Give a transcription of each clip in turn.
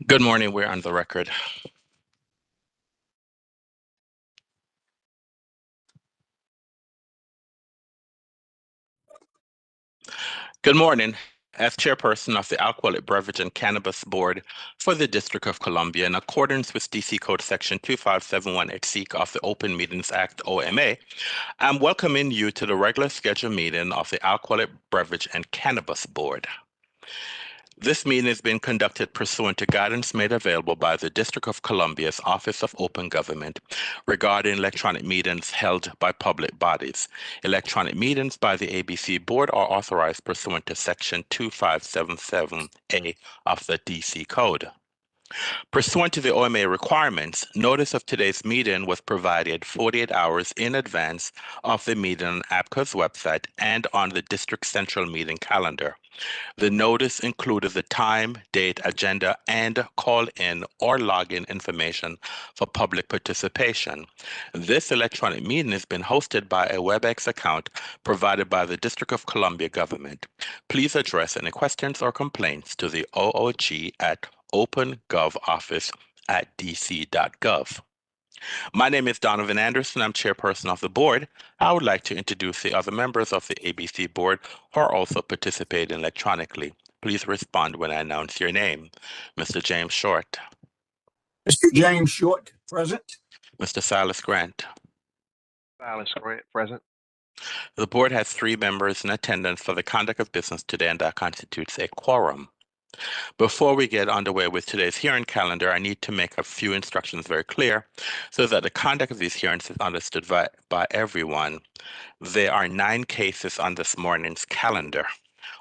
Good morning. We're on the record. Good morning. As chairperson of the Alcoholic Beverage and Cannabis Board for the District of Columbia, in accordance with DC Code Section 2571(c) of the Open Meetings Act, OMA, I'm welcoming you to the regular scheduled meeting of the Alcoholic Beverage and Cannabis Board. This meeting is being conducted pursuant to guidance made available by the District of Columbia's Office of Open Government regarding electronic meetings held by public bodies. Electronic meetings by the ABC Board are authorized pursuant to Section 2577A of the DC Code. Pursuant to the OMA requirements, notice of today's meeting was provided 48 hours in advance of the meeting on ABCA's website and on the District Central Meeting calendar. The notice included the time, date, agenda, and call-in or login information for public participation. This electronic meeting has been hosted by a WebEx account provided by the District of Columbia government. Please address any questions or complaints to the OOG at opengovoffice@dc.gov. My name is Donovan Anderson. I'm chairperson of the board. I would like to introduce the other members of the ABC board who are also participating electronically. Please respond when I announce your name. Mr. James Short. Mr. James Short, present. Mr. Silas Grant. Silas Grant, present. The board has 3 members in attendance for the conduct of business today, and that constitutes a quorum. Before we get underway with today's hearing calendar, I need to make a few instructions very clear so that the conduct of these hearings is understood by everyone. There are 9 cases on this morning's calendar.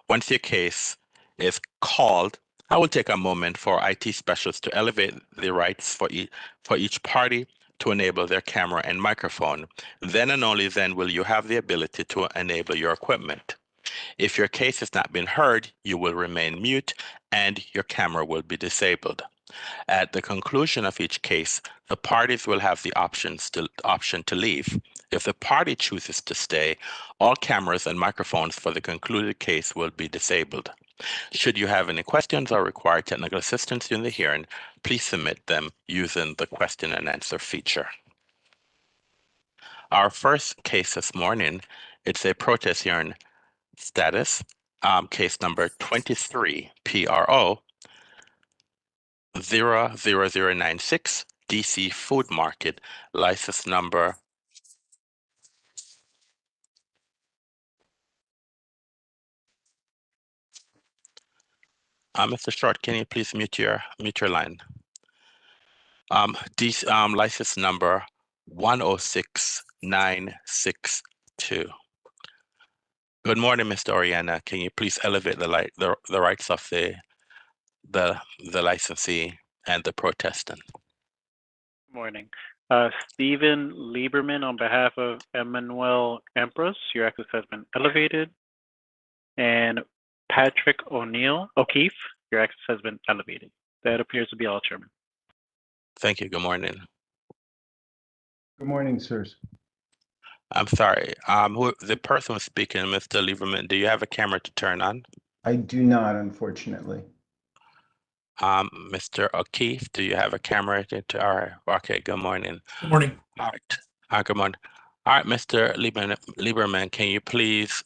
Once your case is called, I will take a moment for IT specialists to elevate the rights for each party to enable their camera and microphone. Then and only then will you have the ability to enable your equipment. If your case has not been heard, you will remain mute and your camera will be disabled. At the conclusion of each case, the parties will have the option to leave. If the party chooses to stay, all cameras and microphones for the concluded case will be disabled. Should you have any questions or require technical assistance during the hearing, please submit them using the question and answer feature. Our first case this morning, it's a protest hearing status, case number 23 PRO 00096 DC Food Market, license number Mr. Short, can you please mute your line? License number 106962. Good morning, Mr. Oriana. Can you please elevate the rights of the licensee and the protestant? Good morning. Stephen Lieberman on behalf of Emmanuel Empress, your access has been elevated. And Patrick O'Keefe, your access has been elevated. That appears to be all, Chairman. Thank you. Good morning. Good morning, sirs. I'm sorry. The person was speaking, Mr. Lieberman, do you have a camera to turn on? I do not, unfortunately. Mr. O'Keefe, do you have a camera to all right. Okay, good morning. Good morning. All right. Good morning. All right, Mr. Lieberman, can you please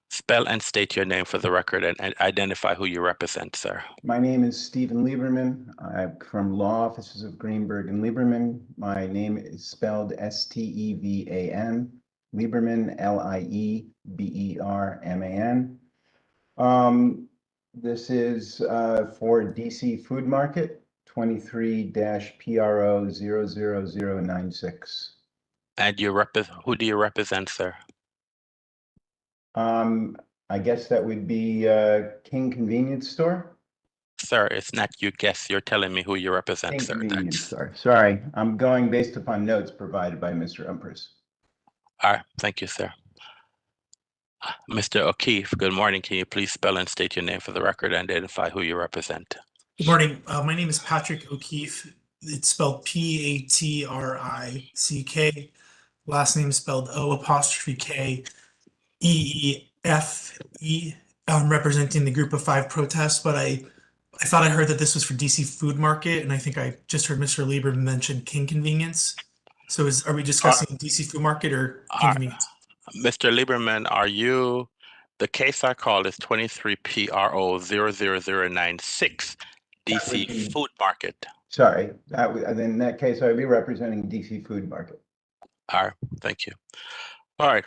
spell and state your name for the record and identify who you represent, sir? My name is Stephen Lieberman. I'm from Law Offices of Greenberg and Lieberman. My name is spelled Stevan, Lieberman, Lieberman. This is for DC Food Market, 23-PRO 00096. And who do you represent, sir? I guess that would be King Convenience Store. Sir, it's not you guess. You're telling me who you represent, King sir. Convenience Store. Sorry, I'm going based upon notes provided by Mr. Empress. All right, thank you, sir. Mr. O'Keefe, good morning. Can you please spell and state your name for the record and identify who you represent? Good morning. My name is Patrick O'Keefe. It's spelled Patrick. Last name spelled O''Keefe. I'm representing the group of 5 protests, but I I thought I heard that this was for DC Food Market, and I think I just heard Mr. Lieberman mention King Convenience. So are we discussing DC Food Market or King Uh, Convenience? Mr. Lieberman, the case I called is 23 PRO 00096, That would DC be- Food Market. Sorry, in that case, I'd be representing DC Food Market. All right, thank you. All right.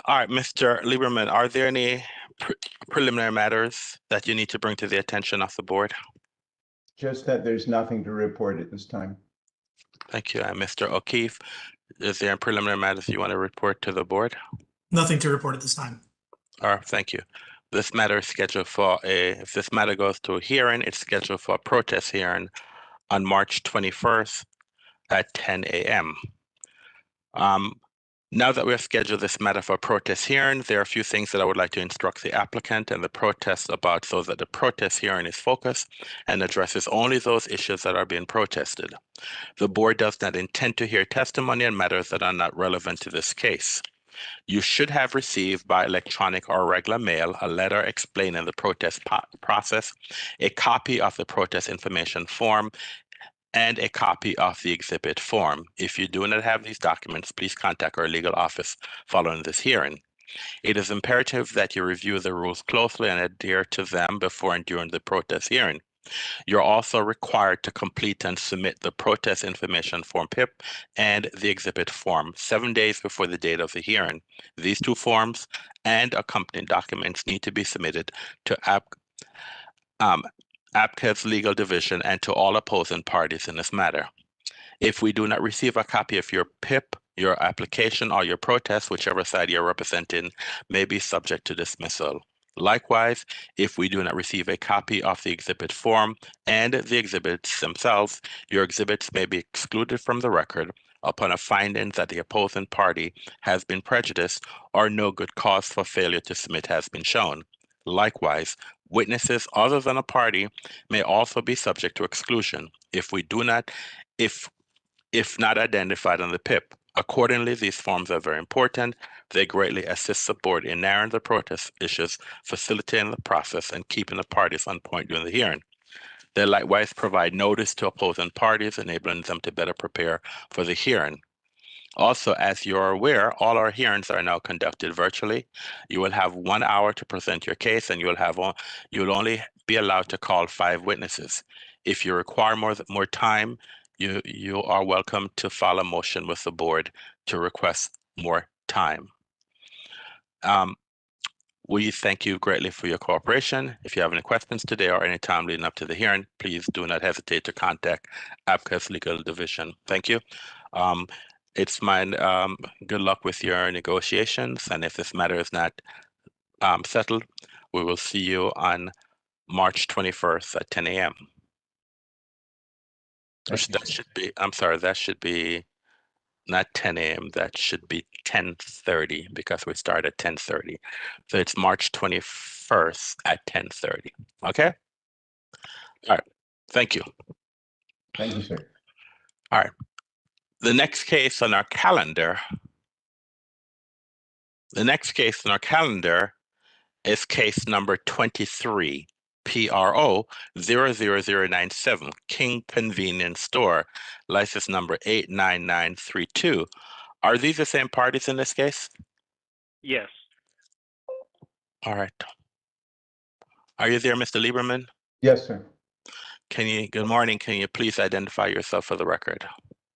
All right, Mr. Lieberman, are there any preliminary matters that you need to bring to the attention of the board? Just that there's nothing to report at this time. Thank you. And Mr. O'Keefe, is there any preliminary matters you want to report to the board? Nothing to report at this time. All right, thank you. This matter is scheduled for if this matter goes to a hearing, it's scheduled for a protest hearing on March 21st at 10 a.m. Now that we have scheduled this matter for a protest hearing, there are a few things that I would like to instruct the applicant and the protest about so that the protest hearing is focused and addresses only those issues that are being protested. The board does not intend to hear testimony on matters that are not relevant to this case. You should have received by electronic or regular mail a letter explaining the protest process, a copy of the protest information form, and a copy of the exhibit form. If you do not have these documents, please contact our legal office following this hearing. It is imperative that you review the rules closely and adhere to them before and during the protest hearing. You're also required to complete and submit the protest information form PIP and the exhibit form 7 days before the date of the hearing. These two forms and accompanying documents need to be submitted to ABCA's legal division and to all opposing parties in this matter. If we do not receive a copy of your PIP, your application, or your protest, whichever side you're representing, may be subject to dismissal. Likewise, if we do not receive a copy of the exhibit form and the exhibits themselves, your exhibits may be excluded from the record upon a finding that the opposing party has been prejudiced or no good cause for failure to submit has been shown. Likewise, witnesses other than a party may also be subject to exclusion if not identified on the PIP. Accordingly, these forms are very important. They greatly assist the board in narrowing the protest issues, facilitating the process, and keeping the parties on point during the hearing. They likewise provide notice to opposing parties, enabling them to better prepare for the hearing. Also, as you're aware, all our hearings are now conducted virtually. You will have 1 hour to present your case, and you'll only be allowed to call 5 witnesses. If you require more time, you are welcome to file a motion with the board to request more time. We thank you greatly for your cooperation. If you have any questions today or any time leading up to the hearing, please do not hesitate to contact ABCA's legal division. Thank you. It's mine. Good luck with your negotiations, and if this matter is not settled, we will see you on March 21st at 10 a.m. That should be, I'm sorry, that should be not 10 a.m. That should be 10:30 because we start at 10:30. So it's March 21st at 10:30. Okay? All right. Thank you. Thank you, sir. All right. The next case on our calendar is case number 23, PRO 00097, King Convenience Store, license number 89932. Are these the same parties in this case? Yes. All right. Are you there, Mr. Lieberman? Yes, sir. Good morning. Can you please identify yourself for the record?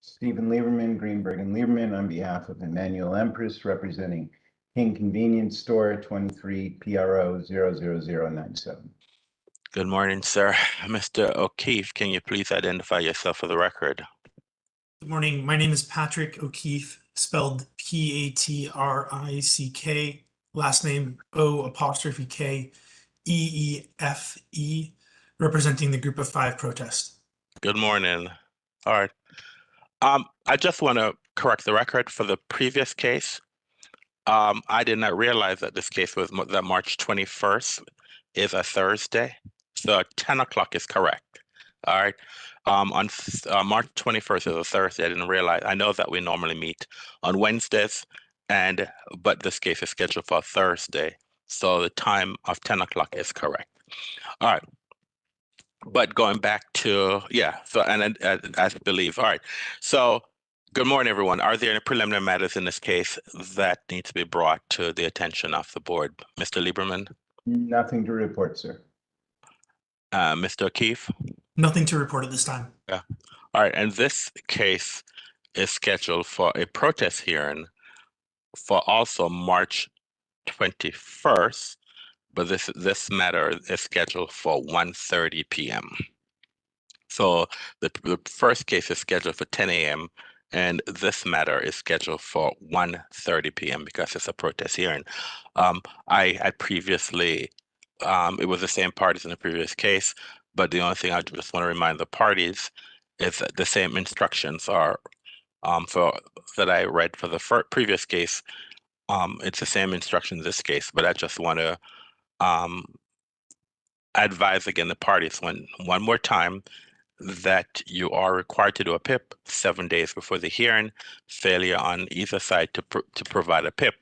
Stephen Lieberman, Greenberg and Lieberman, on behalf of Emmanuel Empress, representing King Convenience Store, 23 PRO 00097. Good morning, sir. Mr. O'Keefe, can you please identify yourself for the record? Good morning. My name is Patrick O'Keefe, spelled Patrick, last name O''K''EEFE, representing the Group of 5 protest. Good morning. All right. I just want to correct the record for the previous case. I did not realize that this case was that March 21st is a Thursday. So 10 o'clock is correct. All right. On March 21st is a Thursday. I didn't realize. I know that we normally meet on Wednesdays, but this case is scheduled for Thursday. So the time of 10 o'clock is correct. All right. But going back to, yeah, so, and I believe, all right. So, good morning, everyone. Are there any preliminary matters in this case that need to be brought to the attention of the board? Mr. Lieberman, Nothing to report, sir. Mr. O'Keefe? Nothing to report at this time. Yeah. All right, and this case is scheduled for a protest hearing for also March 21st, but this matter is scheduled for 1:30 p.m. So the first case is scheduled for 10 a.m. and this matter is scheduled for 1:30 p.m. because it's a protest hearing. I previously, it was the same parties in the previous case, but the only thing I just want to remind the parties is that the same instructions are for that I read for the previous case. It's the same instruction in this case, but I just want to advise again the parties one more time that you are required to do a PIP 7 days before the hearing. Failure on either side to provide a PIP,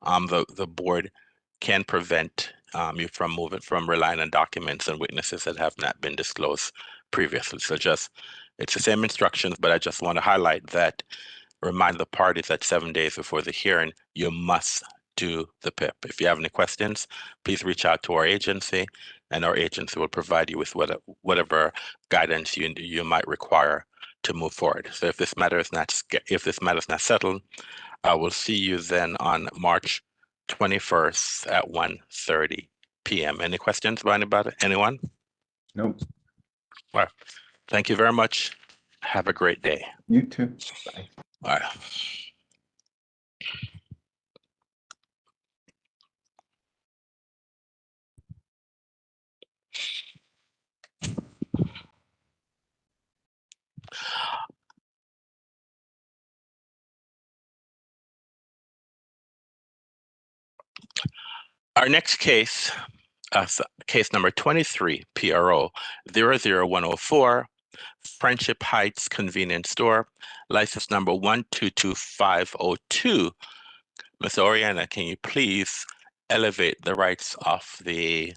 the board can prevent you from relying on documents and witnesses that have not been disclosed previously. So it's the same instructions, but I just want to highlight that, remind the parties that 7 days before the hearing, you must do the PIP. If you have any questions, please reach out to our agency, and our agency will provide you with whatever guidance you might require to move forward. So if this matter is not settled, I will see you then on March 21st at 1:30 p.m. Any questions by anybody? Anyone? Nope. All right. Thank you very much. Have a great day. You too. Bye. All right. Our next case, case number 23, PRO 00104, Friendship Heights Convenience Store, license number 122502. Ms. Oriana, can you please elevate the rights of the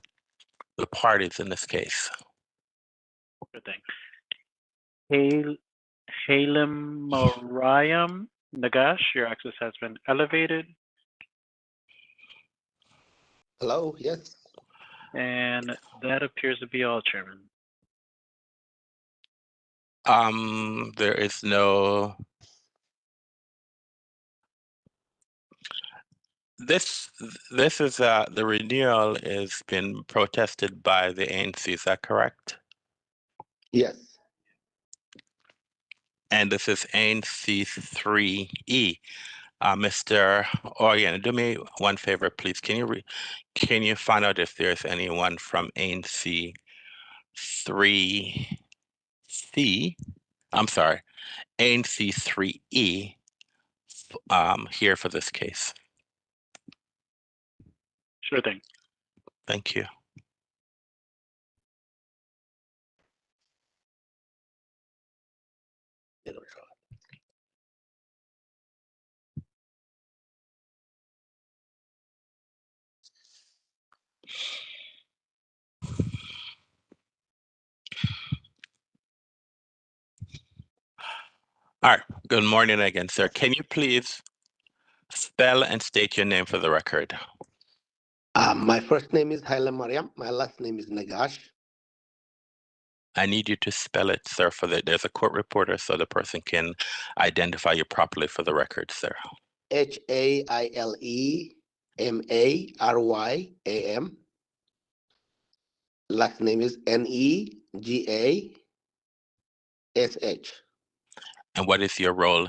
parties in this case? Good thing. Halem Mariam Nagash, your access has been elevated. Hello, yes. And that appears to be all, Chairman. There is no. This is the renewal is been protested by the ANC. Is that correct? Yes. And this is ANC 3E. Mr. Oriana, do me one favor, please. Can you find out if there's anyone from ANC 3C? I'm sorry, ANC 3E here for this case. Sure thing. Thank you. All right, good morning again, sir. Can you please spell and state your name for the record? My first name is Haile Mariam. My last name is Nagash. I need you to spell it, sir, there's a court reporter so the person can identify you properly for the record, sir. HAILEMARYAM. Last name is NEGASH. And what is your role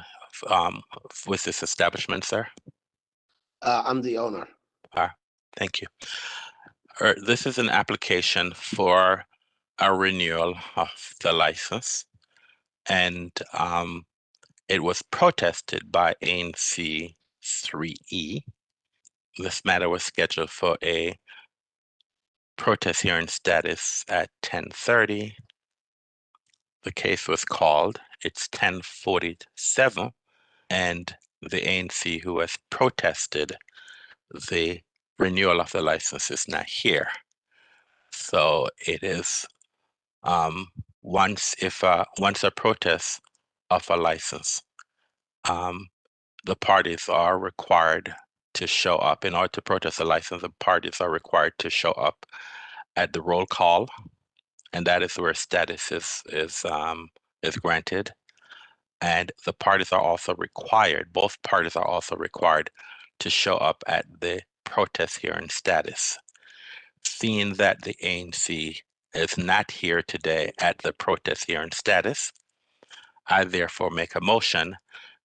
with this establishment, sir? I'm the owner. Thank you. This is an application for a renewal of the license, and it was protested by ANC 3E. This matter was scheduled for a protest hearing status at 10:30. The case was called. It's 10:47, and the ANC who has protested the renewal of the license is not here. So it is once a protest of a license, the parties are required to show up. In order to protest a license, the parties are required to show up at the roll call, and that is where status is granted. And the parties are also required, both parties are also required to show up at the protest hearing status. Seeing that the ANC is not here today at the protest hearing status, I therefore make a motion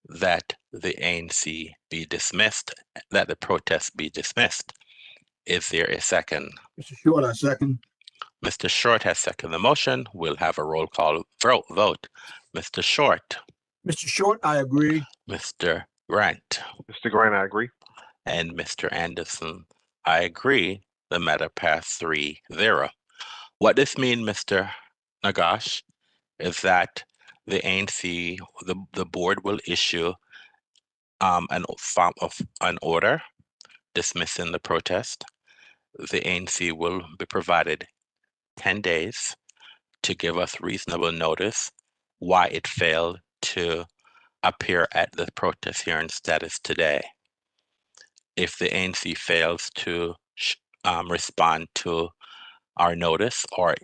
that the ANC be dismissed, that the protest be dismissed. Is there a second? Mr. Short, I second. Mr. Short has seconded the motion. We'll have a roll call vote. Mr. Short. Mr. Short, I agree. Mr. Grant. Mr. Grant, I agree. And Mr. Anderson, I agree. The matter passed 3-0. What this means, Mr. Nagash, is that the ANC, the board will issue an order dismissing the protest. The ANC will be provided 10 days to give us reasonable notice why it failed to appear at the protest hearing status today. If the ANC fails to respond to our notice, or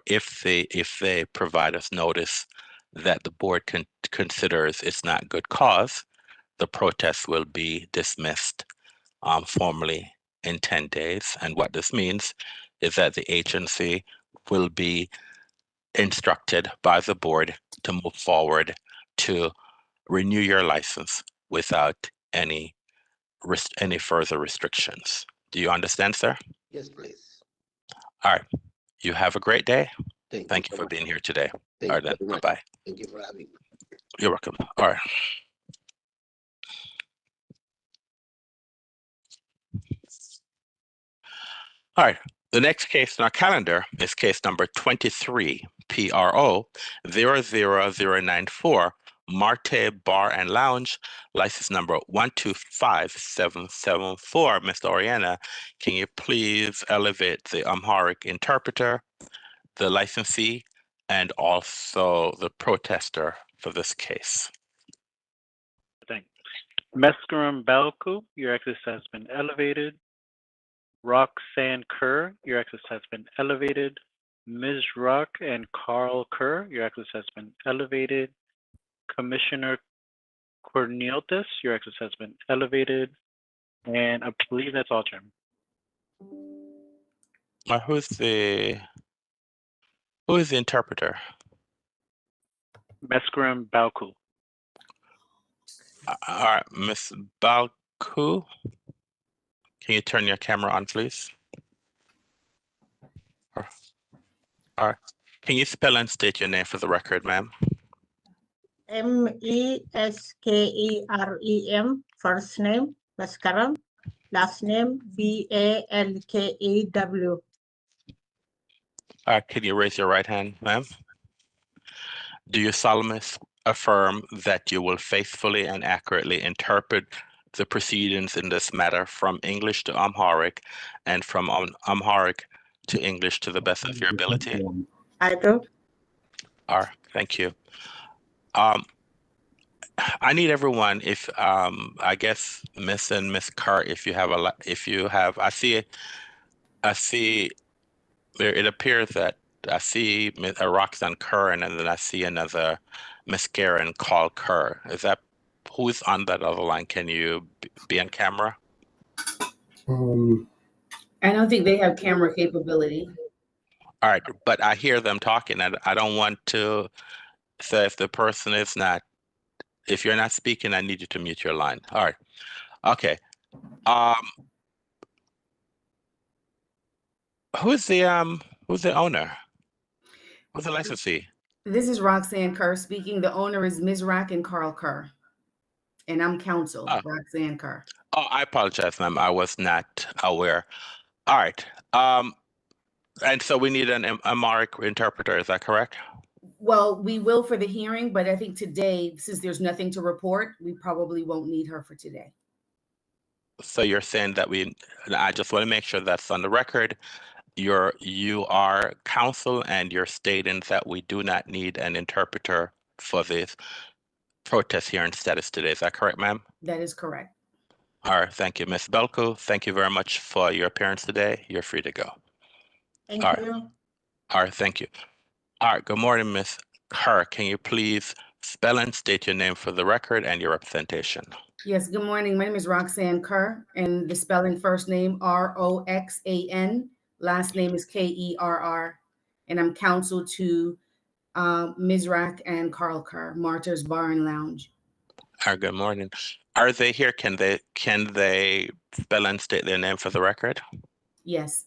if they provide us notice that the board considers it's not good cause, the protest will be dismissed formally in 10 days. And what this means is that the agency will be instructed by the board to move forward to renew your license without any further restrictions. Do you understand, sir? Yes, please. All right. You have a great day. Thank you for being here today. Thank All right, you then. very much. Bye-bye. Thank you for having me. You're welcome. All right. All right. The next case on our calendar is case number 23, PRO 00094, Marte Bar and Lounge, license number 125774. Mr. Oriana, can you please elevate the Amharic interpreter, the licensee, and also the protester for this case? Thanks. Mescarum Balku, your access has been elevated. Roxanne Kerr, your access has been elevated. Ms. Rock and Carl Kerr, your access has been elevated. Commissioner Cornelius, your access has been elevated. And I believe that's all, Chairman. Who is the interpreter? Mescarum Balku. All right, Ms. Balku, can you turn your camera on, please? All right. Can you spell and state your name for the record, ma'am? Meskerem, first name, Mescarum, last name, Balkew. All right, can you raise your right hand, ma'am? Do you solemnly affirm that you will faithfully and accurately interpret the proceedings in this matter from English to Amharic and from Amharic to English to the best of your ability? I do. All right, thank you. I need everyone, if I guess Miss and Miss Kerr, if you have I see it appears that I see Roxanne Kerr, and then I see another Miss Karen Carl Kerr. Is that who's on that other line? Can you be on camera? I don't think they have camera capability. All right, but I hear them talking, and I don't want to say if the person is not. If you're not speaking, I need you to mute your line. All right. Okay. Who's the owner? Who's the licensee? This is Roxanne Kerr speaking. The owner is Ms. Rock and Carl Kerr. And I'm counsel, Roxanne Kerr. Oh, I apologize, ma'am. I was not aware. All right. And so we need an Amharic interpreter, is that correct? Well, we will for the hearing, but I think today, since there's nothing to report, we probably won't need her for today. So you're saying that I just want to make sure that's on the record, you are counsel, and you're stating that we do not need an interpreter for this protest hearing status today. Is that correct, ma'am? That is correct. All right, thank you, Ms. Belko. Thank you very much for your appearance today. You're free to go. Thank All right. you. All right, thank you. All right, good morning, Ms. Kerr. Can you please spell and state your name for the record and your representation? Yes, good morning. My name is Roxanne Kerr, and the spelling first name Roxan, last name is Kerr, and I'm counsel to Mizrak and Carl Kerr, Martyrs Bar and Lounge. All right, good morning. Are they here? Can they spell and state their name for the record? Yes.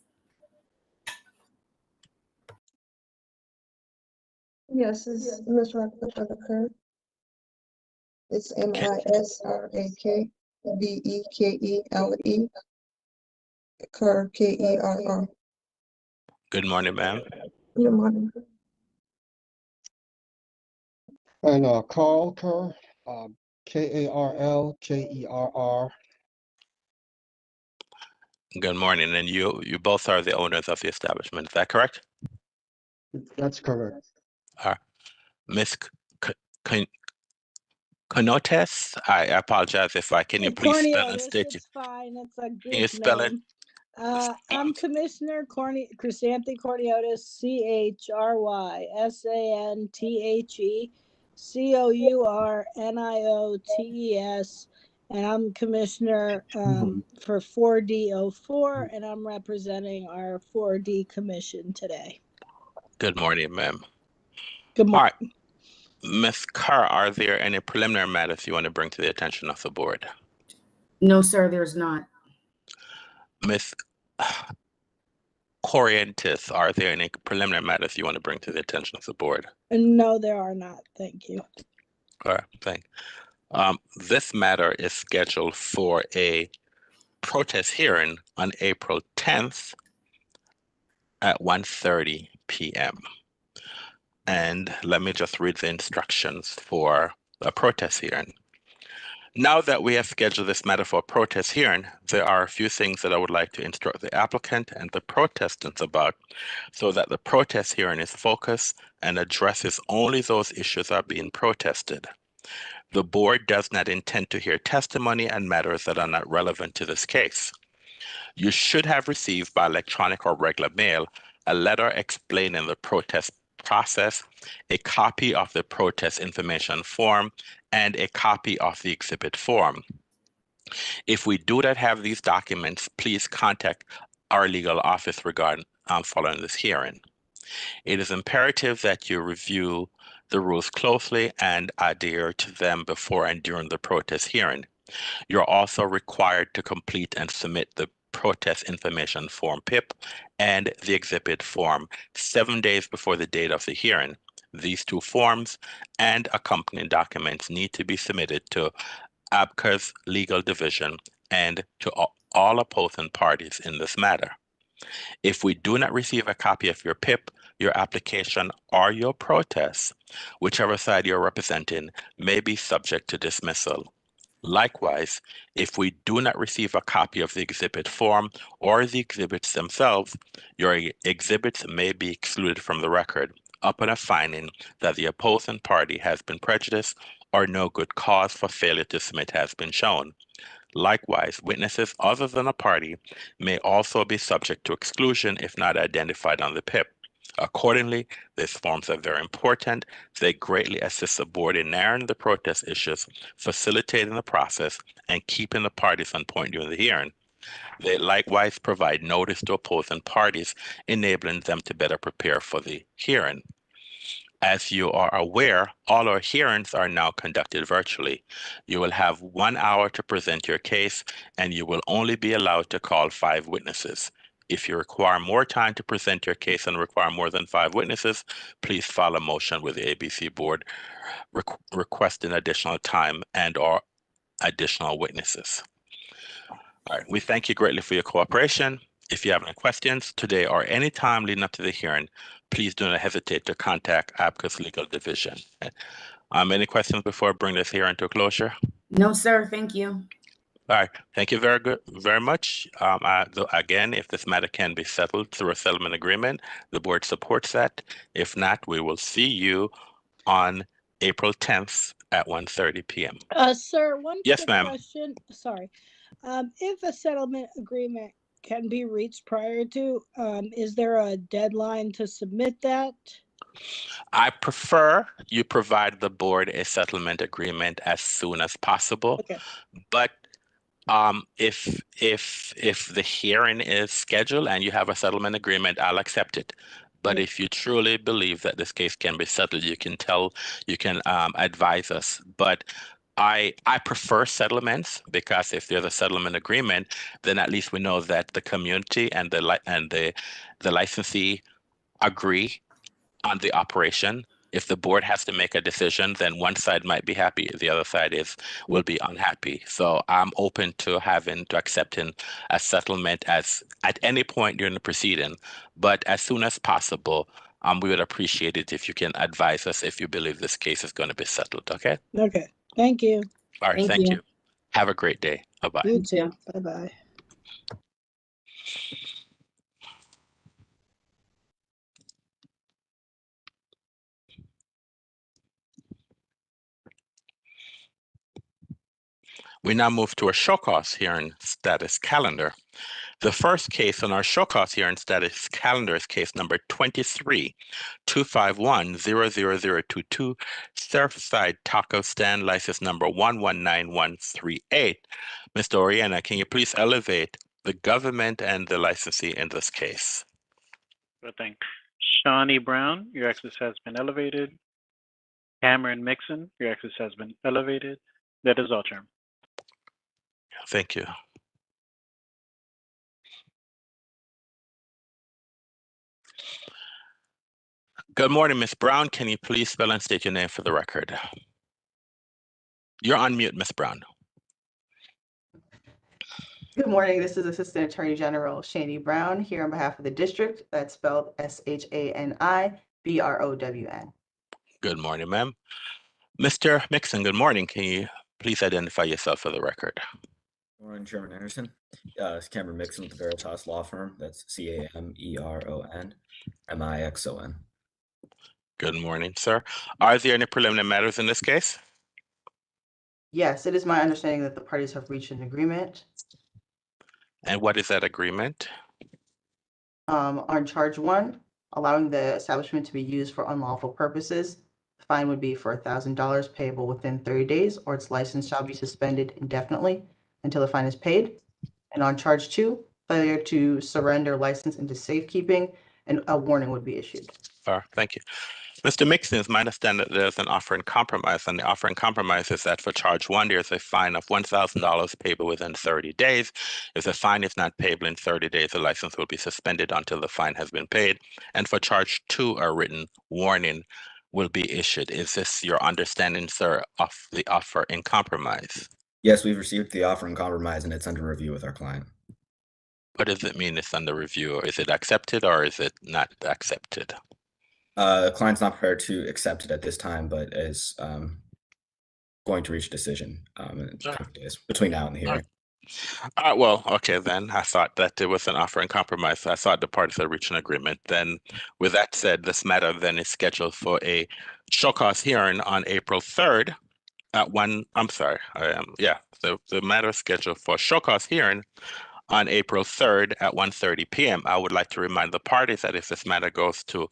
Yes, it's Ms. Rockford for the Kerr. It's MISRAKVEKELE. Kerr, KERR. Good morning, ma'am. Good morning. And Carl Kerr, KARLKERR. Good morning. And you both are the owners of the establishment. Is that correct? That's correct. Miss Conotes, I apologize if can you please spell and state It's fine. It's a Can you Greek spell name. I'm Commissioner Chrysanthi Corniotis, CHRYSANTHE and I'm Commissioner for 4D04, and I'm representing our 4D Commission today. Good morning, ma'am. Good morning. All right. Ms. Kerr, are there any preliminary matters you want to bring to the attention of the board? No, sir, there's not. Ms. Corrientes, are there any preliminary matters you want to bring to the attention of the board? No, there are not. Thank you. All right, thank you. This matter is scheduled for a protest hearing on April 10th at 1:30 p.m. And let me just read the instructions for a protest hearing. Now that we have scheduled this matter for a protest hearing, there are a few things that I would like to instruct the applicant and the protestants about so that the protest hearing is focused and addresses only those issues that are being protested. The board does not intend to hear testimony and matters that are not relevant to this case. You should have received by electronic or regular mail a letter explaining the protest process, a copy of the protest information form, and a copy of the exhibit form. If we do not have these documents, please contact our legal office regarding following this hearing. It is imperative that you review the rules closely and adhere to them before and during the protest hearing. You're also required to complete and submit the protest information form PIP and the exhibit form 7 days before the date of the hearing. These two forms and accompanying documents need to be submitted to ABCA's legal division and to all opposing parties in this matter. If we do not receive a copy of your PIP, your application, or your protest, whichever side you're representing, may be subject to dismissal. Likewise, if we do not receive a copy of the exhibit form or the exhibits themselves, your exhibits may be excluded from the record upon a finding that the opposing party has been prejudiced or no good cause for failure to submit has been shown. Likewise, witnesses other than a party may also be subject to exclusion if not identified on the PIP. Accordingly, these forms are very important. They greatly assist the board in narrowing the protest issues, facilitating the process, and keeping the parties on point during the hearing. They likewise provide notice to opposing parties, enabling them to better prepare for the hearing. As you are aware, all our hearings are now conducted virtually. You will have 1 hour to present your case, and you will only be allowed to call 5 witnesses. If you require more time to present your case and require more than 5 witnesses, please file a motion with the ABC board requesting additional time and/or additional witnesses. All right, we thank you greatly for your cooperation. If you have any questions today or any time leading up to the hearing, please do not hesitate to contact ABCA's legal division. Any questions before I bring this hearing to a closure? No, sir. Thank you. All right, thank you very much. Again, if this matter can be settled through a settlement agreement, the board supports that. If not, we will see you on April 10th at 1:30 p.m. Sir, one Yes, quick ma'am. question. Sorry. If a settlement agreement can be reached prior to, is there a deadline to submit that? I prefer you provide the board a settlement agreement as soon as possible. Okay. But if the hearing is scheduled and you have a settlement agreement, I'll accept it. But Okay. if you truly believe that this case can be settled, you can advise us. But I prefer settlements because if there's a settlement agreement, then at least we know that the community and the licensee agree on the operation. If the board has to make a decision, then one side might be happy, the other side will be unhappy. So I'm open to accepting a settlement at any point during the proceeding, but as soon as possible. We would appreciate it if you can advise us if you believe this case is going to be settled. Okay. Okay. Thank you. All right. Thank you. Have a great day. Bye-bye. You too. Bye-bye. We now move to a show cause hearing status calendar. The first case on our show cause hearing status calendar is case number 23-251-00022, Surfside Taco Stand, license number 119138. Mr. Oriana, can you please elevate the government and the licensee in this case? Good thing. Shawnee Brown, your access has been elevated. Cameron Mixon, your access has been elevated. That is all, Chairman. Thank you. Good morning, Ms. Brown. Can you please spell and state your name for the record? You're on mute, Ms. Brown. Good morning. This is Assistant Attorney General Shani Brown here on behalf of the district. That's spelled SHANIBROWN. Good morning, ma'am. Mr. Mixon, good morning. Can you please identify yourself for the record? Good morning, Chairman Anderson. It's Cameron Mixon with the Veritas Law Firm. That's CAMERON MIXON. Good morning, sir. Are there any preliminary matters in this case? Yes, it is my understanding that the parties have reached an agreement. And what is that agreement? On charge 1, allowing the establishment to be used for unlawful purposes. The fine would be for $1,000 payable within 30 days, or its license shall be suspended indefinitely until the fine is paid. And on charge 2, failure to surrender license into safekeeping, and a warning would be issued. Thank you. Mr. Mixon, it's my understanding that there's an offer in compromise, and the offer in compromise is that for charge 1, there's a fine of $1,000 payable within 30 days. If the fine is not payable in 30 days, the license will be suspended until the fine has been paid. And for charge 2, a written warning will be issued. Is this your understanding, sir, of the offer in compromise? Yes, we've received the offer in compromise, and it's under review with our client. What does it mean it's under review? Is it accepted or is it not accepted? The client's not prepared to accept it at this time, but is going to reach a decision in a couple days between now and the hearing. Well, okay, then I thought that there was an offer in compromise. I thought the parties had reached an agreement. Then, with that said, this matter then is scheduled for a show cause hearing on April 3rd at 1. I'm sorry. The matter is scheduled for a show cause hearing on April 3rd at 1:30 p.m. I would like to remind the parties that if this matter goes to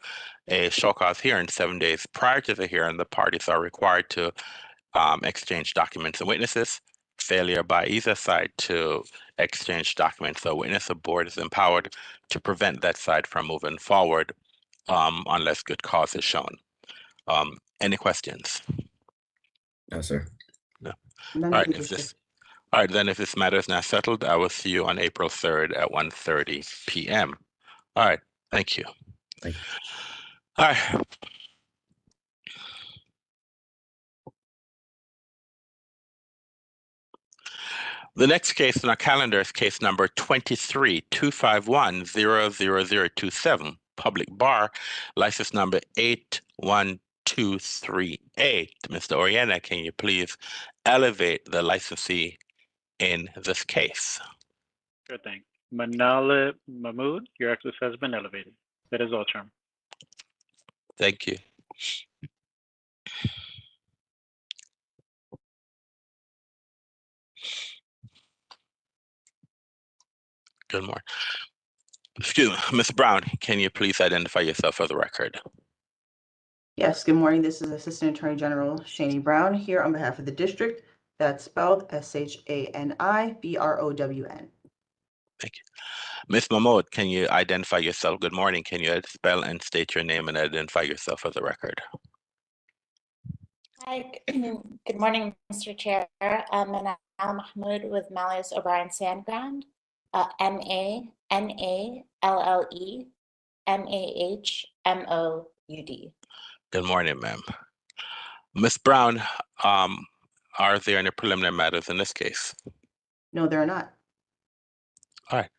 a show cause hearing 7 days prior to the hearing, the parties are required to exchange documents and witnesses. Failure by either side to exchange documents or witness, the board is empowered to prevent that side from moving forward unless good cause is shown. Any questions? No, sir. No. All right, then if this matter is now settled, I will see you on April 3rd at 1:30 p.m. All right, thank you. Thank you. All right. The next case on our calendar is case number 23-251-00027, Public Bar, license number 81238. Mr. Oriana, can you please elevate the licensee in this case? Sure thing. Manala Mahmood, your access has been elevated. That is all, Chairman. Thank you. Good morning. Excuse me, Ms. Brown, can you please identify yourself for the record? Yes, good morning. This is Assistant Attorney General Shani Brown here on behalf of the district. That's spelled SHANIBROWN. Thank you. Ms. Mahmood, can you identify yourself? Good morning. Can you spell and state your name and identify yourself for the record? Hi, good morning, Mr. Chair. Manal Mahmood with Malleus O'Brien Sandground, MANALLE Good morning, ma'am. Ms. Brown, are there any preliminary matters in this case? No, there are not. All right.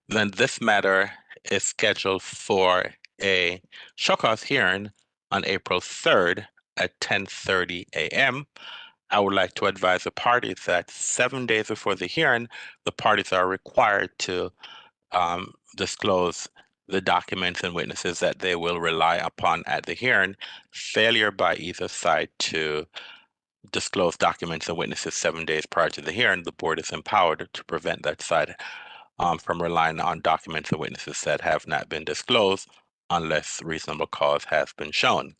Then this matter is scheduled for a show cause hearing on April 3rd at 10:30 a.m. I would like to advise the parties that 7 days before the hearing, the parties are required to disclose the documents and witnesses that they will rely upon at the hearing. Failure by either side to disclose documents and witnesses 7 days prior to the hearing, the board is empowered to prevent that side from relying on documents and witnesses that have not been disclosed unless reasonable cause has been shown.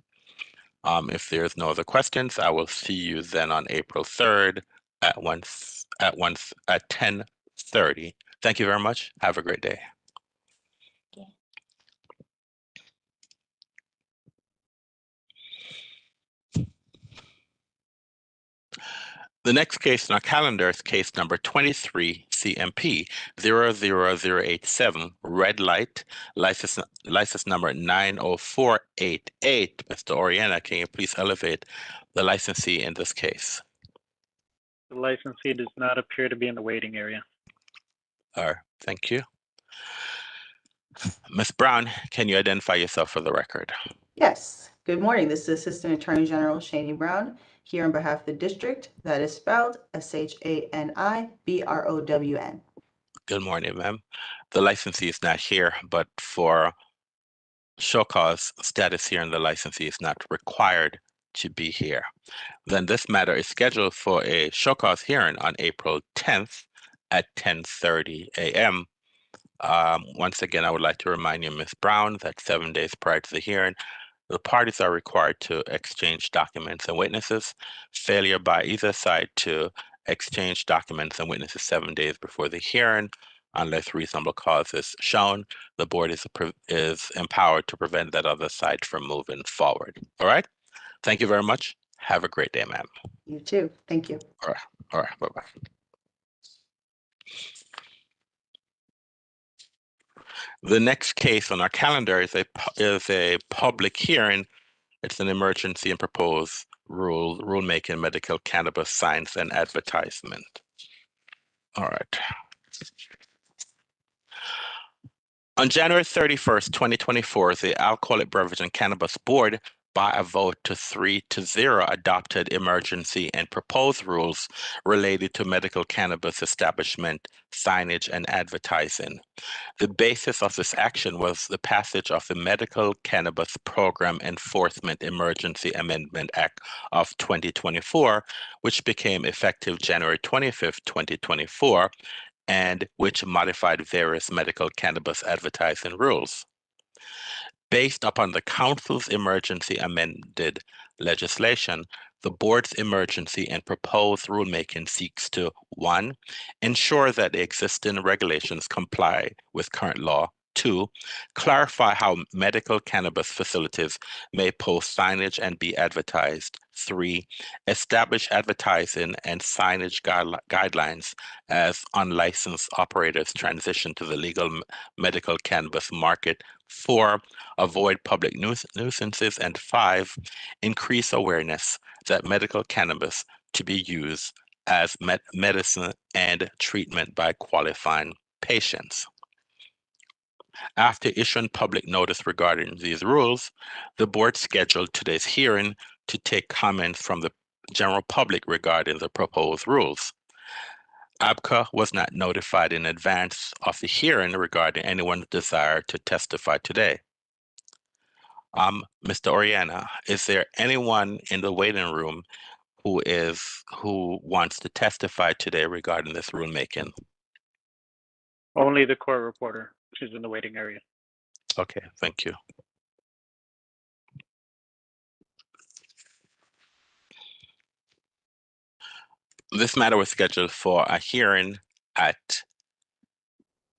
If there's no other questions, I will see you then on April 3rd at 10:30. Thank you very much. Have a great day. The next case on our calendar is case number 23 CMP 00087, red light, license number 90488. Mr. Oriana, can you please elevate the licensee in this case? The licensee does not appear to be in the waiting area. All right, thank you. Ms. Brown, can you identify yourself for the record? Yes, good morning. This is Assistant Attorney General Shani Brown here on behalf of the district. That is spelled SHANIBROWN. Good morning, ma'am. The licensee is not here, but for show cause status here, and the licensee is not required to be here. Then this matter is scheduled for a show cause hearing on April 10th at 10:30 a.m. Once again, I would like to remind you, Ms. Brown, that 7 days prior to the hearing, the parties are required to exchange documents and witnesses. Failure by either side to exchange documents and witnesses 7 days before the hearing, unless reasonable cause is shown, the board is empowered to prevent that other side from moving forward. All right? Thank you very much. Have a great day, ma'am. You too. Thank you. All right. Bye-bye. The next case on our calendar is a public hearing. It's an emergency and proposed rulemaking, medical cannabis science and advertisement. All right. On January 31st, 2024, the Alcoholic Beverage and Cannabis Board, by a vote to 3-0, adopted emergency and proposed rules related to medical cannabis establishment, signage, and advertising. The basis of this action was the passage of the Medical Cannabis Program Enforcement Emergency Amendment Act of 2024, which became effective January 25th, 2024, and which modified various medical cannabis advertising rules. Based upon the Council's emergency amended legislation, the board's emergency and proposed rulemaking seeks to 1, ensure that the existing regulations comply with current law. 2, clarify how medical cannabis facilities may post signage and be advertised. 3, establish advertising and signage guidelines as unlicensed operators transition to the legal medical cannabis market. 4, avoid public nuisances. And 5, increase awareness that medical cannabis to be used as medicine and treatment by qualifying patients. After issuing public notice regarding these rules, the board scheduled today's hearing to take comments from the general public regarding the proposed rules. ABCA was not notified in advance of the hearing regarding anyone's desire to testify today. Mr. Oriana, is there anyone in the waiting room who wants to testify today regarding this rulemaking? Only the court reporter. She's in the waiting area. Okay, thank you. This matter was scheduled for a hearing at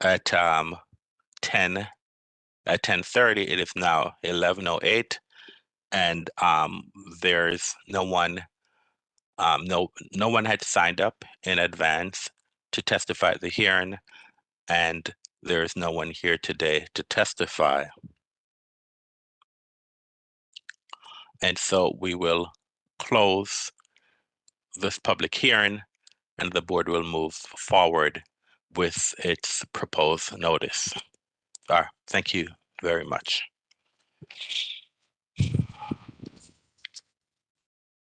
10:30. It is now 11:08, and there's no one. No one had signed up in advance to testify at the hearing, and there is no one here today to testify. And so we will close this public hearing, and the board will move forward with its proposed notice. Thank you very much.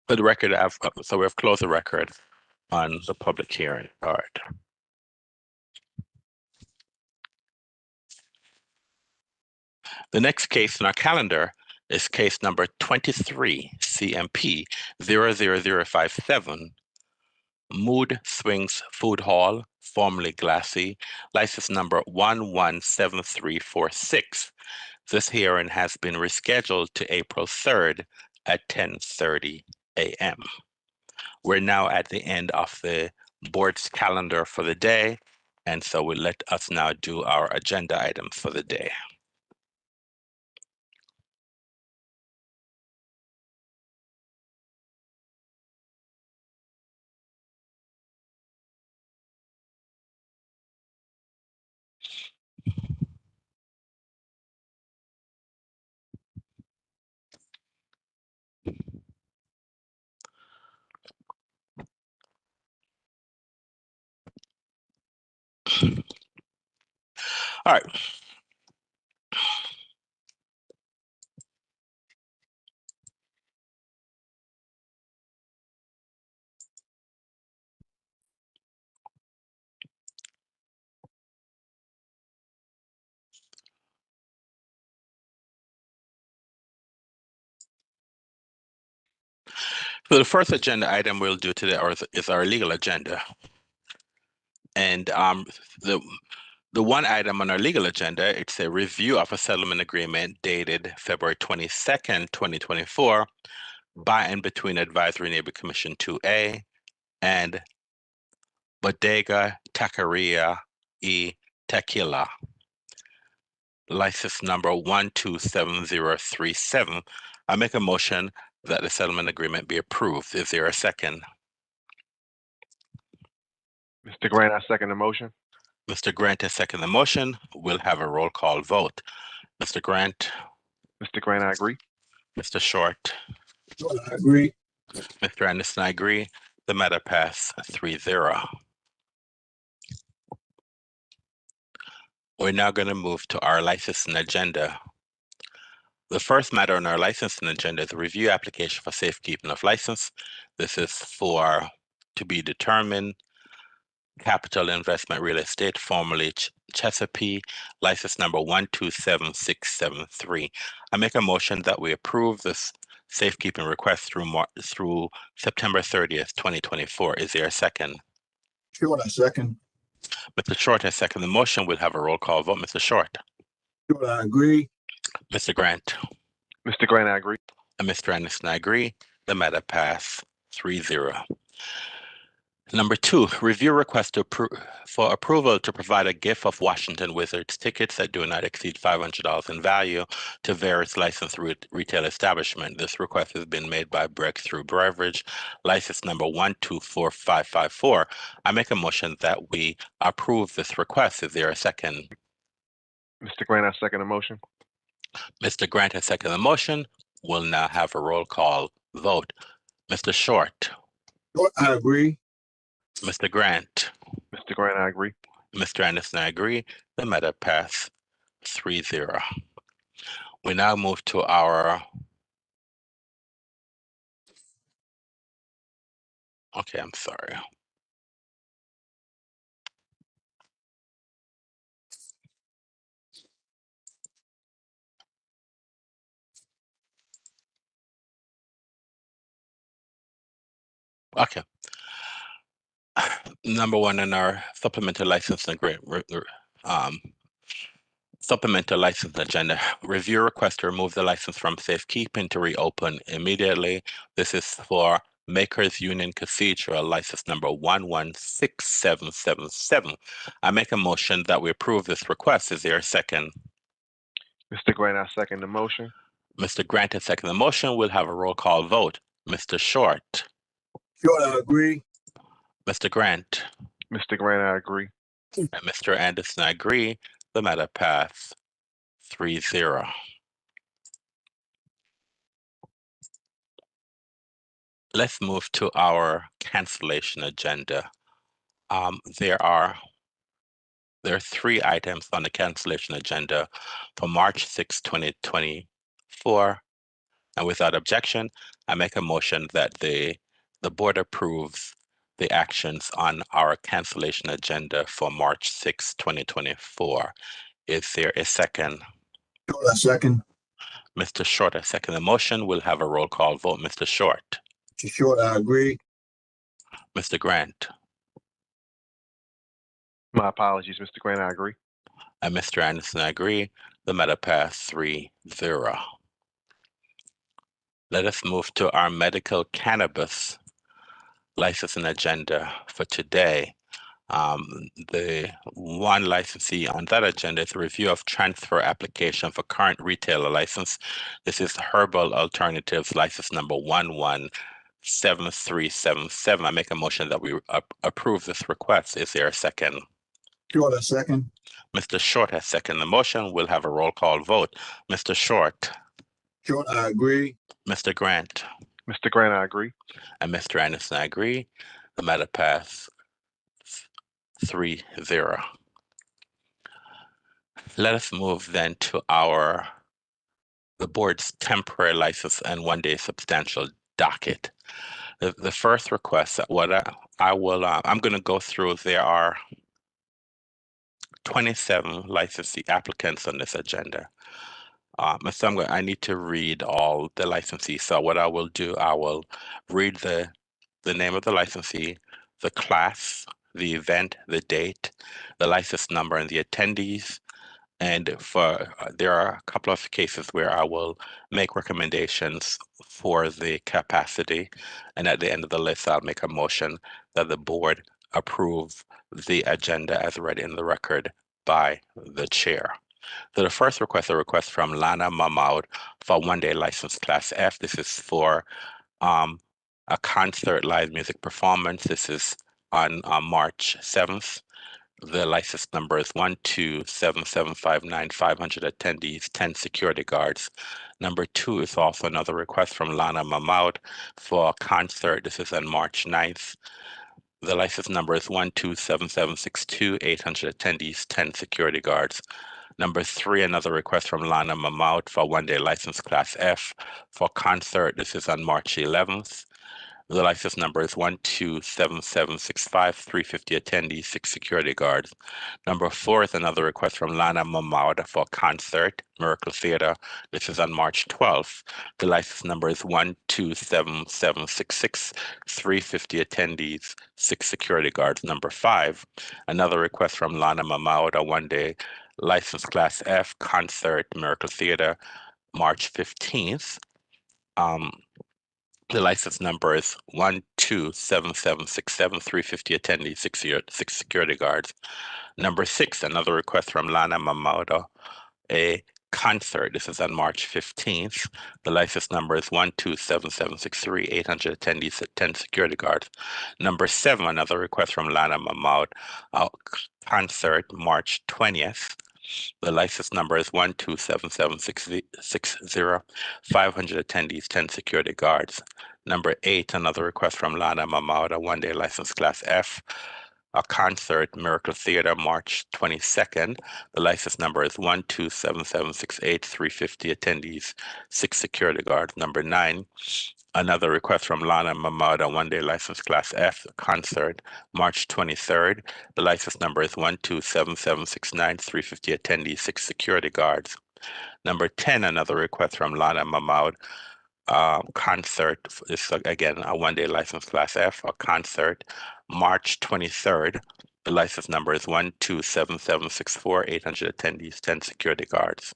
For the record, so we've closed the record on the public hearing. All right. The next case in our calendar is case number 23 CMP 00057, Mood Swings Food Hall, formerly Glassy, license number 117346. This hearing has been rescheduled to April 3rd at 10:30 a.m. We're now at the end of the board's calendar for the day, and so we'll let us now do our agenda items for the day. All right. So the first agenda item we'll do today is our legal agenda. And the one item on our legal agenda, it's a review of a settlement agreement dated February 22nd, 2024, by and between Advisory Neighborhood Commission 2A and Bodega Taqueria y Tequila, license number 127037. I make a motion that the settlement agreement be approved. Is there a second? Mr. Grant, I second the motion. Mr. Grant has seconded the motion. We'll have a roll call vote. Mr. Grant? Mr. Grant, I agree. Mr. Short? Short, I agree. Mr. Anderson, I agree. The matter passed 3-0. We're now going to move to our licensing agenda. The first matter on our licensing agenda is a review application for safekeeping of license. This is for to be determined Capital Investment Real Estate, formerly Chesapeake, license number 127673. I make a motion that we approve this safekeeping request through September 30th, 2024. Is there a second? Short, I second. Mr. Short has seconded the motion. We'll have a roll call vote. Mr. Short? Short, I agree. Mr. Grant? Mr. Grant, I agree. And Mr. Anderson, I agree. The matter passed 3-0. Number 2, review request for approval to provide a gift of Washington Wizards tickets that do not exceed $500 in value to various licensed retail establishments. This request has been made by Breakthrough Beverage, license number 124554. I make a motion that we approve this request. Is there a second? Mr. Grant, I second the motion. Mr. Grant has seconded the motion. We'll now have a roll call vote. Mr. Short? Short, I agree. Mr. Grant? Mr. Grant, I agree. Mr. Anderson, I agree. The matter passed 3-0. We now move to our I'm sorry. Okay. Number one in our supplemental license agreement, supplemental license agenda, review request to remove the license from safekeeping to reopen immediately. This is for Makers Union Cathedral, license number 116777. I make a motion that we approve this request. Is there a second? Mr. Grant, I second the motion. Mr. Grant has seconded the motion. We'll have a roll call vote. Mr. Short. Short, I agree. Mr. Grant. Mr. Grant, I agree. And Mr. Anderson, I agree. The matter passed 3-0. Let's move to our cancellation agenda. There are 3 items on the cancellation agenda for March 6, 2024. And without objection, I make a motion that the board approves the actions on our cancellation agenda for March 6, 2024. Is there a second? Short, I second. Mr. Short, I second the motion. We'll have a roll call vote. Mr. Short. Mr. Short, I agree. Mr. Grant. My apologies, Mr. Grant, I agree. And Mr. Anderson, I agree. The matter passed 3-0. Let us move to our medical cannabis licensing agenda for today. The one licensee on that agenda is a review of transfer application for current retailer license. This is Herbal Alternatives license number 117377. I make a motion that we approve this request. Is there a second? Short, I second. Mr. Short has seconded the motion. We'll have a roll call vote. Mr. Short. Short, I agree. Mr. Grant. Mr. Grant, I agree. And Mr. Anderson, I agree. The matter passed 3-0. Let us move then to the board's temporary license and one-day substantial docket. The first request, I'm going to go through. There are 27 licensee applicants on this agenda. So I need to read all the licensees. So what I will do, I will read the name of the licensee, the class, the event, the date, the license number, and the attendees. And there are a couple of cases where I will make recommendations for the capacity. And at the end of the list, I'll make a motion that the board approve the agenda as read in the record by the chair. So the first request, a request from Lana Mahmoud for one-day license class F. This is for a concert live music performance. This is on March 7th. The license number is 127759500 attendees, 10 security guards. Number 2 is also another request from Lana Mahmoud for a concert. This is on March 9th. The license number is 127762800 attendees, 10 security guards. Number 3, another request from Lana Mahmoud for one-day license class F for concert. This is on March 11th. The license number is 127765350 attendees, 6 security guards. Number 4 is another request from Lana Mahmoud for concert, Miracle Theater. This is on March 12th. The license number is 127766350 attendees, 6 security guards. Number 5, another request from Lana Mahmoud, a one-day license class F concert, Miracle Theater, March 15th. The license number is 127767350 attendees, 6 security guards. Number 6, another request from Lana Mamoto, a concert. This is on March 15th. The license number is 127763800 attendees, 10 security guards. Number 7, another request from Lana Mahmoud, concert March 20th. The license number is 1277660, 500 attendees, 10 security guards. Number 8, another request from Lana Mahmoud, a one-day license class F, a concert, Miracle Theater, March 22nd. The license number is 127768350 attendees, 6 security guards. Number 9, another request from Lana Mahmoud, a one-day license class F concert, March 23rd. The license number is 127769350 attendees, 6 security guards. Number 10, another request from Lana Mahmoud concert. It's again a one-day license class F, a concert, March 23rd. The license number is 127764, 800 attendees, 10 security guards.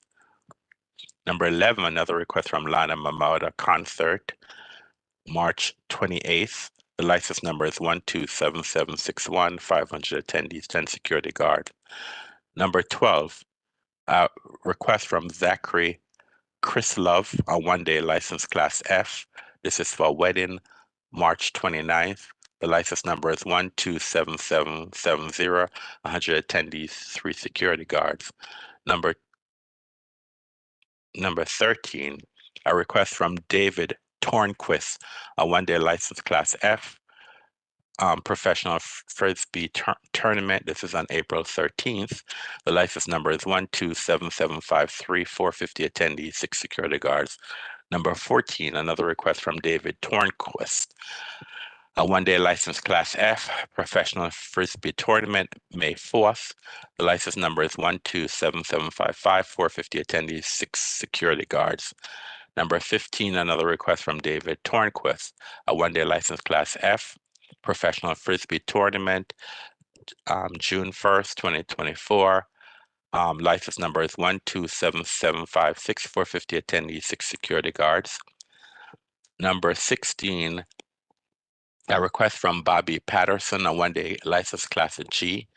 Number 11, another request from Lana Mamouda, concert, March 28th. The license number is 127761, 500 attendees, 10 security guards. Number 12, request from Zachary Chris Love, a one-day license class F. This is for a wedding, March 29th. The license number is 127770, 100 attendees, 3 security guards. Number 13, a request from David Tornquist, a one-day license class F. Professional Frisbee tournament. This is on April 13th. The license number is 127753, 450 attendees, 6 security guards. Number 14, another request from David Tornquist. A one-day license class F, professional Frisbee tournament, May 4th. The license number is 127755, 450 attendees, 6 security guards. Number 15, another request from David Tornquist. A one-day license class F, professional Frisbee tournament, June 1st, 2024. License number is 127756, 450 attendees, 6 security guards. Number 16, a request from Bobby Patterson, a one-day license class G,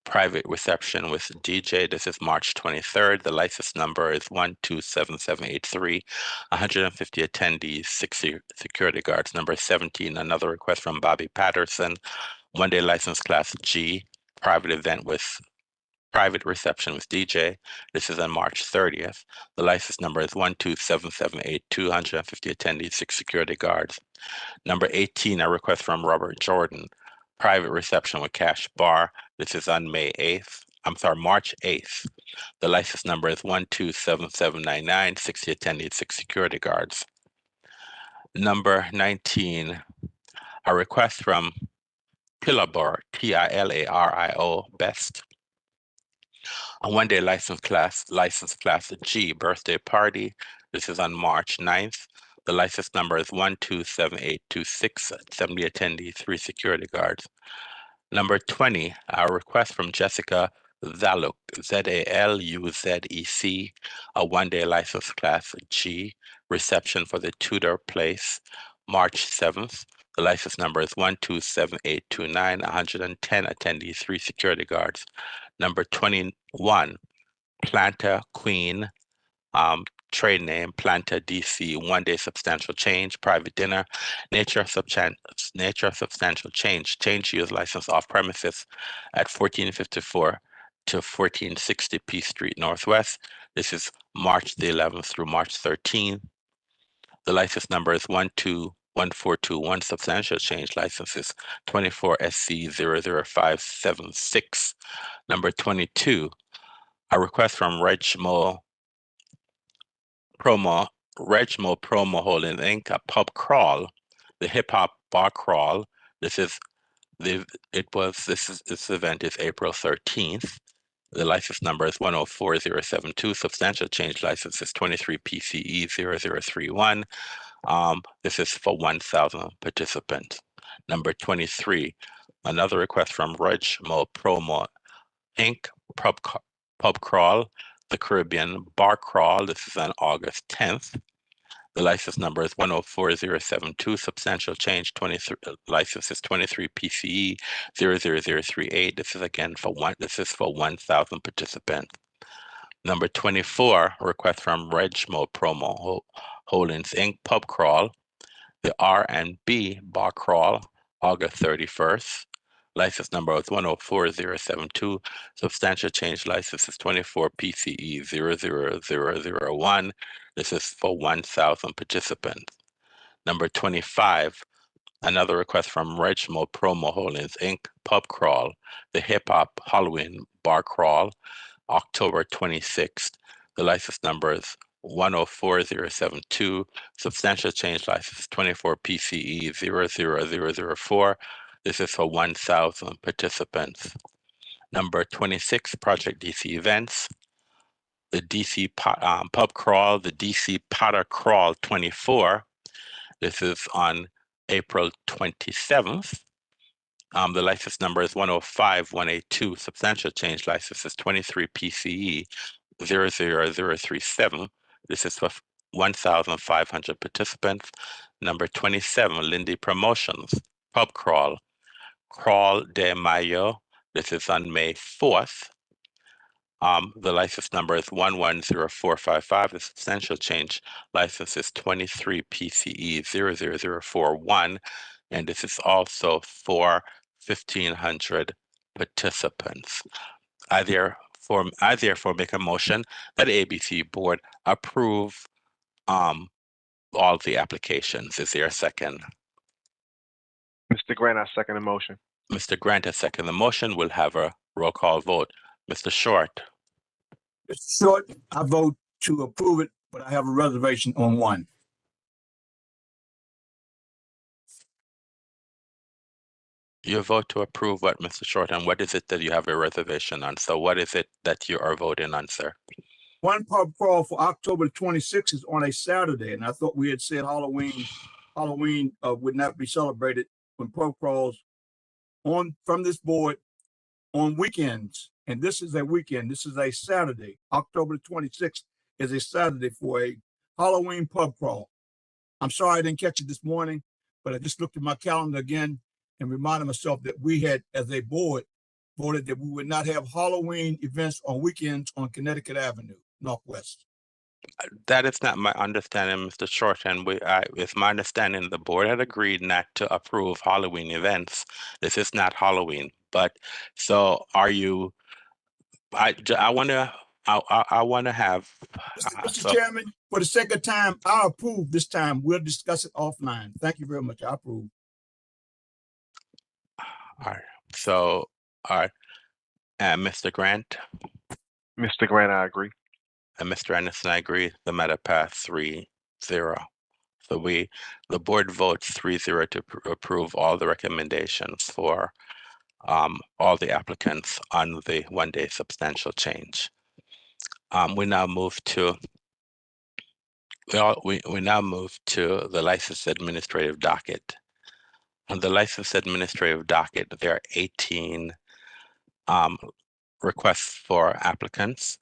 private reception with DJ. This is March 23rd. The license number is 127783, 150 attendees, 6 security guards. Number 17, another request from Bobby Patterson, one-day license class G, private event with private reception with DJ. This is on March 30th. The license number is 127782, 150 attendees, 6 security guards. Number 18, a request from Robert Jordan, private reception with cash bar. This is on March 8th. The license number is 127799, 60 attendees, 6 security guards. Number 19, a request from Pilario, Tilario, Best. A one-day license class G, birthday party. This is on March 9th. The license number is 127826, 70 attendees, 3 security guards. Number 20, a request from Jessica Zaluk, Zaluzec, a one-day license class G, reception for the Tudor Place, March 7th. The license number is 127829, 110 attendees, 3 security guards. Number 21, Planta Queen, trade name Planta DC, one-day substantial change, private dinner, nature of substantial change use license off premises at 1454 to 1460 P Street Northwest. This is March the 11th through March 13th. The license number is 121421, substantial change license is 24 SC 00576. Number 22, a request from Regmo Promo Holdings Inc., a pub crawl, the hip hop bar crawl. This event is April 13th. The license number is 104072. Substantial change license is 23 PCE 0031. This is for 1,000 participants. Number 23, another request from Regmo Promo Inc., pub crawl, the Caribbean bar crawl. This is on August 10th. The license number is 104072. Substantial change license is 23 PCE 00038. This is again for 1,000 participants. Number 24, request from Regmo Promo Holdings Inc. pub crawl, the R&B bar crawl, August 31st. License number is 104072. Substantial change license is 24 PCE 00001. This is for 1,000 participants. Number 25, another request from Regmo Promo Holdings Inc. pub crawl, the Hip Hop Halloween bar crawl, October 26th. The license number is 104072. Substantial change license is 24 PCE 00004. This is for 1,000 participants. Number 26, Project DC events. The DC pub crawl, the DC Potter Crawl 24. This is on April 27th. The license number is 105182. Substantial change license is 23 PCE 00037. This is for 1,500 participants. Number 27, Lindy Promotions, Pub Crawl, Crawl de Mayo. This is on May 4th. The license number is 110455. The substantial change license is 23 PCE 00041. And this is also for 1,500 participants. I therefore make a motion that the ABC board approve all the applications. Is there a second? Mr. Grant, I second the motion. Mr. Grant has seconded the motion. We'll have a roll call vote. Mr. Short, Mr. Short, I vote to approve it, but I have a reservation on one. you vote to approve what, Mr. Short, and what is it that you have a reservation on? So what is it that you are voting on, sir? One pub crawl for October 26th is on a Saturday, and I thought we had said Halloween would not be celebrated when pub crawls from this board on weekends. And this is a weekend. This is a Saturday. October 26th is a Saturday for a Halloween pub crawl. I'm sorry I didn't catch it this morning, but I just looked at my calendar again and reminded myself that we had, as a board, voted that we would not have Halloween events on weekends on Connecticut Avenue, Northwest. That is not my understanding, Mr. Short, and it's my understanding the board had agreed not to approve Halloween events. This is not Halloween, but so are you? I want to. I want to have. Mr. Chairman, for the sake of time, I approve this time. We'll discuss it offline. Thank you very much. I approve. All right. So, all right. And Mr. Grant? Mr. Grant, I agree. And Mr. Anderson, I agree. The matter passed 3-0. So the board votes 3-0 to approve all the recommendations for all the applicants on the one-day substantial change. We now move to the license administrative docket. On the license administrative docket, there are 18 requests for applicants,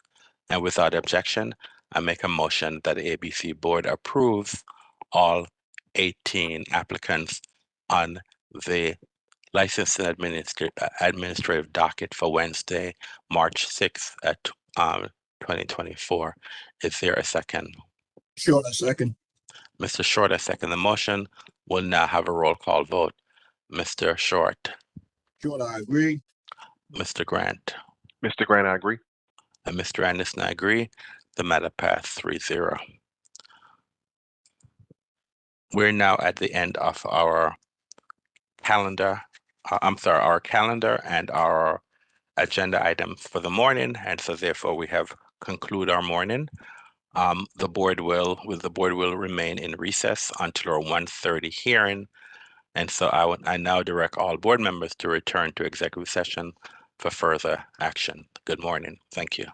and without objection, I make a motion that the ABC board approves all 18 applicants on the license and administrative docket for Wednesday, March 6th at 2024. Is there a second? Short, a second. Mr. Short, I second the motion. We'll now have a roll call vote. Mr. Short. Short, I agree. Mr. Grant. Mr. Grant, I agree. And Mr. Anderson, I agree. The matter passed 3-0. We're now at the end of our calendar. Our calendar and our agenda items for the morning, and so therefore we have concluded our morning. The board will remain in recess until our 1:30 hearing, and so I now direct all board members to return to executive session for further action. Good morning. Thank you.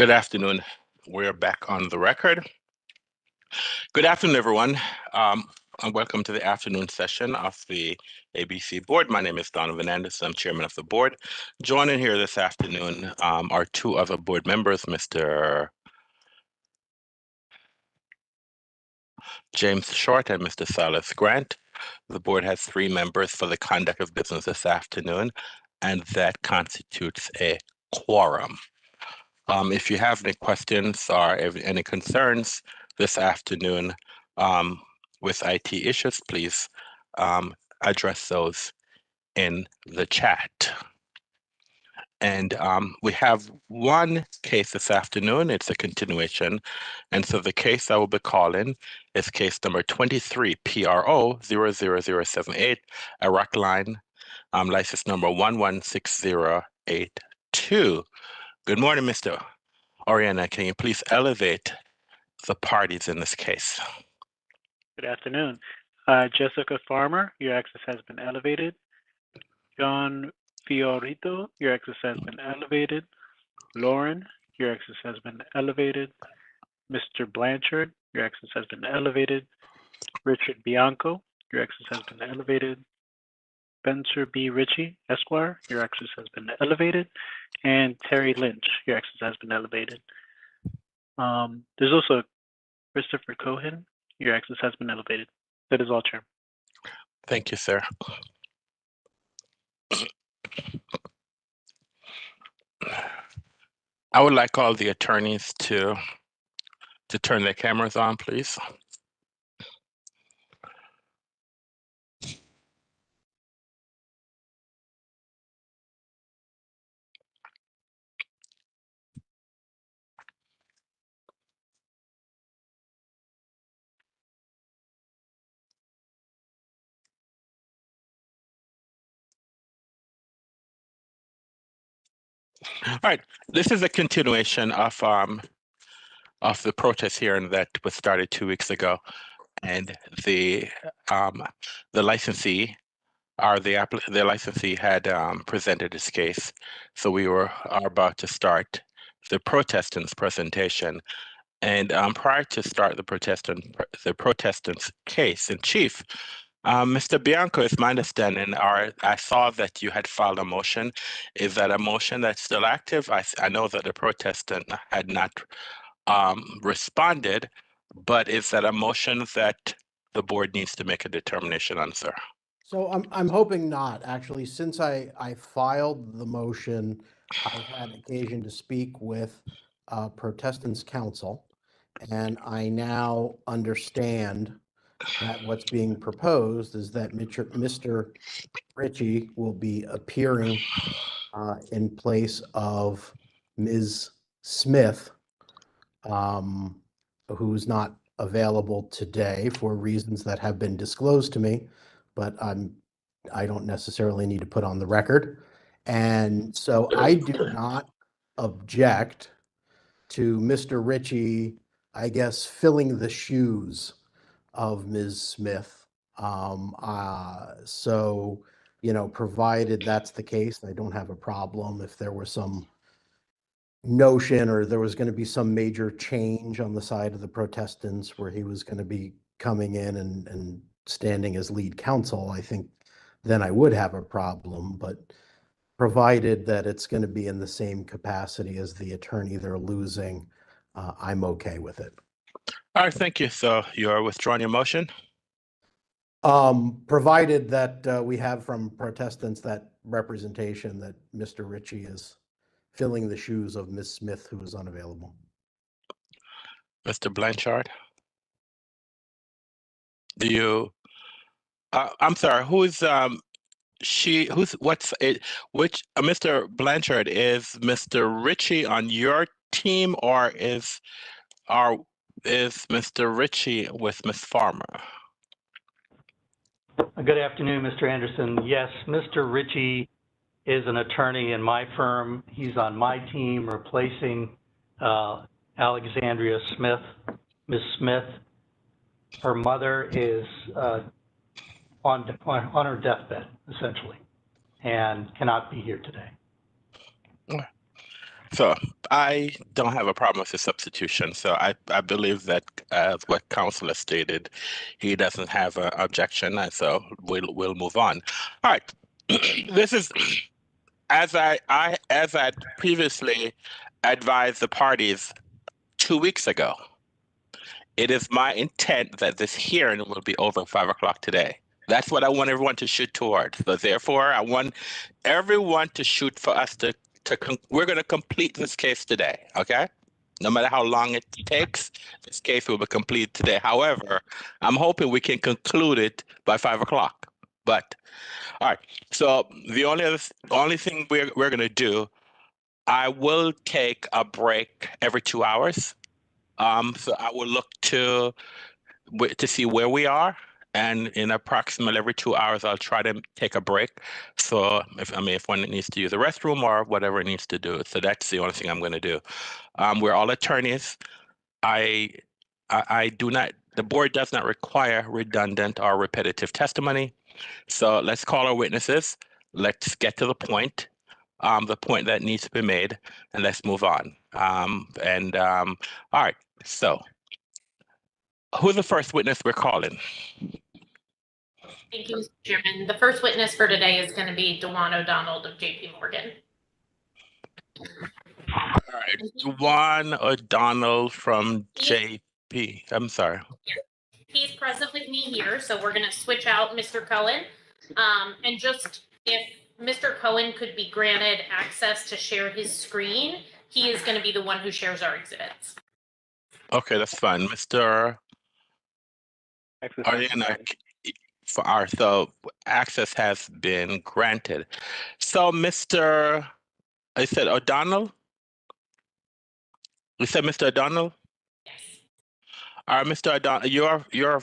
Good afternoon. We're back on the record. Good afternoon, everyone, and welcome to the afternoon session of the ABC board. My name is Donovan Anderson. I'm chairman of the board. Joining here this afternoon are two other board members, Mr. James Short and Mr. Silas Grant. The board has 3 members for the conduct of business this afternoon, and that constitutes a quorum. If you have any questions or any concerns this afternoon with IT issues, please address those in the chat. And we have one case this afternoon. It's a continuation. And so the case I will be calling is case number 23 PRO 00078, Iraq line, license number 116082. Good morning, Mr. Oriana. Can you please elevate the parties in this case? Good afternoon. Jessica Farmer, your access has been elevated. John Fiorito, your access has been elevated. Lauren, your access has been elevated. Mr. Blanchard, your access has been elevated. Richard Bianco, your access has been elevated. Spencer B. Ritchie, Esquire, your access has been elevated. And Terry Lynch, your access has been elevated. There's also Christopher Cohen, your access has been elevated. That is all, Chair. Thank you, sir. I would like all the attorneys to turn their cameras on, please. All right, this is a continuation of the protest hearing that was started 2 weeks ago, and the licensee the licensee had presented his case, so we are about to start the protestant's presentation. And prior to start the protestant's case in chief, Mr. Bianco, it's my understanding, I saw that you had filed a motion. Is that a motion that's still active? I know that the protestant had not responded, but is that a motion that the board needs to make a determination on, sir? So I'm hoping not, actually. Since I filed the motion, I've had occasion to speak with Protestants Council, and I now understand that what's being proposed is that Mr. Ritchie will be appearing in place of Ms. Smith, who's not available today for reasons that have been disclosed to me, but I don't necessarily need to put on the record. And so I do not object to Mr. Ritchie, I guess, filling the shoes of Ms. Smith. So, you know, provided that's the case, I don't have a problem. If there was some notion or there was going to be some major change on the side of the Protestants where he was going to be coming in and standing as lead counsel, I think then I would have a problem. But provided that it's going to be in the same capacity as the attorney they're losing, I'm okay with it. All right, thank you. So you're withdrawing your motion? Provided that we have from Protestants that representation that Mr. Ritchie is filling the shoes of Ms. Smith, who is unavailable. Mr. Blanchard? Do you, I'm sorry, who's what's it, which, Mr. Blanchard, is Mr. Ritchie on your team, or is Mr. Ritchie with Ms. Farmer? Good afternoon, Mr. Anderson. Yes, Mr. Ritchie is an attorney in my firm. He's on my team replacing Alexandria Smith. Ms. Smith, her mother is on her deathbed, essentially, and cannot be here today. So I don't have a problem with the substitution. So I believe that what Councilor stated, he doesn't have an objection, and so we'll move on. All right. This is as I previously advised the parties 2 weeks ago. It is my intent that this hearing will be over at 5 o'clock today. That's what I want everyone to shoot toward. So therefore, I want everyone to shoot for us to we're going to complete this case today, okay? No matter how long it takes, this case will be completed today. However, I'm hoping we can conclude it by 5 o'clock. But all right, so the only thing we're going to do, I will take a break every 2 hours. So I will look to see where we are, and in approximately every 2 hours, I'll try to take a break. So if one needs to use the restroom or whatever it needs to do. So that's the only thing I'm going to do. We're all attorneys. I do not. The board does not require redundant or repetitive testimony. So let's call our witnesses. Let's get to the point that needs to be made, and let's move on. All right. So who's the first witness we're calling? Thank you, Mr. Chairman. The first witness for today is going to be Dewan O'Donnell of JP Morgan. All right, Dewan O'Donnell from JP. I'm sorry. He's present with me here, so we're going to switch out Mr. Cohen. And just if Mr. Cohen could be granted access to share his screen, he is going to be the one who shares our exhibits. Okay, that's fine. Mr. So access has been granted. So Mr. I said O'Donnell? You said Mr. O'Donnell? Yes. All right, Mr. O'Donnell,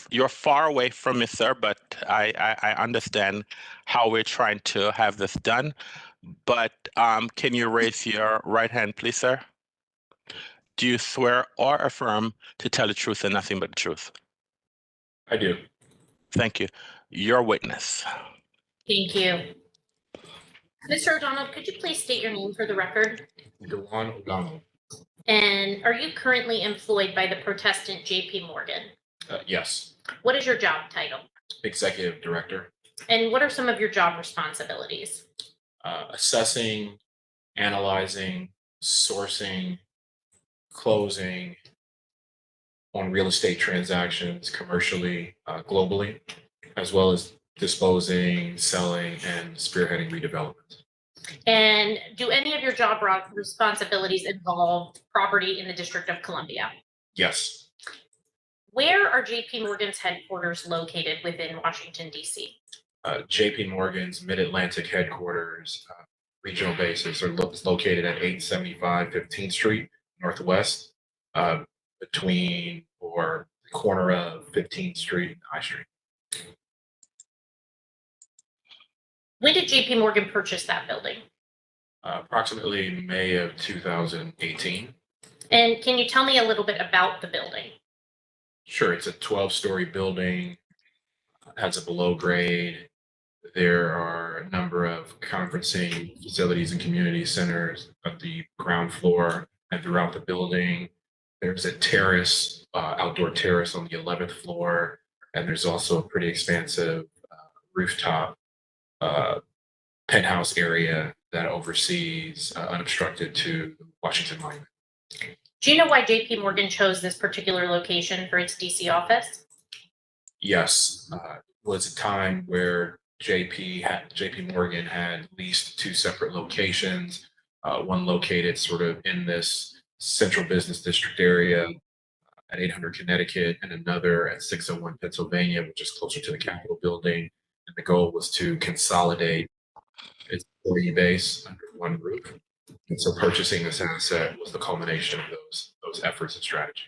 you're far away from me, sir, but I understand how we're trying to have this done. But can you raise your right hand, please, sir? Do you swear or affirm to tell the truth and nothing but the truth? I do. Thank you. Your witness. Thank you. Mr. O'Donnell, could you please state your name for the record? Dewan O'Donnell. And are you currently employed by the protestant JP Morgan? Yes. What is your job title? Executive Director. And what are some of your job responsibilities? Assessing, analyzing, sourcing, closing on real estate transactions commercially, globally, as well as disposing, selling, and spearheading redevelopment. And do any of your job responsibilities involve property in the District of Columbia? Yes. Where are JP Morgan's headquarters located within Washington, D.C.? JP Morgan's Mid-Atlantic headquarters, regional bases, are located at 875 15th Street Northwest, between or the corner of 15th Street and High Street. When did JP Morgan purchase that building? Approximately May of 2018. And can you tell me a little bit about the building? Sure, it's a 12-story building, has a below grade. There are a number of conferencing facilities and community centers at the ground floor and throughout the building. There's a terrace, outdoor terrace on the 11th floor, and there's also a pretty expansive rooftop penthouse area that oversees unobstructed to Washington Monument. Do you know why JP Morgan chose this particular location for its DC office? Yes, it was a time where JP Morgan had leased two separate locations, one located sort of in this central business district area at 800 Connecticut and another at 601 Pennsylvania, which is closer to the Capitol building. And the goal was to consolidate its employee base under one roof. And so purchasing this asset was the culmination of those efforts and strategy.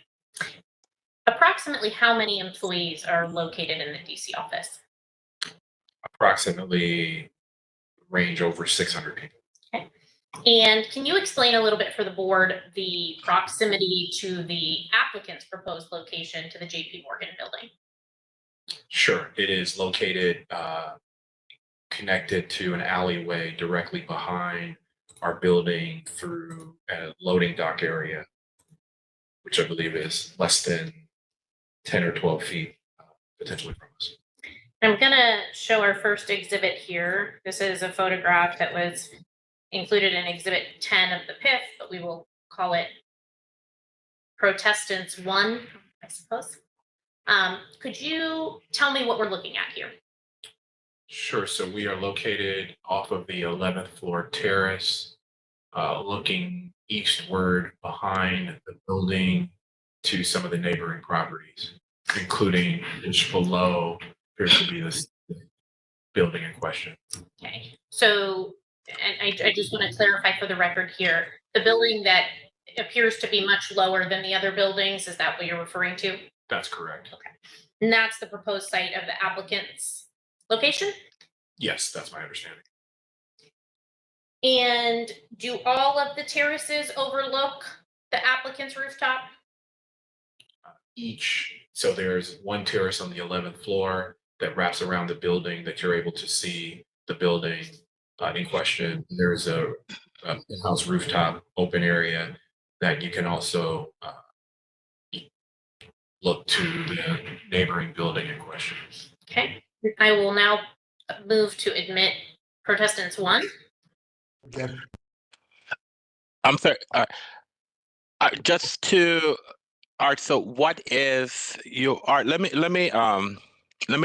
Approximately how many employees are located in the DC office? Approximately range over 600 people. Okay. And can you explain a little bit for the board the proximity to the applicant's proposed location to the JP Morgan building? Sure. It is located connected to an alleyway directly behind our building through a loading dock area, which I believe is less than 10 or 12 feet potentially from us. I'm gonna show our first exhibit here. This is a photograph that was included in Exhibit 10 of the PIF, but we will call it Protestants 1, I suppose. Could you tell me what we're looking at here? Sure. So we are located off of the 11th floor terrace, looking eastward behind the building to some of the neighboring properties, including which below appears to be this building in question. Okay, so, and I just want to clarify for the record here, the building that appears to be much lower than the other buildings, is that what you're referring to? That's correct. Okay. And that's the proposed site of the applicant's location? Yes, that's my understanding. And do all of the terraces overlook the applicant's rooftop? So there's one terrace on the 11th floor that wraps around the building that you're able to see the building in question. There's a in-house rooftop open area that you can also look to the neighboring building in question. Okay, I will now move to admit Protestants 1. Objection. I'm sorry. Just to Art. So what is you Art? Let me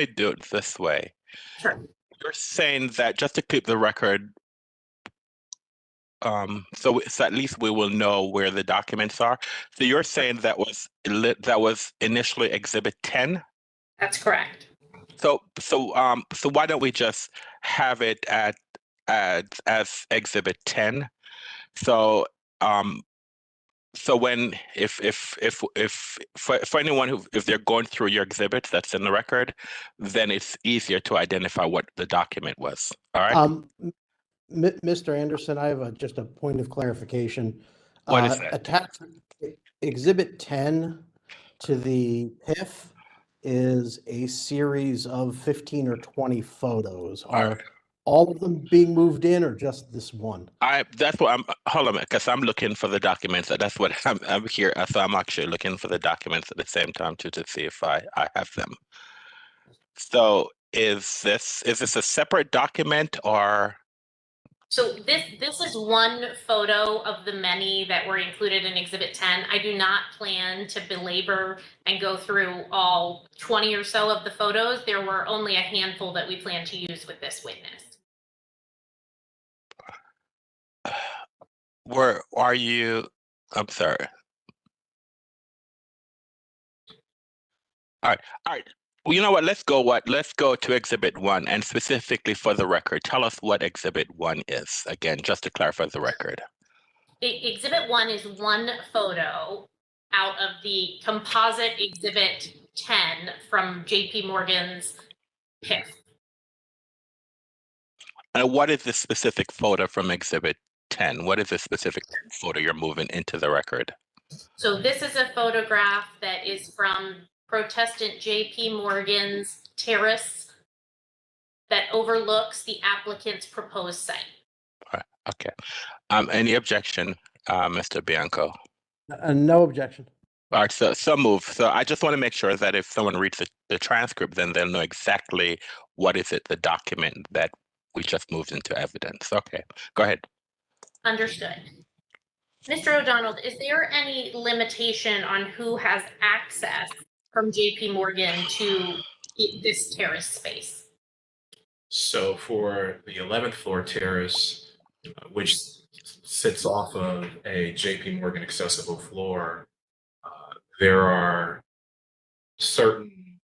do it this way. Sure. You're saying that just to keep the record, so at least we will know where the documents are. So you're saying that was initially Exhibit 10? That's correct. So why don't we just have it as Exhibit 10? So when if for anyone who, if they're going through your exhibits that's in the record, then it's easier to identify what the document was. All right. Mr. Anderson, I have just a point of clarification. What is that? Attached Exhibit 10 to the PIF is a series of 15 or 20 photos. Are all of them being moved in or just this one? That's what I'm, hold on, because I'm looking for the documents. That's what I'm here. So I'm actually looking for the documents at the same time to see if I have them. So is this a separate document or? So this is one photo of the many that were included in Exhibit 10. I do not plan to belabor and go through all 20 or so of the photos. There were only a handful that we plan to use with this witness. Where are you? I'm sorry. All right. Well, you know what? Let's go to Exhibit 1, and specifically for the record, tell us what Exhibit 1 is. Again, just to clarify the record. Exhibit 1 is one photo out of the composite Exhibit 10 from JP Morgan's PIF. And what is the specific photo from Exhibit 10? What is the specific photo you're moving into the record? So this is a photograph that is from Protestant JP Morgan's terrace that overlooks the applicant's proposed site. All right. Okay. Any objection, Mr. Bianco? No objection. All right, so move. So I just want to make sure that if someone reads the transcript, then they'll know exactly what is it, the document that we just moved into evidence. Okay, go ahead. Understood. Mr. O'Donnell, is there any limitation on who has access from JP Morgan to this terrace space? So for the 11th floor terrace, which sits off of a JP Morgan accessible floor, there are certain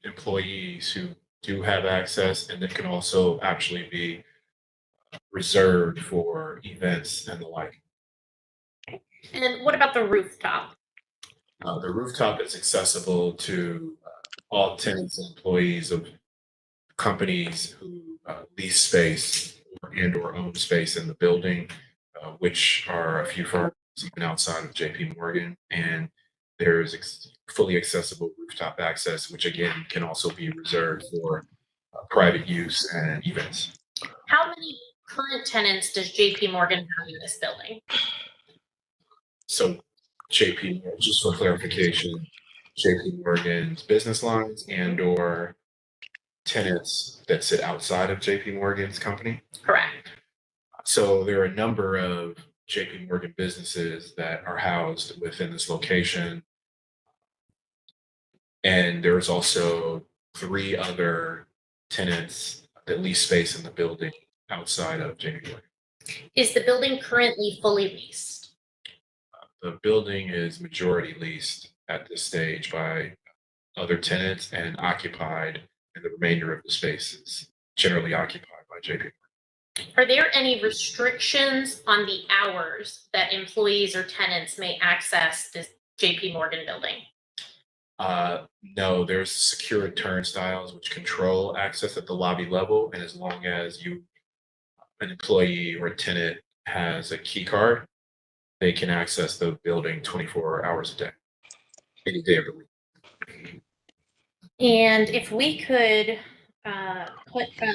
employees who do have access, and it can also actually be reserved for events and the like. And what about the rooftop? The rooftop is accessible to all tenants and employees of companies who lease space or own space in the building, which are a few firms even outside of JP Morgan. And there's fully accessible rooftop access, which again can also be reserved for private use and events. How many current tenants does JP Morgan have in this building? So JP, just for clarification, JP Morgan's business lines and/or tenants that sit outside of JP Morgan's company? Correct. So there are a number of JP Morgan businesses that are housed within this location. And there's also 3 other tenants that lease space in the building outside of JP Morgan. Is the building currently fully leased? The building is majority leased at this stage by other tenants and occupied, and the remainder of the space is generally occupied by JP Morgan. Are there any restrictions on the hours that employees or tenants may access this JP Morgan building? No, there's secured turnstiles which control access at the lobby level, and as long as an employee or a tenant has a key card, they can access the building 24 hours a day, any day of the week. And if we could put up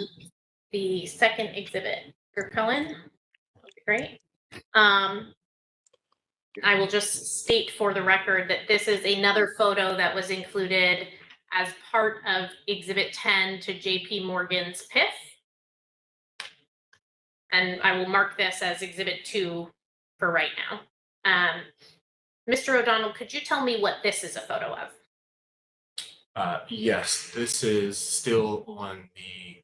the second exhibit for Cohen, that would be great. I will just state for the record that this is another photo that was included as part of Exhibit 10 to JP Morgan's PIF. And I will mark this as Exhibit 2 for right now. Mr. O'Donnell, could you tell me what this is a photo of? Yes, this is still on the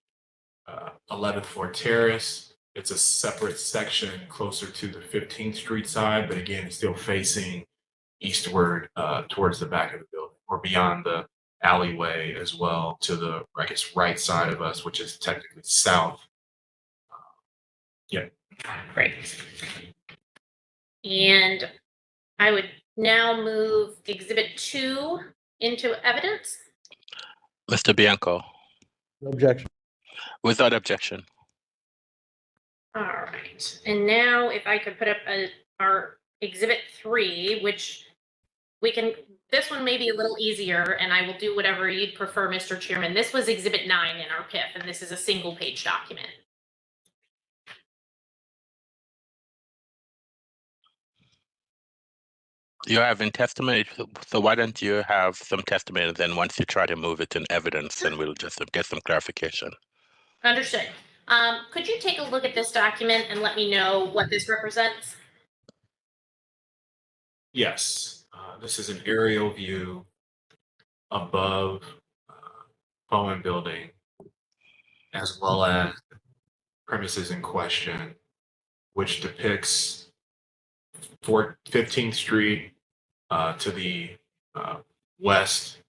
11th floor terrace. It's a separate section closer to the 15th Street side, but again, it's still facing eastward towards the back of the building, or beyond the alleyway as well, to the, I guess, right side of us, which is technically south. Yeah. Great. And I would now move Exhibit 2 into evidence. Mr. Bianco. No objection. Without objection. All right. And now if I could put up our Exhibit 3, which we can, this one may be a little easier, and I will do whatever you'd prefer, Mr. Chairman. This was Exhibit 9 in our PIF, and this is a single page document. You're having testimony, so why don't you have some testimony, and then once you try to move it in evidence, then we'll just get some clarification. Understood. Could you take a look at this document and let me know what this represents? Yes, this is an aerial view above Bowen Building, as well as premises in question, which depicts 15th Street to the west,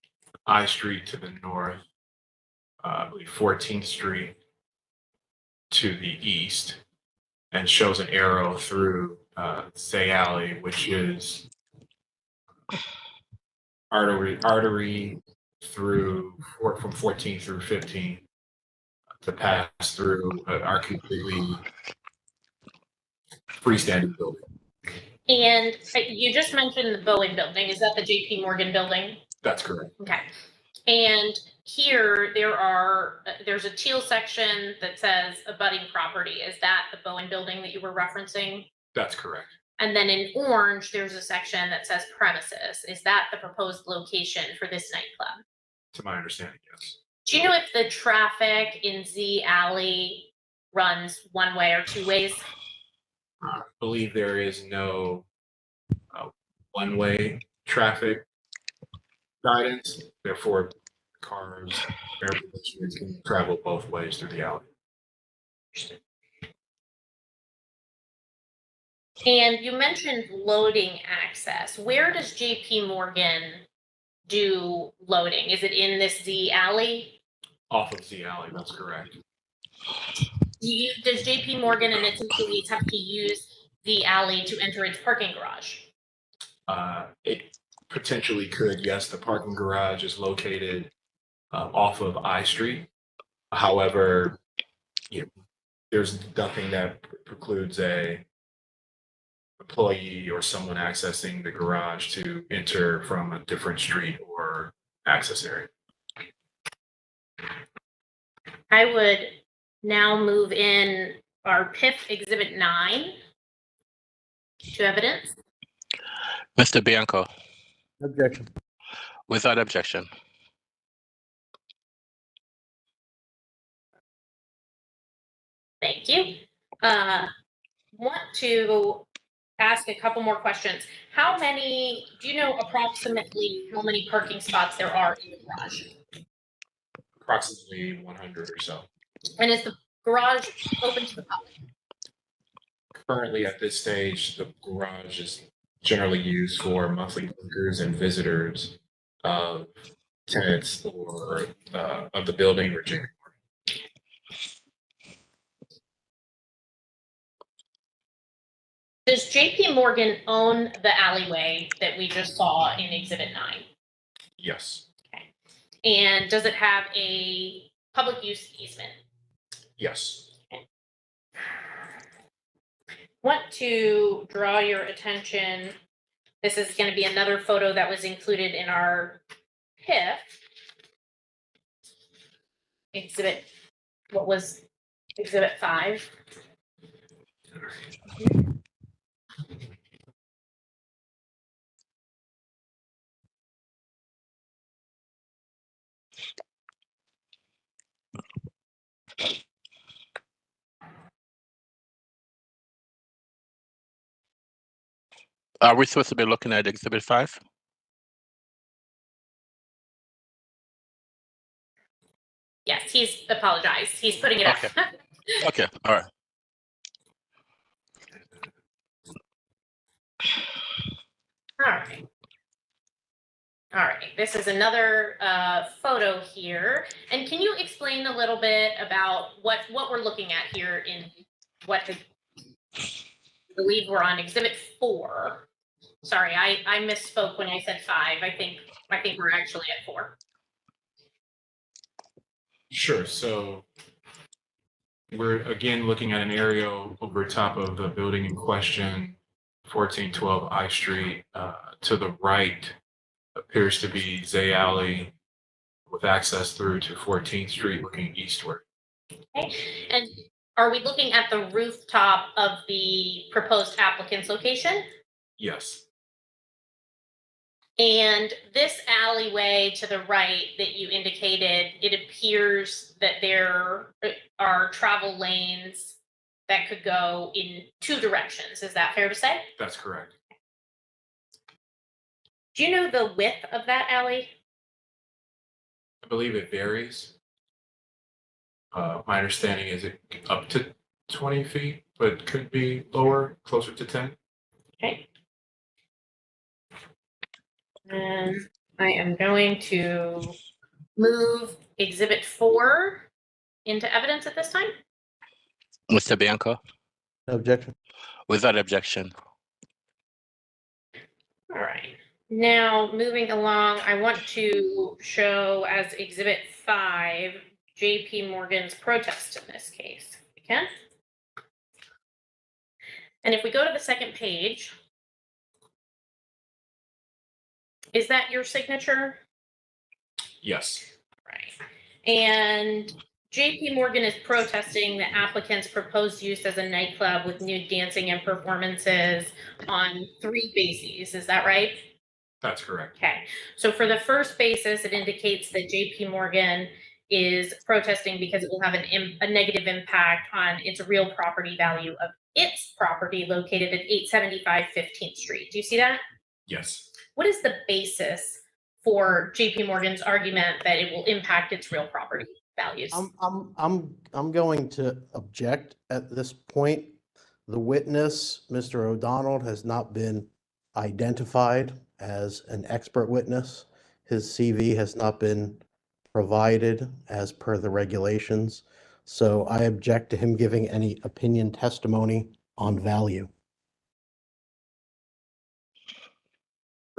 I Street to the north, I believe 14th Street to the east, and shows an arrow through Say Alley, which is artery through from 14 through 15 to pass through our completely freestanding building. And you just mentioned the Bowen building. Is that the JP Morgan building? That's correct. Okay. And here there's a teal section that says abutting property. Is that the Bowen building that you were referencing? That's correct. And then in orange, there's a section that says premises. Is that the proposed location for this nightclub? To my understanding, yes. Do you know if the traffic in Z Alley runs one way or two ways? I believe there is no one-way traffic guidance. Therefore, cars, air pedestrians can travel both ways through the alley. And you mentioned loading access. Where does JP Morgan do loading? Is it in this Z Alley? Off of Z Alley, that's correct. Does JP Morgan and its employees have to use the alley to enter its parking garage? It potentially could, yes. The parking garage is located off of I Street. However, there's nothing that precludes a employee or someone accessing the garage to enter from a different street or access area. I would now move in our PIF Exhibit 9 to evidence. Mr. Bianco, Objection. without objection. Thank you. Want to ask a couple more questions. How many, do you know approximately how many parking spots there are in the garage? Approximately 100 or so. And is the garage open to the public? Currently, at this stage, the garage is generally used for monthly workers and visitors of tenants or of the building or JP. Does JP Morgan own the alleyway that we just saw in Exhibit 9? Yes. Okay. And does it have a public use easement? Yes. Okay. Want to draw your attention. This is going to be another photo that was included in our PIF. Exhibit, what was Exhibit 5? Are we supposed to be looking at Exhibit 5? Yes, he's apologized. He's putting it Okay. up. Okay, all right. All right. All right, this is another photo here. And can you explain a little bit about what we're looking at here in what I believe we're on Exhibit 4. Sorry, I misspoke when I said 5. I think we're actually at 4. Sure. So we're again looking at an aerial over top of the building in question, 1412 I Street. To the right appears to be Zay Alley with access through to 14th Street looking eastward. Okay. And are we looking at the rooftop of the proposed applicant's location? Yes. And this alleyway to the right that you indicated, it appears that there are travel lanes that could go in 2 directions. Is that fair to say? That's correct. Do you know the width of that alley? I believe it varies. My understanding is it up to 20 feet, but could be lower, closer to 10. Okay. And I am going to move Exhibit 4 into evidence at this time. Mr. Bianco, Objection. without objection. All right. Now, moving along, I want to show as Exhibit 5, JP Morgan's protest in this case. We can. And if we go to the second page, is that your signature? Yes. Right. And JP Morgan is protesting the applicant's proposed use as a nightclub with nude dancing and performances on 3 bases. Is that right? That's correct. Okay. So for the first basis, it indicates that JP Morgan is protesting because it will have a negative impact on its real property value of its property located at 875 15th Street. Do you see that? Yes. What is the basis for JP Morgan's argument that it will impact its real property values? I'm going to object at this point. The witness, Mr. O'Donnell, has not been identified as an expert witness. His CV has not been provided as per the regulations. So I object to him giving any opinion testimony on value.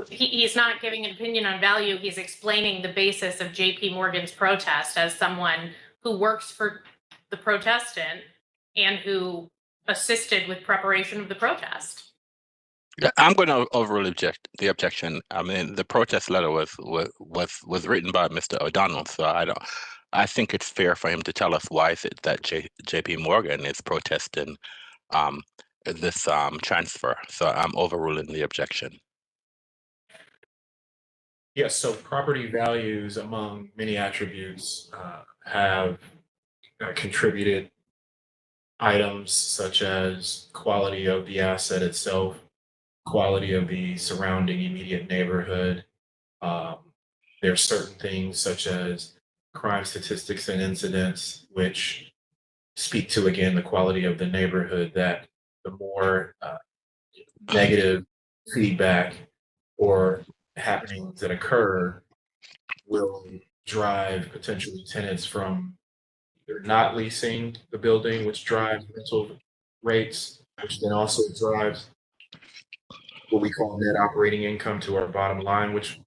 He's not giving an opinion on value. He's explaining the basis of JP Morgan's protest as someone who works for the protestant and who assisted with preparation of the protest. Yeah, I'm going to overrule the objection. I mean, the protest letter was written by Mr. O'Donnell, so I think it's fair for him to tell us why is it that JP Morgan is protesting this transfer. So I'm overruling the objection. Yes, so property values, among many attributes, have contributed items such as quality of the asset itself, quality of the surrounding immediate neighborhood. There are certain things such as crime statistics and incidents, which speak to, again, the quality of the neighborhood, that the more negative feedback or happenings that occur will drive potentially tenants from either not leasing the building, which drives rental rates, which then also drives what we call net operating income to our bottom line, which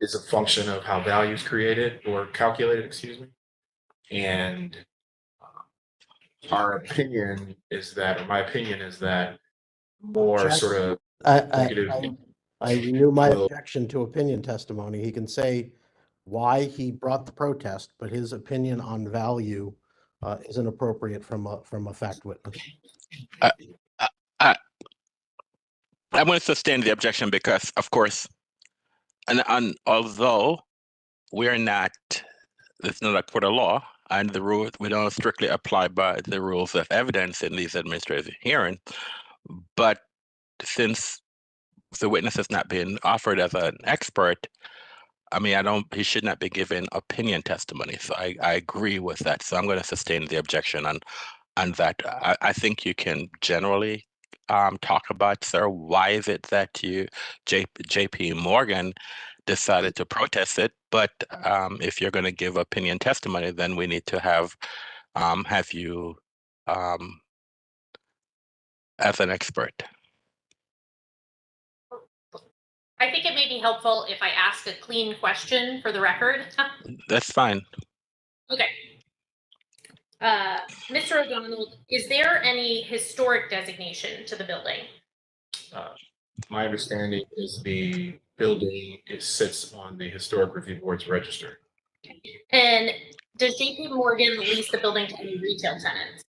is a function of how value is created or calculated, excuse me. And our opinion is that, or my opinion is that, more sort of negative. I renew my will- objection to opinion testimony. He can say why he brought the protest, but his opinion on value isn't appropriate from a fact witness. I'm going to sustain the objection because, of course, and although we're not, it's not a court of law, and the rules, we don't strictly apply by the rules of evidence in these administrative hearings, but since the witness has not been offered as an expert, I mean, he should not be given opinion testimony. So I agree with that. So I'm going to sustain the objection on that. I think you can generally talk about, sir, why is it that JP Morgan decided to protest it? But if you're going to give opinion testimony, then we need to have you as an expert. I think it may be helpful if I ask a clean question for the record. That's fine. Okay. Mr. O'Donnell, is there any historic designation to the building? My understanding is the building sits on the Historic Review Board's register. And does JP Morgan lease the building to any retail tenants?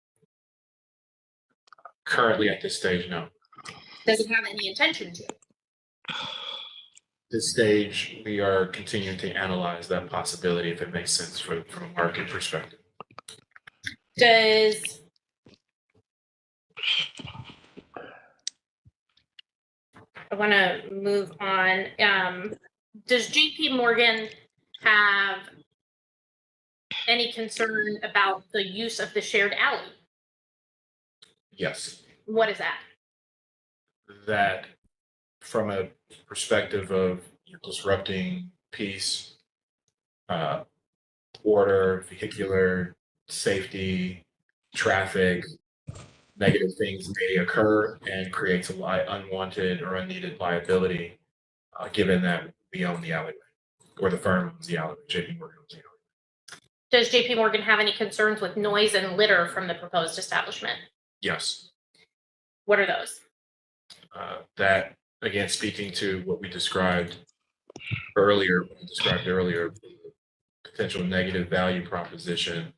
Currently at this stage, no. Does it have any intention to? This stage, we are continuing to analyze that possibility if it makes sense from a market perspective. Does I want to move on. Does JP Morgan have any concern about the use of the shared alley? Yes. What is that? That from a perspective of disrupting peace, order, vehicular safety, traffic, negative things may occur and creates unwanted or unneeded liability, given that we own the alleyway, or the firm owns the alleyway, JP Morgan owns the alleyway. Does JP Morgan have any concerns with noise and litter from the proposed establishment? Yes. What are those? That, again, speaking to what we described earlier, potential negative value proposition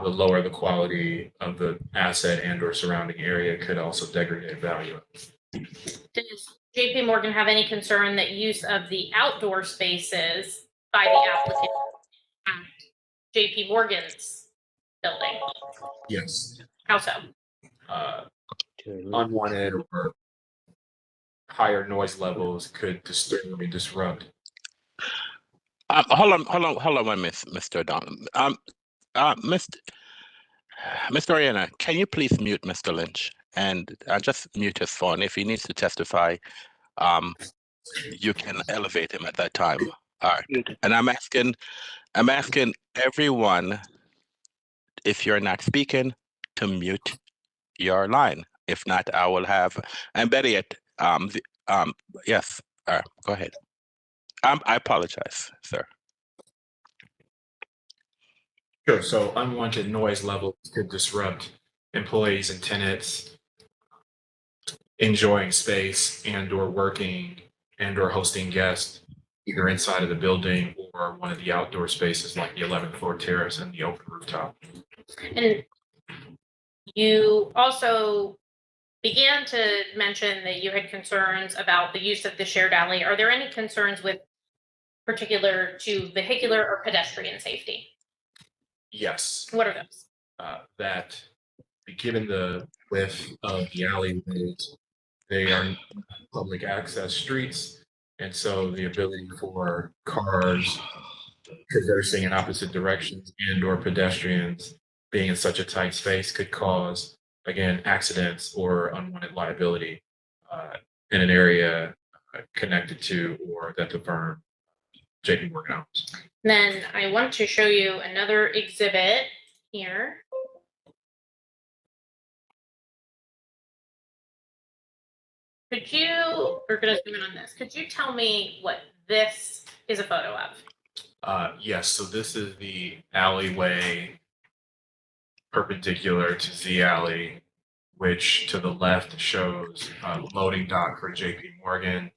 would lower the quality of the asset and or surrounding area, could also degrade value. Does JP Morgan have any concern that use of the outdoor spaces by the applicant at JP Morgan's building? Yes. How so? Unwanted or higher noise levels could disturb and disrupt. Hold on one minute, Mr. O'Donnell. Mr. Ariana, can you please mute Mr. Lynch and just mute his phone? If he needs to testify, you can elevate him at that time. All right. And I'm asking everyone, if you're not speaking, to mute your line. If not, I will have, and better yet, yes, go ahead. I apologize, sir. Sure. So unwanted noise levels could disrupt employees and tenants enjoying space and or working and or hosting guests either inside of the building or one of the outdoor spaces like the 11th floor terrace and the open rooftop. And you also began to mention that you had concerns about the use of the shared alley. Are there any concerns with particular to vehicular or pedestrian safety? Yes. What are those? That given the width of the alleyways, they are public access streets, and so the ability for cars traversing in opposite directions and or pedestrians being in such a tight space could cause, again, accidents or unwanted liability in an area connected to or that the firm JP Morgan owns. Then I want to show you another exhibit here. Could you, we're going to zoom in on this. Could you tell me what this is a photo of? Yes, so this is the alleyway perpendicular to Z Alley, which to the left shows a loading dock for JP Morgan,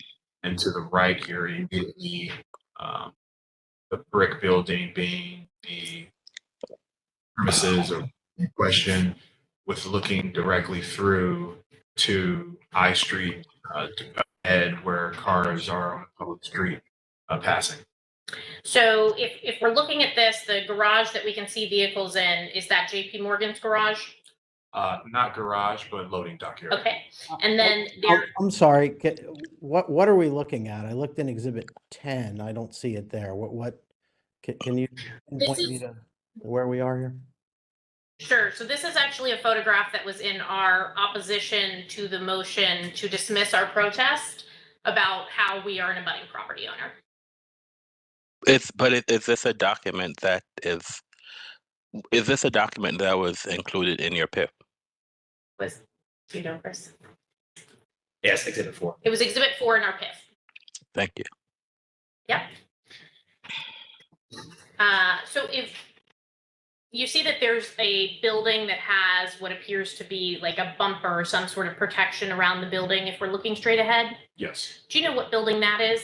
and to the right here immediately the brick building being the premises or in question, with looking directly through to I Street ahead where cars are on a public street passing. So if we're looking at this, the garage that we can see vehicles in, is that JP Morgan's garage? Not garage, but loading dock area. Okay. And then there. I'm sorry. What are we looking at? I looked in Exhibit 10. I don't see it there. Can you point me to where we are here? Sure. So this is actually a photograph that was in our opposition to the motion to dismiss our protest about how we are an abutting property owner. Is this a document that is this a document that was included in your PIP? Do you know, Chris? Yes, Exhibit 4. It was Exhibit 4 in our PIP. Thank you. Yep. So if you see that there's a building that has what appears to be like a bumper or some sort of protection around the building, if we're looking straight ahead. Yes. Do you know what building that is?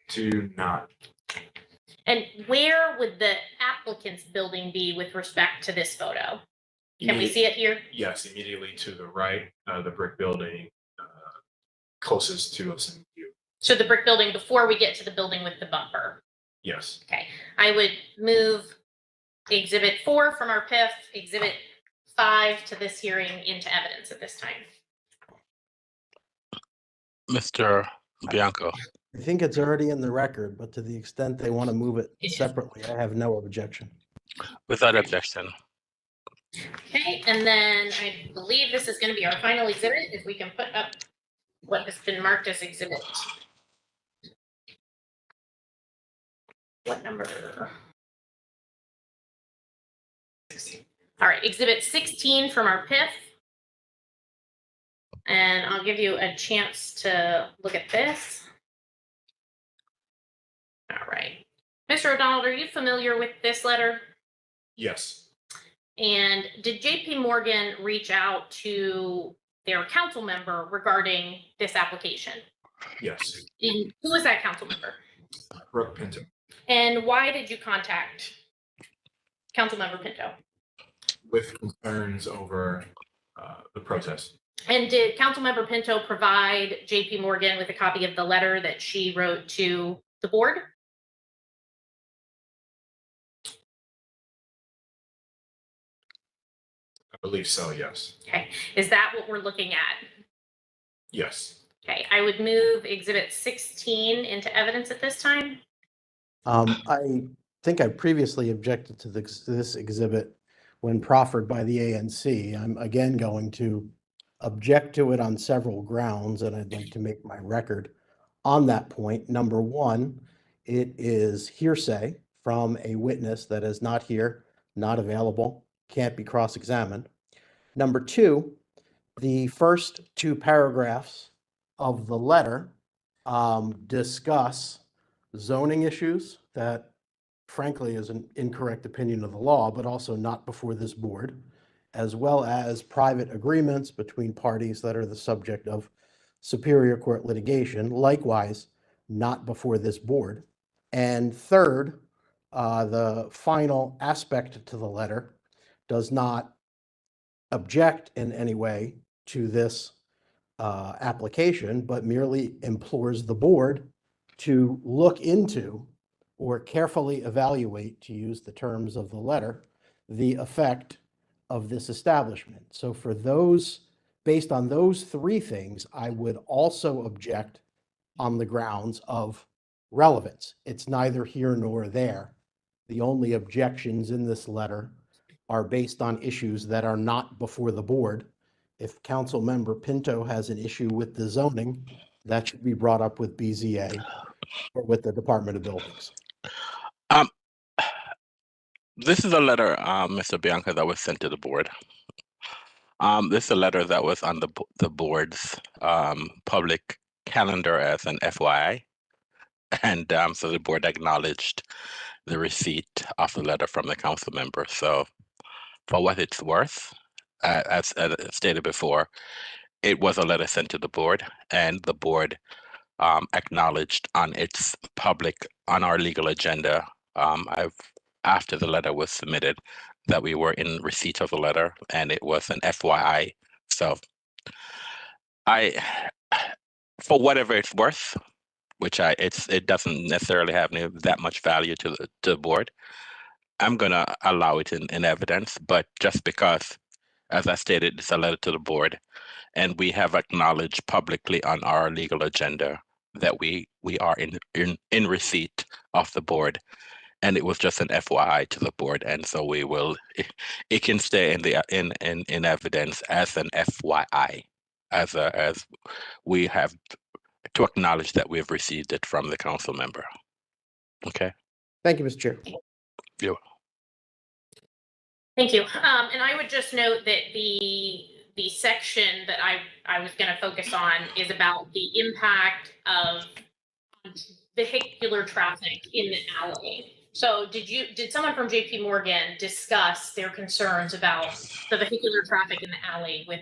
Do not. And where would the applicant's building be with respect to this photo? Can we see it here? Yes, immediately to the right, the brick building closest to us in view. So the brick building before we get to the building with the bumper. Yes. Okay. I would move Exhibit 4 from our PIF, Exhibit 5 to this hearing into evidence at this time. Mr. Bianco. I think it's already in the record, but to the extent they want to move it separately, I have no objection. Without objection. Okay, and then I believe this is going to be our final exhibit. If we can put up what has been marked as exhibit. What number? 16. All right, exhibit 16 from our PIF. And I'll give you a chance to look at this. All right. Mr. O'Donnell, are you familiar with this letter? Yes. And did JP Morgan reach out to their council member regarding this application? Yes. And who is that council member? Brooke Pinto. And why did you contact Councilmember Pinto? With concerns over the protest. And did Councilmember Pinto provide JP Morgan with a copy of the letter that she wrote to the board? I believe so, yes. Okay. Is that what we're looking at? Yes. Okay. I would move exhibit 16 into evidence at this time. I think I previously objected to this exhibit when proffered by the ANC. I'm again going to object to it on several grounds, and I'd like to make my record on that point. Number one, it is hearsay from a witness that is not here, not available, can't be cross-examined. Number two, the first two paragraphs of the letter discuss zoning issues that frankly is an incorrect opinion of the law, but also not before this board, as well as private agreements between parties that are the subject of Superior Court litigation, likewise not before this board. And third, the final aspect to the letter does not object in any way to this application, but merely implores the board to look into or carefully evaluate, to use the terms of the letter, the effect of this establishment. So for those, based on those three things, I would also object on the grounds of relevance. It's neither here nor there. The only objections in this letter are based on issues that are not before the board. If Council Member Pinto has an issue with the zoning, that should be brought up with BZA or with the Department of Buildings. This is a letter, Mr. Bianca, that was sent to the board. This is a letter that was on the board's public calendar as an FYI. And so the board acknowledged the receipt of the letter from the council member. So for what it's worth, as stated before, it was a letter sent to the board, and the board acknowledged on its on our legal agenda, after the letter was submitted, that we were in receipt of the letter, and it was an FYI. So for whatever it's worth, which it doesn't necessarily have that much value to the board, I'm gonna allow it in evidence. But just because, as I stated, it's a letter to the board, and we have acknowledged publicly on our legal agenda that we are in receipt of the board, and it was just an FYI to the board, and so we will. It can stay in evidence as an FYI, as we have to acknowledge that we have received it from the council member. Okay. Thank you, Mr. Chair. Yeah. Thank you. And I would just note that the section that I was going to focus on is about the impact of vehicular traffic in the alley. So did someone from JP Morgan discuss their concerns about the vehicular traffic in the alley with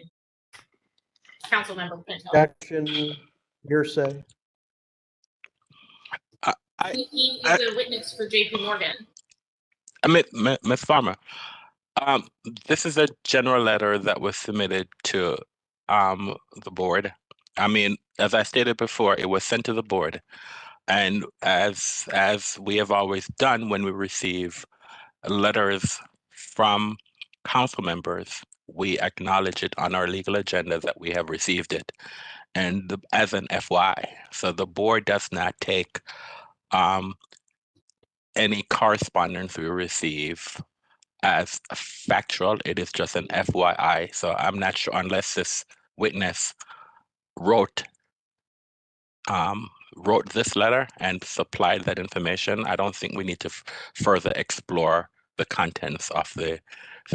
Councilmember Pinto? Objection, hearsay. He is a witness for JP Morgan. Ms. Farmer, this is a general letter that was submitted to the board. I mean, as I stated before, it was sent to the board, and as we have always done when we receive letters from council members, we acknowledge it on our legal agenda that we have received it, and as an FYI. So the board does not take any correspondence we receive as factual. It is just an FYI. So I'm not sure, unless this witness wrote this letter and supplied that information, I don't think we need to further explore the contents of the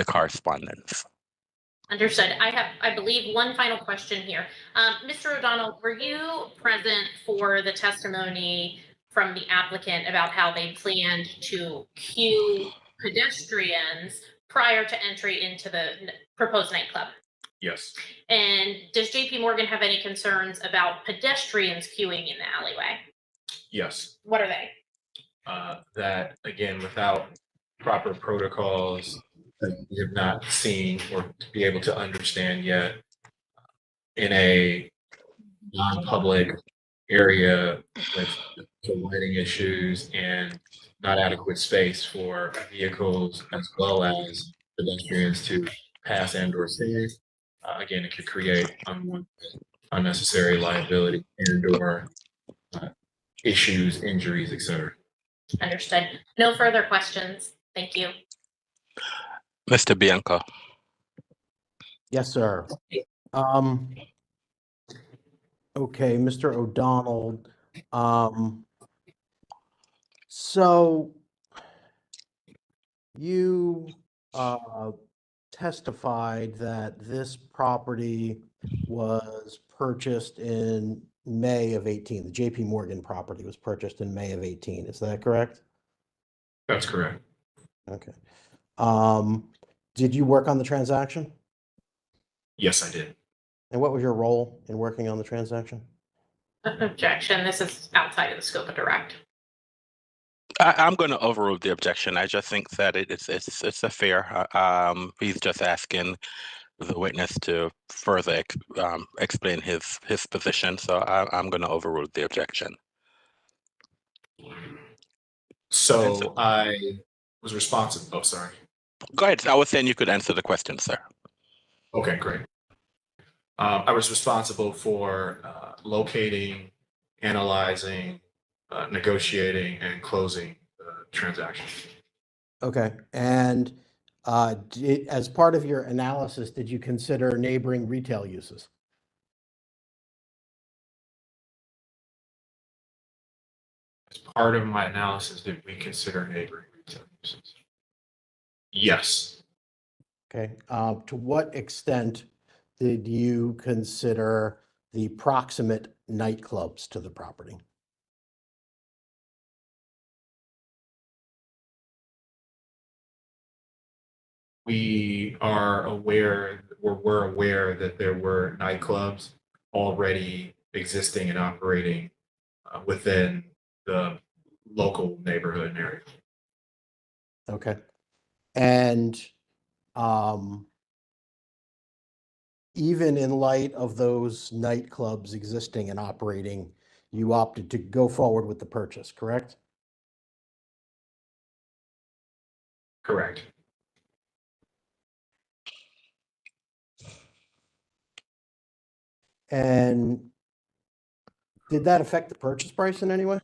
correspondence. Understood. I believe, one final question here. Mr. O'Donnell, were you present for the testimony from the applicant about how they planned to queue pedestrians prior to entry into the proposed nightclub? Yes. And does JP Morgan have any concerns about pedestrians queuing in the alleyway? Yes. What are they? That, again, without proper protocols that we have not seen or to be able to understand yet, in a non-public area with lighting issues and not adequate space for vehicles as well as pedestrians to pass and or stay. Again, it could create unnecessary liability and or issues, injuries, etc. Understood. No further questions. Thank you. Mr. Bianco. Yes, sir. Okay, Mr. O'Donnell. So you testified that this property was purchased in May of 18. The JP Morgan property was purchased in May of 18. Is that correct? That's correct. Okay. Did you work on the transaction? Yes, I did. And what was your role in working on the transaction? Objection, this is outside of the scope of direct. I'm going to overrule the objection. I just think that it's a fair. He's just asking the witness to further explain his position. So I'm going to overrule the objection. So I was responsible. Oh, sorry. Go ahead. I was saying you could answer the question, sir. Okay, great. I was responsible for locating, analyzing, negotiating, and closing the transaction. Okay, and as part of your analysis, did you consider neighboring retail uses? As part of my analysis, did we consider neighboring retail uses? Yes. Okay, to what extent did you consider the proximate nightclubs to the property? We are aware, or we're aware that there were nightclubs already existing and operating within the local neighborhood and area. Okay, and even in light of those nightclubs existing and operating, you opted to go forward with the purchase, correct? Correct. And did that affect the purchase price in any way?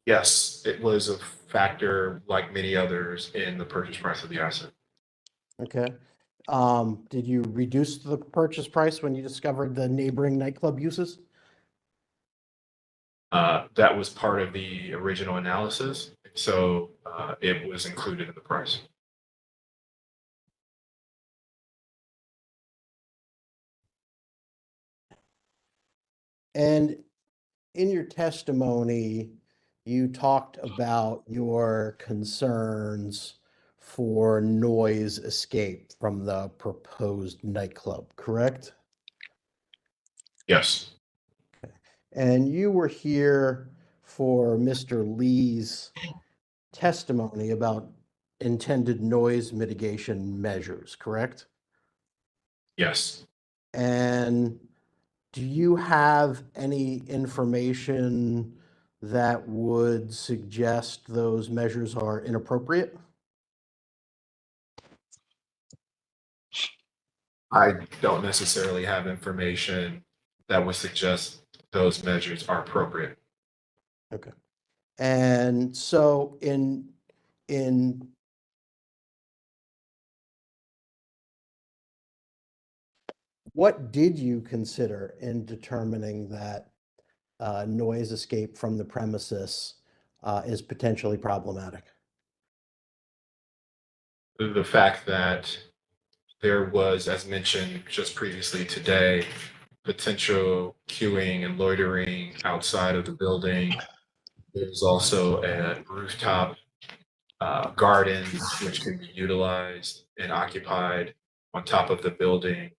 Yes, it was a factor like many others in the purchase price of the asset. Okay. Did you reduce the purchase price when you discovered the neighboring nightclub uses? That was part of the original analysis, so it was included in the price. And in your testimony, you talked about your concerns for noise escape from the proposed nightclub, correct? Yes. And you were here for Mr. Lee's testimony about intended noise mitigation measures, correct? Yes. And do you have any information that would suggest those measures are inappropriate? I don't necessarily have information that would suggest those measures are appropriate. Okay. And so what did you consider in determining that noise escape from the premises is potentially problematic? The fact that there was, as mentioned just previously today, potential queuing and loitering outside of the building. There's also a rooftop garden which can be utilized and occupied on top of the building.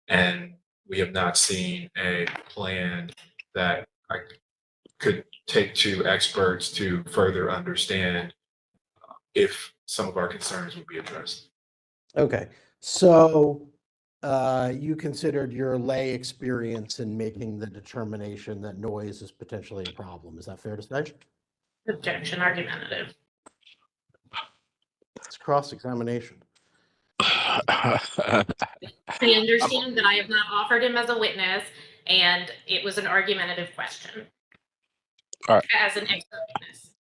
And we have not seen a plan that I could take to experts to further understand if some of our concerns would be addressed. Okay, so you considered your lay experience in making the determination that noise is potentially a problem. Is that fair to say? Objection, argumentative. It's cross-examination. I understand that I have not offered him as a witness, and it was an argumentative question. All right. As an expert witness.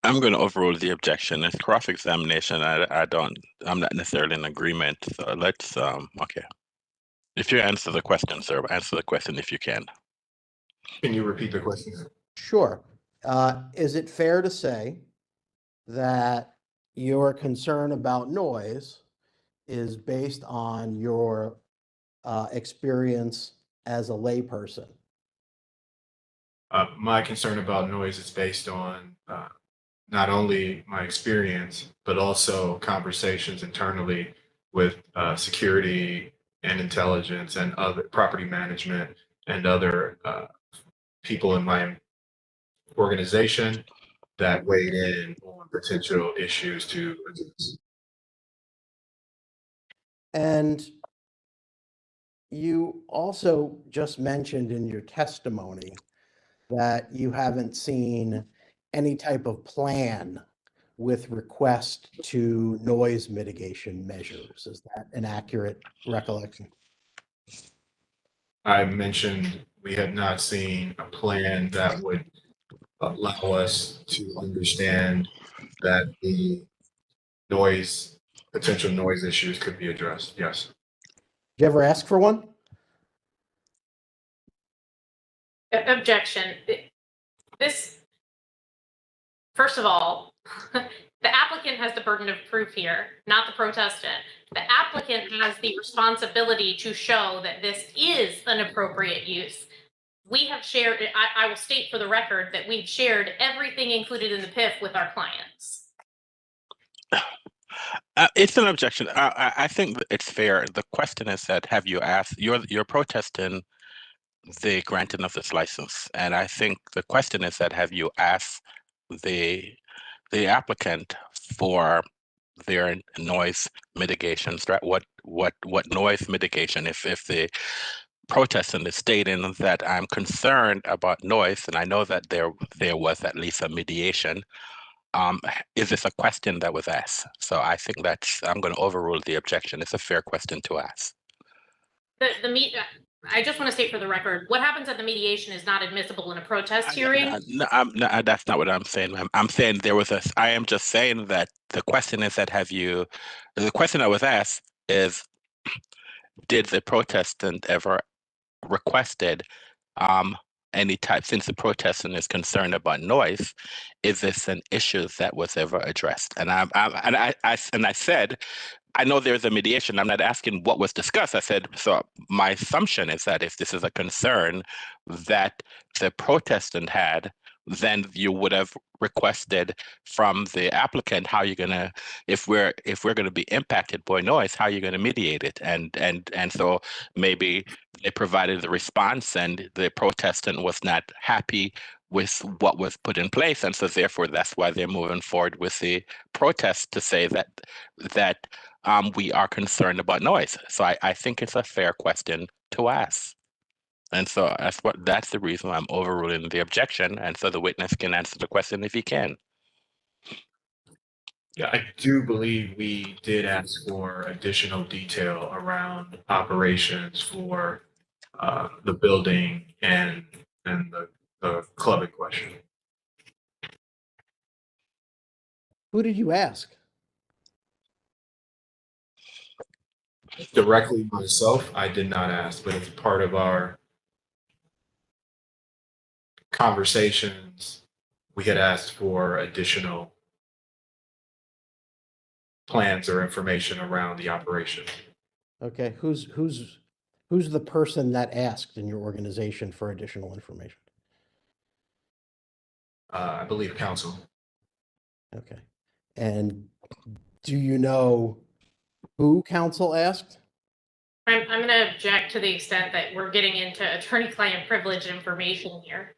I'm going to overrule the objection. It's cross-examination. I'm not necessarily in agreement. So let's, okay. If you answer the question, sir, answer the question if you can. Can you repeat the question? Sure. Is it fair to say that your concern about noise is based on your experience as a layperson? My concern about noise is based on not only my experience, but also conversations internally with security and intelligence and other property management and other people in my organization that weighed in on potential issues to address. And you also just mentioned in your testimony that you haven't seen any type of plan with request to noise mitigation measures. Is that an accurate recollection? I mentioned we had not seen a plan that would allow us to understand that the potential noise issues could be addressed. Yes. Did you ever ask for one? Objection. This, first of all, the applicant has the burden of proof here, not the protestant. The applicant has the responsibility to show that this is an appropriate use. We have shared, I will state for the record that we've shared everything included in the PIF with our clients. It's an objection. I think it's fair. The question is that have you asked, you're protesting the granting of this license. And I think the question is that have you asked the applicant for their noise mitigation? What noise mitigation? If the protestant is stating that I'm concerned about noise, and I know that there was at least a mediation. Is this a question that was asked? So I think I'm going to overrule the objection. It's a fair question to ask. I just want to state for the record, what happens at the mediation is not admissible in a protest hearing. No, that's not what I'm saying. I'm saying I am just saying that the question is that the question that was asked is, did the protestant ever requested any type, since the protestant is concerned about noise, is this an issue that was ever addressed? And I said, I know there's a mediation. I'm not asking what was discussed. I said, so my assumption is that if this is a concern that the protestant had, then you would have requested from the applicant how you're gonna, if we're gonna be impacted by noise, how you're gonna mediate it. And so maybe they provided the response and the protestant was not happy with what was put in place. And so therefore that's why they're moving forward with the protest to say that we are concerned about noise. So I think it's a fair question to ask. And so that's the reason why I'm overruling the objection. And so the witness can answer the question if he can. Yeah, I do believe we did ask for additional detail around operations for the building and the club in question. Who did you ask? Directly myself, I did not ask, but it's part of our conversations. We had asked for additional plans or information around the operation. Okay, who's the person that asked in your organization for additional information? I believe counsel. Okay, and do you know who counsel asked? I'm going to object to the extent that we're getting into attorney-client privilege information here.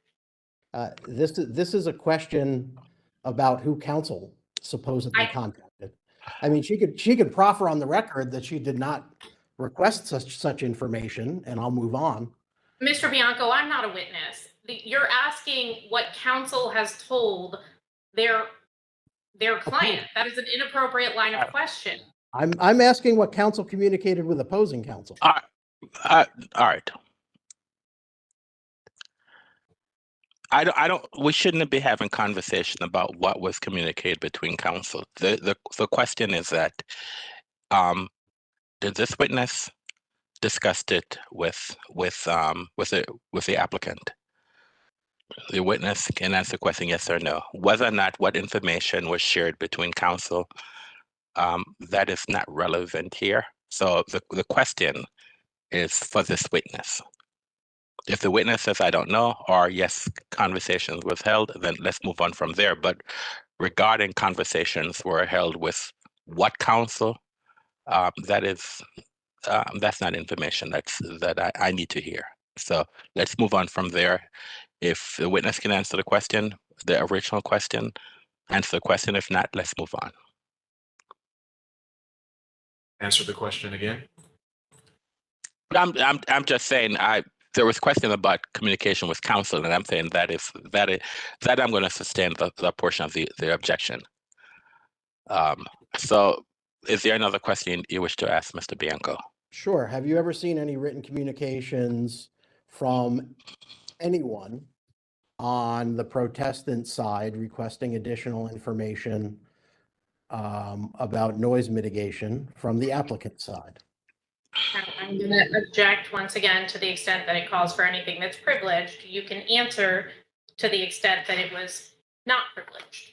This is a question about who counsel supposedly contacted. I mean, she could proffer on the record that she did not request such information, and I'll move on. Mr. Bianco, I'm not a witness. You're asking what counsel has told their client. That is an inappropriate line of question. I'm asking what counsel communicated with opposing counsel. All right. I don't. We shouldn't be having conversation about what was communicated between counsel. The question is that, did this witness discussed it with the applicant? The witness can answer the question yes or no. Whether or not what information was shared between counsel, that is not relevant here. So the question is for this witness. If the witness says, I don't know, or yes, conversations was held, then let's move on from there. But regarding conversations were held with what counsel, that's not information that I need to hear. So let's move on from there. If the witness can answer the question, the original question, answer the question. If not, let's move on. Answer the question again. I'm just saying there was question about communication with counsel, and I'm saying that I'm going to sustain the portion of the objection. So is there another question you wish to ask, Mr. Bianco? Sure. Have you ever seen any written communications from anyone on the protestant side requesting additional information about noise mitigation from the applicant side? I'm going to object once again to the extent that it calls for anything that's privileged. You can answer to the extent that it was not privileged.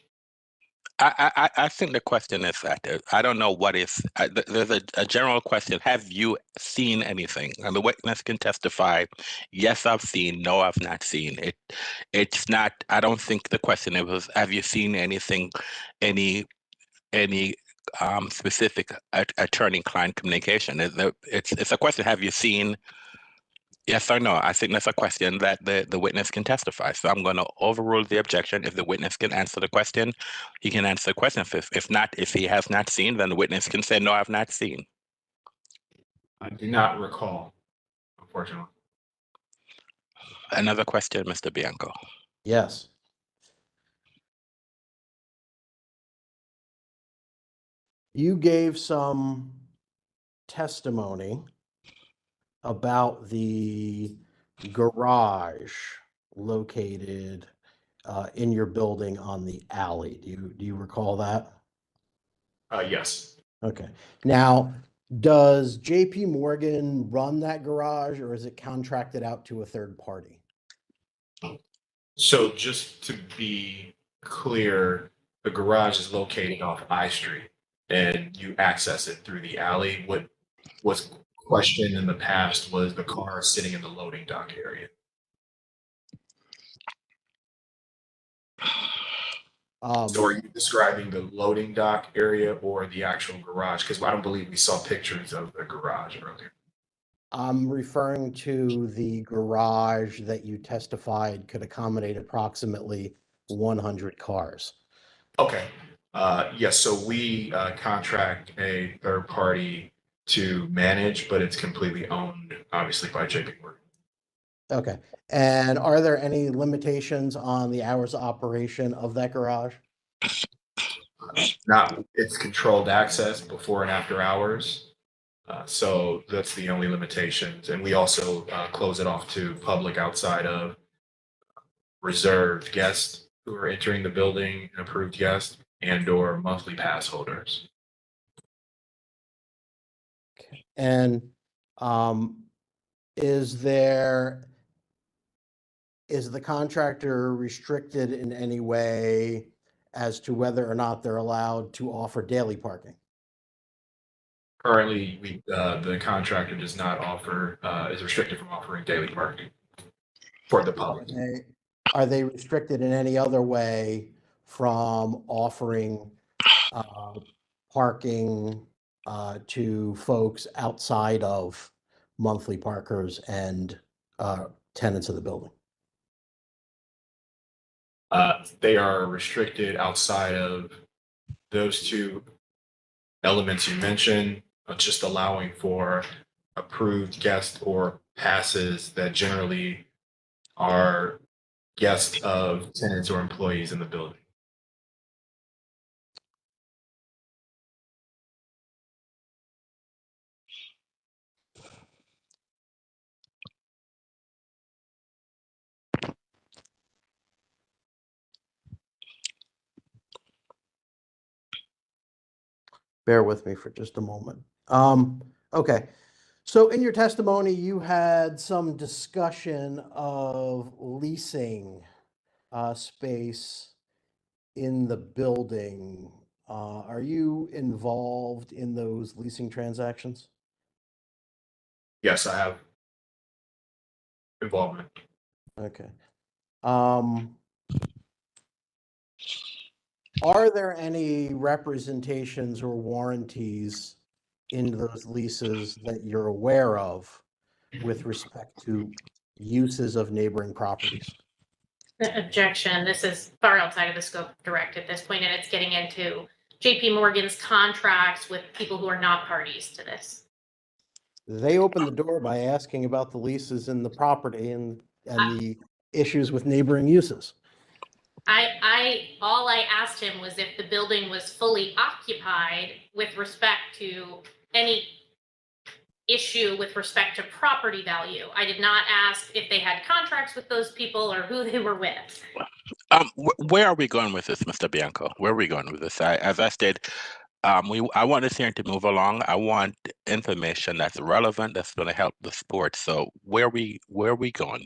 I think the question is that I don't know what is, there's a general question. Have you seen anything? And the witness can testify, yes, I've seen, no, I've not seen. It's not, I don't think the question it was, have you seen anything, any specific attorney-client communication? It's a question, have you seen, yes or no? I think that's a question that the witness can testify. So I'm going to overrule the objection. If the witness can answer the question, he can answer the question. If not, if he has not seen, then the witness can say, no, I've not seen. I do not recall, unfortunately. Another question, Mr. Bianco. Yes. You gave some testimony about the garage located in your building on the alley. Do you recall that? Yes. Okay. Now, does JP Morgan run that garage, or is it contracted out to a third party? So just to be clear, the garage is located off I Street and you access it through the alley. What was questioned in the past was the car sitting in the loading dock area. So are you describing the loading dock area or the actual garage? Because I don't believe we saw pictures of the garage earlier. I'm referring to the garage that you testified could accommodate approximately 100 cars. Okay. Yes, so we contract a third party to manage, but it's completely owned, obviously, by JP Morgan. Okay. And are there any limitations on the hours of operation of that garage? Not, it's controlled access before and after hours. So that's the only limitations. And we also close it off to public outside of reserved guests who are entering the building, approved guests, and or monthly pass holders. And is the contractor restricted in any way as to whether or not they're allowed to offer daily parking? Currently, the contractor does not offer, is restricted from offering daily parking for the public. Are they restricted in any other way from offering parking to folks outside of monthly parkers and tenants of the building? They are restricted outside of those two elements you mentioned, just allowing for approved guests or passes that generally are guests of tenants or employees in the building. Bear with me for just a moment. Okay. So in your testimony, you had some discussion of leasing space in the building. Are you involved in those leasing transactions? Yes, I have. involvement. Okay. Are there any representations or warranties in those leases that you're aware of with respect to uses of neighboring properties? Objection. This is far outside of the scope of direct at this point, and it's getting into JP Morgan's contracts with people who are not parties to this. They opened the door by asking about the leases in the property and the issues with neighboring uses. All I asked him was if the building was fully occupied with respect to any issue with respect to property value. I did not ask if they had contracts with those people or who they were with. Where are we going with this, Mr. Bianco? Where are we going with this? As I stated, I want this hearing to move along. I want information that's relevant, that's going to help the sport. So where are we going?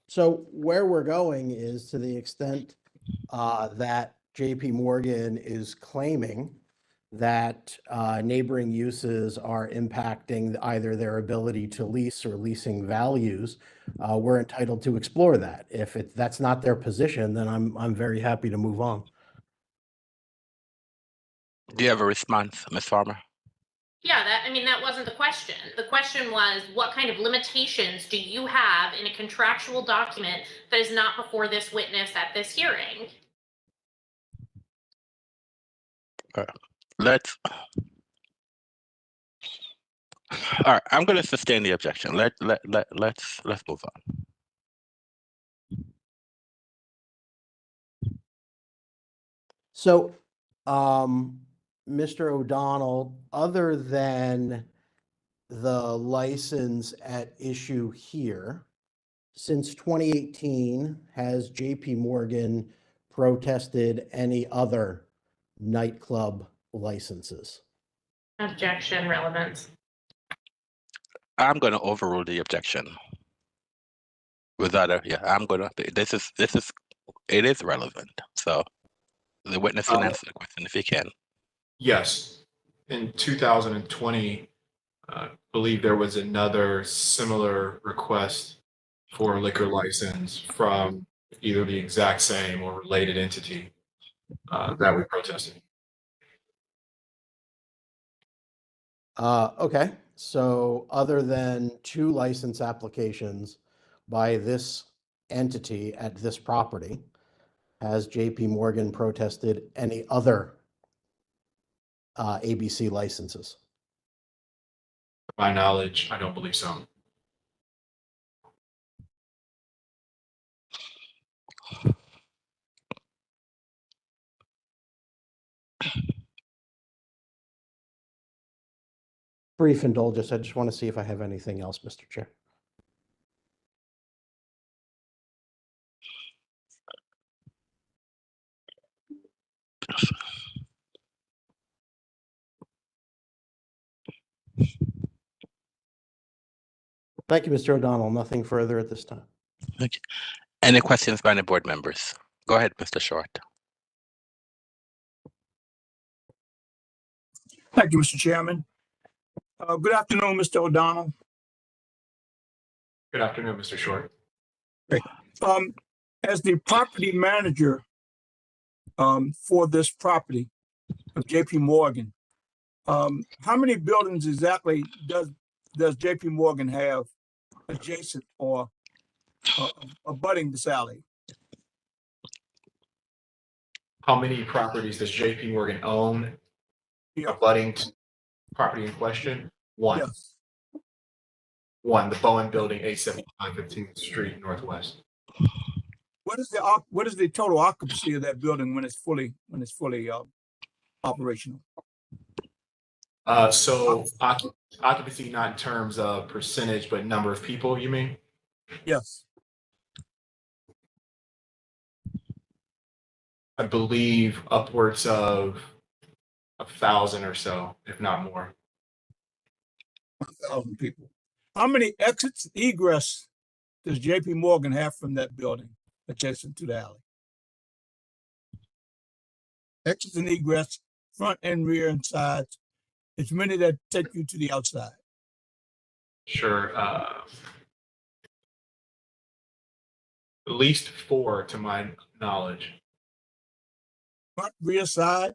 So where we're going is to the extent that JP Morgan is claiming that neighboring uses are impacting either their ability to lease or leasing values, we're entitled to explore that. If that's not their position, then I'm very happy to move on. Do you have a response, Ms. Farmer? Yeah, that wasn't the question. The question was, what kind of limitations do you have in a contractual document that is not before this witness at this hearing? Let's. All right, I'm going to sustain the objection. Let's move on. So, Mr. O'Donnell, other than the license at issue here, since 2018, has JP Morgan protested any other nightclub licenses? Objection, relevance. I'm going to overrule the objection. I'm going to. It is relevant. So the witness can answer the question if he can. Yes. In 2020, I believe there was another similar request for a liquor license from either the exact same or related entity that we protested. Okay, so other than 2 license applications by this entity at this property, has JP Morgan protested any other ABC licenses? To my knowledge, I don't believe so. Brief indulgence. I just want to see if I have anything else, Mr. Chair. Thank you, Mr. O'Donnell. Nothing further at this time. Thank you. Any questions by any board members? Go ahead, Mr. Short. Thank you, Mr. Chairman. Good afternoon, Mr. O'Donnell. Good afternoon, Mr. Short. Great. As the property manager for this property of JP Morgan, how many buildings exactly does JP Morgan have adjacent or abutting this alley? How many properties does JP Morgan own abutting to property in question? One. Yes. One, the Bowen Building, 875 15th Street Northwest. What is the total occupancy of that building when it's fully operational? So occupancy not in terms of percentage, but number of people, you mean? Yes. I believe upwards of 1,000 or so, if not more. 1,000 people. How many exits, egress does JP Morgan have from that building adjacent to the alley? Exits and egress, front and rear and sides. It's many that take you to the outside. Sure. At least 4 to my knowledge. Front, rear, side?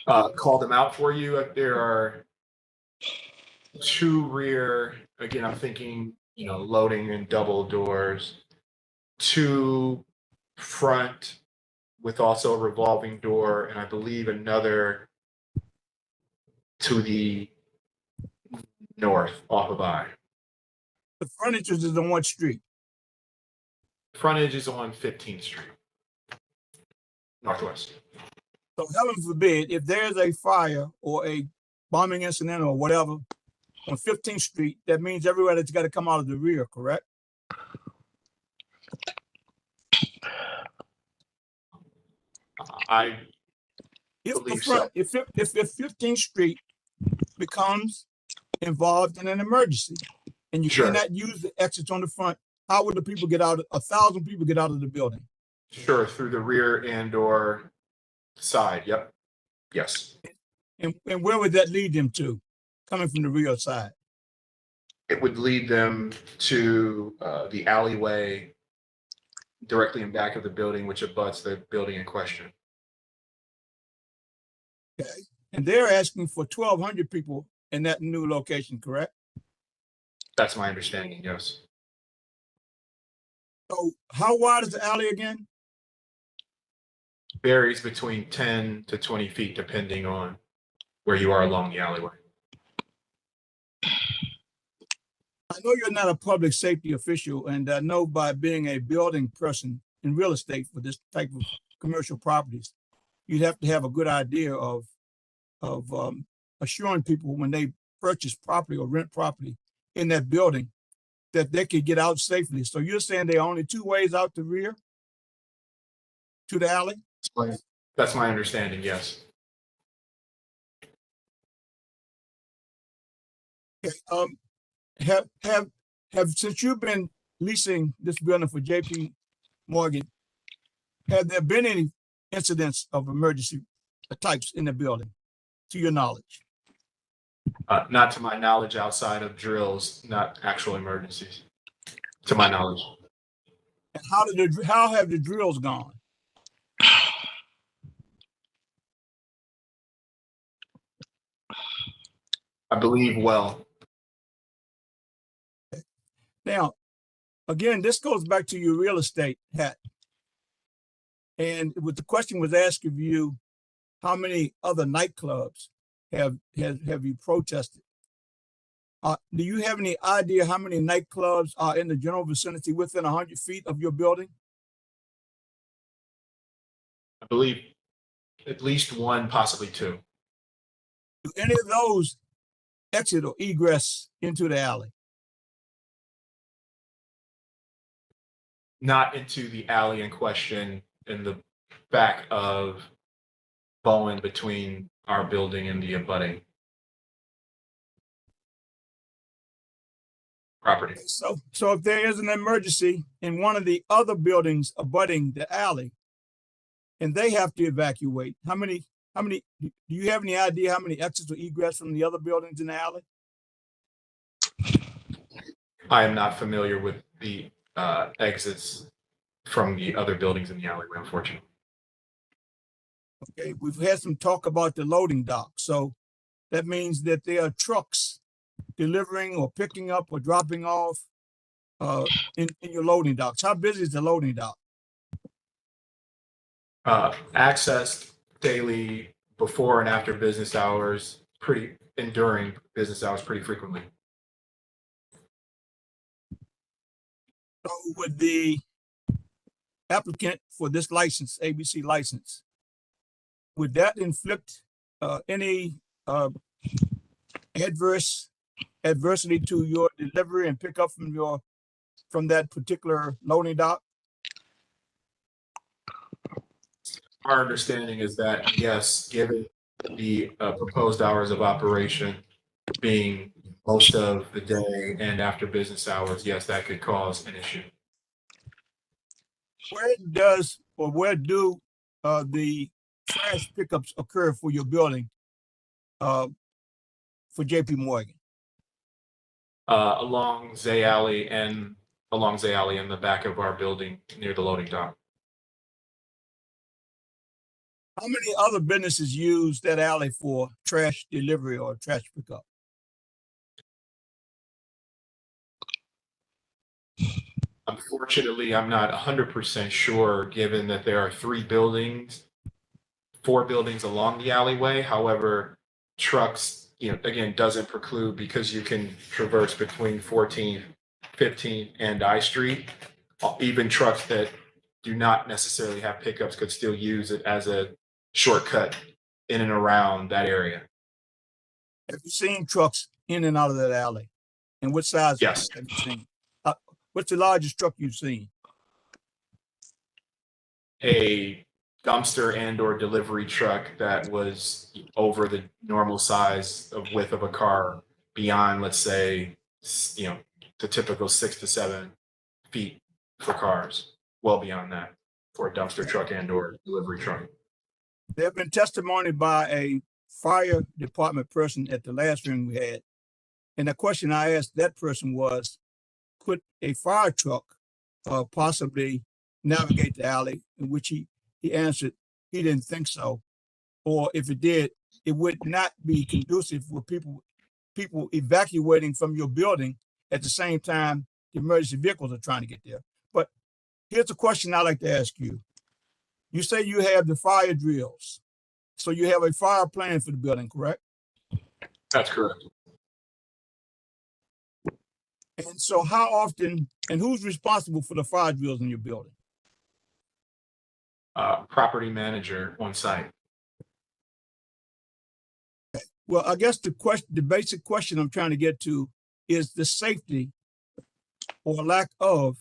Call them out for you. There are 2 rear, again, I'm thinking, loading and double doors, 2 front with also a revolving door, and I believe another to the north off of I. The frontage is on what street? Frontage is on 15th Street, Northwest. So heaven forbid, if there's a fire or a bombing incident or whatever on 15th Street, that means everybody's got to come out of the rear, correct? I If the believe front, so. if 15th Street becomes involved in an emergency and you Sure. cannot use the exits on the front, how would the people get out? 1,000 people get out of the building? Sure, through the rear and or side. Yep. Yes. And where would that lead them to, coming from the rear side? It would lead them to the alleyway directly in back of the building, which abuts the building in question. Okay. And they're asking for 1,200 people in that new location, correct? That's my understanding, yes. So how wide is the alley again? Varies between 10 to 20 feet, depending on where you are along the alleyway. I know you're not a public safety official, and I know by being a building person in real estate for this type of commercial properties, you'd have to have a good idea of assuring people when they purchase property or rent property in that building that they could get out safely. So you're saying there are only 2 ways out the rear to the alley? That's my understanding, yes. Okay. Have since you've been leasing this building for JP Morgan, have there been any incidents of emergency types in the building, to your knowledge? Not to my knowledge, outside of drills, not actual emergencies, to my knowledge. And how have the drills gone? I believe well. Now, again, this goes back to your real estate hat. And the question was asked of you, how many other nightclubs have you protested? Do you have any idea how many nightclubs are in the general vicinity within 100 feet of your building? I believe at least 1, possibly 2. Do any of those exit or egress into the alley? Not into the alley in question, in the back of Bowen, between our building and the abutting property. So if there is an emergency in one of the other buildings abutting the alley and they have to evacuate, how many, do you have any idea how many exits or egress from the other buildings in the alley? I am not familiar with the exits from the other buildings in the alleyway, unfortunately. Okay, we've had some talk about the loading dock. So that means that there are trucks delivering or picking up or dropping off in your loading docks. How busy is the loading dock? Accessed daily, before and after business hours, and during business hours pretty frequently. So would the applicant for this license, ABC license, would that inflict any adversity to your delivery and pickup from that particular loading dock? Our understanding is that, yes, given the proposed hours of operation being most of the day and after business hours, yes, that could cause an issue. Where do the trash pickups occur for your building for JP Morgan? Along Zay Alley and along the alley in the back of our building near the loading dock. How many other businesses use that alley for trash delivery or trash pickup? Unfortunately, I'm not 100% sure, given that there are 4 buildings along the alleyway. However, trucks, again, doesn't preclude, because you can traverse between 14, 15, and I Street. Even trucks that do not necessarily have pickups could still use it as a shortcut in and around that area. Have you seen trucks in and out of that alley? And what size Yes. have you seen? What's the largest truck you've seen? A dumpster and/or delivery truck that was over the normal size of width of a car, beyond, let's say, the typical 6 to 7 feet for cars, well beyond that for a dumpster truck and/or delivery truck. There have been testimony by a fire department person at the last hearing we had. And the question I asked that person was, could a fire truck possibly navigate the alley? In which he answered he didn't think so. Or if it did, it would not be conducive for people evacuating from your building at the same time the emergency vehicles are trying to get there. But here's a question I'd like to ask you. You say you have the fire drills. So you have a fire plan for the building, correct? That's correct. And so how often, and who's responsible for the fire drills in your building? Property manager on site. Well, I guess the basic question I'm trying to get to is the safety or lack of.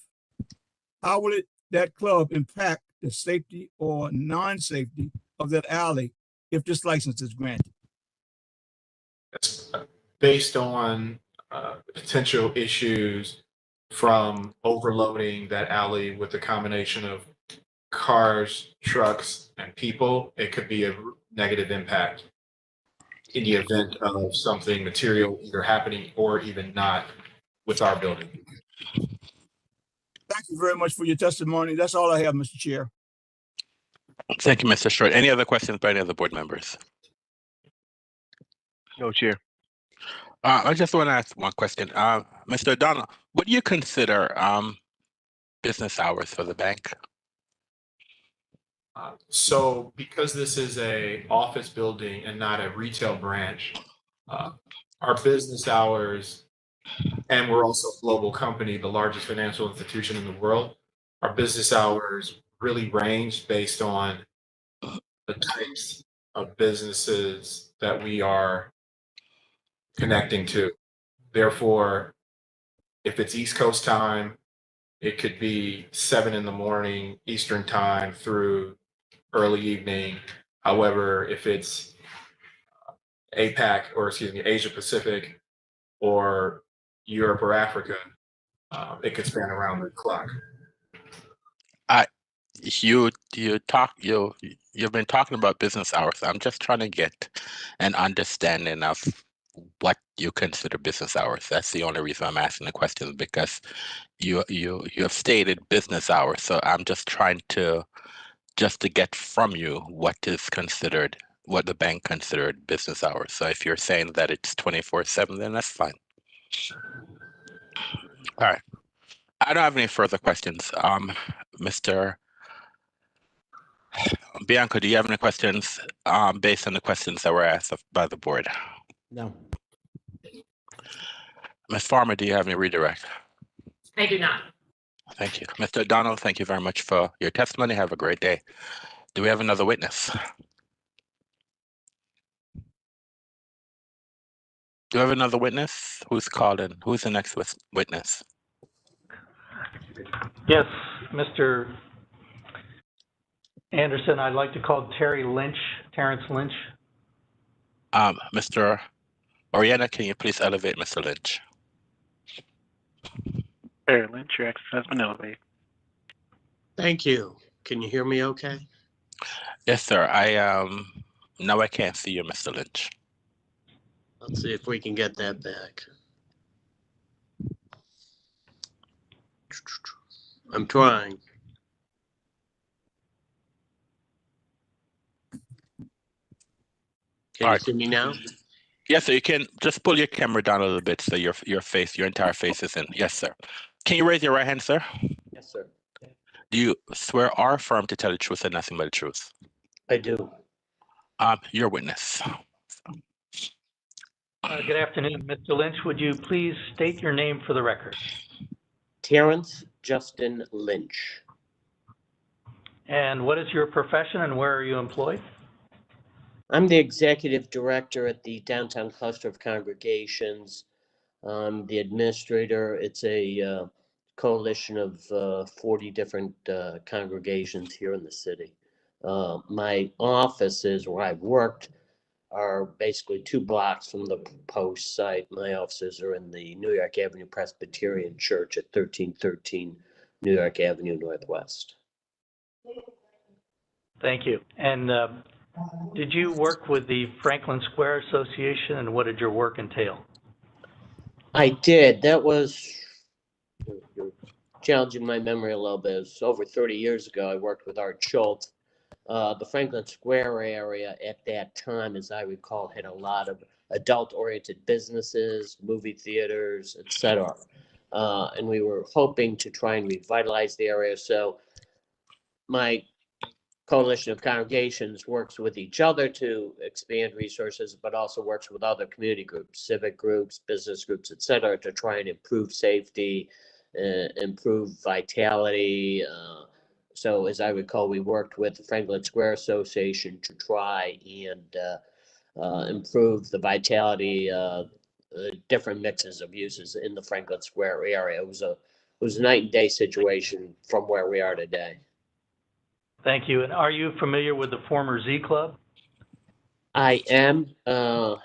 How will that club impact the safety or non-safety of that alley if this license is granted? That's based on potential issues from overloading that alley with a combination of cars, trucks, and people. It could be a negative impact in the event of something material either happening or even not with our building. Thank you very much for your testimony. That's all I have, Mr. Chair. Thank you, Mr. Short. Any other questions by any other board members? No, Chair. I just want to ask one question. Mr. O'Donnell, what do you consider business hours for the bank? So because this is a office building and not a retail branch, our business hours, and we're also a global company, the largest financial institution in the world, our business hours really range based on the types of businesses that we are connecting to. Therefore, if it's East Coast time, it could be 7 a.m. Eastern time through early evening. However, if it's Asia Pacific or Europe or Africa, it could span around the clock. You've been talking about business hours. I'm just trying to get an understanding of what you consider business hours. That's the only reason I'm asking the question, because you have stated business hours. So I'm just trying to get from you what the bank considered business hours. So if you're saying that it's 24/7, then that's fine. All right. I don't have any further questions. Mr. Bianco, do you have any questions based on the questions that were asked by the board? No. Ms. Farmer, do you have any redirect? I do not. Thank you. Mr. O'Donnell, thank you very much for your testimony. Have a great day. Do we have another witness? Do we have another witness? Who's called in? Who's the next witness? Yes, Mr. Anderson, I'd like to call Terrence Lynch. Mr. Oriana, can you please elevate Mr. Lynch? Terry Lynch, your access has been elevated. Thank you. Can you hear me okay? Yes, sir. Now I can't see you, Mr. Lynch. Let's see if we can get that back. I'm trying. Can All you right. see me now? Yes, sir. You can just pull your camera down a little bit so your face, your entire face is in. Yes, sir. Can you raise your right hand, sir? Yes, sir. Do you swear or affirm to tell the truth and nothing but the truth? I do. Your witness. Good afternoon, Mr. Lynch. Would you please state your name for the record? Terrence Justin Lynch. And what is your profession and where are you employed? I'm the executive director at the Downtown Cluster of Congregations. I'm the administrator. It's a coalition of 40 different congregations here in the city. My offices where I've worked are basically 2 blocks from the post site. My offices are in the New York Avenue Presbyterian Church at 1313 New York Avenue Northwest. Thank you. And did you work with the Franklin Square Association, and what did your work entail? I did. That was, you're challenging my memory a little bit. It was over 30 years ago. I worked with Art Schultz. The Franklin Square area at that time, as I recall, had a lot of adult-oriented businesses, movie theaters, etc. And we were hoping to try and revitalize the area. So my coalition of congregations works with each other to expand resources, but also works with other community groups, civic groups, business groups, etc., to try and improve safety, improve vitality. So as I recall, we worked with the Franklin Square Association to try and improve the vitality, different mixes of uses in the Franklin Square area. It was a night and day situation from where we are today. Thank you. And are you familiar with the former Z Club? I am. The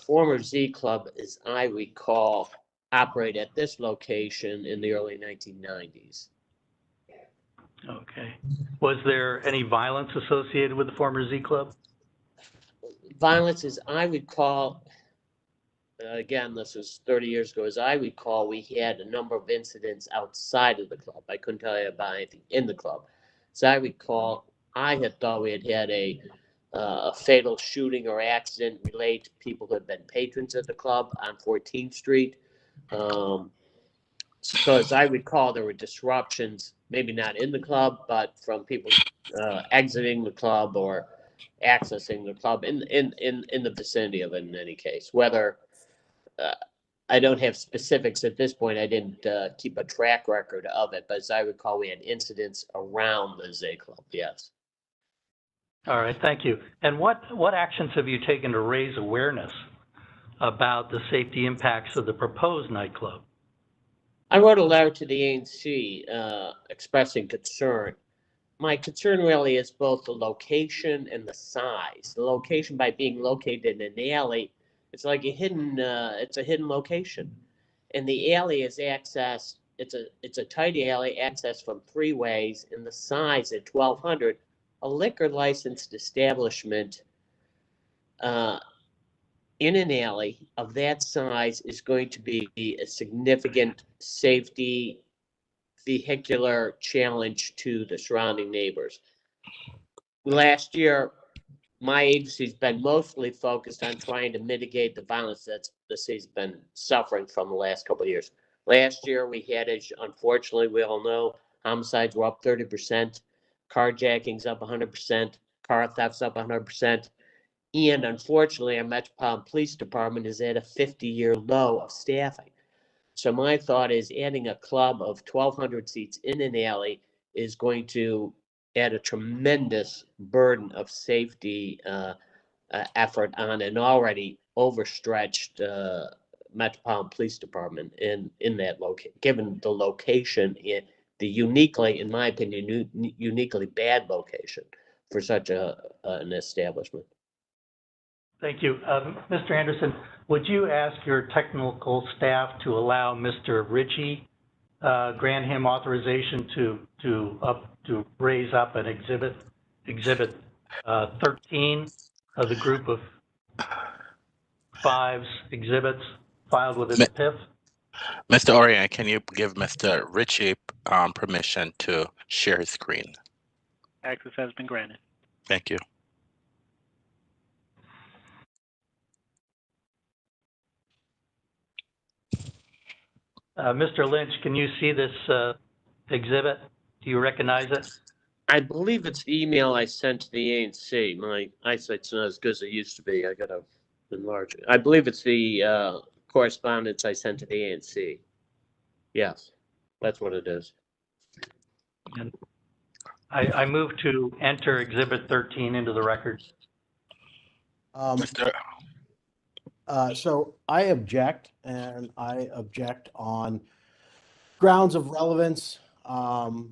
former Z Club, as I recall, operated at this location in the early 1990s. Okay. Was there any violence associated with the former Z Club? Violence, as I recall, again, this was 30 years ago, as I recall, we had a number of incidents outside of the club. I couldn't tell you about anything in the club. As I recall, I had thought we had had a fatal shooting or accident related to people who had been patrons at the club on 14th Street. So as I recall, there were disruptions, maybe not in the club, but from people exiting the club or accessing the club in the vicinity of it in any case. Whether I don't have specifics at this point. I didn't keep a track record of it, but as I recall, we had incidents around the Z Club, yes. All right, thank you. And what actions have you taken to raise awareness about the safety impacts of the proposed nightclub? I wrote a letter to the ANC expressing concern. My concern really is both the location and the size. The location, by being located in an alley, it's like a hidden location. And the alley is accessed, it's a tight alley accessed from 3 ways, and the size at 1,200, a liquor licensed establishment in an alley of that size is going to be a significant safety vehicular challenge to the surrounding neighbors. Last year, my agency's been mostly focused on trying to mitigate the violence that the city's been suffering from the last couple of years. Last year, we had, unfortunately, we all know, homicides were up 30%, carjackings up 100%, car thefts up 100%. And unfortunately, our Metropolitan Police Department is at a 50-year low of staffing. So my thought is adding a club of 1,200 seats in an alley is going to add a tremendous burden of safety effort on an already overstretched Metropolitan Police Department in that location, given the location, the uniquely, in my opinion, uniquely bad location for such an establishment. Thank you. Mr. Anderson, would you ask your technical staff to allow Mr. Ritchie, grant him authorization to raise up an exhibit 13 of the group of 5 exhibits filed within the PIF? Mr. Orion, can you give Mr. Ritchie permission to share his screen? Access has been granted. Thank you. Mr. Lynch, can you see this exhibit? Do you recognize it? I believe it's the email I sent to the ANC. My eyesight's not as good as it used to be. I gotta enlarge it. I believe it's the correspondence I sent to the ANC. Yes, that's what it is. And I move to enter Exhibit 13 into the record. Mr. So I object, and I object on grounds of relevance.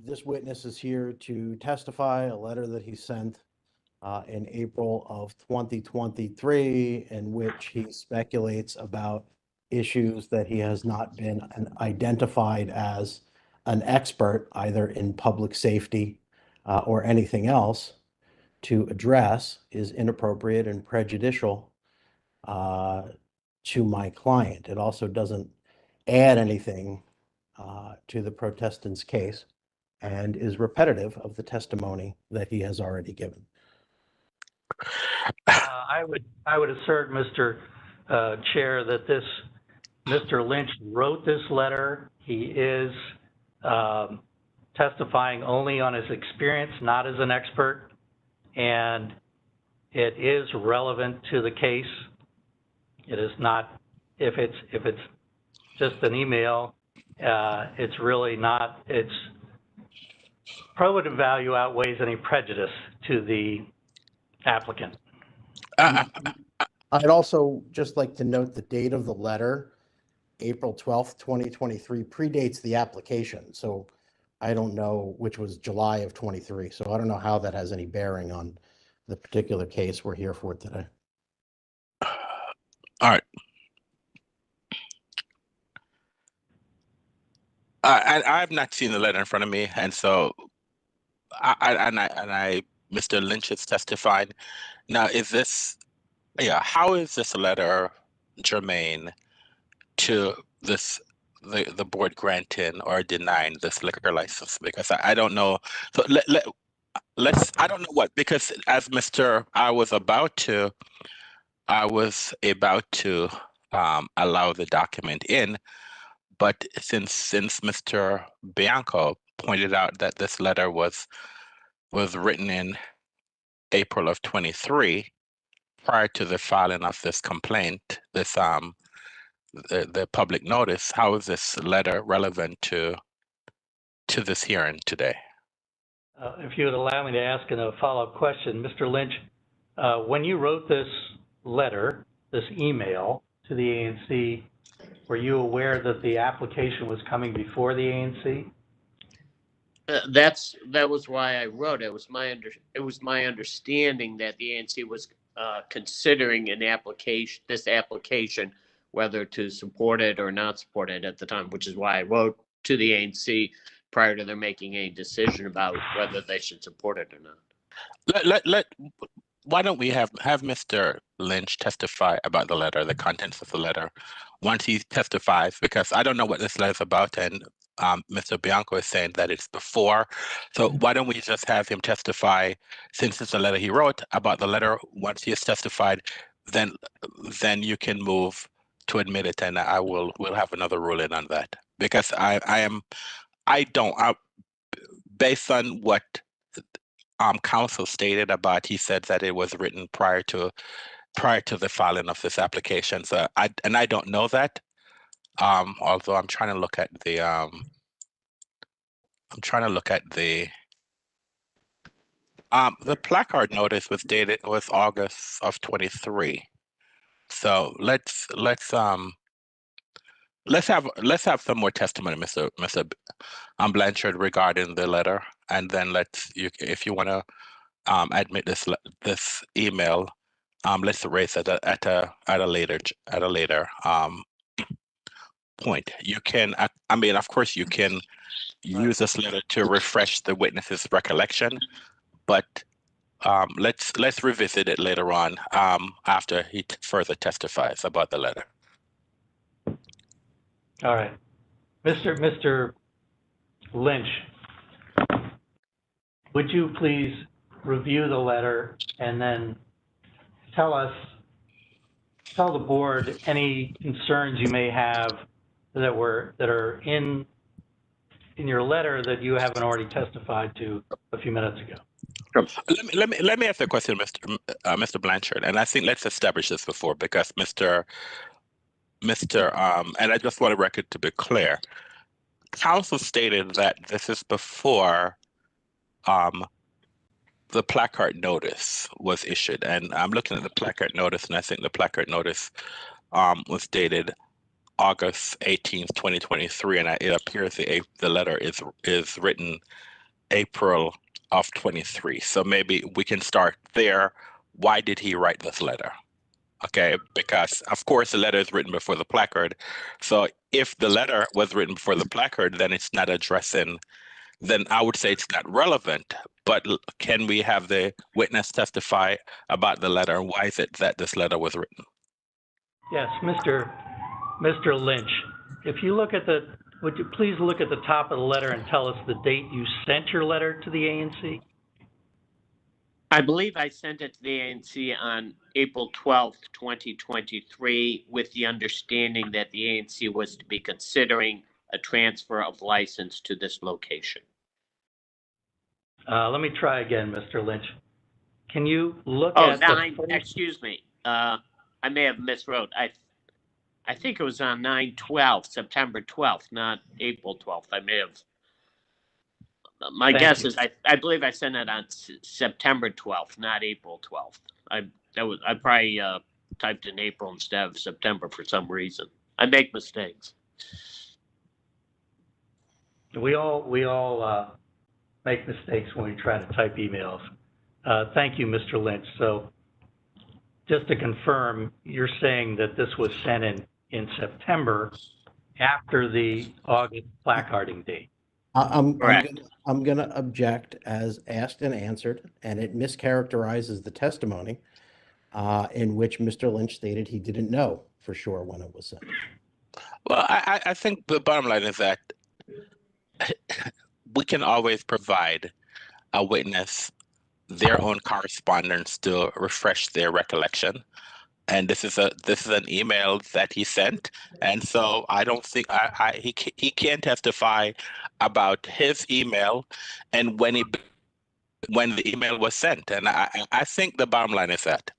This witness is here to testify a letter that he sent in April of 2023, in which he speculates about issues that he has not been identified as an expert, either in public safety or anything else, to address, is inappropriate and prejudicial to my client. It also doesn't add anything to the protestant's case and is repetitive of the testimony that he has already given. I would assert, Mr. Chair, that Mr. Lynch wrote this letter. He is testifying only on his experience, not as an expert, and it is relevant to the case. It is not, if it's just an email, it's really not, its probative value outweighs any prejudice to the applicant. I'd also just like to note the date of the letter, April 12th, 2023, predates the application. So I don't know, which was July of 23. So I don't know how that has any bearing on the particular case we're here for today. All right. I've not seen the letter in front of me, and so Mr. Lynch has testified. Now, is this, how is this letter germane to this, the board granting or denying this liquor license? Because I don't know. So I don't know what, because as I was about to allow the document in, but since Mr. Bianco pointed out that this letter was written in April of 23, prior to the filing of this complaint, the public notice, how is this letter relevant to this hearing today? If you would allow me to ask a follow-up question, Mr. Lynch, when you wrote this letter, this email to the ANC, were you aware that the application was coming before the ANC? That was why I wrote it. It was my understanding that the ANC was considering this application, whether to support it or not support it at the time, which is why I wrote to the ANC prior to their making a decision about whether they should support it or not. Why don't we have Mr. Lynch testify about the letter, the contents of the letter, once he testifies, because I don't know what this letter is about, and Mr. Bianco is saying that it's before. So why don't we just have him testify, since it's a letter he wrote, about the letter. Once he has testified, then you can move to admit it, and we'll have another ruling on that. Because based on what counsel stated about, he said that it was written prior to the filing of this application. So I don't know that. Although I'm trying to look at the placard notice was August of 23. So let's have some more testimony, Mr. Blanchard, regarding the letter, and then if you want to admit this email, let's erase it at a later point. You can, I mean, of course, you can use this letter to refresh the witness's recollection, but let's revisit it later on after he further testifies about the letter. All right. Mr. Lynch, would you please review the letter and then tell the board any concerns you may have that are in your letter that you haven't already testified to a few minutes ago? Let me ask a question, Mr. Blanchard, and I think let's establish this before, because and I just want the record to be clear. Council stated that this is before the placard notice was issued, and I'm looking at the placard notice, and I think the placard notice was dated August 18th, 2023, and it appears the letter is written April of 23. So maybe we can start there. Why did he write this letter? Okay, because of course the letter is written before the placard. So if the letter was written before the placard, then it's not addressing, then I would say it's not relevant. But can we have the witness testify about the letter? Why is it that this letter was written? Yes, Mr. Lynch, if you look at would you please look at the top of the letter and tell us the date you sent your letter to the ANC? I believe I sent it to the ANC on April 12th, 2023, with the understanding that the ANC was to be considering a transfer of license to this location. Let me try again, Mr. Lynch. Can you look at excuse me. I may have miswrote. I think it was on 9/12, September 12th, not April 12th. I may have. My guess is I believe I sent it on September 12th, not April 12th. I probably typed in April instead of September for some reason. I make mistakes. We all make mistakes when we try to type emails. Thank you, Mr. Lynch. So just to confirm, you're saying that this was sent in September after the August placarding date? I'm going to object as asked and answered, and it mischaracterizes the testimony in which Mr. Lynch stated he didn't know for sure when it was sent. Well, I think the bottom line is that we can always provide a witness their own correspondence to refresh their recollection. And this is an email that he sent, and so I don't think he can testify about his email and when the email was sent. And I think the bottom line is that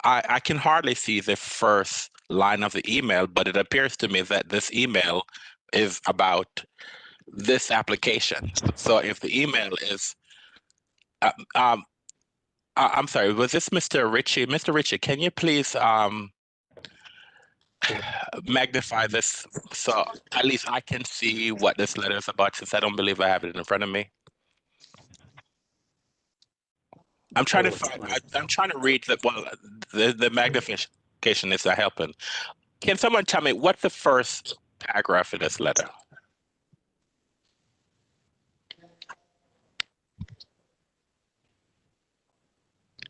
I can hardly see the first line of the email, but it appears to me that this email is about this application. So if the email is I'm sorry, was this Mr. Ritchie? Mr. Ritchie, can you please magnify this so at least I can see what this letter is about, since I don't believe I have it in front of me? I'm trying to read the magnification is not helping. Can someone tell me what's the first paragraph in this letter?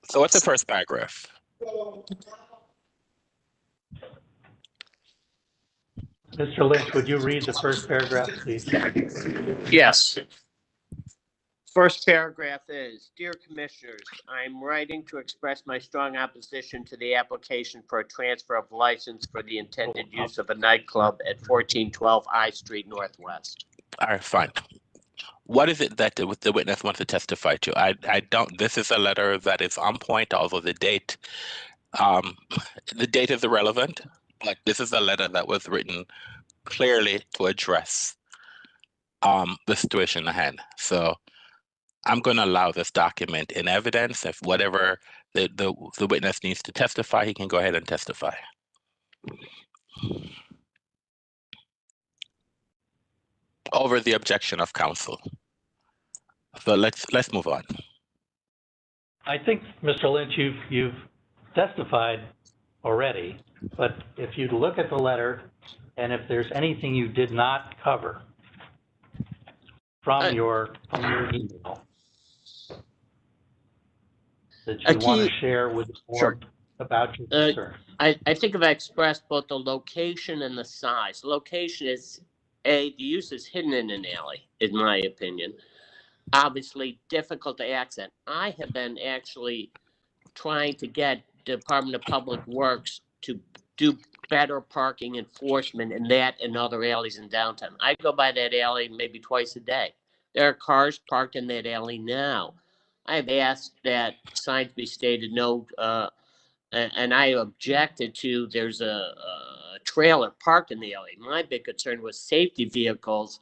So what's the first paragraph? Mr. Lynch, would you read the first paragraph, please? Yes. First paragraph is, Dear Commissioners, I'm writing to express my strong opposition to the application for a transfer of license for the intended use of a nightclub at 1412 I Street Northwest. All right, fine. What is it that the witness wants to testify to? I don't. This is a letter that is on point, although the date is irrelevant. But this is a letter that was written clearly to address the situation at hand. So I'm going to allow this document in evidence. If whatever the witness needs to testify, he can go ahead and testify. Over the objection of counsel. So let's move on. I think, Mr. Lynch, you've testified already, but if you look at the letter and if there's anything you did not cover from your email that you want to share with the board. Sure. about your concern. I think I've expressed both the location and the size. Location is, the use is hidden in an alley, in my opinion. Obviously difficult to access. I have been actually trying to get Department of Public Works to do better parking enforcement in that and other alleys in downtown. I go by that alley maybe twice a day. There are cars parked in that alley now. I've asked that signs be stated no, and I objected to, there's a trailer parked in the alley. My big concern was safety vehicles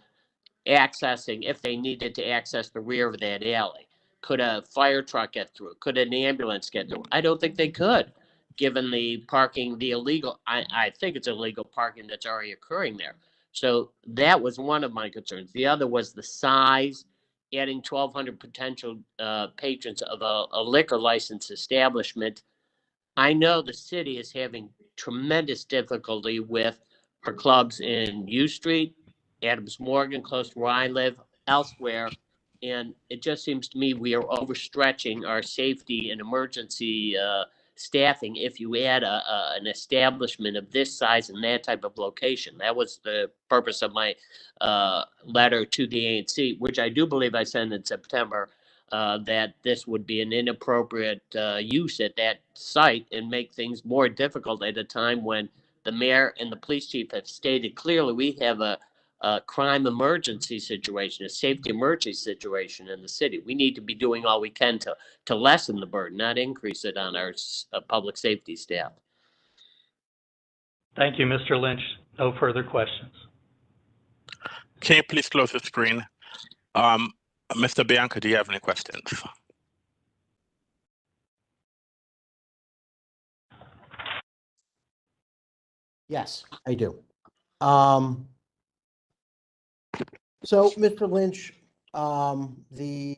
accessing, if they needed to access the rear of that alley. Could a fire truck get through? Could an ambulance get through? I don't think they could, given the parking, the illegal, I think it's illegal parking that's already occurring there. So that was one of my concerns. The other was the size, adding 1,200 potential patrons of a liquor license establishment. I know the city is having tremendous difficulty with our clubs in U Street, Adams Morgan, close to where I live, elsewhere. And it just seems to me we are overstretching our safety and emergency staffing if you add an establishment of this size and that type of location. That was the purpose of my letter to the ANC, which I do believe I sent in September, that this would be an inappropriate use at that site and make things more difficult at a time when the mayor and the police chief have stated clearly we have a crime emergency situation, a safety emergency situation in the city. We need to be doing all we can to lessen the burden, not increase it on our public safety staff. Thank you, Mr. Lynch. No further questions. Can you please close the screen? Mr. Bianca, do you have any questions? Yes, I do. So, Mr. Lynch, the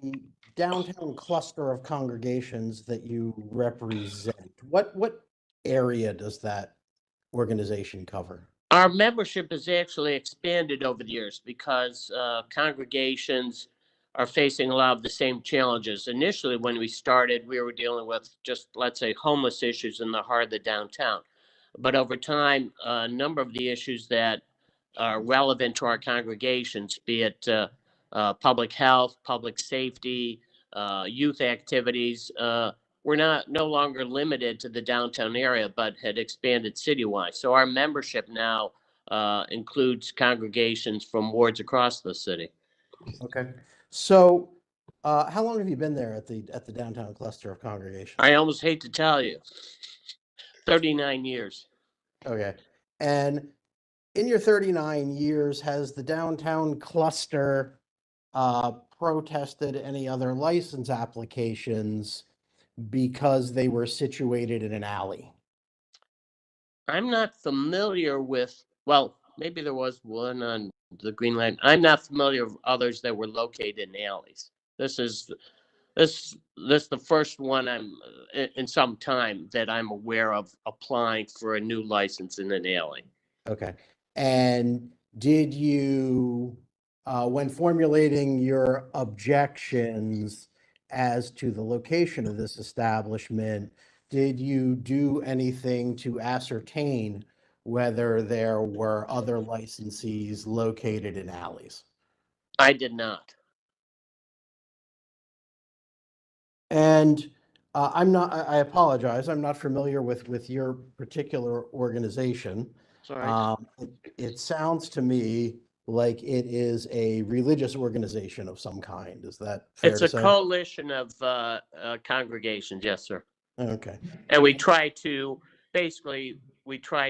downtown cluster of congregations that you represent, what area does that organization cover? Our membership has actually expanded over the years because congregations are facing a lot of the same challenges. Initially, when we started, we were dealing with just, let's say, homeless issues in the heart of the downtown. But over time, a number of the issues that are relevant to our congregations, be it public health, public safety, youth activities, we're no longer limited to the downtown area, but had expanded citywide. So our membership now includes congregations from wards across the city. Okay. So how long have you been there at the downtown cluster of congregations? I almost hate to tell you, 39 years. Okay. And in your 39 years, has the downtown cluster protested any other license applications because they were situated in an alley? I'm not familiar with, well, maybe there was one on the Green Line. I'm not familiar with others that were located in alleys. This is the first one I'm in some time that I'm aware of applying for a new license in an alley. Okay. And did you, when formulating your objections as to the location of this establishment, did you do anything to ascertain whether there were other licensees located in alleys? I did not. And I apologize, I'm not familiar with your particular organization. Sorry. It sounds to me like it is a religious organization of some kind. Is that fair to say? It's a coalition of congregations, yes, sir. Okay. And we try to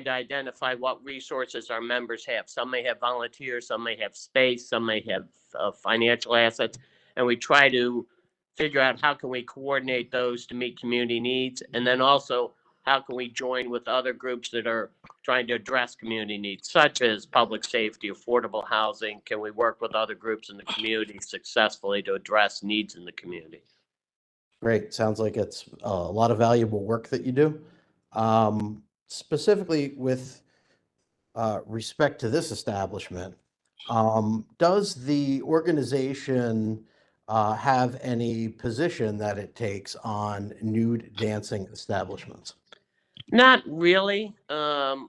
identify what resources our members have. Some may have volunteers, some may have space, some may have financial assets, and we try to figure out how can we coordinate those to meet community needs, and then also how can we join with other groups that are trying to address community needs, such as public safety, affordable housing. Can we work with other groups in the community successfully to address needs in the community? Great. Sounds like it's a lot of valuable work that you do. Specifically with respect to this establishment, does the organization have any position that it takes on nude dancing establishments? Not really. No,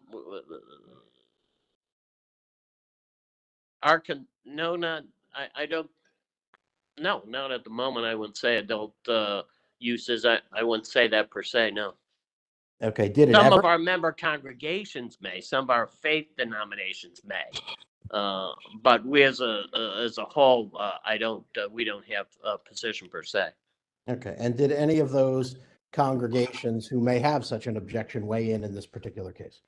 not, I don't, no, not at the moment. I wouldn't say adult uses. I wouldn't say that per se, no. Okay, did it Some ever? of our member congregations may, some of our faith denominations may. But we as a whole, we don't have a position per se. Okay, and did any of those congregations who may have such an objection weigh in this particular case?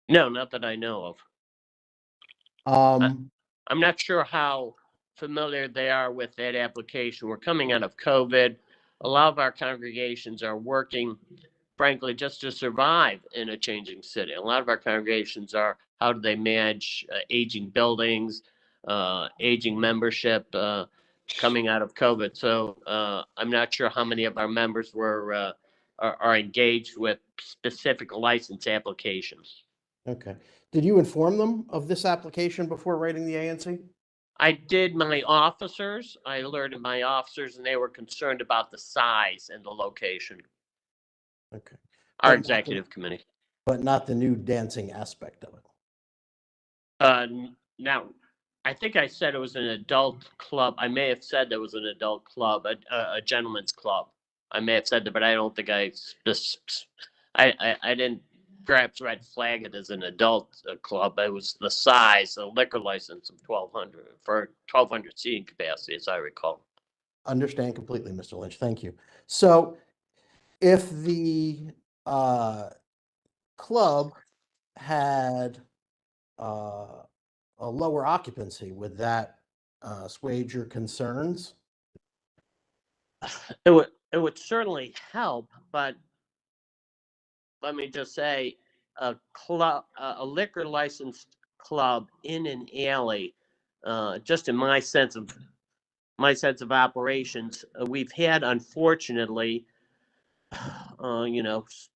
No, not that I know of. I'm not sure how familiar they are with that application. We're coming out of COVID. A lot of our congregations are working, frankly, just to survive in a changing city. A lot of our congregations are, how do they manage aging buildings, aging membership, coming out of COVID. So I'm not sure how many of our members are engaged with specific license applications. Okay. Did you inform them of this application before writing the ANC? I did my officers. I alerted my officers, and they were concerned about the size and the location. Okay. Our executive committee. But not the new dancing aspect of it. Now, I think I said it was an adult club. I may have said there was an adult club, a gentleman's club. I may have said that, but I don't think I didn't perhaps red flag it as an adult club. It was the size, a liquor license of 1,200 for 1,200 seating capacity, as I recall. Understand completely, Mr. Lynch. Thank you. So if the club had a lower occupancy, would that assuage your concerns? It would certainly help, but let me just say, a liquor licensed club in an alley, just in my sense of operations, we've had, unfortunately,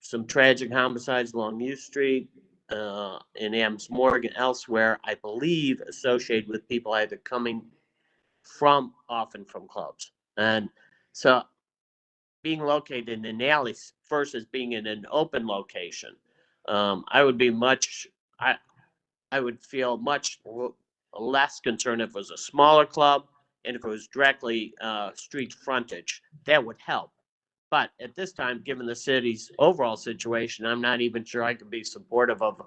some tragic homicides along U Street, in Adams Morgan, elsewhere, I believe associated with people either coming often from clubs. And so being located in an alley versus being in an open location, I would feel much less concerned if it was a smaller club and if it was directly street frontage. That would help. But at this time, given the city's overall situation, I'm not even sure I could be supportive of,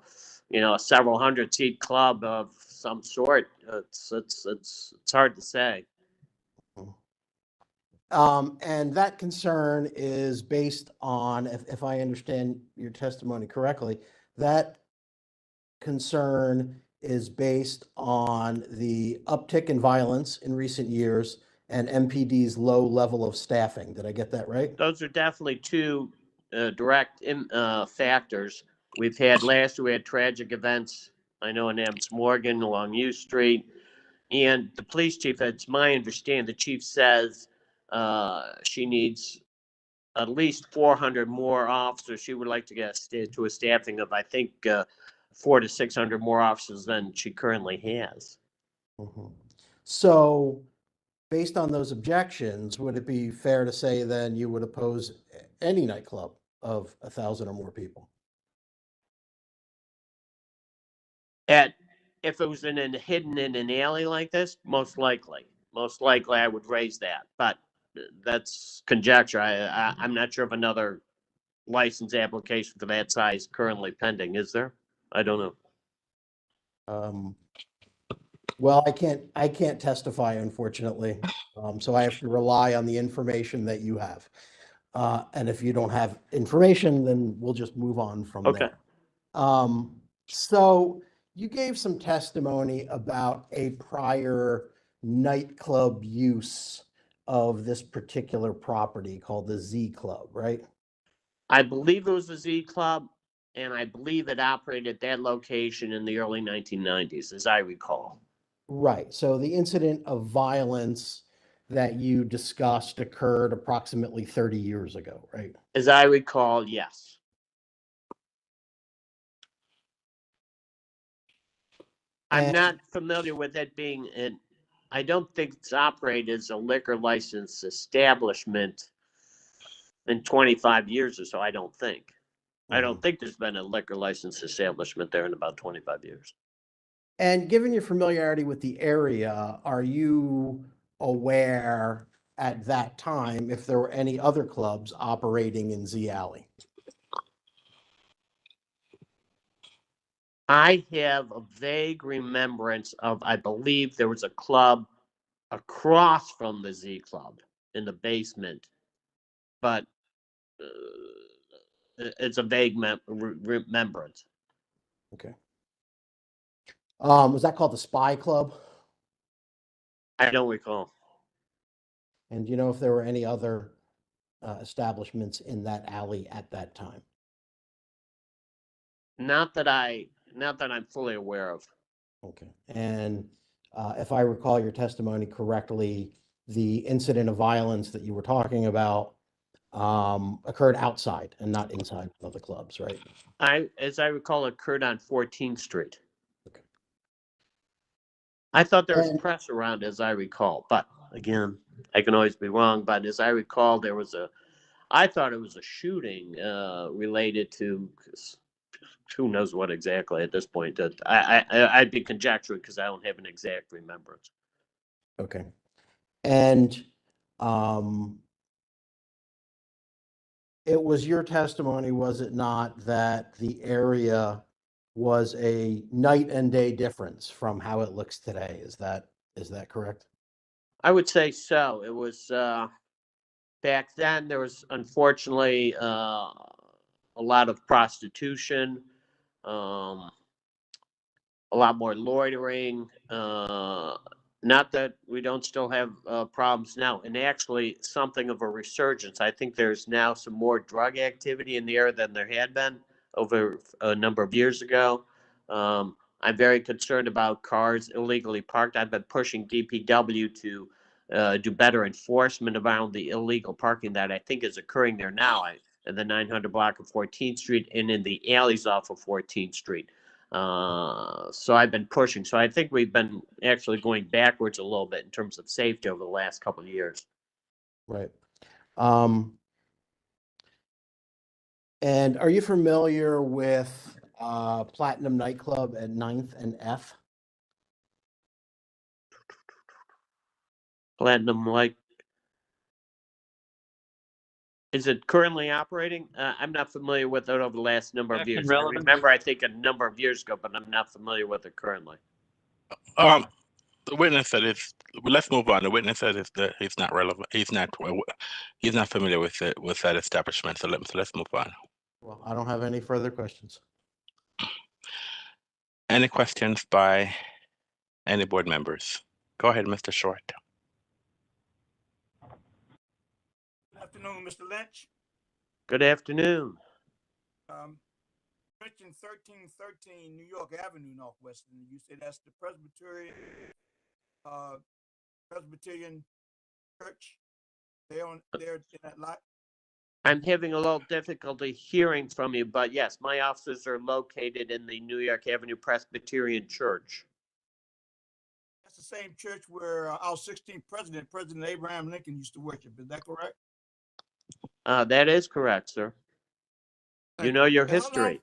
a several hundred seat club of some sort. It's hard to say. And that concern is based on, if I understand your testimony correctly, that concern is based on the uptick in violence in recent years and MPD's low level of staffing. Did I get that right? Those are definitely two direct factors. Last year we had tragic events, I know, in Adams Morgan along U Street. And the police chief, it's my understanding, the chief says she needs at least 400 more officers. She would like to get to a staffing of, I think, 400 to 600 more officers than she currently has. So based on those objections, would it be fair to say then you would oppose any nightclub of 1,000 or more people? If it was hidden in an alley like this, most likely I would raise that. But that's conjecture. I'm not sure of another license application for that size currently pending. Is there? I don't know. Well, I can't testify, unfortunately. So I have to rely on the information that you have. And if you don't have information, then we'll just move on from there. So you gave some testimony about a prior nightclub use of this particular property called the Z Club, right? I believe it was the Z Club, and I believe it operated at that location in the early 1990s, as I recall. Right. So the incident of violence that you discussed occurred approximately 30 years ago, right? As I recall, yes. I'm not familiar with it being I don't think it's operated as a liquor license establishment in 25 years or so, I don't think. I don't think there's been a liquor license establishment there in about 25 years. And given your familiarity with the area, are you aware at that time if there were any other clubs operating in Z Alley? I have a vague remembrance of, I believe there was a club across from the Z Club in the basement, but it's a vague remembrance. Okay. Was that called the Spy Club? I don't recall. And do you know if there were any other establishments in that alley at that time? Not that I'm fully aware of. Okay. And if I recall your testimony correctly, the incident of violence that you were talking about occurred outside and not inside of the clubs, right? As I recall, it occurred on 14th Street. Okay. I thought there was press around, as I recall, but again, I can always be wrong. But as I recall, I thought it was a shooting related to, who knows what exactly at this point. I'd be conjecturing because I don't have an exact remembrance. Okay. And it was your testimony, was it not, that the area was a night and day difference from how it looks today? Is that correct? I would say so. It was back then. There was unfortunately a lot of prostitution, a lot more loitering. Not that we don't still have problems now, and actually something of a resurgence. I think there's now some more drug activity in the area than there had been over a number of years ago. I'm very concerned about cars illegally parked. I've been pushing DPW to do better enforcement around the illegal parking that I think is occurring there now in the 900 block of 14th Street and in the alleys off of 14th Street. So I've been pushing. So I think we've been actually going backwards a little bit in terms of safety over the last couple of years. Right. And are you familiar with Platinum Nightclub at 9th and F? Platinum, like, is it currently operating? I'm not familiar with it over the last number of years. I remember, I think, a number of years ago, but I'm not familiar with it currently. The witness said it's. Let's move on. The witness said that he's not relevant. He's not familiar with it, with that establishment. So let's move on. Well, I don't have any further questions. Any questions by any board members? Go ahead, Mr. Short. Good afternoon, Mr. Lynch. Good afternoon. Mentioned 1313 New York Avenue Northwest, and you say that's the Presbyterian Church. They're in that lot. I'm having a little difficulty hearing from you, but yes, my offices are located in the New York Avenue Presbyterian Church. That's the same church where our 16th president, President Abraham Lincoln, used to worship. Is that correct? That is correct, sir. You know your history.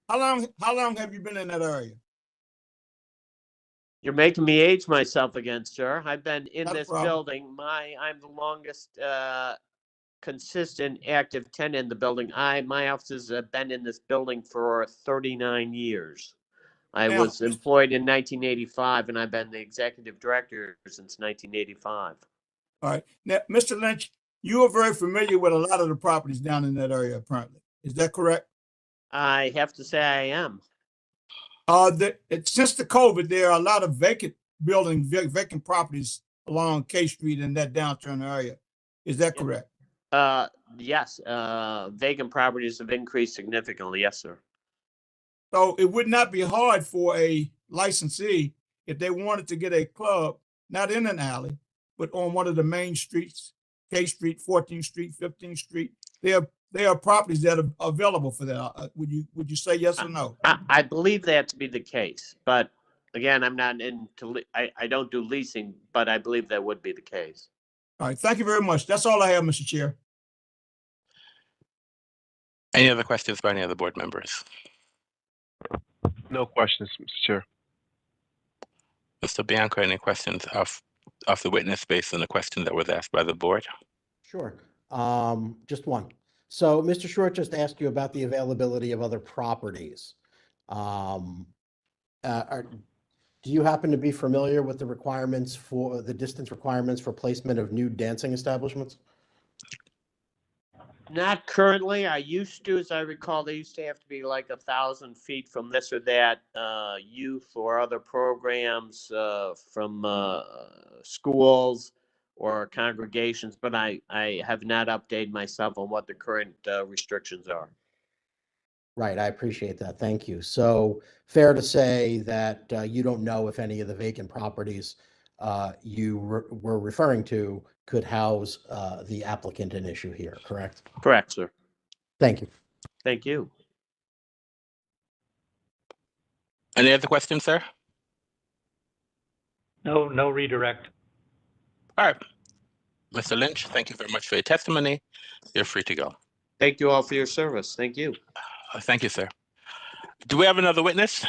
How long have you been in that area? You're making me age myself again, sir. I've been in Not a this problem. building. I'm the longest consistent active tenant in the building. My offices have been in this building for 39 years. I was employed in 1985, and I've been the executive director since 1985. All right. Now, Mr. Lynch, you are very familiar with a lot of the properties down in that area, apparently. Is that correct? I have to say I am. Since the COVID, there are a lot of vacant buildings, vacant properties along K Street in that downtown area. Is that correct? Yes. Vacant properties have increased significantly. Yes, sir. So it would not be hard for a licensee if they wanted to get a club, not in an alley, but on one of the main streets, K Street, 14th Street, 15th Street. There are properties that are available for that. Would you say yes or no? I believe that to be the case, but again, I'm not into. I don't do leasing, but I believe that would be the case. All right. Thank you very much. That's all I have, Mr. Chair. Any other questions by any other board members? No questions, Mr. Chair. Mr. Bianco, any questions of the witness based on the question that was asked by the board? Sure. Just one. So Mr. Short just asked you about the availability of other properties. Do you happen to be familiar with the requirements for the distance requirements for placement of new dancing establishments? Not currently. I used to, as I recall, they used to have to be like 1,000 feet from this or that youth or other programs from schools or congregations, but I have not updated myself on what the current restrictions are. Right, I appreciate that. Thank you. So fair to say that you don't know if any of the vacant properties you were referring to could house the applicant in issue here, correct? Correct, sir. Thank you. Thank you. Any other questions, sir? No redirect. All right. Mr. Lynch, thank you very much for your testimony. You're free to go. Thank you all for your service. Thank you. Thank you, sir. Do we have another witness?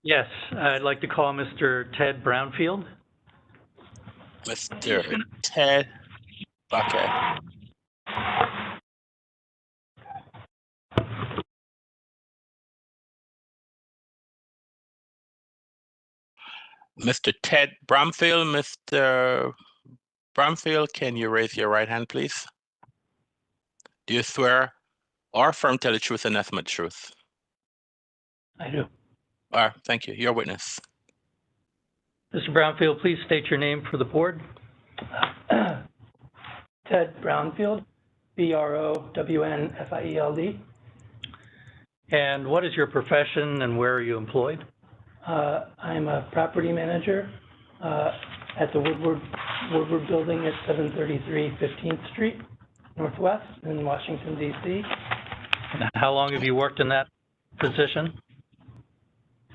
Yes, I'd like to call Mr. Ted Brownfield. Mr. Ted. Okay. Mr. Ted Bromfield. Mr. Bromfield, can you raise your right hand, please? Do you swear or affirm to tell the truth and nothing but the truth? I do. All right, thank you. Your witness. Mr. Brownfield, please state your name for the board. Ted Brownfield, Brownfield. And what is your profession and where are you employed? I'm a property manager at the Woodward Building at 733 15th Street Northwest in Washington, D.C. And how long have you worked in that position?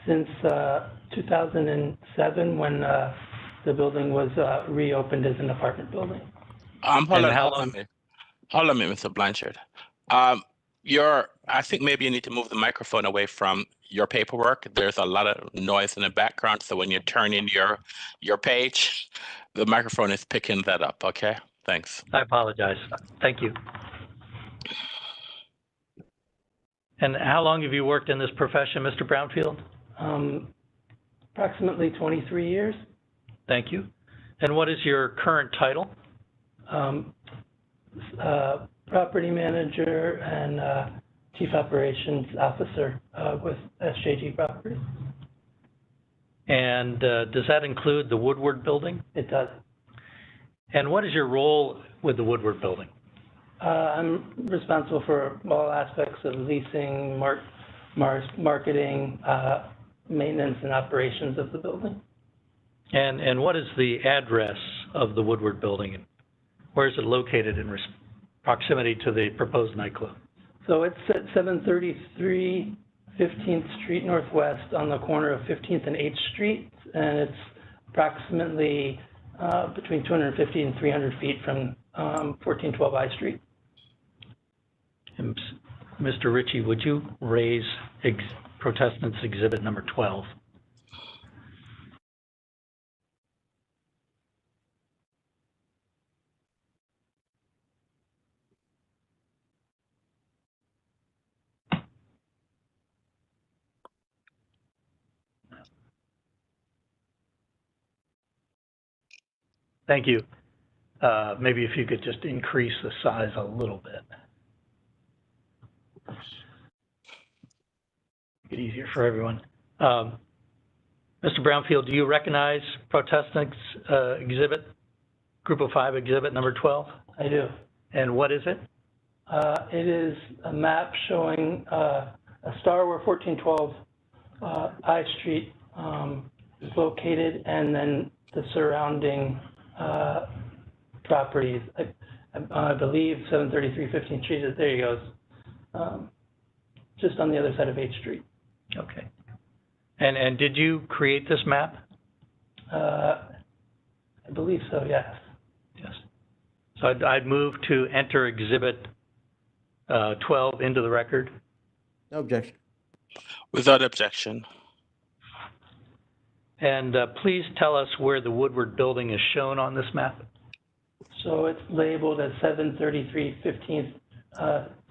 Since 2007, when the building was reopened as an apartment building. Hold on a minute, Mr. Blanchard. I think maybe you need to move the microphone away from your paperwork. There's a lot of noise in the background, so when you turn in your page, the microphone is picking that up, okay? Thanks. I apologize. Thank you. And how long have you worked in this profession, Mr. Brownfield? Approximately 23 years. Thank you. And what is your current title? Property manager and chief operations officer with SJG Properties. And does that include the Woodward Building? It does. And what is your role with the Woodward Building? I'm responsible for all aspects of leasing, marketing, maintenance, and operations of the building. And what is the address of the Woodward Building? Where is it located in proximity to the proposed nightclub? So it's at 733 15th Street Northwest on the corner of 15th and 8th Street, and it's approximately between 250 and 300 feet from 1412 I Street. And Mr. Ritchie, would you raise Protestants Exhibit number 12? Thank you. Maybe if you could just increase the size a little bit. Make it easier for everyone. Mr. Brownfield, do you recognize Protestants exhibit, Group of 5 exhibit number 12? I do. And what is it? It is a map showing a star where 1412 I Street is located, and then the surrounding properties. I believe 733 15th Street is, there you go, just on the other side of 8th Street. Okay. And did you create this map? I believe so, yes. Yes. So I'd move to enter exhibit 12 into the record? No objection. Without objection. And please tell us where the Woodward building is shown on this map. So it's labeled as 733 15th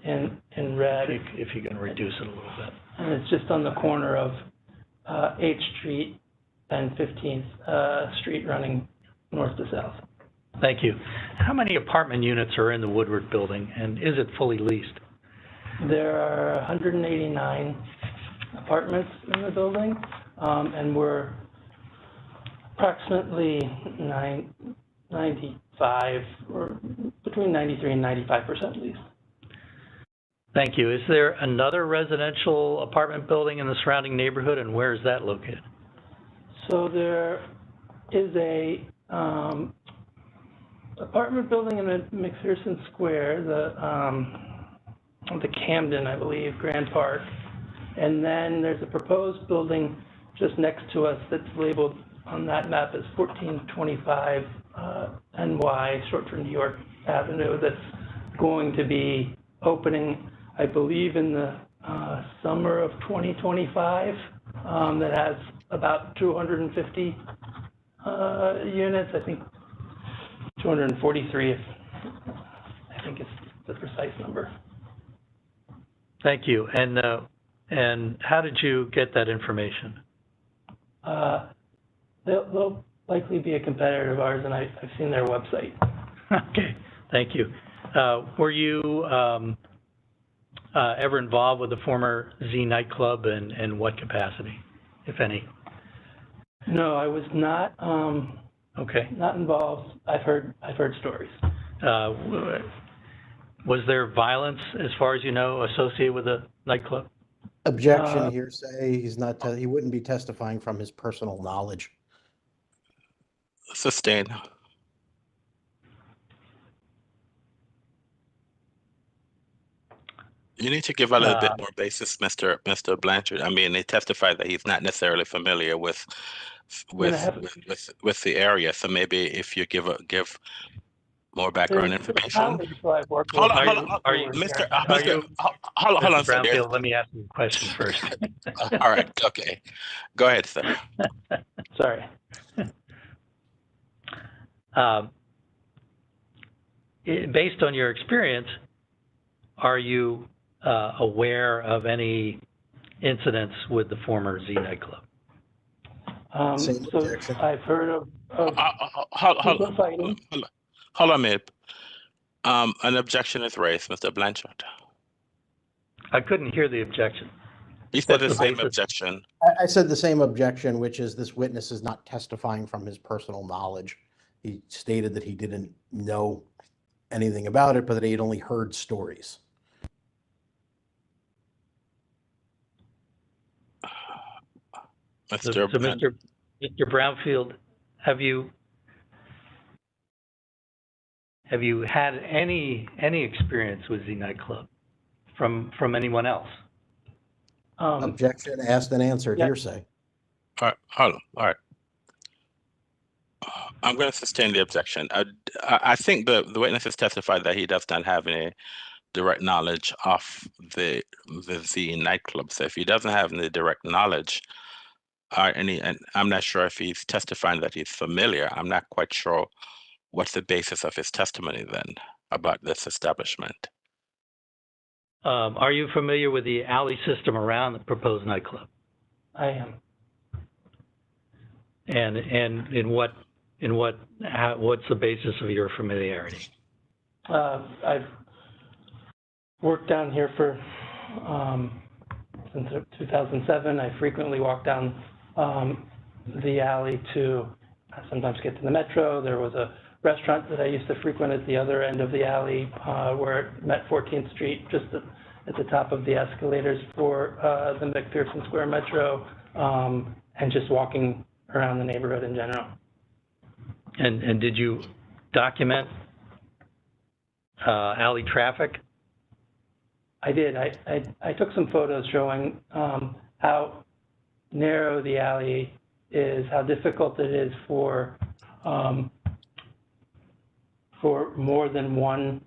in red. If you can reduce it a little bit. And it's just on the corner of 8th Street and 15th Street running north to south. Thank you. How many apartment units are in the Woodward building, and is it fully leased? There are 189 apartments in the building, and we're approximately 95 or between 93 and 95% leased. Thank you. Is there another residential apartment building in the surrounding neighborhood, and where is that located? So there is a apartment building in McPherson Square, the Camden, I believe, Grand Park. And then there's a proposed building just next to us that's labeled on that map as 1425 NY, short for New York Avenue, that's going to be opening, I believe, in the summer of 2025, that has about 250 units, I think 243, I think it's the precise number. Thank you. And how did you get that information? They'll likely be a competitor of ours, and I've seen their website. Okay, thank you. Were you ever involved with the former Z nightclub, and what capacity, if any? No, I was not. Okay. Not involved. I've heard stories. Was there violence, as far as you know, associated with the nightclub? Objection, hearsay. He's not. He wouldn't be testifying from his personal knowledge. Sustained. You need to give a little bit more basis, Mr. Blanchard. I mean, they testified that he's not necessarily familiar with the area. So maybe if you give more background information. Hold on, Mr. Hold on, sir. Brownfield, let me ask you a question first. All right. Okay. Go ahead, sir. Sorry. Based on your experience, are you aware of any incidents with the former Z nightclub? So I've heard of people fighting. Hold on, Mib. An objection is raised, Mr. Blanchard. I couldn't hear the objection. You said the same objection. I said the same objection, which is this witness is not testifying from his personal knowledge. He stated that he didn't know anything about it, but that he had only heard stories. So Mr. Brownfield, have you had any experience with Z nightclub from anyone else? Objection asked and answered. Yeah. Hearsay. All right, hold on. All right. I'm going to sustain the objection. I think the witness has testified that he does not have any direct knowledge of the Z nightclub. So if he doesn't have any direct knowledge, and I'm not sure if he's testifying that he's familiar. I'm not quite sure what's the basis of his testimony then about this establishment. Are you familiar with the alley system around the proposed nightclub? I am. And what's the basis of your familiarity? I've worked down here for since 2007. I frequently walk down the alley to sometimes get to the metro. There was a restaurant that I used to frequent at the other end of the alley where it met 14th Street, just at the top of the escalators for the McPherson Square Metro, and just walking around the neighborhood in general. And did you document alley traffic? I did. I took some photos showing how narrow the alley is, how difficult it is for more than one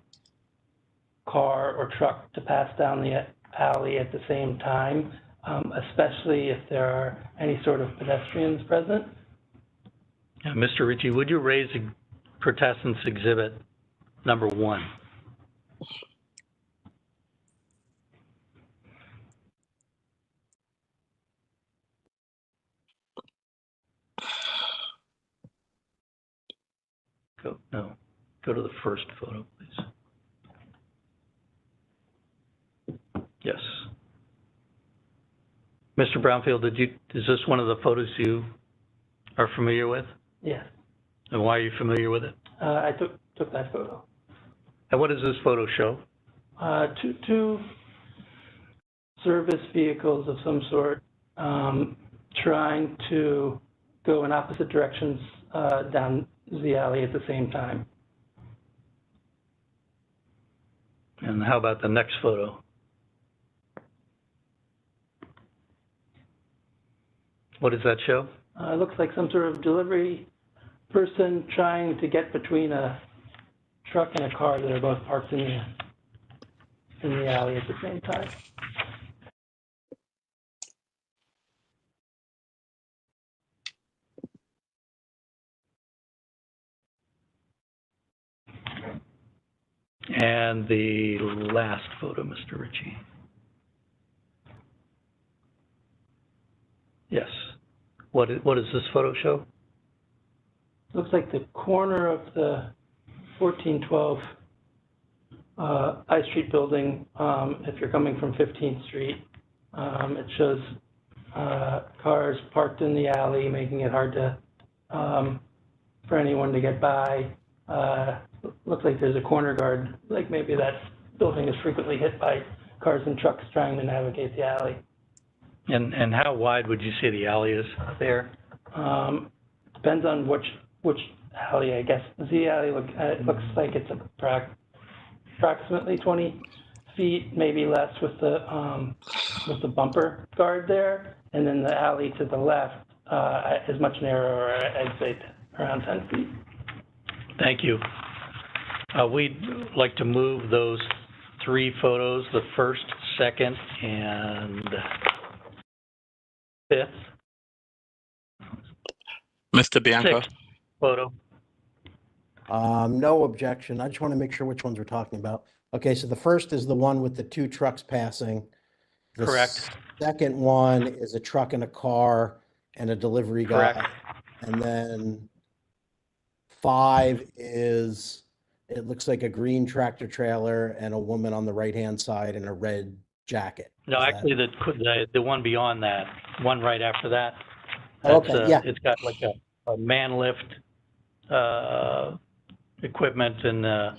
car or truck to pass down the alley at the same time, especially if there are any sort of pedestrians present. Mr. Ritchie, would you raise protestants exhibit number 1? Go to the first photo, please. Yes. Mr. Brownfield, is this one of the photos you are familiar with? Yes. And why are you familiar with it? I took that photo. And what does this photo show? Two service vehicles of some sort trying to go in opposite directions down the alley at the same time. And how about the next photo? What does that show? It looks like some sort of delivery person trying to get between a truck and a car that are both parked in the alley at the same time. And the last photo, Mr. Ritchie. Yes. What does this photo show? Looks like the corner of the 1412 I Street building, if you're coming from 15th Street. It shows cars parked in the alley, making it hard to for anyone to get by. Looks like there's a corner guard, like maybe that building is frequently hit by cars and trucks trying to navigate the alley. And how wide would you say the alley is there? Depends on which alley, I guess. The alley it looks like it's approximately 20 feet, maybe less with the bumper guard there, and then the alley to the left is much narrower. I'd say around 10 feet. Thank you. We'd like to move those 3 photos, the first, second, and 5th. Mr. Bianco. 6th photo. No objection. I just want to make sure which ones we're talking about. Okay, so the first is the one with the 2 trucks passing. The Correct. Second one is a truck and a car and a delivery guy. Correct. And then 5 is, it looks like a green tractor trailer and a woman on the right-hand side in a red jacket. No, Is actually, the one beyond that, one right after that. Okay, yeah. It's got like a man lift equipment and a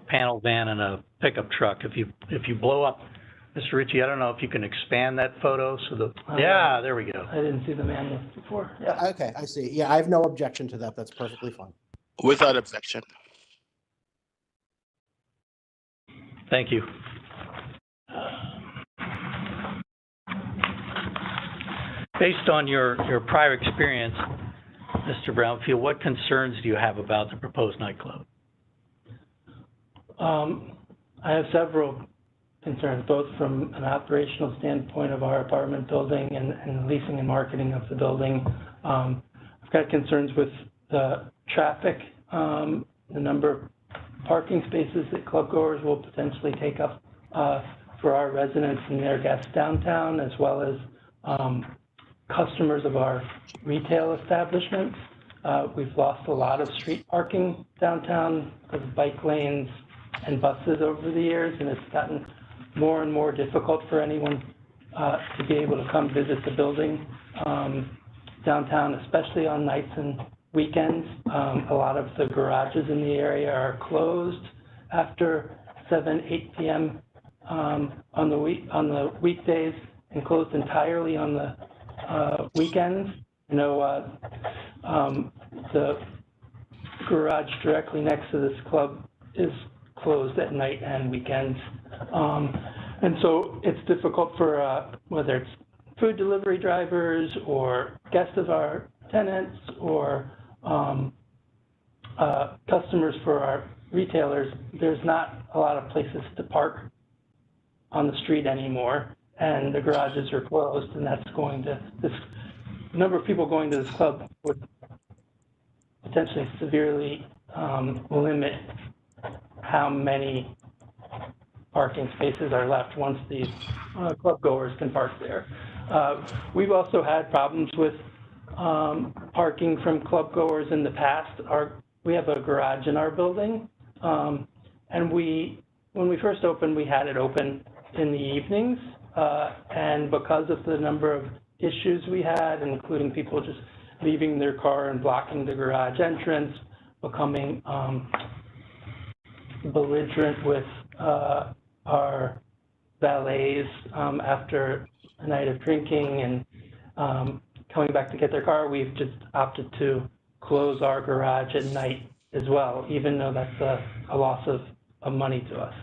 panel van and a pickup truck. If you blow up, Mr. Ritchie, I don't know if you can expand that photo so yeah, there we go. I didn't see the man lift before. Yeah. Okay, I see. Yeah, I have no objection to that. That's perfectly fine. Without objection. Thank you. Based on your prior experience, Mr. Brownfield, what concerns do you have about the proposed nightclub? I have several concerns, both from an operational standpoint of our apartment building and leasing and marketing of the building. I've got concerns with the traffic, the number of parking spaces that clubgoers will potentially take up for our residents and their guests downtown, as well as customers of our retail establishments. We've lost a lot of street parking downtown because of bike lanes and buses over the years, and it's gotten more and more difficult for anyone to be able to come visit the building downtown, especially on nights and weekends. A lot of the garages in the area are closed after 8 p.m. On the weekdays, and closed entirely on the weekends. You know, the garage directly next to this club is closed at night and weekends. And so it's difficult for whether it's food delivery drivers or guests of our tenants or customers for our retailers, there's not a lot of places to park on the street anymore, and the garages are closed, and that's going to, this number of people going to this club would potentially severely limit how many parking spaces are left once these club goers can park there. We've also had problems with parking from club goers in the past. We have a garage in our building, and when we first opened, we had it open in the evenings, and because of the number of issues we had, including people just leaving their car and blocking the garage entrance, becoming belligerent with our valets after a night of drinking and coming back to get their car, we've just opted to close our garage at night as well, even though that's a loss of money to us.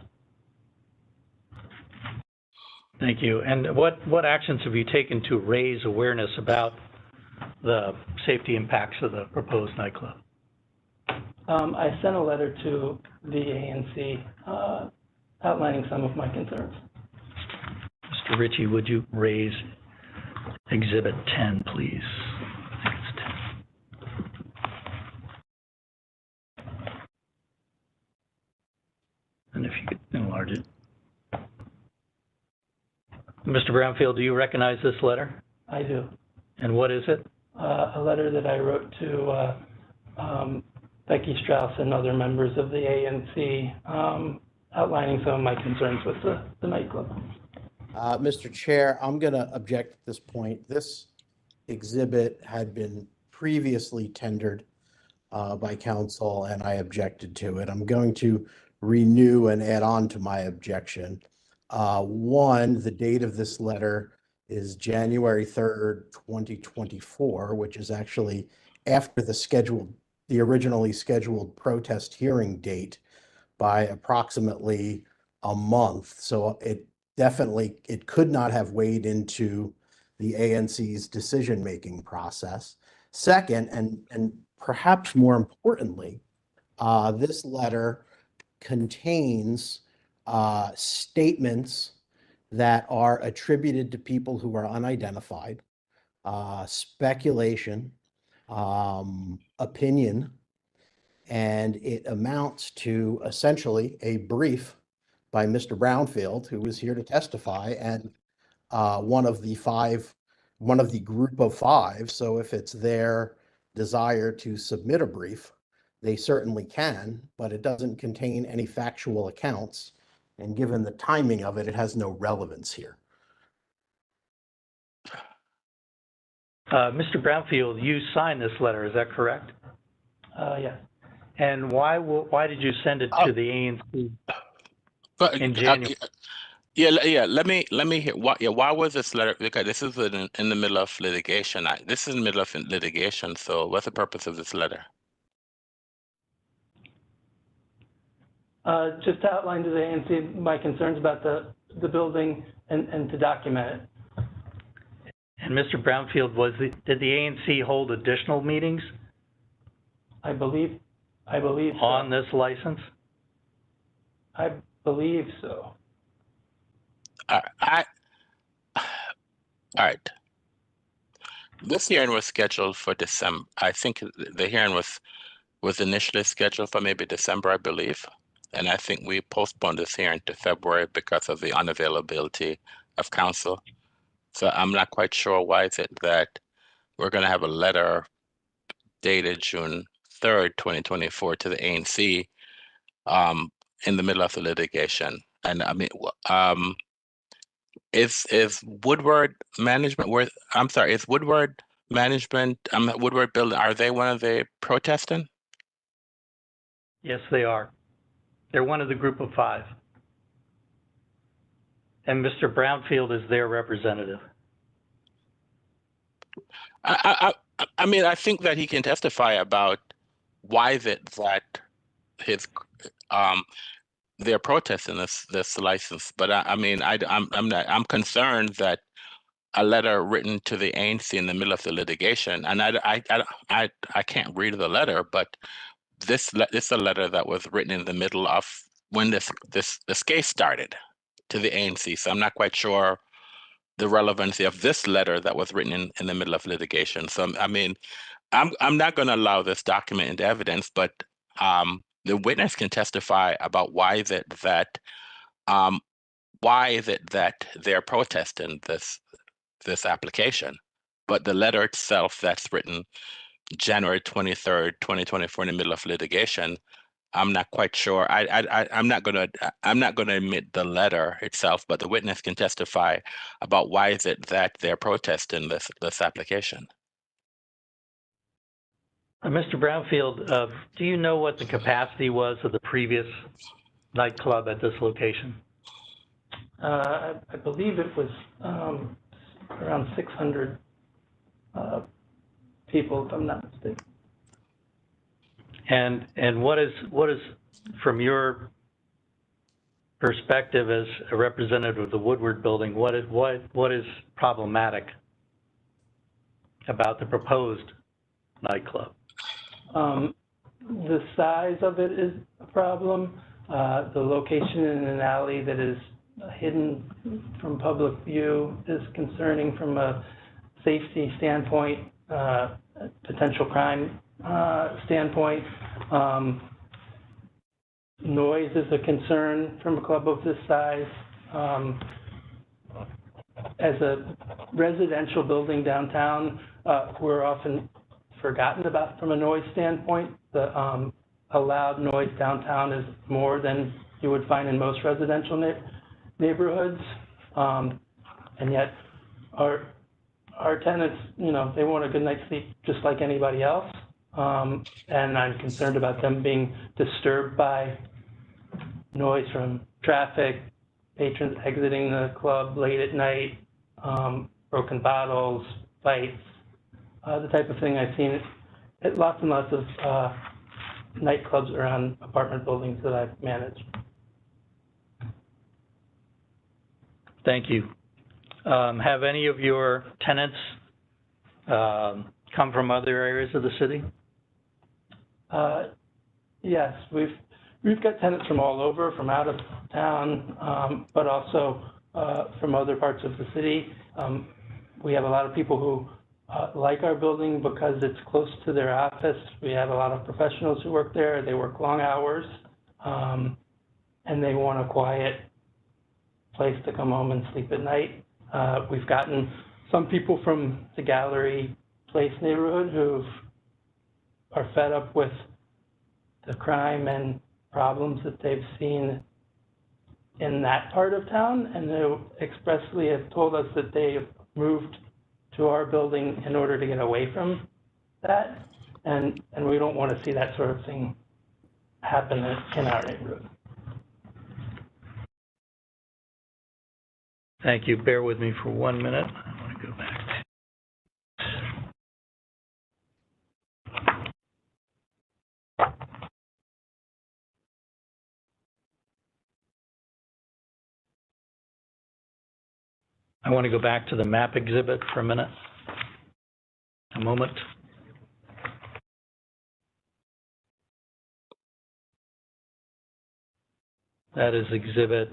Thank you. And what actions have you taken to raise awareness about the safety impacts of the proposed nightclub? I sent a letter to the ANC outlining some of my concerns. Mr. Ritchie, would you raise Exhibit 10, please? I think it's 10. And if you could enlarge it. Mr. Brownfield, do you recognize this letter? I do. And what is it? A letter that I wrote to Becky Strauss and other members of the ANC outlining some of my concerns with the nightclub. Mr. Chair, I'm going to object at this point. This exhibit had been previously tendered by council, and I objected to it. I'm going to renew and add on to my objection. One, the date of this letter is January 3rd, 2024, which is actually after the originally scheduled protest hearing date by approximately a month. So it could not have weighed into the ANC's decision-making process. Second, and perhaps more importantly, this letter contains statements that are attributed to people who are unidentified, speculation, opinion, and it amounts to essentially a brief by Mr. Brownfield, who was here to testify, and one of the group of five. So if it's their desire to submit a brief, they certainly can, but it doesn't contain any factual accounts. And given the timing of it, it has no relevance here. Mr. Brownfield, you signed this letter, is that correct? Yeah. And why did you send it to the ANC in January? Yeah. Let me hear. Why was this letter? Because this is in the middle of litigation. This is in the middle of litigation. So, what's the purpose of this letter? Just to outline to the ANC my concerns about the building and to document it. And Mr. Brownfield, did the ANC hold additional meetings? I believe on this license? I believe so. All right. This hearing was scheduled for December. I think the hearing was initially scheduled for maybe December, I believe. And I think we postponed this hearing to February because of the unavailability of counsel. So I'm not quite sure why is it that we're going to have a letter dated June 3rd, 2024 to the ANC in the middle of the litigation. And I mean, is Woodward Management is Woodward Management, Woodward Building, are they one of the protesting? Yes, they are. They're one of the group of five. And Mr. Brownfield is their representative. I mean, I think that he can testify about why that his they're protesting this license. But I mean, I'm concerned that a letter written to the ANC in the middle of the litigation, and I can't read the letter, but this is a letter that was written in the middle of when this case started to the ANC. So I'm not quite sure the relevancy of this letter that was written in the middle of litigation. So I mean, I'm not going to allow this document into evidence, but the witness can testify about why that they're protesting this application. But the letter itself that's written January 23rd, 2024, in the middle of litigation, I'm not quite sure. I'm not gonna admit the letter itself, but the witness can testify about why is it that they're protesting this application. Mr. Brownfield, do you know what the capacity was of the previous nightclub at this location? I believe it was around 600 people, if I'm not mistaken. And what is from your perspective as a representative of the Woodward Building, what is problematic about the proposed nightclub? The size of it is a problem. The location in an alley that is hidden from public view is concerning from a safety standpoint, potential crime standpoint. Noise is a concern from a club of this size. As a residential building downtown, we're often forgotten about from a noise standpoint. The allowed noise downtown is more than you would find in most residential neighborhoods. And yet our tenants, you know, they want a good night's sleep just like anybody else. And I'm concerned about them being disturbed by noise from traffic, patrons exiting the club late at night, broken bottles, fights, the type of thing I've seen at lots and lots of nightclubs around apartment buildings that I've managed. Thank you. Have any of your tenants come from other areas of the city? Yes, we've got tenants from all over, from out of town, but also from other parts of the city. We have a lot of people who like our building because it's close to their office. We have a lot of professionals who work there. They work long hours, and they want a quiet place to come home and sleep at night. We've gotten some people from the Gallery Place neighborhood who are fed up with the crime and problems that they've seen in that part of town, and they expressly have told us that they have moved to our building in order to get away from that, and we don't want to see that sort of thing happen in our neighborhood. Thank you. Bear with me for 1 minute. I want to go back. I want to go back to the map exhibit for a minute. A moment. That is exhibit,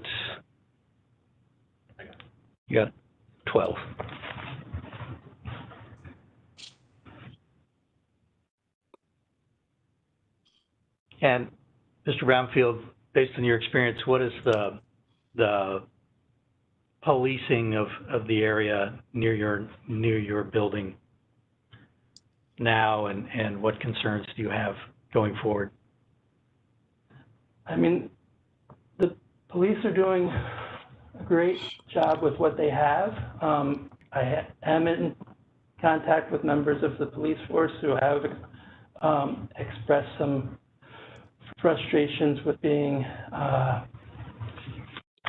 you got 12. And Mr. Brownfield, based on your experience, what is the policing of the area near your building now, and what concerns do you have going forward? I mean, the police are doing a great job with what they have. I am in contact with members of the police force who have expressed some frustrations with being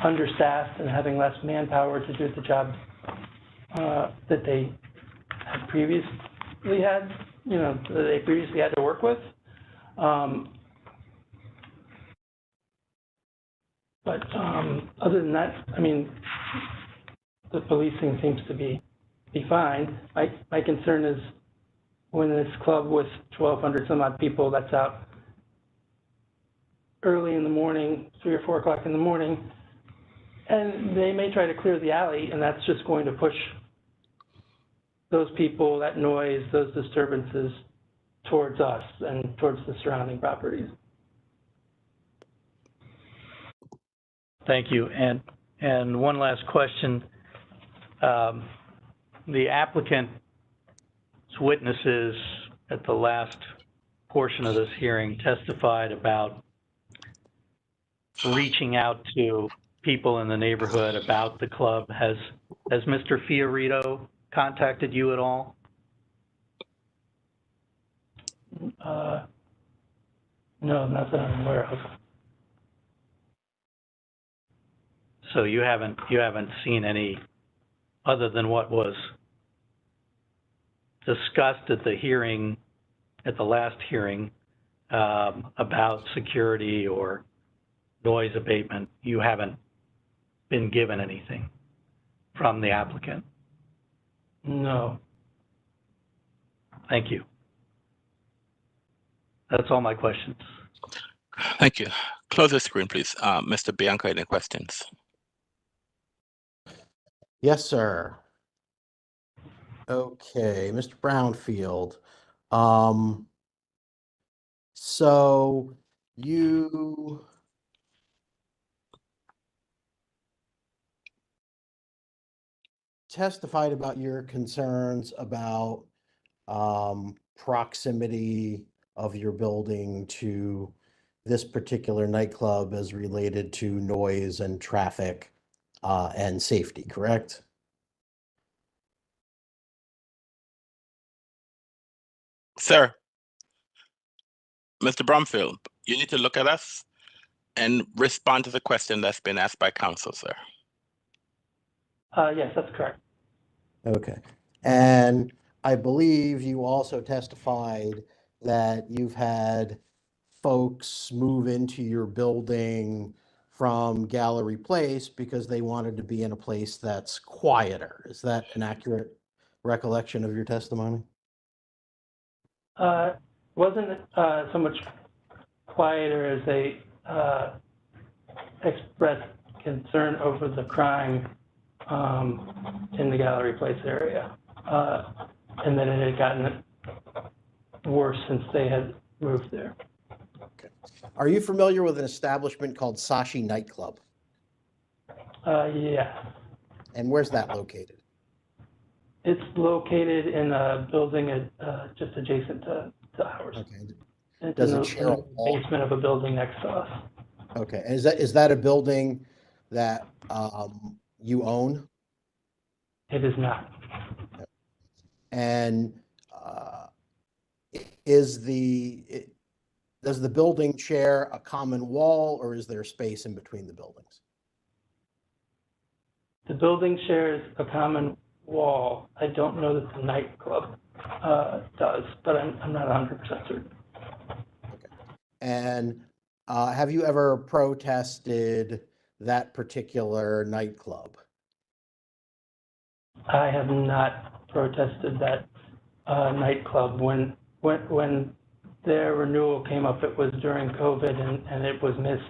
understaffed and having less manpower to do the job that they had previously had, that they previously had to work with. But other than that, I mean, the policing seems to be fine. My concern is when this club with 1,200 some odd people that's out early in the morning, 3 or 4 o'clock in the morning, and they may try to clear the alley, and that's just going to push those people, that noise, those disturbances towards us and towards the surrounding properties. Thank you. And one last question. The applicant's witnesses at the last portion of this hearing testified about reaching out to people in the neighborhood about the club. Has Mr. Fiorito contacted you at all? No, not that I'm aware of. So you haven't seen any other than what was discussed at the hearing, at the last hearing, about security or noise abatement. You haven't been given anything from the applicant? No. Thank you. That's all my questions. Thank you. Close the screen, please. Mr. Bianco, any questions? Yes, sir. Okay, Mr. Brownfield. So you testified about your concerns about proximity of your building to this particular nightclub as related to noise and traffic and safety, correct? Sir, Mr. Bromfield, you need to look at us and respond to the question that's been asked by counsel, sir. Yes, that's correct. Okay. And I believe you also testified that you've had folks move into your building from Gallery Place because they wanted to be in a place that's quieter. Is that an accurate recollection of your testimony? Wasn't so much quieter as they expressed concern over the crime in the Gallery Place area, and that it had gotten worse since they had moved there. Okay. Are you familiar with an establishment called Sashi Nightclub? Yeah. And where's that located? It's located in a building just adjacent to ours. Okay. It's Does in it share a the wall? basement of a building next to us. Okay. Is that a building that you own? It is not. And does the building share a common wall, or is there space in between the buildings? The building shares a common wall. I don't know that the nightclub does, but I'm not 100% certain. Okay. And have you ever protested that particular nightclub? I have not protested that nightclub. When their renewal came up, it was during COVID and it was missed.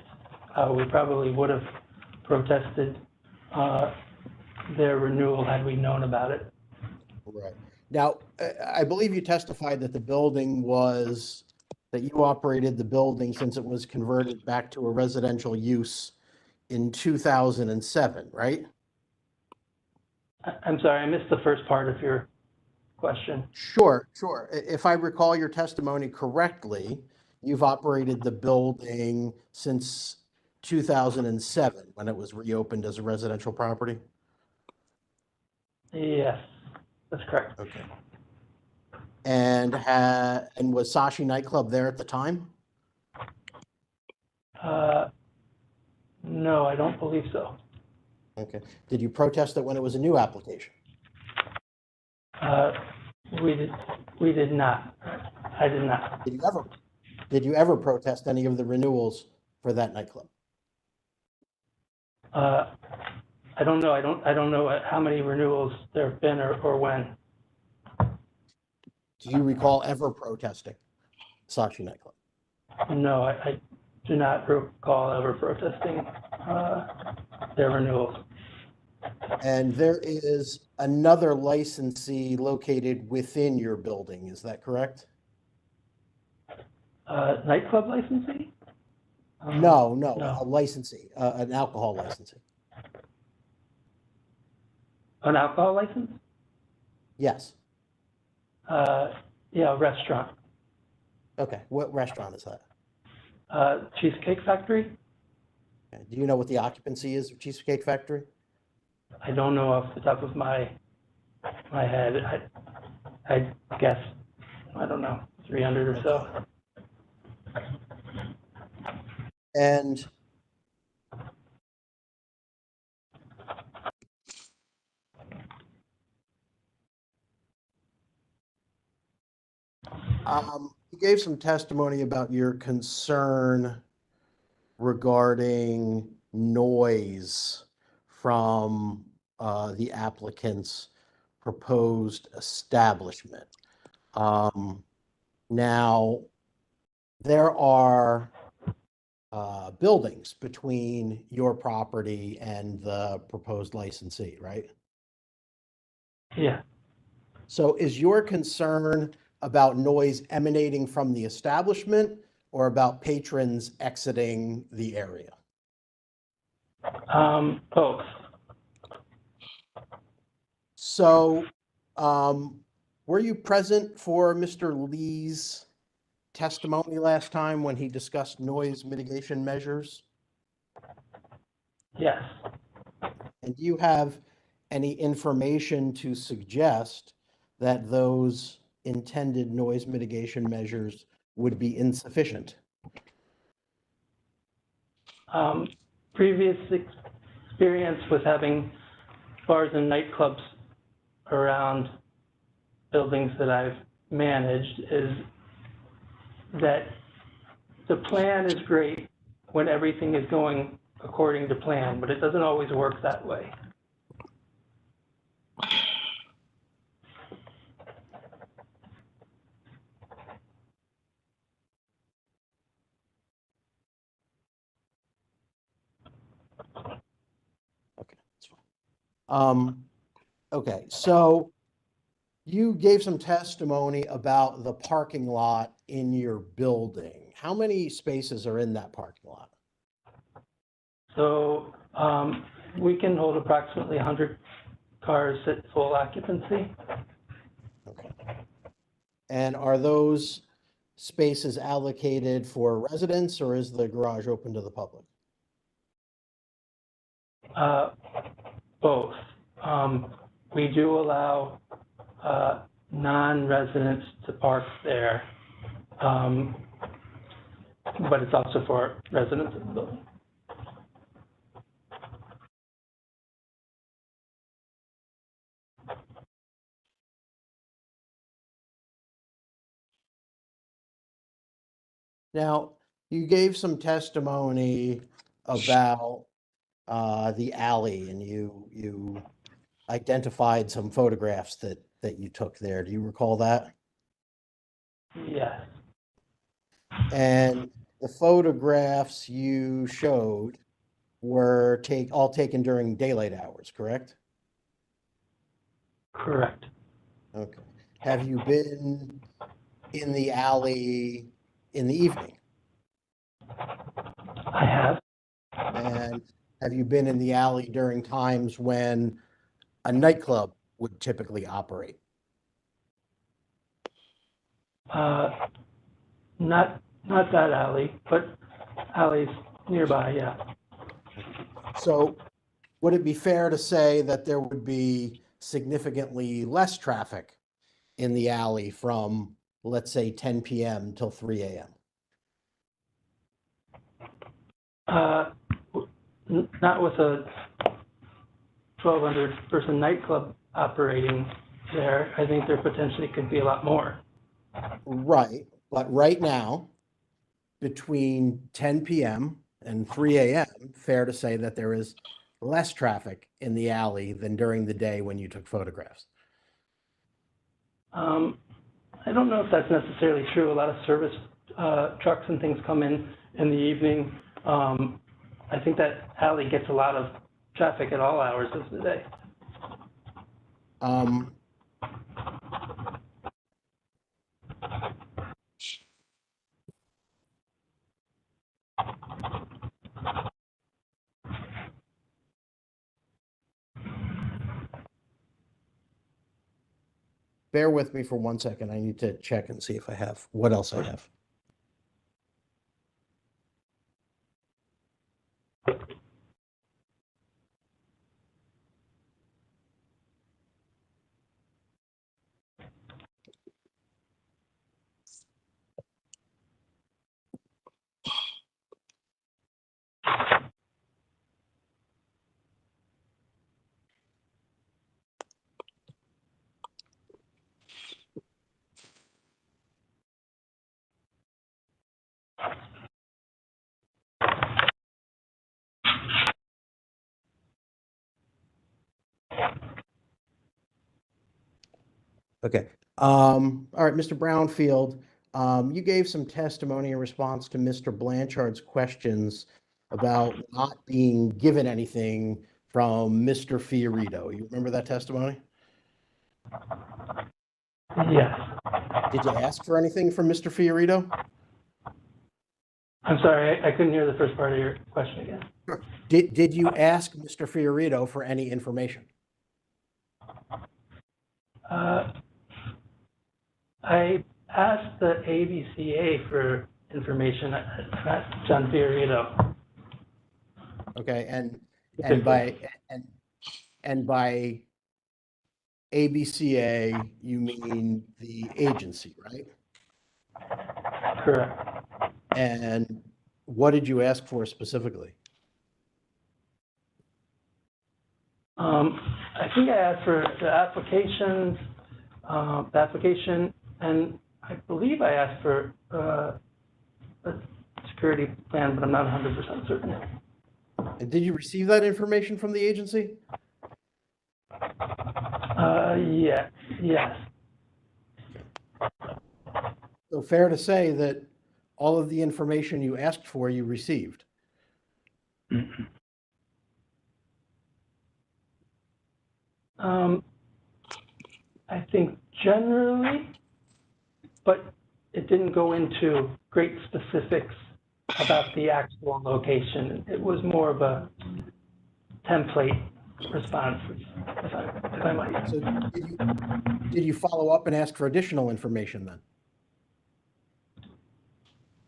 We probably would have protested their renewal had we known about it. Right. Now, I believe you testified that that you operated the building since it was converted back to a residential use in 2007, right? I'm sorry, I missed the first part of your question. Sure. If I recall your testimony correctly, you've operated the building since 2007 when it was reopened as a residential property? Yes, that's correct. Okay. And was Sashi Nightclub there at the time? No, I don't believe so. Okay. Did you protest it when it was a new application? We did not. I did not. Did you ever protest any of the renewals for that nightclub? I don't know. I don't know how many renewals there have been or when. Do you recall ever protesting Sashi Nightclub? No, I do not recall ever protesting their renewals. And there is another licensee located within your building, is that correct? Nightclub licensee? No, no. a licensee, an alcohol licensee. An alcohol license? Yes. Yeah, restaurant. Okay, what restaurant is that? Cheesecake Factory? Okay. Do you know what the occupancy is of Cheesecake Factory? I don't know off the top of my head. I guess, I don't know, 300 or so. And you gave some testimony about your concern regarding noise from the applicant's proposed establishment. Now, there are buildings between your property and the proposed licensee, right? Yeah. So is your concern about noise emanating from the establishment or about patrons exiting the area? Both. So were you present for Mr. Lee's testimony last time when he discussed noise mitigation measures? Yes. And do you have any information to suggest that those intended noise mitigation measures would be insufficient? Previous experience with having bars and nightclubs around buildings that I've managed is that the plan is great when everything is going according to plan, but it doesn't always work that way. Okay, that's fine. Okay, so you gave some testimony about the parking lot in your building. How many spaces are in that parking lot? So we can hold approximately 100 cars at full occupancy. Okay. And are those spaces allocated for residents or is the garage open to the public? Both. We do allow non-residents to park there, but it's also for residents of the building. Now, you gave some testimony about the alley and you identified some photographs that you took there. Do you recall that? Yes. And the photographs you showed were all taken during daylight hours, correct? Correct. Okay. Have you been in the alley in the evening? I have. And have you been in the alley during times when a nightclub would typically operate? Not that alley, but alleys nearby, yeah. So would it be fair to say that there would be significantly less traffic in the alley from, let's say, 10 p.m. till 3 a.m.? Not with a 1,200 person nightclub operating there. I think there potentially could be a lot more. Right, but right now, between 10 p.m. and 3 a.m., fair to say that there is less traffic in the alley than during the day when you took photographs. I don't know if that's necessarily true. A lot of service trucks and things come in in the evening. I think that alley gets a lot of traffic at all hours of the day. Bear with me for 1 second. I need to check and see if I have what else I have. Okay. All right, Mr. Brownfield, you gave some testimony in response to Mr. Blanchard's questions about not being given anything from Mr. Fiorito. You remember that testimony? Yes. Did you ask for anything from Mr. Fiorito? I'm sorry, I couldn't hear the first part of your question again. Did you ask Mr. Fiorito for any information? I asked the ABCA for information, not John Fiorito. Okay, and by ABCA, you mean the agency, right? Correct. And what did you ask for specifically? I think I asked for the application, and I believe I asked for a security plan, but I'm not 100% certain. And did you receive that information from the agency? Yes. So fair to say that all of the information you asked for, you received? I think generally, but it didn't go into great specifics about the actual location. It was more of a template response, if I might. So did you follow up and ask for additional information then?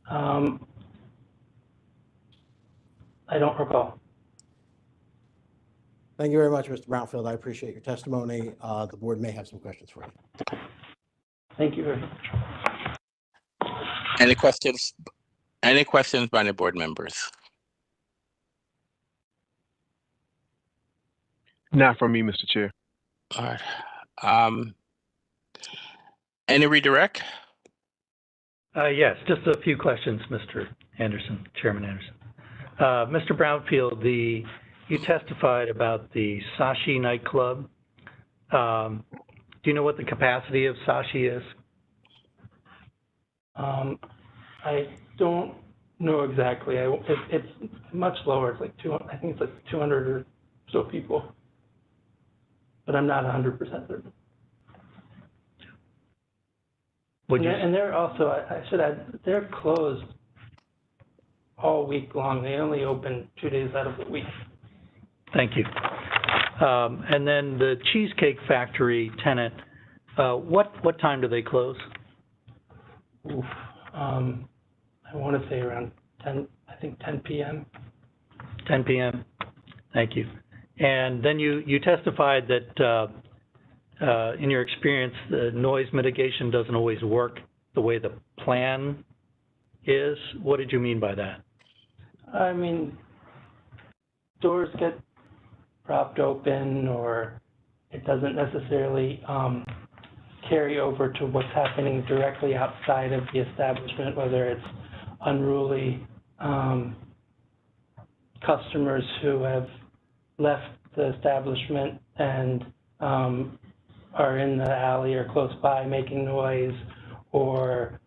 I don't recall. Thank you very much, Mr. Brownfield. I appreciate your testimony. The board may have some questions for you. Thank you very much. Any questions? Any questions by any board members? Not from me, Mr. Chair. All right. Any redirect? Yes, just a few questions, Mr. Anderson, Chairman Anderson. Mr. Brownfield, you testified about the Sashi nightclub. Do you know what the capacity of Sashi is? I don't know exactly. It's much lower. It's like 200. I think it's like 200 or so people, but I'm not 100% certain. And they're also, I should add, they're closed all week long. They only open 2 days out of the week. Thank you. And then the Cheesecake Factory tenant, what time do they close? Oof. I want to say around 10, I think 10 p.m. 10 p.m. Thank you. And then you testified that in your experience, the noise mitigation doesn't always work the way the plan is. What did you mean by that? I mean, doors get propped open, or it doesn't necessarily carry over to what's happening directly outside of the establishment, whether it's unruly customers who have left the establishment and are in the alley or close by making noise, or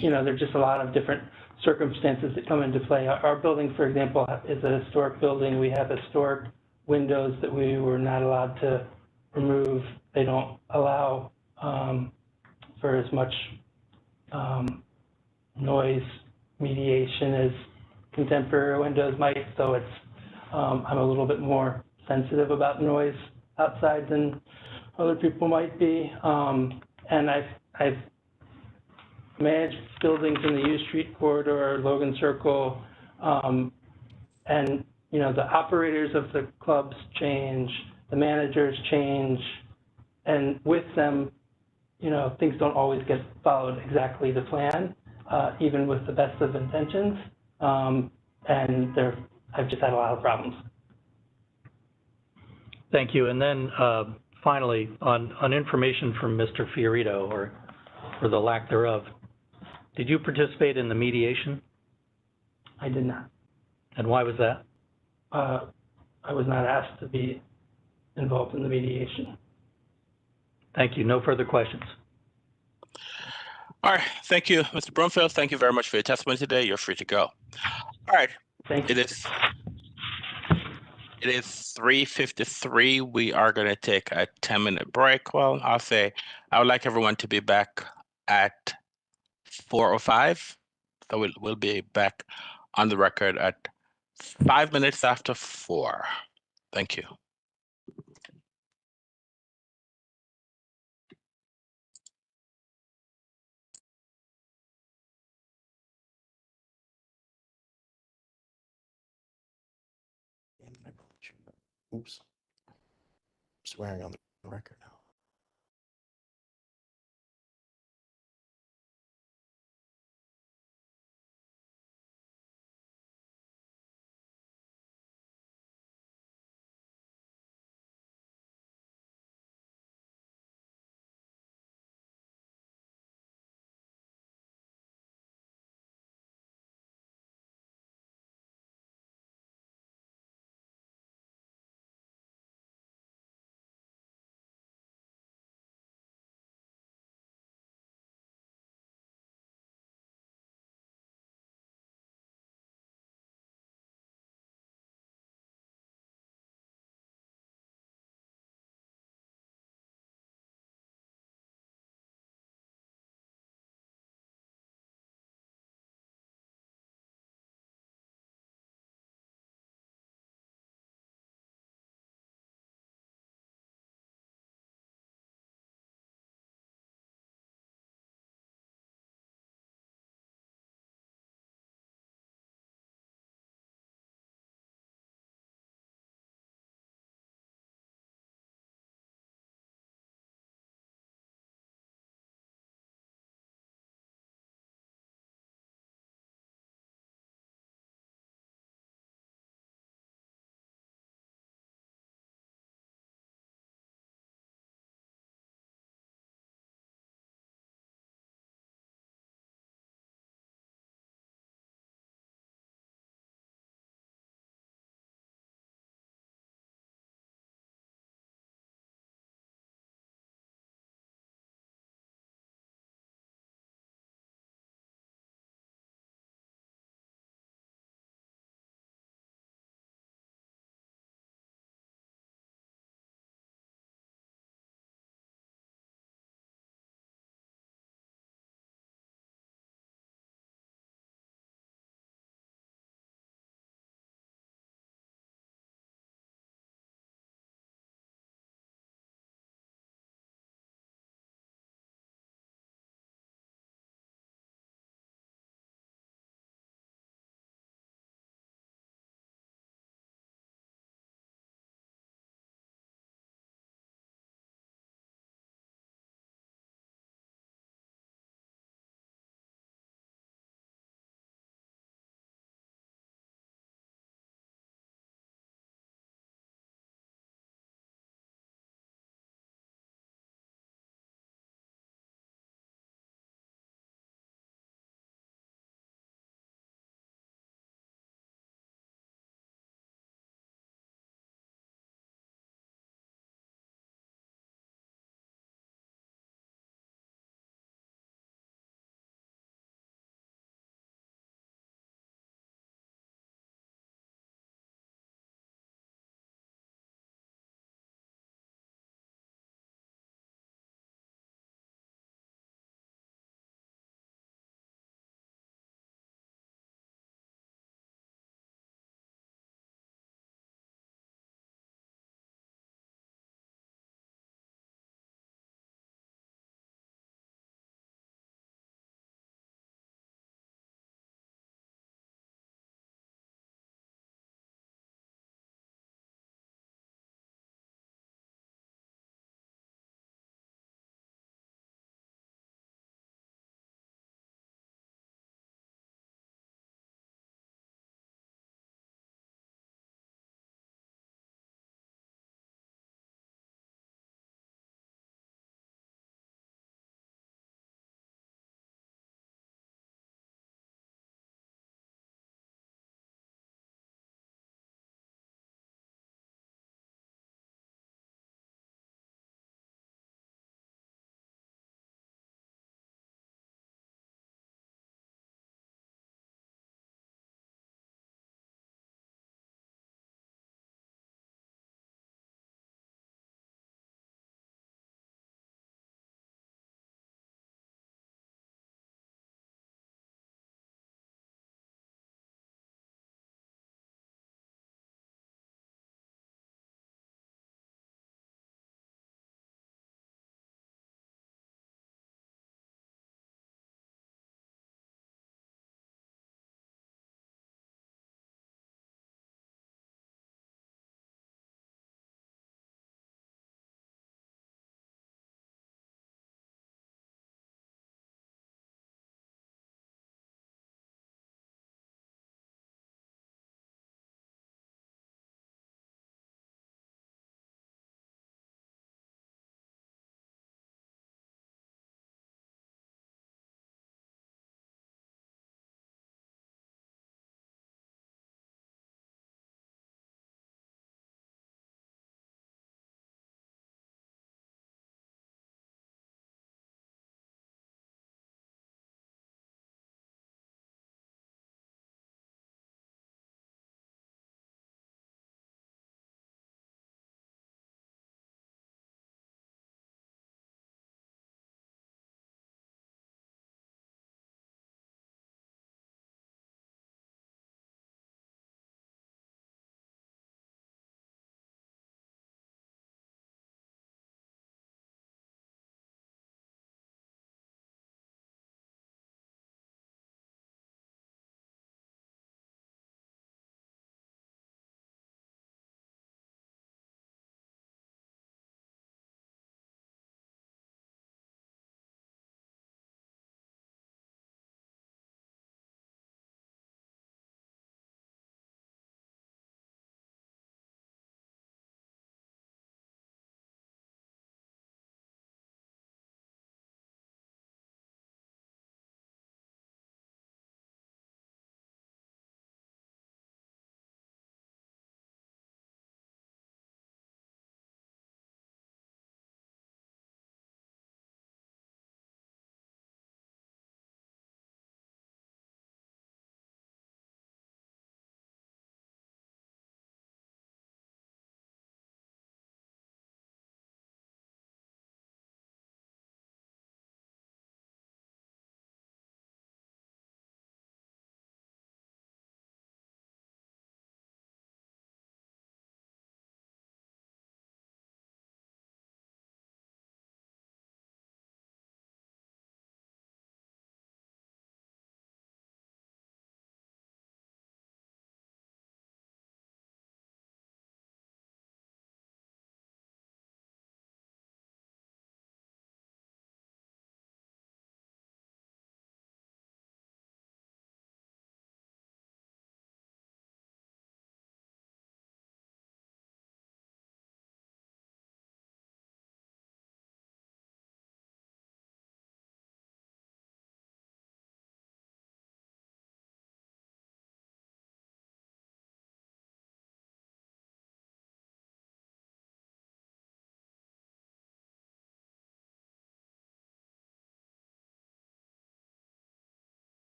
there's just a lot of different circumstances that come into play. Our building, for example, is a historic building. We have historic windows that we were not allowed to remove. They don't allow for as much noise mediation as contemporary windows might. So it's I'm a little bit more sensitive about noise outside than other people might be. And I've managed buildings in the U Street corridor, Logan Circle, and the operators of the clubs change, the managers change, and with them, things don't always get followed exactly the plan, even with the best of intentions. And I've just had a lot of problems. Thank you. And then finally, on information from Mr. Fiorito, or the lack thereof, did you participate in the mediation? I did not. And why was that? I was not asked to be involved in the mediation. Thank you. No further questions. All right. Thank you, Mr. Brumfield. Thank you very much for your testimony today. You're free to go. All right. Thank you. It is 3:53. We are going to take a 10-minute break. Well, I'll say I would like everyone to be back at 4:05. So we'll be back on the record at 5 minutes after 4. Thank you. Oops. Swearing on the record now.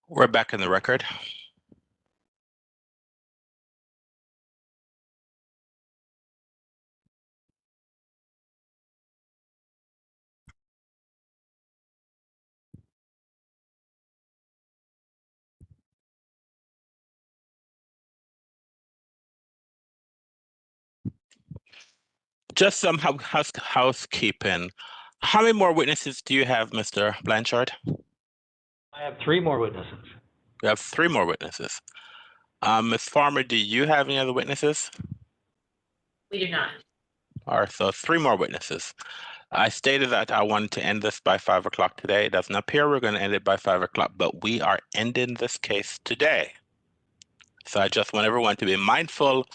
We're back in the record. Just some housekeeping. How many more witnesses do you have, Mr. Blanchard? I have 3 more witnesses. You have 3 more witnesses. Ms. Farmer, do you have any other witnesses? We do not. All right, so 3 more witnesses. I stated that I wanted to end this by 5 o'clock today. It doesn't appear we're going to end it by 5 o'clock, but we are ending this case today. So I just want everyone to be mindful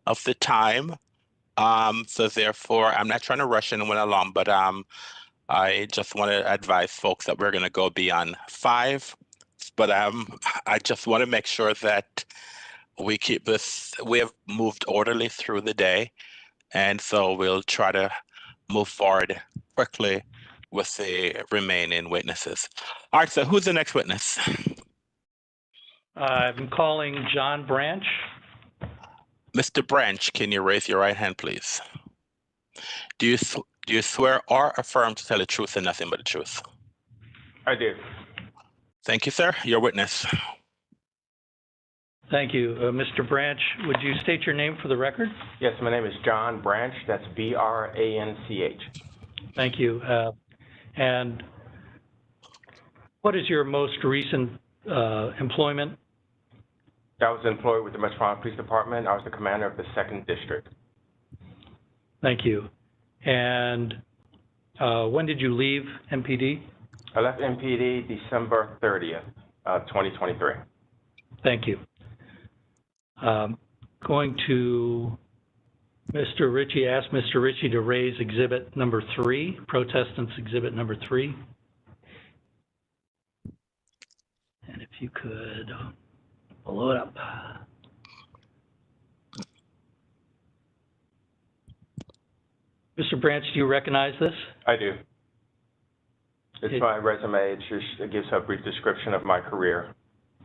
of the time. So therefore, I'm not trying to rush anyone along, but I just want to advise folks that we're going to go beyond 5. But I just want to make sure that we keep this, we have moved orderly through the day. And so we'll try to move forward quickly with the remaining witnesses. All right, so who's the next witness? I'm calling John Branch. Mr. Branch, can you raise your right hand, please? Do you swear or affirm to tell the truth and nothing but the truth? I do. Thank you, sir. Your witness. Thank you. Mr. Branch, would you state your name for the record? Yes, my name is John Branch. That's B-R-A-N-C-H. Thank you. And what is your most recent employment? I was employed with the Metropolitan Police Department. I was the commander of the 2nd District. Thank you. And when did you leave MPD? I left MPD December 30th, 2023. Thank you. Going to Mr. Ritchie, ask Mr. Ritchie to raise exhibit number 3, protestants exhibit number 3. And if you could blow it up. Mr. Branch, do you recognize this? I do. It's my resume. It gives a brief description of my career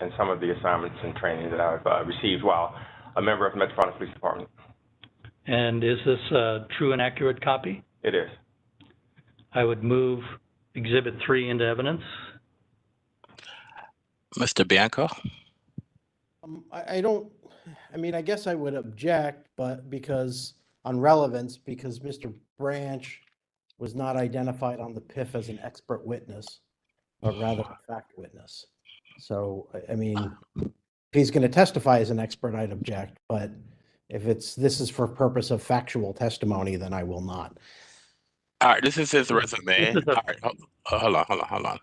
and some of the assignments and training that I've received while a member of the Metropolitan Police Department. And is this a true and accurate copy? It is. I would move exhibit 3 into evidence. Mr. Bianco? I guess I would object, but because on relevance, because Mr. Branch was not identified on the PIF as an expert witness, but rather a fact witness. So, if he's going to testify as an expert, I'd object, but if this is for purpose of factual testimony, then I will not. All right, this is his resume. All right, hold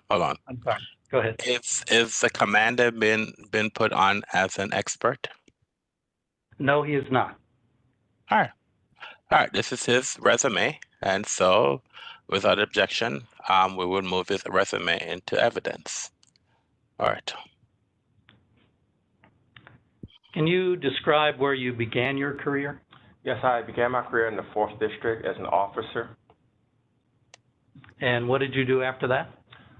on. I'm sorry. Go ahead. Is the commander been put on as an expert? No, he is not. All right, this is his resume, and so without objection, we will move his resume into evidence. All right. Can you describe where you began your career? Yes, I began my career in the 4th District as an officer. And what did you do after that?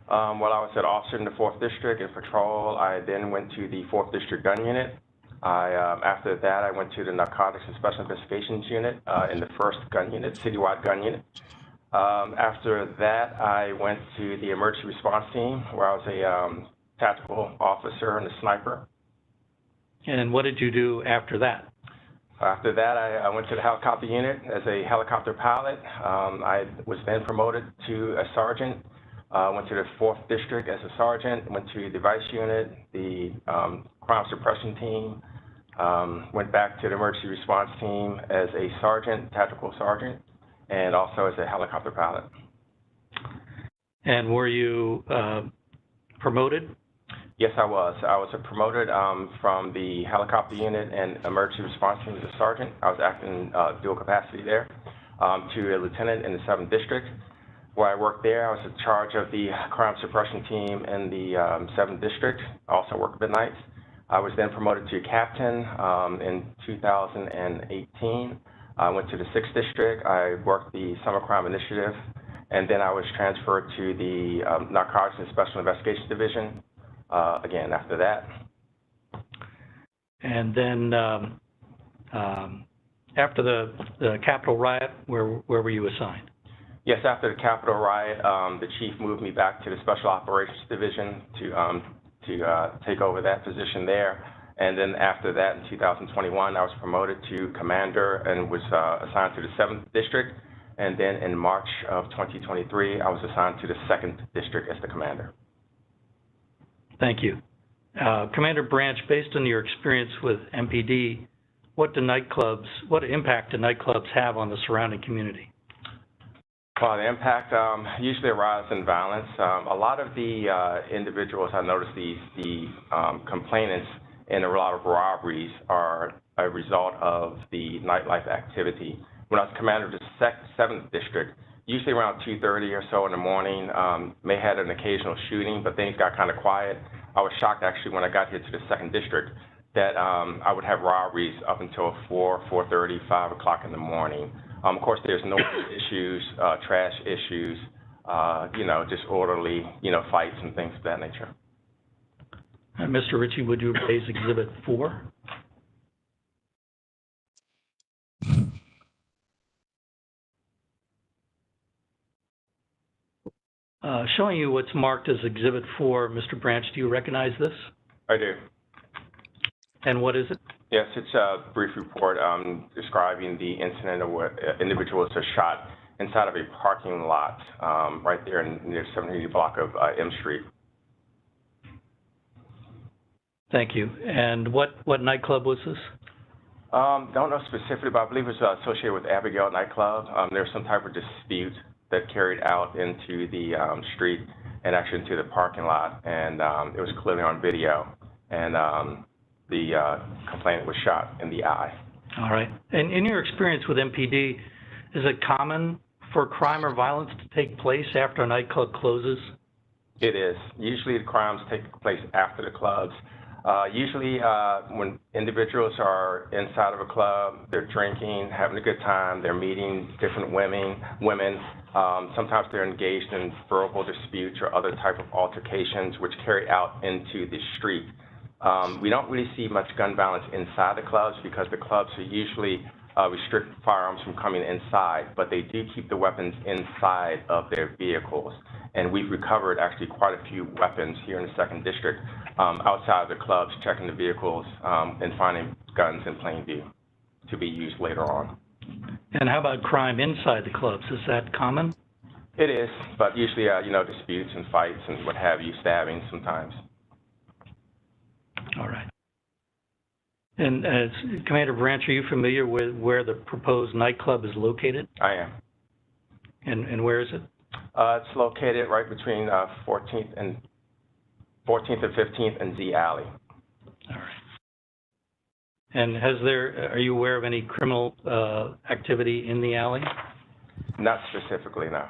While I was an officer in the 4th District in patrol, I then went to the 4th District Gun Unit. After that, I went to the Narcotics and Special Investigations Unit in the 1st Gun Unit, Citywide Gun Unit. After that, I went to the Emergency Response Team, where I was a tactical officer and a sniper. And what did you do after that? After that, I went to the helicopter unit as a helicopter pilot. I was then promoted to a sergeant. Went to the 4th District as a sergeant, went to the Vice Unit, the Crime Suppression Team, went back to the Emergency Response Team as a sergeant, tactical sergeant, and also as a helicopter pilot. And were you promoted? Yes, I was. I was promoted from the helicopter unit and emergency response team as a sergeant. I was acting dual capacity there to a lieutenant in the 7th District. Where I worked there, I was in charge of the crime suppression team in the 7th District. I also worked midnights. I was then promoted to captain in 2018. I went to the 6th District. I worked the Summer Crime Initiative, and then I was transferred to the Narcotics and Special Investigations Division. again after that. And then after the Capitol riot, where were you assigned? Yes, after the Capitol riot, the chief moved me back to the Special Operations Division to take over that position there. And then after that, in 2021, I was promoted to commander and was assigned to the 7th District. And then in March of 2023, I was assigned to the 2nd District as the commander. Thank you. Commander Branch, based on your experience with MPD, what impact do nightclubs have on the surrounding community? Well, the impact usually arises in violence. A lot of the individuals, I noticed the complainants in a lot of robberies are a result of the nightlife activity. When I was commander of the 7th District, usually around 2:30 or so in the morning, may had an occasional shooting, but things got kind of quiet. I was shocked actually when I got here to the 2nd District that I would have robberies up until 4, 4:30, 5 o'clock in the morning. Of course, there's no issues, trash issues, disorderly, fights and things of that nature. Mr. Ritchie, would you raise Exhibit 4? Showing you what's marked as Exhibit 4, Mr. Branch, do you recognize this? I do. And what is it? Yes, it's a brief report describing the incident of where individuals are shot inside of a parking lot right there near 70 block of M Street. Thank you. And what nightclub was this? Don't know specifically, but I believe it was associated with ABCA nightclub. There was some type of dispute that carried out into the street and actually into the parking lot, and it was clearly on video. And the complainant was shot in the eye. All right. And in your experience with MPD, is it common for crime or violence to take place after a nightclub closes? It is. Usually the crimes take place after the clubs. Usually when individuals are inside of a club, they're drinking, having a good time, they're meeting different women. Sometimes they're engaged in verbal disputes or other type of altercations which carry out into the street. We don't really see much gun violence inside the clubs because the clubs are usually restrict firearms from coming inside, but they do keep the weapons inside of their vehicles. And we've recovered actually quite a few weapons here in the 2nd District outside of the clubs, checking the vehicles and finding guns in plain view to be used later on. And how about crime inside the clubs? Is that common? It is, but usually, disputes and fights and what have you, stabbing sometimes. All right. And as Commander Branch, are you familiar with where the proposed nightclub is located? I am. And where is it? It's located right between 14th and 15th and Z Alley. All right. And are you aware of any criminal activity in the alley? Not specifically, no.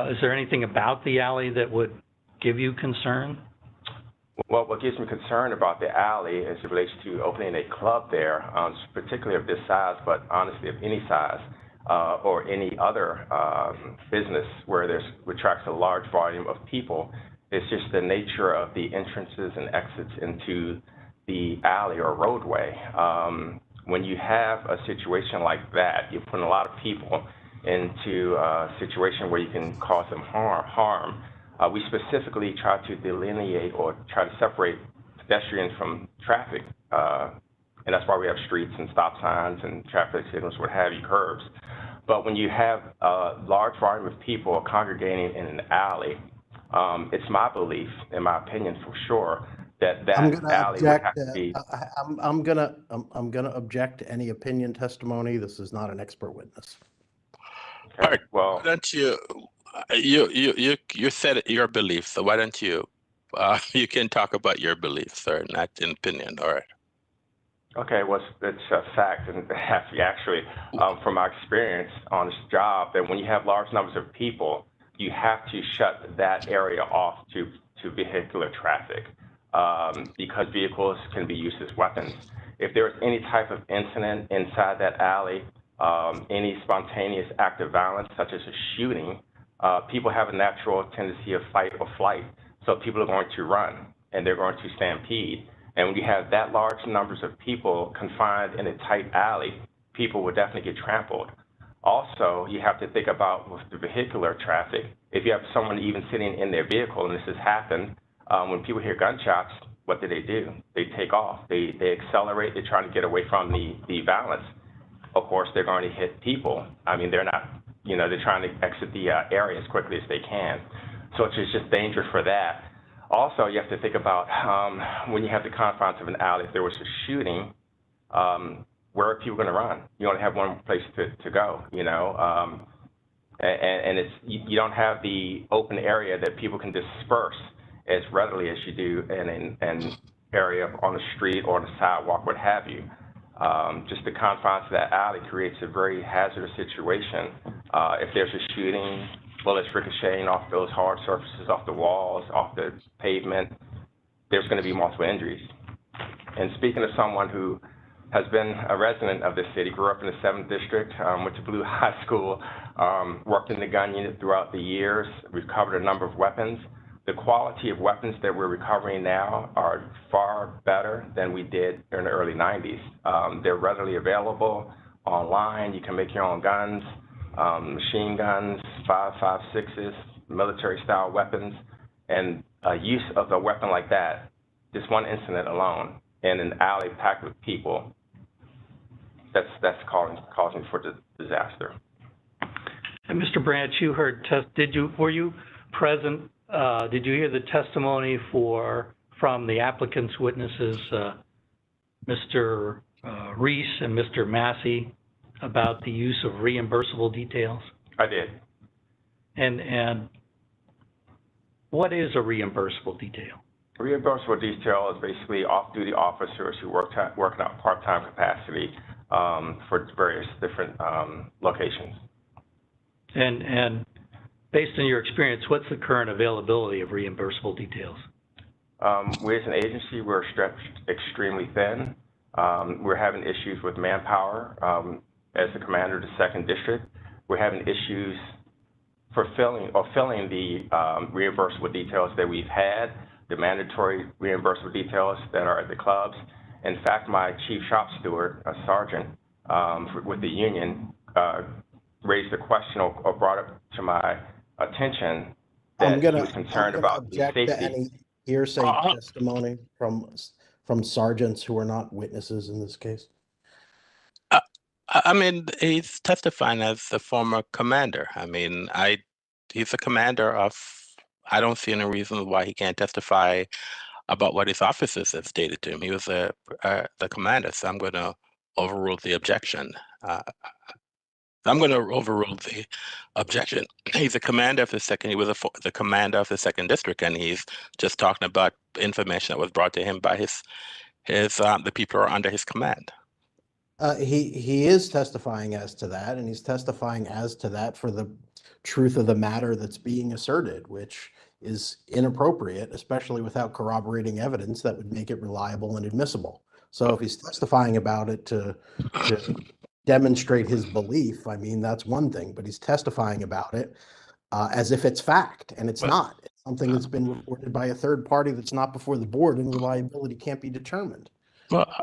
Is there anything about the alley that would give you concern? Well, what gives me concern about the alley as it relates to opening a club there, particularly of this size, but honestly of any size, or any other business where attracts a large volume of people. It's just the nature of the entrances and exits into the alley or roadway. When you have a situation like that, you're putting a lot of people into a situation where you can cause them harm. We specifically try to delineate or try to separate pedestrians from traffic, and that's why we have streets and stop signs and traffic signals, what have you, curbs. But when you have a large volume of people congregating in an alley, it's my belief, in my opinion, for sure, that alley would have to be. I'm gonna object to any opinion testimony. This is not an expert witness. Okay. All right. Well, why don't you said your belief, so why don't you you can talk about your beliefs, or not an opinion. All right. Okay, well, it's a fact, and actually, from my experience on this job, that when you have large numbers of people, you have to shut that area off to vehicular traffic because vehicles can be used as weapons. If there is any type of incident inside that alley, any spontaneous act of violence, such as a shooting, people have a natural tendency of fight or flight, so people are going to run. and they're going to stampede. And when you have that large numbers of people confined in a tight alley, people will definitely get trampled. Also, you have to think about with the vehicular traffic, if you have someone even sitting in their vehicle, and this has happened, when people hear gunshots, what do? They take off. They accelerate. They're trying to get away from the violence. Of course, they're going to hit people. I mean, they're not, they're trying to exit the area as quickly as they can. So it's just dangerous for that. Also, you have to think about when you have the confines of an alley, if there was a shooting, where are people going to run? You only have one place to go, and it's, you don't have the open area that people can disperse as readily as you do in an area on the street or on the sidewalk, what have you. Just the confines of that alley creates a very hazardous situation. If there's a shooting, bullets ricocheting off those hard surfaces, off the walls, off the pavement, there's going to be multiple injuries. And speaking of someone who has been a resident of this city, grew up in the 7th District, went to Blue High School, worked in the gun unit throughout the years, recovered a number of weapons. The quality of weapons that we're recovering now are far better than we did in the early 90s. They're readily available online. You can make your own guns, machine guns, 5.56s, military-style weapons, and use of a weapon like that, just one incident alone, in an alley packed with people, that's causing for disaster. And Mr. Branch, you heard were you present? Did you hear the testimony from the applicant's witnesses, Mr. Reese and Mr. Massey, about the use of reimbursable details? I did. And what is a reimbursable detail? A reimbursable detail is basically off-duty officers who work in a part-time capacity for various different locations. And based on your experience, what's the current availability of reimbursable details? We as an agency, we're stretched extremely thin. We're having issues with manpower. As the commander of the 2nd District, we're having issues filling the reimbursable details that we've had, the mandatory reimbursable details that are at the clubs. In fact, my chief shop steward, a sergeant with the union, raised a question or brought up to my attention that he was concerned about the safety. To any hearsay testimony from sergeants who are not witnesses in this case. I mean, he's testifying as the former commander. I mean, he's a commander of. I don't see any reason why he can't testify about what his officers have stated to him. He was the commander, so I'm going to overrule the objection. I'm going to overrule the objection. He's a commander of the second. He was the commander of the 2nd District, and he's just talking about information that was brought to him by the people who are under his command. He is testifying as to that, and he's testifying as to that for the truth of the matter that's being asserted, which is inappropriate, especially without corroborating evidence that would make it reliable and admissible. So if he's testifying about it to demonstrate his belief, I mean, that's one thing, but he's testifying about it as if it's fact, and it's not. It's something that's been reported by a third party that's not before the board, and reliability can't be determined. Well,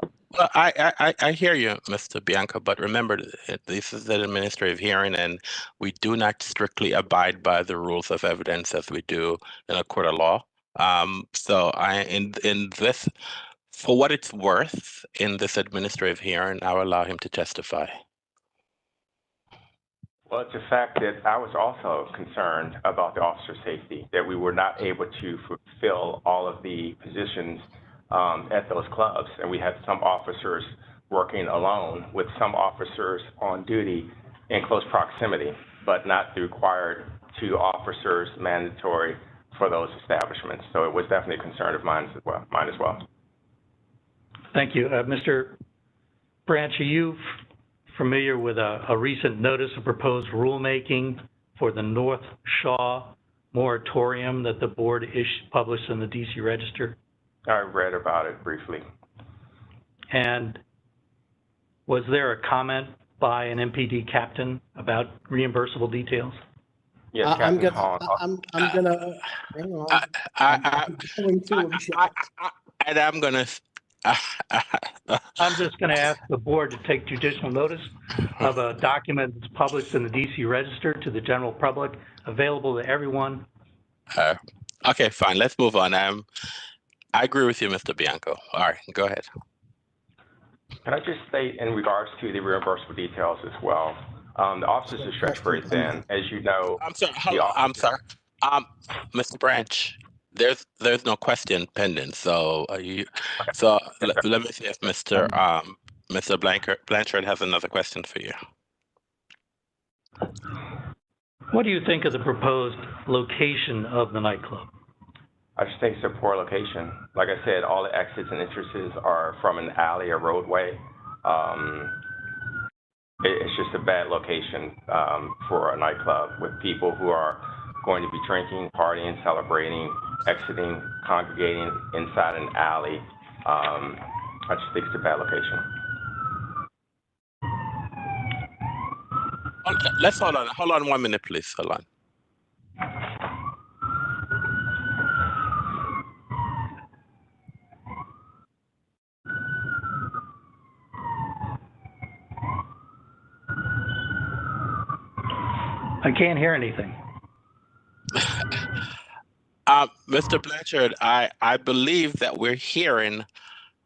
I hear you, Mr. Bianco, but remember, this is an administrative hearing, and we do not strictly abide by the rules of evidence as we do in a court of law. So in this, for what it's worth, in this administrative hearing, I'll allow him to testify. Well, it's a fact that I was also concerned about the officer safety, that we were not able to fulfill all of the positions at those clubs. And we had some officers working alone with some officers on duty in close proximity, but not the required 2 officers mandatory for those establishments. So it was definitely a concern of mine as well. Thank you. Mr. Branch, are you familiar with a recent notice of proposed rulemaking for the North Shaw moratorium that the board published in the DC Register? I read about it briefly. And was there a comment by an MPD captain about reimbursable details? Yes, I'm Captain gonna, Hong. I'm gonna, hang on. I'm going to object. And I'm gonna. I'm just going to ask the board to take judicial notice of a document that's published in the DC Register to the general public, available to everyone. Okay, fine. Let's move on. I agree with you, Mr. Bianco. All right, go ahead. Can I just state in regards to the reimbursable details as well? The officers are stretched very thin, as you know. I'm sorry. I'm sorry. Mr. Branch, there's no question pending. So let me see if Mr. Blanchard has another question for you. What do you think of the proposed location of the nightclub? I just think it's a poor location. Like I said, all the exits and entrances are from an alley or roadway. It's just a bad location for a nightclub with people who are going to be drinking, partying, celebrating, exiting, congregating inside an alley. I just think it's a bad location. Let's hold on. Hold on 1 minute, please. Hold on. I can't hear anything. Mr. Blanchard, I believe that we're hearing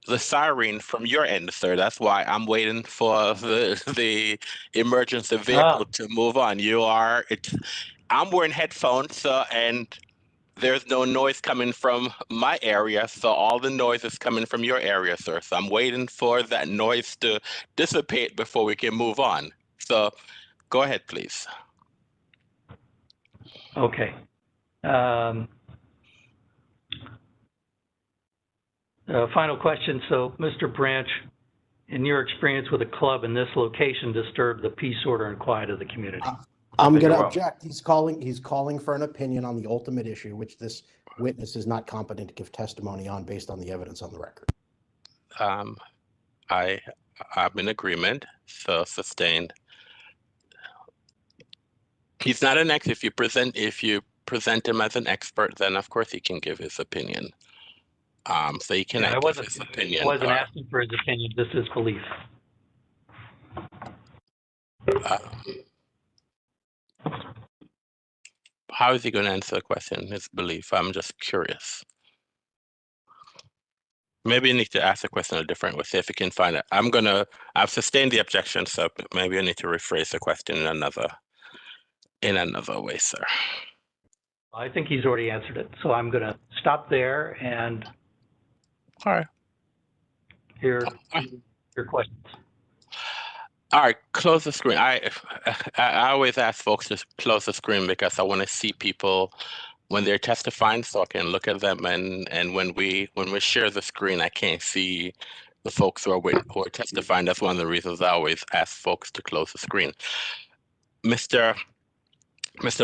the siren from your end, sir. That's why I'm waiting for the emergency vehicle to move on. I'm wearing headphones, and there's no noise coming from my area, so all the noise is coming from your area, sir. So I'm waiting for that noise to dissipate before we can move on. So go ahead, please. Okay. Final question. So, Mr. Branch, in your experience with a club in this location disturbed the peace, order, and quiet of the community? I'm going to object. He's calling for an opinion on the ultimate issue, which this witness is not competent to give testimony on based on the evidence on the record. I'm in agreement. So sustained. He's not an expert. If you present him as an expert, then of course he can give his opinion. So he cannot give his opinion. I wasn't asking for his opinion, just his belief. How is he going to answer the question? His belief. I'm just curious. Maybe you need to ask the question a different way. See if you can find it. I've sustained the objection, so maybe I need to rephrase the question in another way, sir. I think he's already answered it, so I'm going to stop there and hear your questions. All right, close the screen. I always ask folks to close the screen because I want to see people when they're testifying, so I can look at them. And when we share the screen, I can't see the folks who are testifying. That's one of the reasons I always ask folks to close the screen. Mr.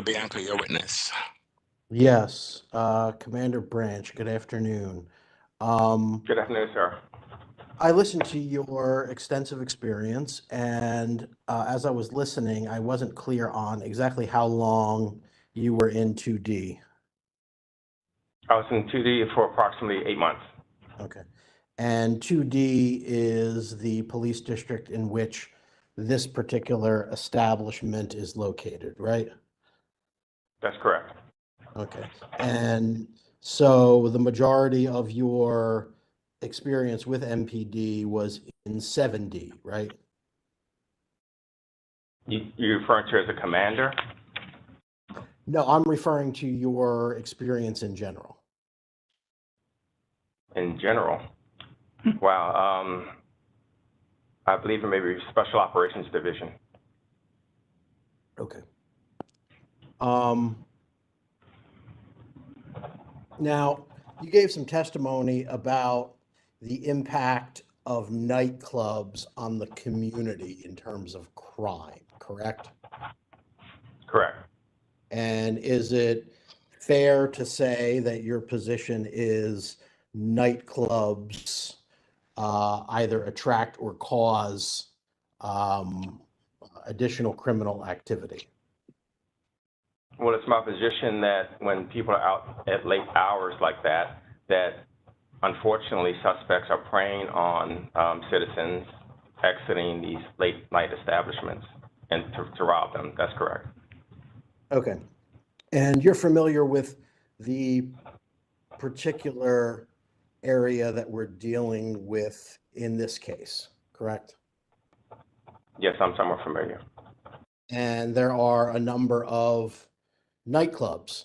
Bianco, your witness. Yes, Commander Branch. Good afternoon. Good afternoon, sir. I listened to your extensive experience, and as I was listening, I wasn't clear on exactly how long you were in 2D. I was in 2D for approximately 8 months. Okay. And 2D is the police district in which this particular establishment is located, right? That's correct. Okay. And so the majority of your experience with MPD was in 7D, right? You referring to as a commander? No, I'm referring to your experience in general. In general? Wow. I believe it may be Special Operations Division. Okay. Now, you gave some testimony about the impact of nightclubs on the community in terms of crime, correct? Correct. And is it fair to say that your position is nightclubs either attract or cause additional criminal activity? Well, it's my position that when people are out at late hours like that, that unfortunately suspects are preying on citizens exiting these late night establishments and to rob them. That's correct. Okay. And you're familiar with the particular area that we're dealing with in this case, correct? Yes, I'm somewhat familiar. And there are a number of nightclubs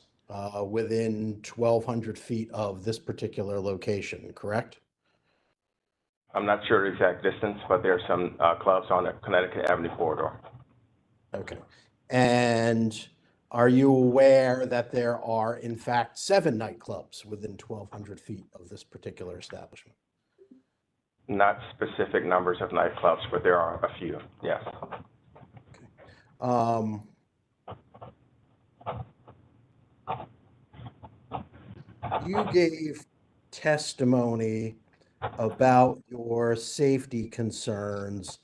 within 1,200 feet of this particular location, correct? I'm not sure the exact distance, but there are some clubs on the Connecticut Avenue corridor. Okay. And are you aware that there are, in fact, 7 nightclubs within 1,200 feet of this particular establishment? Not specific numbers of nightclubs, but there are a few, yes. You gave testimony about your safety concerns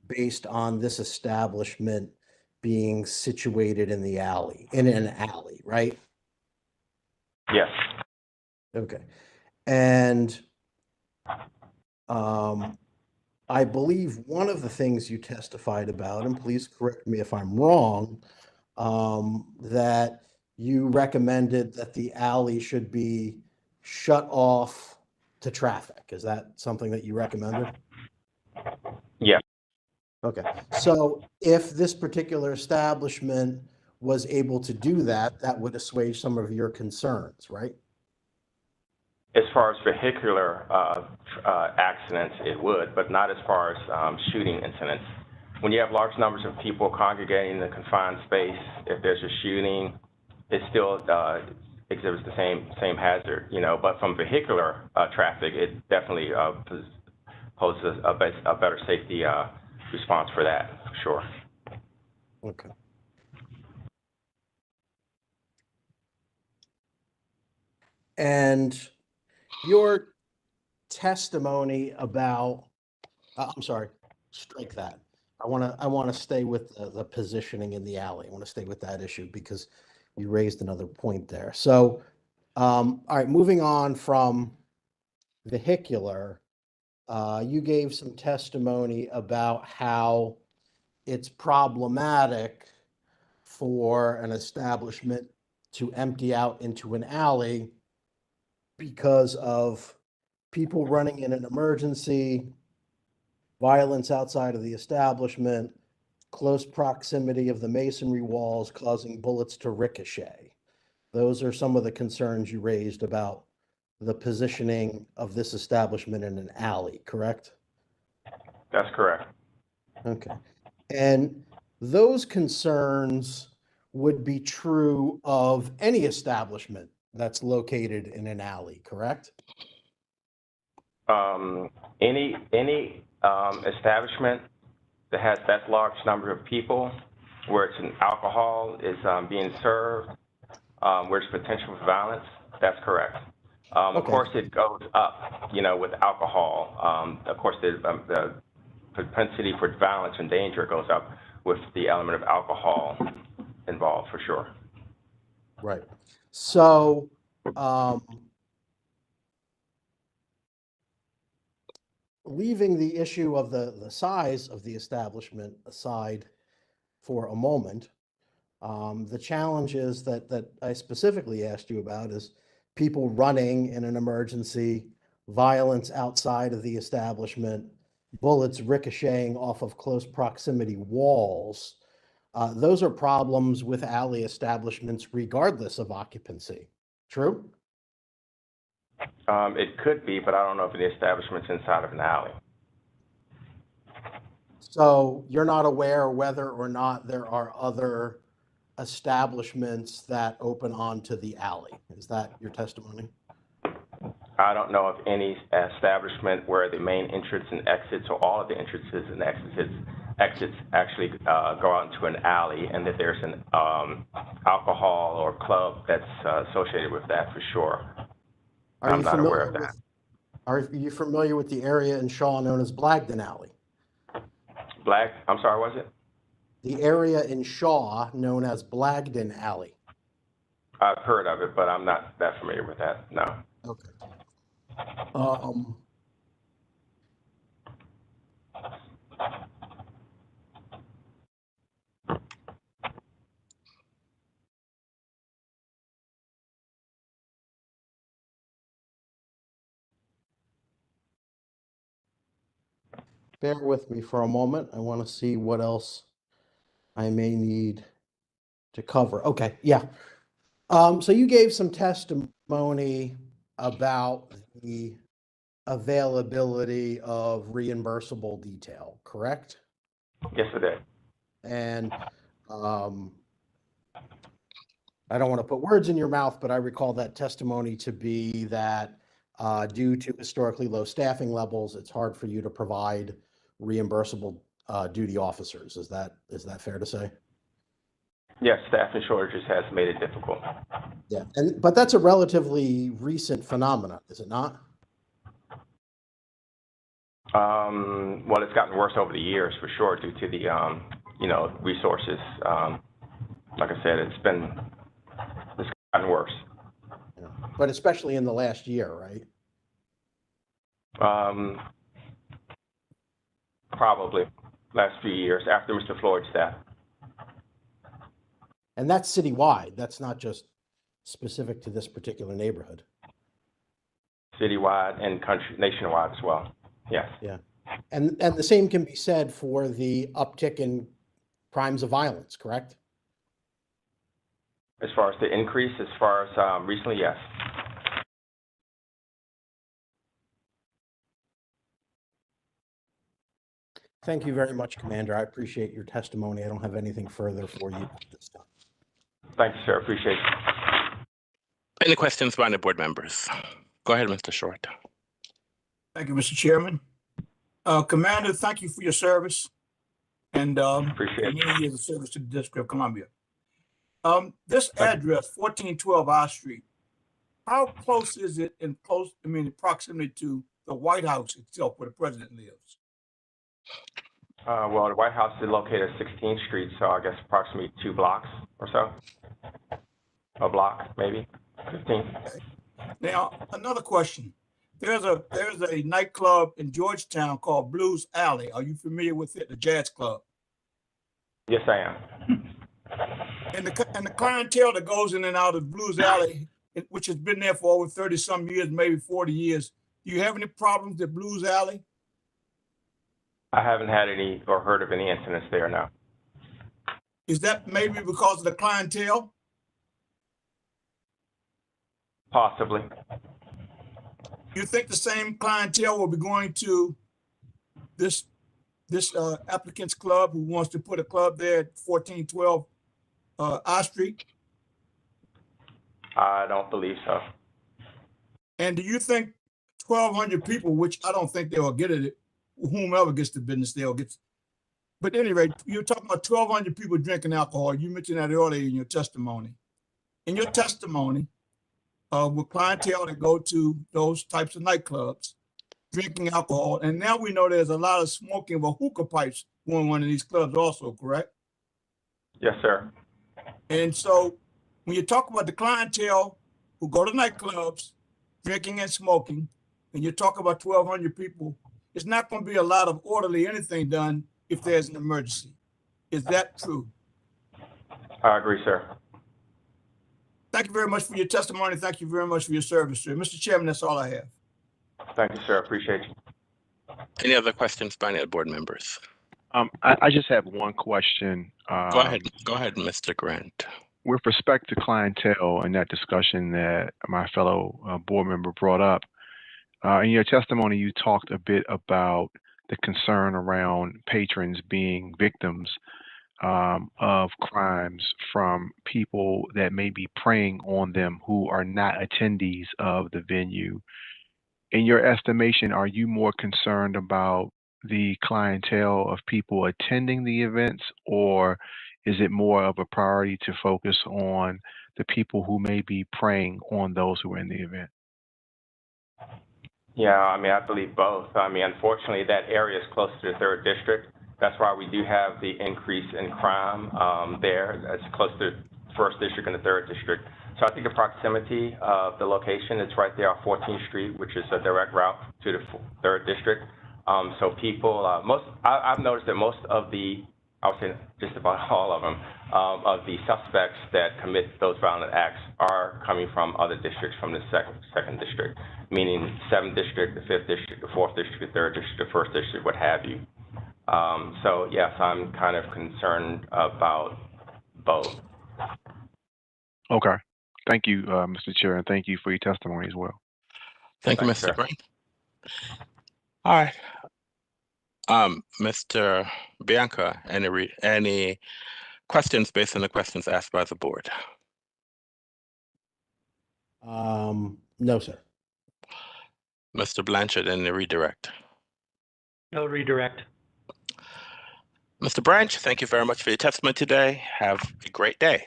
based on this establishment being situated in the alley, in an alley, right? Yes. Okay. And I believe one of the things you testified about, and please correct me if I'm wrong, that you recommended that the alley should be shut off to traffic. Is that something that you recommended? Yeah. Okay. So if this particular establishment was able to do that, that would assuage some of your concerns, right? As far as vehicular accidents, it would, but not as far as shooting incidents. When you have large numbers of people congregating in a confined space, if there's a shooting, it still exhibits the same hazard, you know. But from vehicular traffic, it definitely poses a better safety response for that, for sure. Okay. And your testimony about, I'm sorry, strike that. I want to stay with the positioning in the alley. I want to stay with that issue because you raised another point there. So, all right, moving on from vehicular, you gave some testimony about how it's problematic for an establishment to empty out into an alley because of people running in an emergency, violence outside of the establishment, close proximity of the masonry walls causing bullets to ricochet. Those are some of the concerns you raised about the positioning of this establishment in an alley, correct? That's correct. Okay. And those concerns would be true of any establishment that's located in an alley, correct? Any establishment that has that large number of people, where it's an alcohol is being served, where there's potential for violence, that's correct. Of course, it goes up, you know, with alcohol. Of course, the propensity for violence and danger goes up with the element of alcohol involved, for sure. Right. So, leaving the issue of the size of the establishment aside for a moment, the challenges that I specifically asked you about is people running in an emergency, violence outside of the establishment, bullets ricocheting off of close proximity walls. Those are problems with alley establishments regardless of occupancy. True? It could be, but I don't know if the establishment's inside of an alley. So you're not aware whether or not there are other establishments that open onto the alley. Is that your testimony? I don't know of any establishment where the main entrance and exits, or all of the entrances and exits actually go out into an alley, and that there's an alcohol or club that's associated with that, for sure. I'm not aware of that. Are you familiar with the area in Shaw known as Blagden Alley? I'm sorry, was it? The area in Shaw known as Blagden Alley. I've heard of it, but I'm not that familiar with that, no. Okay. Bear with me for a moment. I want to see what else I may need to cover. Okay, yeah. So you gave some testimony about the availability of reimbursable detail, correct? Yes, I did. And I don't want to put words in your mouth, but I recall that testimony to be that due to historically low staffing levels, it's hard for you to provide reimbursable duty officers. Is that fair to say? Yes, staffing shortages has made it difficult. Yeah, but that's a relatively recent phenomenon, is it not? Well, it's gotten worse over the years for sure due to the resources. Like I said, it's gotten worse. Yeah. But especially in the last year, right? Probably last few years after Mr. Floyd's death. And that's citywide. That's not just specific to this particular neighborhood. Citywide and nationwide as well. Yes. Yeah. And the same can be said for the uptick in crimes of violence, correct? As far as the increase, as far as recently, yes. Thank you very much, Commander. I appreciate your testimony. I don't have anything further for you at this time. Thank you, sir. Appreciate it. Any questions by the board members? Go ahead, Mr. Short. Thank you, Mr. Chairman. Commander, thank you for your service and appreciate many years of service to the District of Columbia. This address, 1412 I Street, how close is it in proximity to the White House itself where the president lives? Well, the White House is located at 16th Street, so I guess approximately 2 blocks or so. A block, maybe 15. Now, another question. There's a nightclub in Georgetown called Blues Alley. Are you familiar with it? The jazz club. Yes, I am. And the clientele that goes in and out of Blues Alley, which has been there for over 30 some years, maybe 40 years. Do you have any problems at Blues Alley? I haven't had any or heard of any incidents there, no. Is that maybe because of the clientele? Possibly. You think the same clientele will be going to this applicant's club who wants to put a club there at 1412 I Street? I don't believe so. And do you think 1,200 people, which I don't think they will get it, whomever gets the business, they'll get. But at any rate, you're talking about 1,200 people drinking alcohol. You mentioned that earlier in your testimony. In your testimony, with clientele that go to those types of nightclubs, drinking alcohol, and now we know there's a lot of smoking of hookah pipes going on in these clubs also, correct? Yes, sir. And so when you talk about the clientele who go to nightclubs, drinking and smoking, and you talk about 1,200 people, it's not going to be a lot of orderly anything done if there's an emergency. Is that true? I agree, sir. Thank you very much for your testimony. Thank you very much for your service, sir. Mr. Chairman, that's all I have. Thank you, sir. Appreciate you. Any other questions by any board members? I just have one question. Go ahead, Mr. Grant. With respect to clientele and that discussion that my fellow board member brought up, in your testimony, you talked a bit about the concern around patrons being victims of crimes from people that may be preying on them who are not attendees of the venue. In your estimation, are you more concerned about the clientele of people attending the events, or is it more of a priority to focus on the people who may be preying on those who are in the event? Yeah, I mean, I believe both. I mean, unfortunately, that area is close to the 3rd District. That's why we do have the increase in crime there. It's close to first district and the third district. So I think the proximity of the location, it's right there on 14th Street, which is a direct route to the third district. So people, I've noticed that most of the, I would say just about all of them, of the suspects that commit those violent acts are coming from other districts from the second district, meaning 7th district, the 5th district, the 4th district, the 3rd district, the 1st district, what have you. So yes, I'm kind of concerned about both. Okay. Thank you, Mr. Chair, and thank you for your testimony as well. Thank you, Mr. Green. All right. Mr. Bianca, any questions based on the questions asked by the board? No, sir. Mr. Blanchard, any redirect? No redirect. Mr. Branch, thank you very much for your testimony today. Have a great day.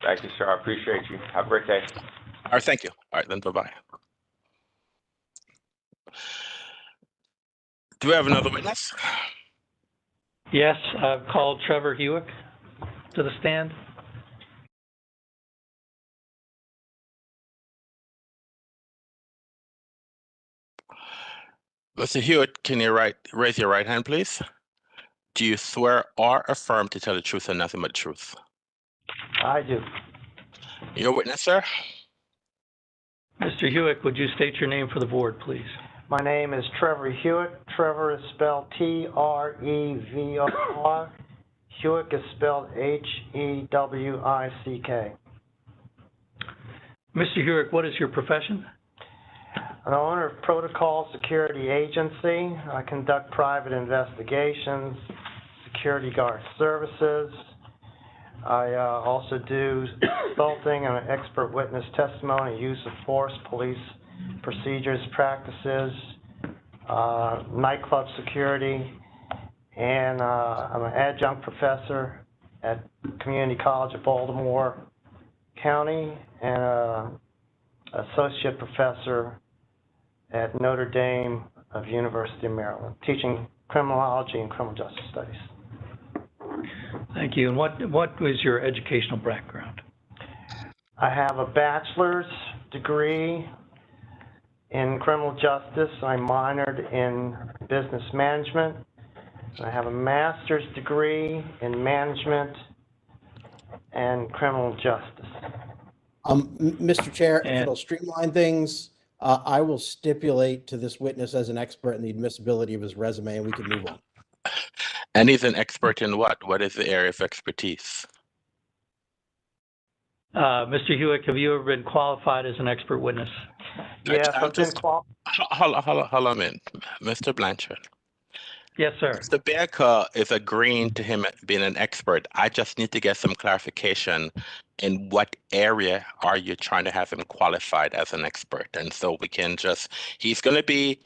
Thank you, sir. I appreciate you. Have a great day. All right, thank you. All right, then, bye-bye. Do we have another witness? Yes, I've called Trevor Hewick to the stand. Mr. Hewitt, can you raise your right hand, please? Do you swear or affirm to tell the truth and nothing but the truth? I do. Your witness, sir? Mr. Hewick, would you state your name for the board, please? My name is Trevor Hewitt. Trevor is spelled Trevor. Hewick is spelled Hewick. Mr. Hewick, what is your profession? I'm the owner of Protocol Security Agency. I conduct private investigations, security guard services. I also do consulting and an expert witness testimony, use of force, police procedures, practices, nightclub security, and I'm an adjunct professor at Community College of Baltimore County and associate professor at Notre Dame of University of Maryland, teaching criminology and criminal justice studies. Thank you. And what was your educational background? I have a bachelor's degree in criminal justice. I minored in business management. I have a master's degree in management and criminal justice. Mr. Chair, if it'll streamline things, I will stipulate to this witness as an expert in the admissibility of his resume, and we can move on. And he's an expert in what? What is the area of expertise? Mr. Hewick, have you ever been qualified as an expert witness? Yes, I've been qualified. Hold on a minute, Mr. Blanchard. Yes, sir. Mr. Baker is agreeing to him being an expert. I just need to get some clarification in what area are you trying to have him qualified as an expert? And so we can just, he's going to be,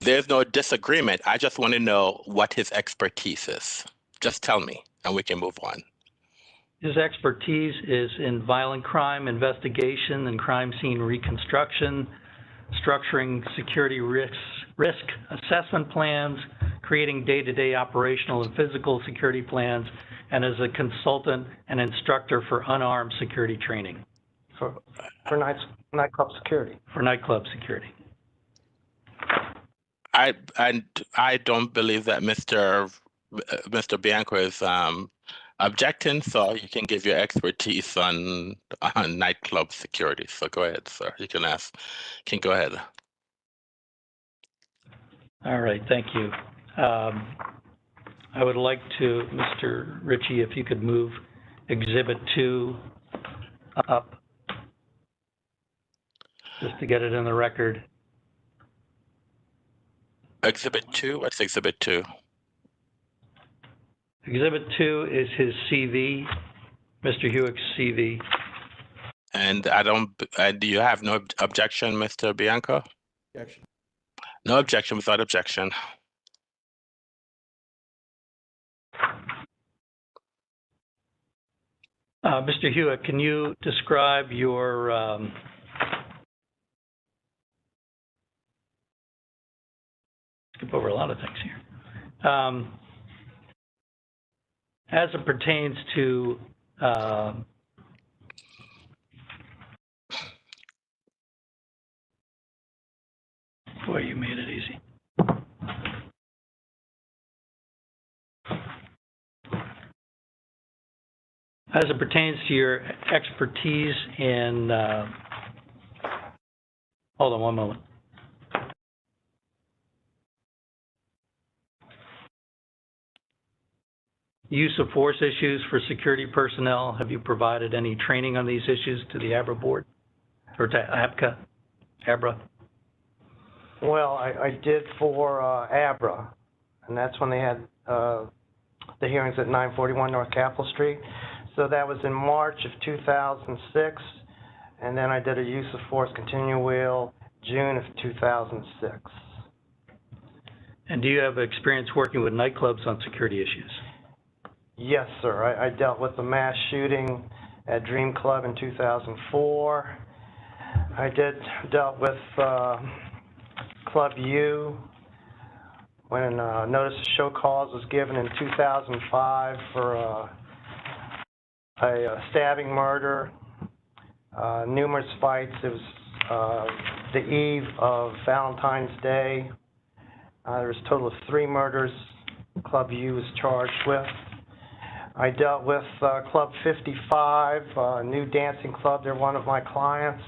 there's no disagreement. I just want to know what his expertise is. Just tell me and we can move on. His expertise is in violent crime investigation and crime scene reconstruction, structuring security risk assessment plans, creating day-to-day operational and physical security plans, and as a consultant and instructor for unarmed security training. For nightclub security. For nightclub security. I don't believe that Mr. Bianco is objecting, so you can give your expertise on nightclub security. So go ahead, sir. You can go ahead. All right, thank you. I would like to, Mr. Ritchie, if you could move Exhibit 2 up, just to get it in the record. Exhibit 2? What's Exhibit 2? Exhibit 2 is his CV, Mr. Hewick's CV. And do you have no objection, Mr. Bianco? Objection. No objection without objection. Mr. Hewick, can you describe your skip over a lot of things here. As it pertains to Boy, you made it easy. As it pertains to your expertise in, hold on one moment. Use of force issues for security personnel, have you provided any training on these issues to the ABRA board or to ABCA, ABRA? Well, I did for ABRA, and that's when they had the hearings at 941 North Capitol Street. So that was in March of 2006, and then I did a use of force continual wheel June of 2006. And do you have experience working with nightclubs on security issues? Yes, sir. I dealt with the mass shooting at Dream Club in 2004. I dealt with Club U when notice of show cause was given in 2005 for a stabbing murder, numerous fights. It was the eve of Valentine's Day. There was a total of 3 murders Club U was charged with. I dealt with Club 55, new dancing club. They're one of my clients.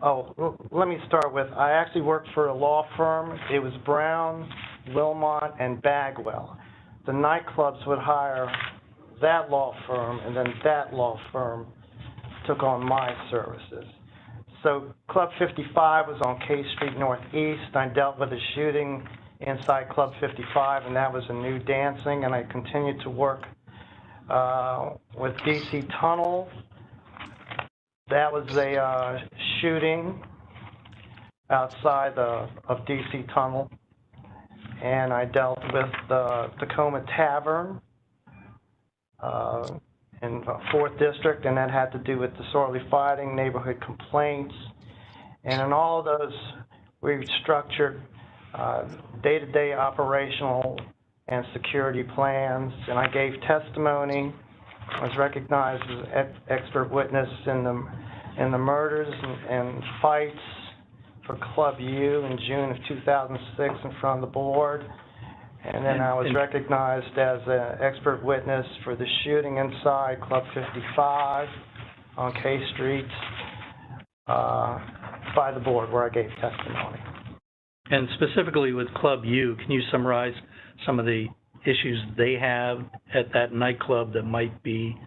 Oh, let me start with, I actually worked for a law firm. It was Brown, Wilmot, and Bagwell. The nightclubs would hire that law firm, and then that law firm took on my services. So Club 55 was on K Street Northeast. I dealt with a shooting inside Club 55, and that was a new dancing, and I continued to work with DC Tunnel. That was a shooting outside of DC Tunnel, and I dealt with the Tacoma Tavern in 4th District, and that had to do with disorderly fighting, neighborhood complaints, and in all of those we structured day-to-day operational and security plans, and I gave testimony. I was recognized as an expert witness in the murders and fights for Club U in June of 2006 in front of the board. And then I was recognized as an expert witness for the shooting inside Club 55 on K Street by the board where I gave testimony. And specifically with Club U, can you summarize some of the issues they have at that nightclub that might be?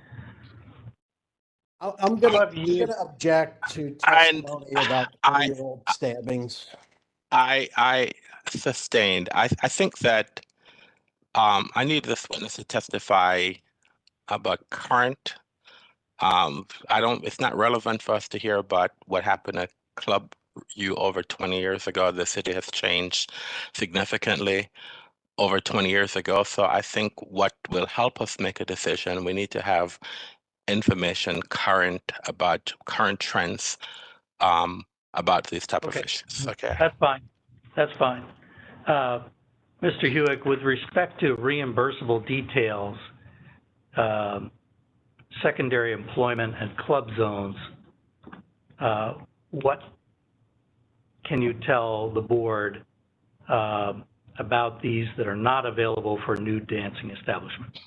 I'm gonna object to testimony about 20-year-old stabbings. I sustained. I think that I need this witness to testify about current. It's not relevant for us to hear about what happened at Club U over 20 years ago. The city has changed significantly over 20 years ago. So I think what will help us make a decision, we need to have information current about current trends about these type of issues. Okay. That's fine. That's fine. Mr. Hewick, with respect to reimbursable details, secondary employment and club zones, what can you tell the board about these that are not available for new dancing establishments?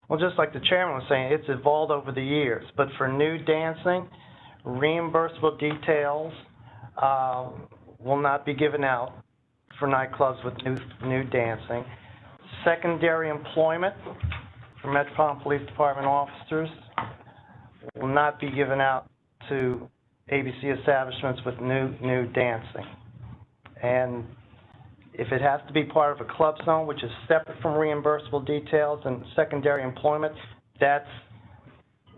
Well, just like the chairman was saying, it's evolved over the years, but for new dancing, reimbursable details will not be given out for nightclubs with new dancing. Secondary employment for Metropolitan Police Department officers will not be given out to ABC establishments with new dancing. And if it has to be part of a club zone, which is separate from reimbursable details and secondary employment, that's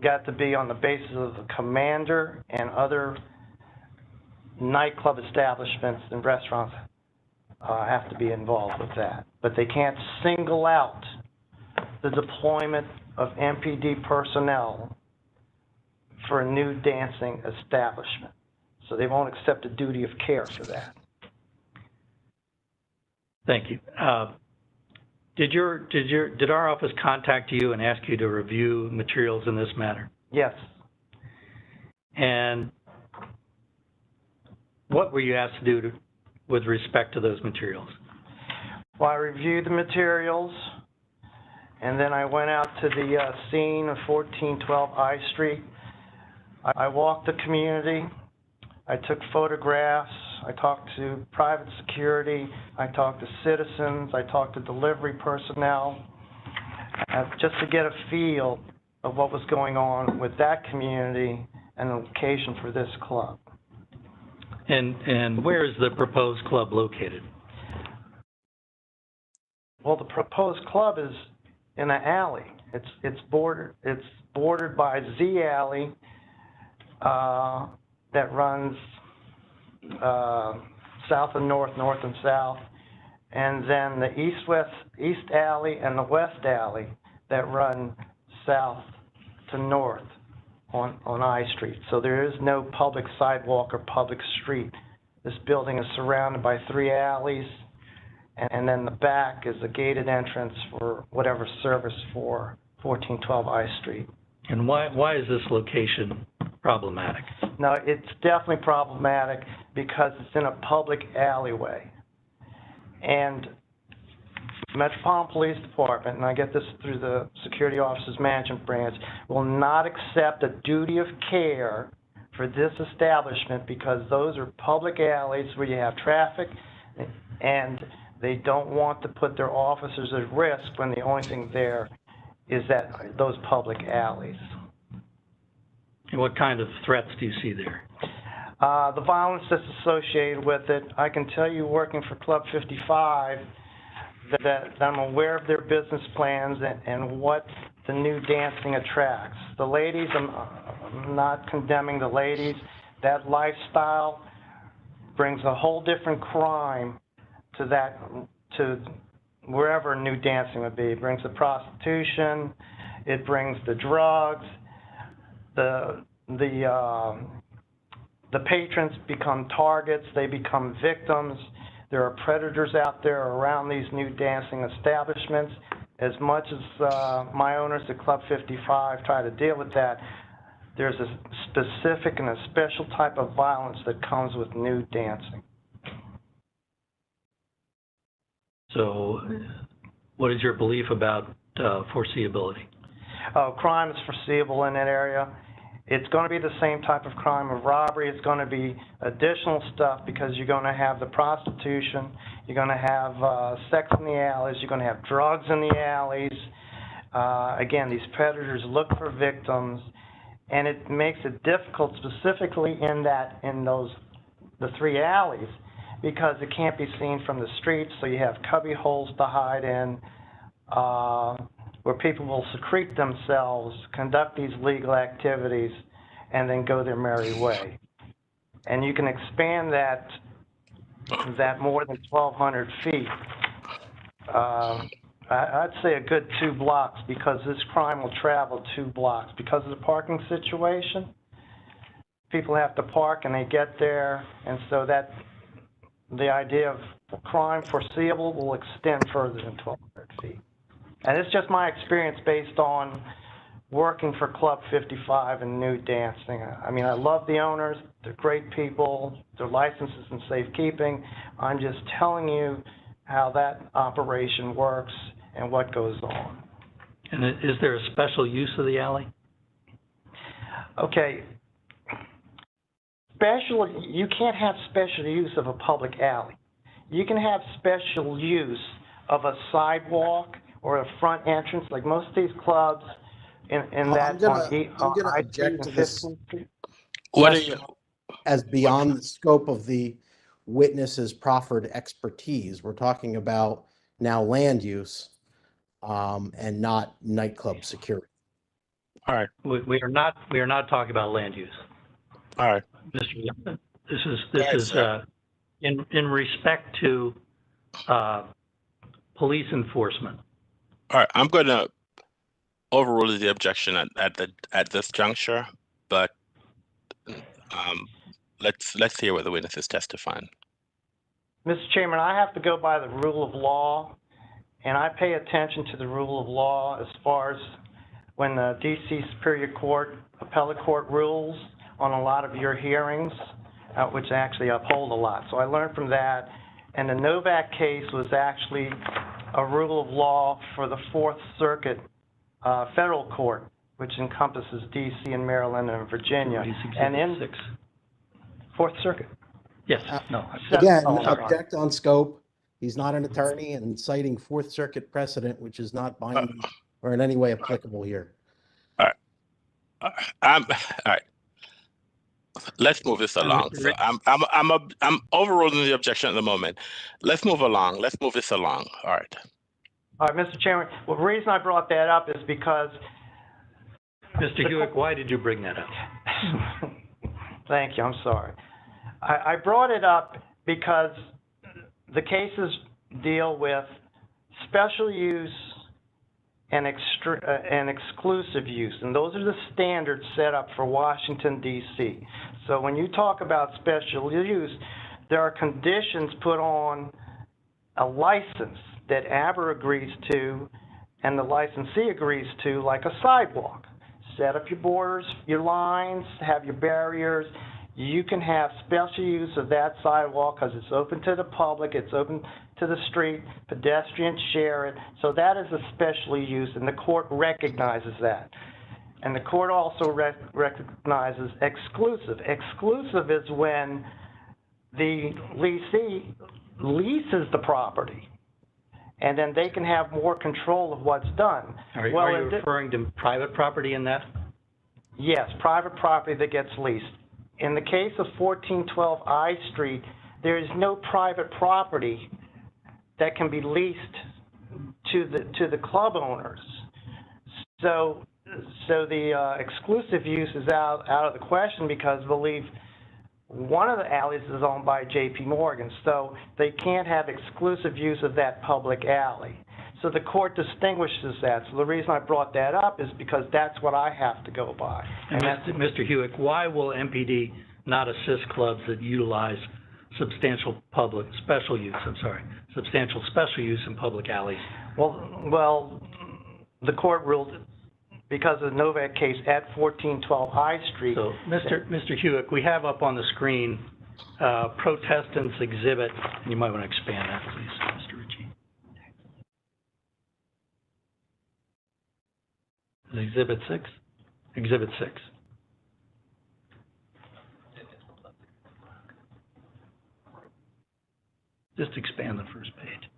got to be on the basis of the commander and other nightclub establishments and restaurants have to be involved with that. But they can't single out the deployment of MPD personnel for a new dancing establishment. So they won't accept a duty of care for that. Thank you. Did our office contact you and ask you to review materials in this matter? Yes. And what were you asked to do with respect to those materials? Well, I reviewed the materials, and then I went out to the scene of 1412 I Street. I walked the community. I took photographs. I talked to private security. I talked to citizens. I talked to delivery personnel, just to get a feel of what was going on with that community and the location for this club. And where is the proposed club located? Well, the proposed club is in an alley. It's bordered by Z Alley that runs south and north, north and south, and then the east alley and the west alley that run south to north on I Street. So there is no public sidewalk or public street. This building is surrounded by 3 alleys, and then the back is a gated entrance for whatever service for 1412 I Street. And why is this location problematic? No, it's definitely problematic because it's in a public alleyway. And Metropolitan Police Department, and I get this through the Security Officers Management Branch, will not accept a duty of care for this establishment because those are public alleys where you have traffic, and they don't want to put their officers at risk when the only thing there is those public alleys. And what kind of threats do you see there? The violence that's associated with it. I can tell you, working for Club 55, that I'm aware of their business plans and what the new dancing attracts. The ladies, I'm not condemning the ladies. That lifestyle brings a whole different crime to wherever new dancing would be. It brings the prostitution, it brings the drugs, the patrons become targets, they become victims. There are predators out there around these new dancing establishments. As much as my owners at Club 55 try to deal with that, there's a specific and a special type of violence that comes with new dancing. So what is your belief about foreseeability? Crime is foreseeable in that area. It's going to be the same type of crime of robbery. It's going to be additional stuff because you're going to have the prostitution, you're going to have sex in the alleys, you're going to have drugs in the alleys. Again, these predators look for victims, and it makes it difficult specifically in the 3 alleys because it can't be seen from the streets, so you have cubby holes to hide in, where people will secrete themselves, conduct these legal activities, and then go their merry way. And you can expand that more than 1,200 feet. I'd say a good 2 blocks because this crime will travel 2 blocks. Because of the parking situation, people have to park and they get there, and so that the idea of crime foreseeable will extend further than 1,200 feet. And it's just my experience based on working for Club 55 and new dancing. I mean, I love the owners. They're great people. Their licenses in safekeeping. I'm just telling you how that operation works and what goes on. And is there a special use of the alley? Okay. You can't have special use of a public alley. You can have special use of a sidewalk or a front entrance, like most of these clubs in that I'm gonna object to this What are you? as beyond the scope of the witness's proffered expertise. We're talking about now land use and not nightclub security. All right. We are not talking about land use. All right. Mr. This is in respect to police enforcement. All right. I'm going to overrule the objection at this juncture, but let's hear what the witness is testifying. Mr. Chairman, I have to go by the rule of law, and I pay attention to the rule of law as far as when the D.C. Superior Court, Appellate Court rules on a lot of your hearings, which actually uphold a lot. So I learned from that, And the Novak case was actually a rule of law for the Fourth Circuit federal court, which encompasses D.C. and Maryland and Virginia. And in Fourth Circuit. Yes, no. Again, Oh, sorry. object on scope. He's not an attorney and citing Fourth Circuit precedent, which is not binding or in any way applicable here. All right. All right. Let's move this along. So I'm overruling the objection at the moment. Let's move along. Let's move this along. All right. All right, Mr. Chairman. Well, the reason I brought that up is because Mr. Hewitt, why did you bring that up? Thank you. I'm sorry. I brought it up because the cases deal with special use and exclusive use, and those are the standards set up for Washington, D.C. So when you talk about special use, there are conditions put on a license that Aber agrees to and the licensee agrees to, like a sidewalk. Set up your borders, your lines, have your barriers. You can have special use of that sidewalk because it's open to the public, it's open to the street, pedestrians share it. So that is a special use, and the court recognizes that. And the court also recognizes exclusive. Exclusive is when the lessee leases the property, and then they can have more control of what's done. Are you referring to private property in that? Yes, private property that gets leased. In the case of 1412 I Street, there is no private property that can be leased to the club owners. So the exclusive use is out of the question because I believe one of the alleys is owned by J.P. Morgan, so they can't have exclusive use of that public alley. So the court distinguishes that. So the reason I brought that up is because that's what I have to go by. And Mr. Hewitt, why will MPD not assist clubs that utilize substantial special use in public alleys? Well, the court ruled because of the Novak case at 1412 I Street. So, Mr. Hewitt, we have up on the screen protestants exhibit. You might want to expand that, please, Mr. Ritchie. Exhibit 6? Exhibit 6. Just expand the first page.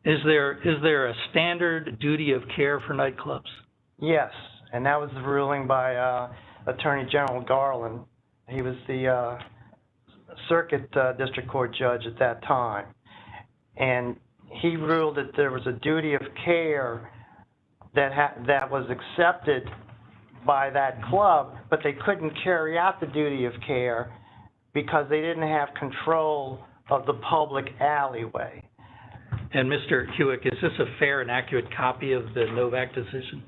Is there a standard duty of care for nightclubs? Yes, and that was the ruling by Attorney General Garland. He was the circuit district court judge at that time. And he ruled that there was a duty of care that was accepted by that club, but they couldn't carry out the duty of care because they didn't have control of the public alleyway. And Mr. Hewitt, is this a fair and accurate copy of the Novak decision?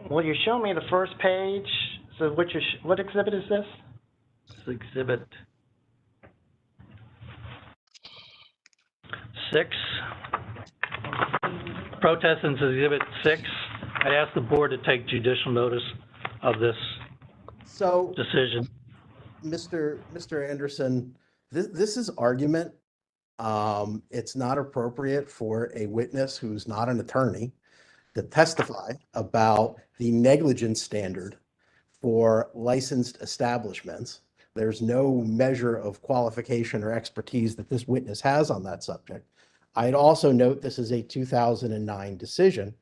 Well, you show me the first page. So what exhibit is this? It's exhibit 6. Protestants exhibit 6. I'd ask the board to take judicial notice of this decision. Mr. Anderson, this is argument. It's not appropriate for a witness who's not an attorney to testify about the negligence standard for licensed establishments. There's no measure of qualification or expertise that this witness has on that subject. I'd also note this is a 2009 decision,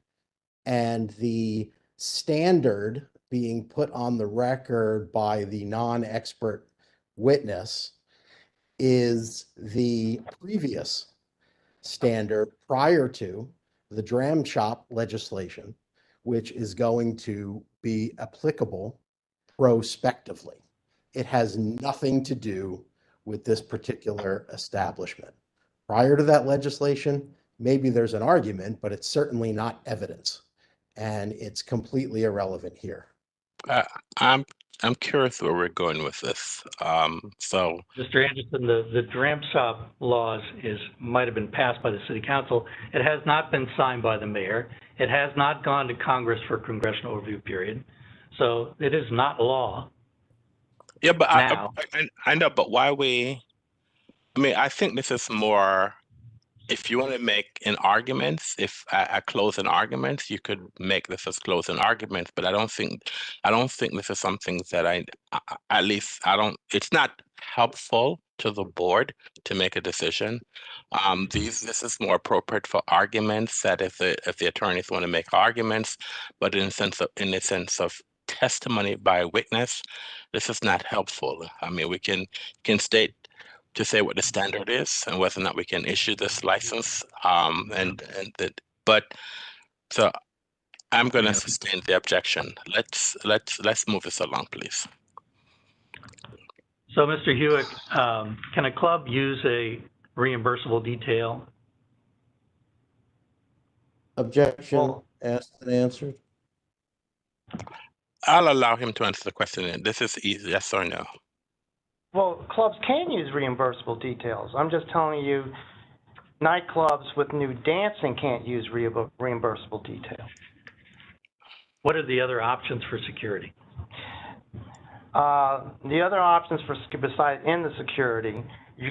and the standard being put on the record by the non-expert witness is the previous standard prior to the dram shop legislation, which is going to be applicable prospectively. It has nothing to do with this particular establishment. Prior to that legislation, maybe there's an argument, but it's certainly not evidence, and it's completely irrelevant here. I'm curious where we're going with this. So, Mr. Anderson, the dram shop laws might have been passed by the city council. It has not been signed by the mayor. It has not gone to Congress for congressional review period. So it is not law. Yeah, but now. I know, but why we? I mean, I think this is more. If you want to make an arguments, if a closing arguments, you could make this as closing arguments. But I don't think this is something that at least I don't. It's not helpful to the board to make a decision. This is more appropriate for arguments that if the attorneys want to make arguments, but in the sense of testimony by a witness, this is not helpful. I mean, we can state to say what the standard is and whether or not we can issue this license. But so I'm going to sustain the objection. Let's move this along, please. So, Mr. Hewitt, can a club use a reimbursable detail? Objection asked and answered. I'll allow him to answer the question. This is easy, yes or no. Well, clubs can use reimbursable details. I'm just telling you, nightclubs with new dancing can't use reimbursable detail. What are the other options for security? The other options for besides in the security, you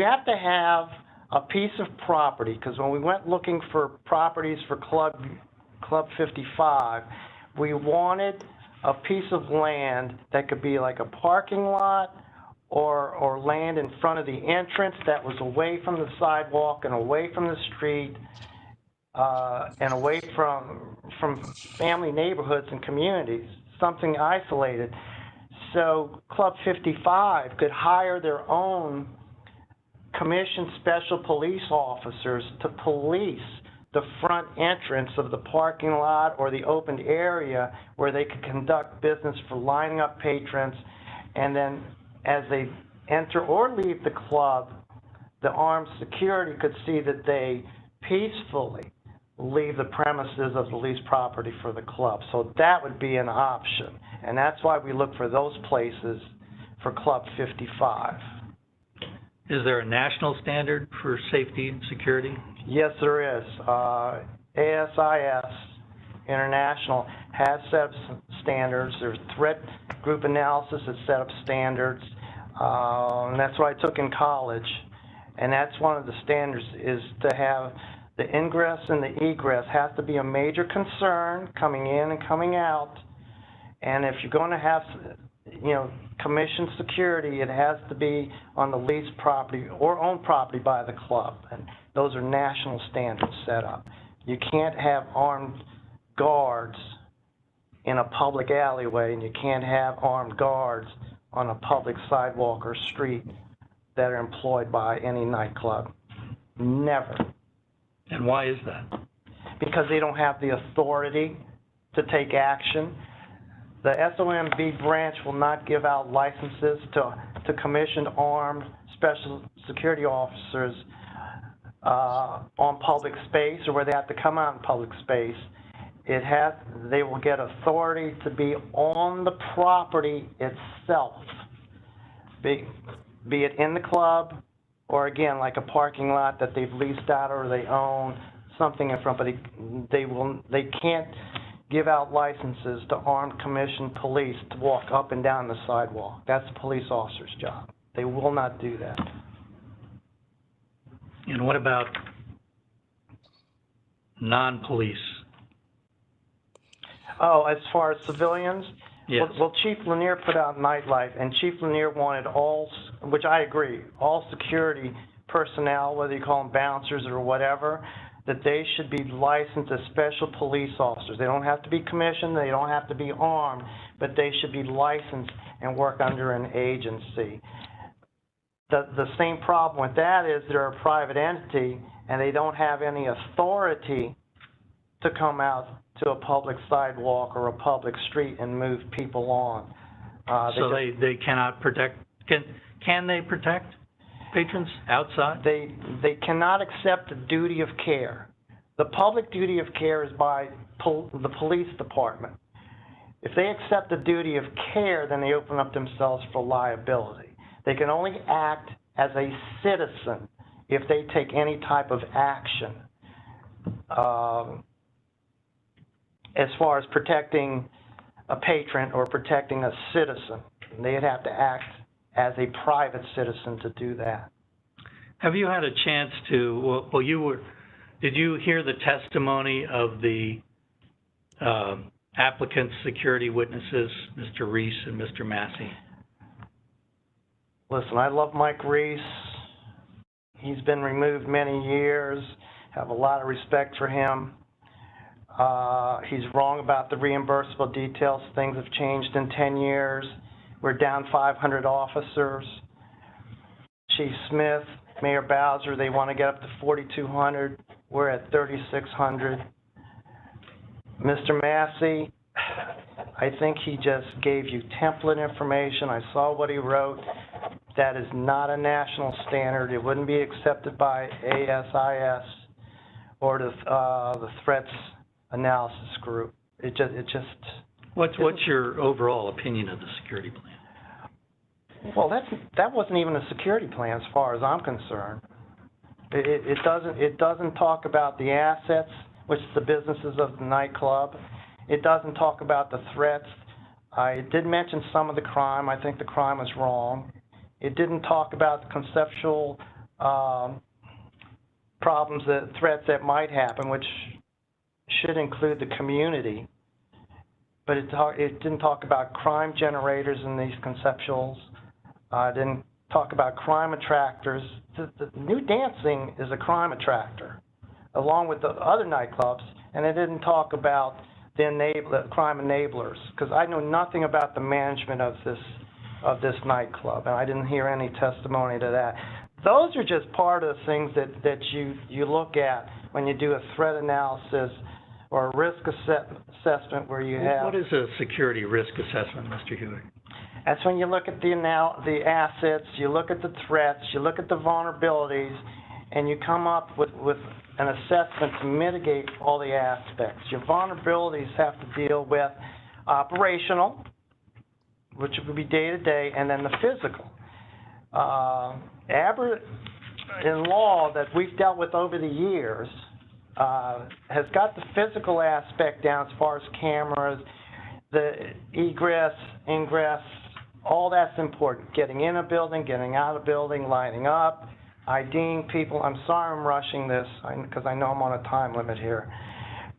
have to have a piece of property, because when we went looking for properties for Club 55, we wanted a piece of land that could be like a parking lot or land in front of the entrance that was away from the sidewalk and away from the street and away from family neighborhoods and communities, something isolated. So Club 55 could hire their own commissioned special police officers to police the front entrance of the parking lot or the opened area where they could conduct business for lining up patrons. And then as they enter or leave the club, the armed security could see that they peacefully leave the premises of the leased property for the club. So that would be an option. And that's why we look for those places for Club 55. Is there a national standard for safety and security? Yes, there is. ASIS International has set up standards. There's threat group analysis that set up standards. And that's what I took in college. And that's one of the standards, is to have the ingress and the egress has to be a major concern coming in and coming out. And if you're going to have, commissioned security, it has to be on the leased property or owned property by the club. And those are national standards set up. You can't have armed guards in a public alleyway, and you can't have armed guards on a public sidewalk or street that are employed by any nightclub. Never. And why is that? Because they don't have the authority to take action. The SOMB branch will not give out licenses to commissioned armed special security officers on public space, or where they have to come out in public space. They will get authority to be on the property itself, be it in the club, or again, like a parking lot that they've leased out or they own, something in front, but they can't give out licenses to armed commissioned police to walk up and down the sidewalk. That's the police officer's job. They will not do that. And what about non-police? Oh, as far as civilians? Yes. Well, Chief Lanier put out nightlife, and Chief Lanier wanted all, which I agree, all security personnel, whether you call them bouncers or whatever, that they should be licensed as special police officers. They don't have to be commissioned, they don't have to be armed, but they should be licensed and work under an agency. The same problem with that is they're a private entity and they don't have any authority to come out to a public sidewalk or a public street and move people on. They cannot protect, can they protect patrons outside? They cannot accept the duty of care. The public duty of care is by the police department. If they accept the duty of care, then they open up themselves for liability. They can only act as a citizen if they take any type of action as far as protecting a patron or protecting a citizen. They'd have to act as a private citizen to do that. Have you had a chance to, did you hear the testimony of the applicant's security witnesses, Mr. Reese and Mr. Massey? Listen, I love Mike Reese. He's been removed many years, have a lot of respect for him. He's wrong about the reimbursable details. Things have changed in 10 years. We're down 500 officers. Chief Smith, Mayor Bowser, they want to get up to 4,200. We're at 3,600. Mr. Massey, I think he just gave you template information. I saw what he wrote. That is not a national standard. It wouldn't be accepted by ASIS or the threats analysis group. It just. What's your overall opinion of the security plan? Well, that wasn't even a security plan as far as I'm concerned. It doesn't talk about the assets, which is the businesses of the nightclub. It doesn't talk about the threats. It did mention some of the crime. I think the crime was wrong. It didn't talk about the conceptual problems, threats that might happen, which should include the community. But it didn't talk about crime generators in these conceptuals. It didn't talk about crime attractors. The new dancing is a crime attractor, along with the other nightclubs, and it didn't talk about the crime enablers, because I know nothing about the management of this nightclub, and I didn't hear any testimony to that. Those are just part of the things that you look at when you do a threat analysis or a risk assessment where you have. What is a security risk assessment, Mr. Hewitt? That's when you look at the assets, you look at the threats, you look at the vulnerabilities, and you come up with an assessment to mitigate all the aspects. Your vulnerabilities have to deal with operational, which would be day-to-day, and then the physical. In law that we've dealt with over the years has got the physical aspect down as far as cameras, the egress, ingress, all that's important. Getting in a building, getting out of a building, lining up, IDing people. I'm sorry I'm rushing this because I know I'm on a time limit here.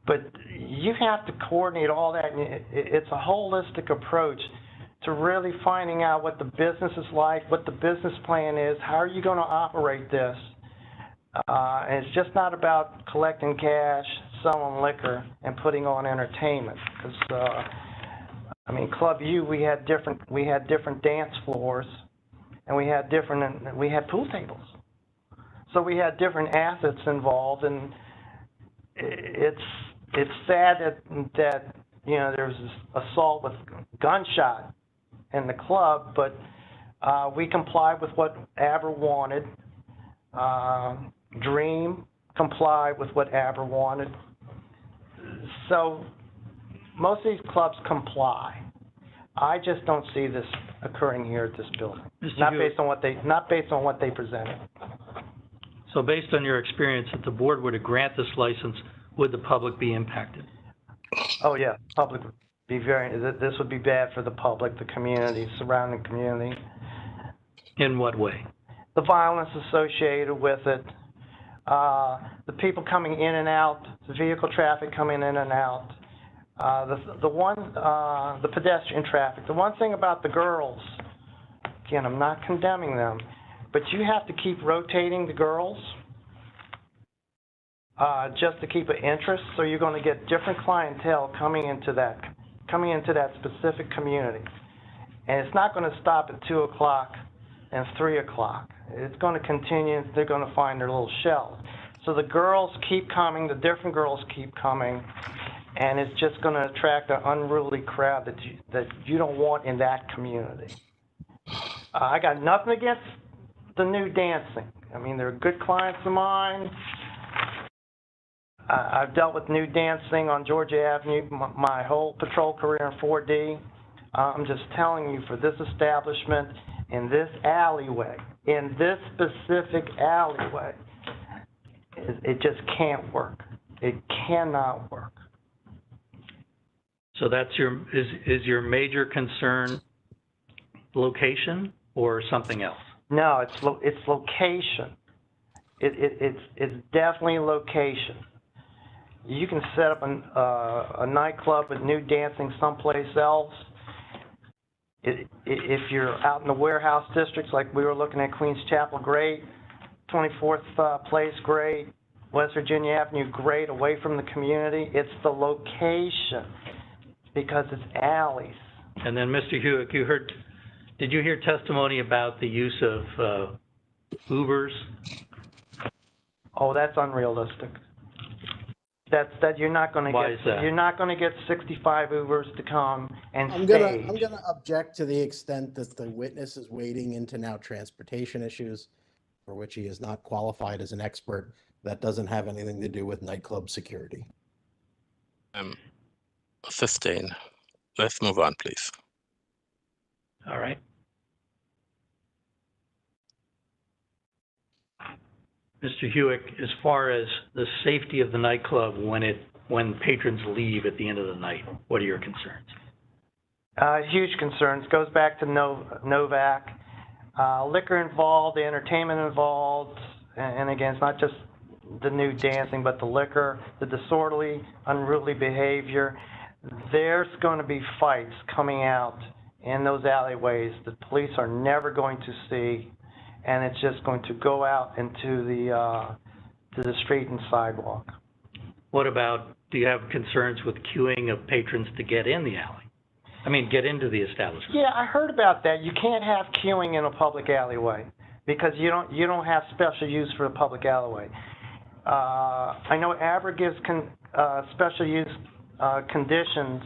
But you have to coordinate all that. It's a holistic approach to really finding out what the business is like, what the business plan is, how are you going to operate this. And it's just not about collecting cash, selling liquor, and putting on entertainment. Because I mean, Club U, we had different dance floors, and we had pool tables. So we had different assets involved, and it's sad that you know there's this assault with gunshot in the club, but we complied with what Aber wanted. Dream complied with what Aber wanted. So most of these clubs comply. I just don't see this occurring here at this building. Not based on what they presented. So based on your experience, if the board were to grant this license, would the public be impacted? Oh yeah, public would be this would be bad for the public, the community, surrounding community. In what way? The violence associated with it, the people coming in and out, the vehicle traffic coming in and out, the pedestrian traffic. The one thing about the girls, again, I'm not condemning them, but you have to keep rotating the girls just to keep an interest. So you're going to get different clientele coming into that specific community, and it's not going to stop at 2 o'clock and 3 o'clock. It's going to continue. They're going to find their little shells. So the girls keep coming. The different girls keep coming. And it's just going to attract an unruly crowd that you don't want in that community. I got nothing against the new dancing. I mean, they're good clients of mine. I've dealt with new dancing on Georgia Avenue my whole patrol career in 4D. I'm just telling you, for this establishment, in this alleyway, in this specific alleyway, it just can't work. It cannot work. So that's is your major concern location or something else? No, it's location. It's definitely location. You can set up a nightclub with nude dancing someplace else. If you're out in the warehouse districts, like we were looking at Queens Chapel, great. 24th Place, great. West Virginia Avenue, great, away from the community. It's the location, because it's alleys. And then, Mr. Hewick, did you hear testimony about the use of Ubers? Oh, that's unrealistic. That you're not going to Why get. is that? You're not going to get 65 Ubers to come and I'm stage. gonna object to the extent that the witness is wading into now transportation issues for which he is not qualified as an expert. That doesn't have anything to do with nightclub security. Sustain. Let's move on, please. All right. Mr. Hewick, as far as the safety of the nightclub when patrons leave at the end of the night, what are your concerns? Huge concerns. Goes back to Novak. Liquor involved, the entertainment involved, and again, it's not just the nude dancing, but the liquor, the disorderly, unruly behavior. There's going to be fights coming out in those alleyways that police are never going to see, and it's just going to go out into the street and sidewalk. What about, do you have concerns with queuing of patrons to get in the alley? I mean, get into the establishment? Yeah, I heard about that. You can't have queuing in a public alleyway because you don't have special use for a public alleyway. I know ABRA gives special use conditional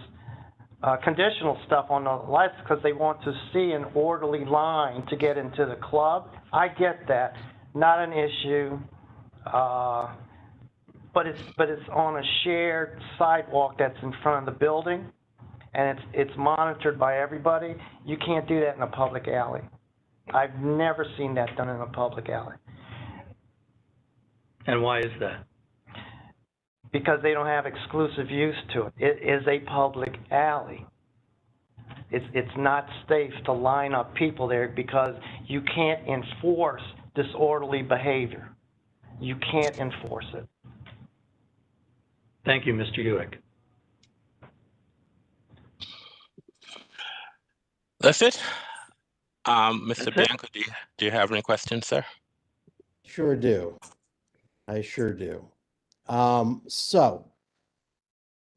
stuff on the lights because they want to see an orderly line to get into the club. I get that, not an issue. But it's on a shared sidewalk that's in front of the building, and it's monitored by everybody. You can't do that in a public alley. I've never seen that done in a public alley. And why is that? Because they don't have exclusive use to it. It is a public alley. It's not safe to line up people there because you can't enforce disorderly behavior. You can't enforce it. Thank you, Mr. Hewick. That's it. Mr. Bianco, do you have any questions, sir? Sure do. I sure do. So,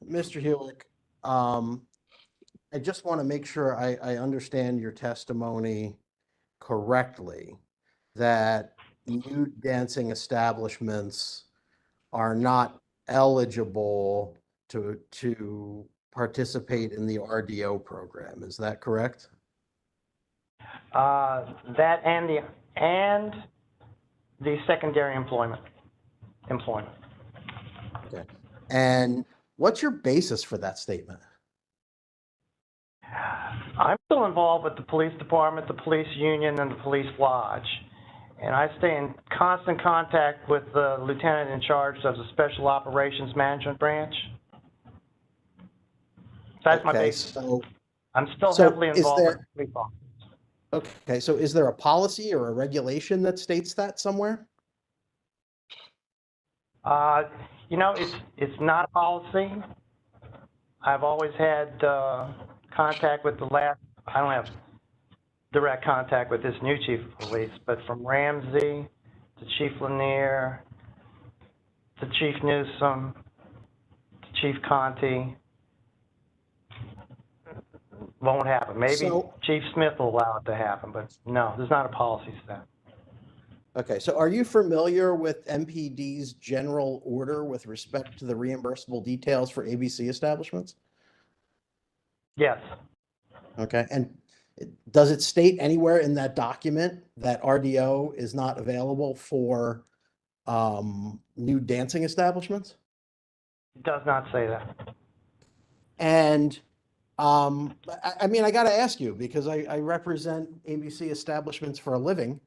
Mr. Hewick, I just want to make sure I understand your testimony correctly, that nude dancing establishments are not eligible to participate in the RDO program. Is that correct? That and the secondary employment. Okay. And what's your basis for that statement? I'm still involved with the police department, the police union, and the police lodge. And I stay in constant contact with the lieutenant in charge of the Special Operations Management Branch. That's my basis. So, I'm still heavily involved with the police officers. Okay, so is there a policy or a regulation that states that somewhere? You know, it's not a policy. I've always had contact with I don't have direct contact with this new chief of police, but from Ramsey to Chief Lanier to Chief Newsom to Chief Conti, won't happen. Maybe Chief Smith will allow it to happen, but no, there's not a policy set. Okay, so are you familiar with MPD's general order with respect to the reimbursable details for ABC establishments? Yes. Okay, and does it state anywhere in that document that RDO is not available for nude dancing establishments? It does not say that. And I mean, I got to ask you, because I represent ABC establishments for a living.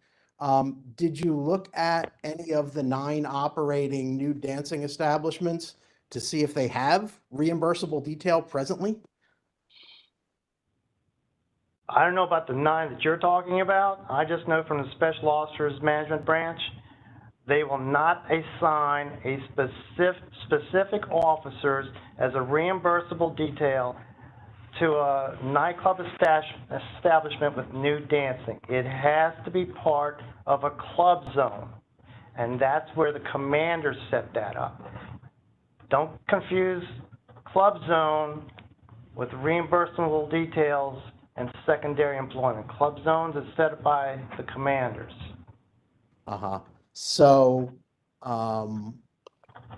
Did you look at any of the 9 operating nude dancing establishments to see if they have reimbursable detail presently? I don't know about the 9 that you're talking about. I just know from the Special Officers Management Branch, they will not assign a specific officers as a reimbursable detail to a nightclub establishment with nude dancing. It has to be part of a club zone, and that's where the commanders set that up. Don't confuse club zone with reimbursable details and secondary employment. Club zones is set by the commanders. So,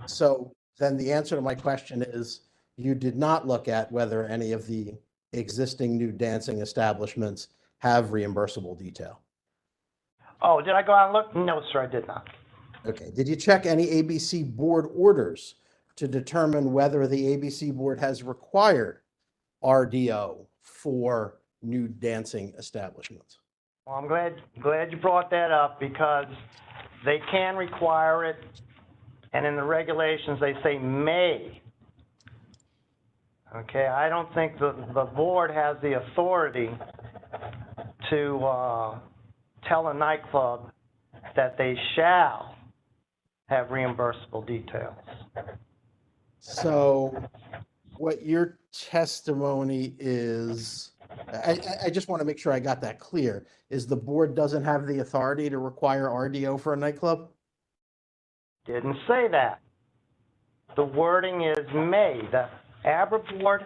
so then the answer to my question is you did not look at whether any of the existing nude dancing establishments have reimbursable detail. Oh, did I go out and look? No, sir, I did not. Okay. Did you check any ABC board orders to determine whether the ABC board has required RDO for nude dancing establishments? Well, I'm glad you brought that up because they can require it, and in the regulations they say may. Okay, I don't think the board has the authority to tell a nightclub that they shall have reimbursable details. So what your testimony is, I just want to make sure I got that clear, is the board doesn't have the authority to require RDO for a nightclub? Didn't say that. The wording is may. The ABRA board,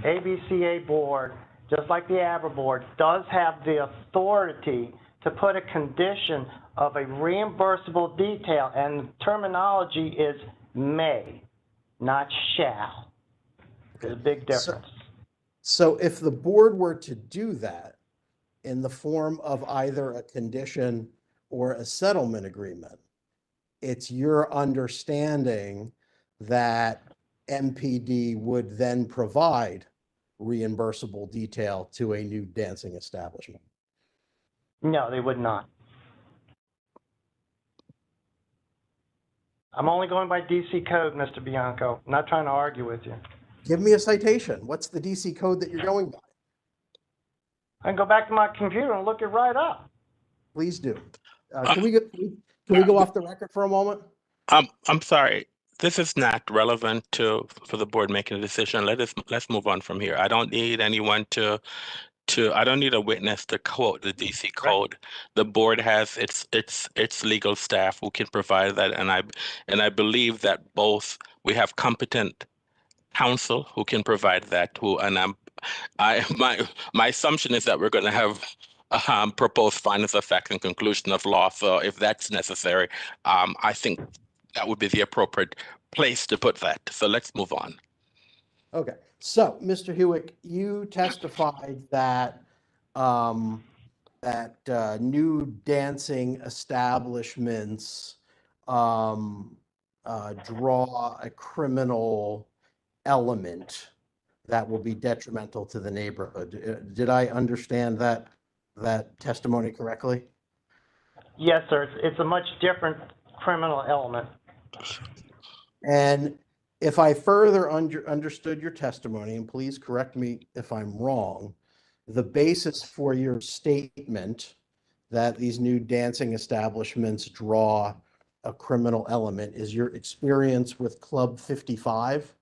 ABCA board, just like the ABRA board, does have the authority to put a condition of a reimbursable detail, and the terminology is may, not shall. There's a big difference. So if the board were to do that in the form of either a condition or a settlement agreement, it's your understanding that MPD would then provide reimbursable detail to a nude dancing establishment? No, they would not. I'm only going by DC code, Mr. Bianco. I'm not trying to argue with you. Give me a citation. What's the DC code that you're going by? I can go back to my computer and look it right up. Please do. Can we go off the record for a moment? I'm sorry. This is not relevant for the board making a decision. Let's move on from here. I don't need anyone I don't need a witness to quote the DC code. The board has its legal staff who can provide that, and I believe that we have competent counsel who can provide that. My assumption is that we're going to have proposed findings of fact and conclusion of law. So if that's necessary, I think that would be the appropriate place to put that. So let's move on. Okay. So, Mr. Hewick, you testified that nude dancing establishments draw a criminal element that will be detrimental to the neighborhood. Did I understand that testimony correctly? Yes, sir. It's a much different criminal element. And if I further understood your testimony, and please correct me if I'm wrong, the basis for your statement that these nude dancing establishments draw a criminal element is your experience with Club 55?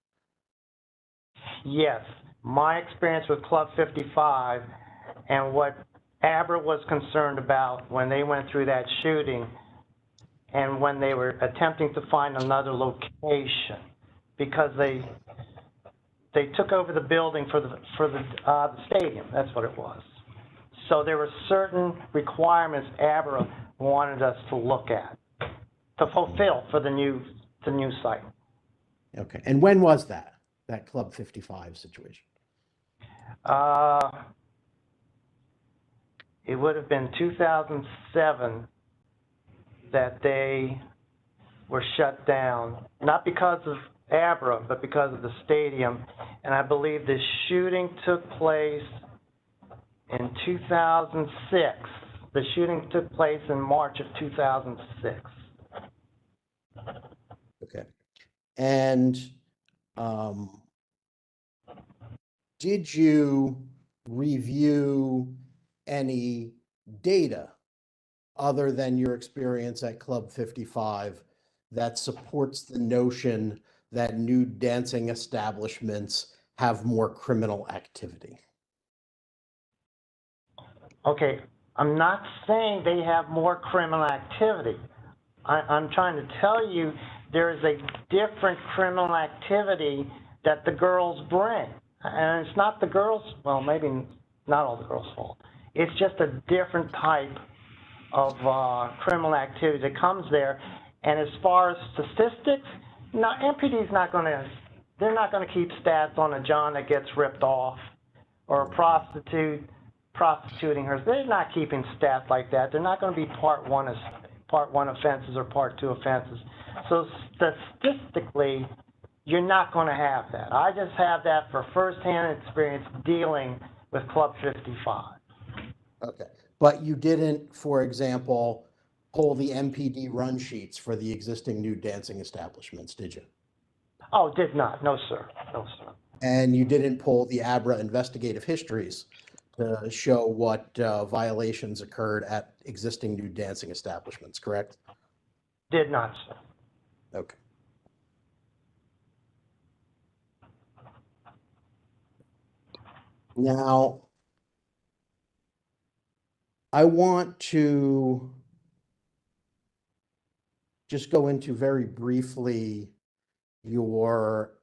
Yes, my experience with Club 55 and what ABRA was concerned about when they went through that shooting and when they were attempting to find another location, because they took over the building for the stadium. That's what it was. So there were certain requirements ABRA wanted us to look at to fulfill for the new site. Okay. And when was that Club 55 situation? It would have been 2007 that they were shut down, not because of ABRA, but because of the stadium. And I believe the shooting took place in 2006. The shooting took place in March of 2006. Okay. And did you review any data other than your experience at Club 55 that supports the notion that nude dancing establishments have more criminal activity? Okay, I'm not saying they have more criminal activity. I'm trying to tell you there is a different criminal activity that the girls bring. And it's not the girls, well, maybe not all the girls' fault. It's just a different type of criminal activity that comes there. And as far as statistics, no, MPD's not going to, they're not going to keep stats on a John that gets ripped off or a prostitute prostituting her. They're not keeping stats like that. They're not going to be part one offenses or part two offenses. So statistically, you're not going to have that. I just have that for firsthand experience dealing with Club 55. Okay, but you didn't, for example, pull the MPD run sheets for the existing nude dancing establishments, did you? Oh, did not. No, sir. No, sir. And you didn't pull the ABRA investigative histories to show what violations occurred at existing nude dancing establishments, correct? Did not, sir. Okay. Now, I want to just go into very briefly your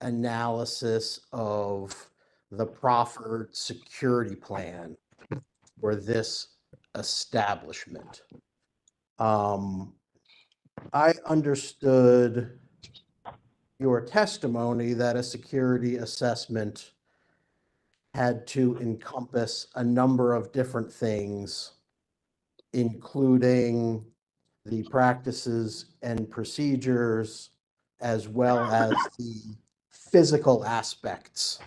analysis of the proffered security plan for this establishment. I understood your testimony that a security assessment had to encompass a number of different things, including the practices and procedures, as well as the physical aspects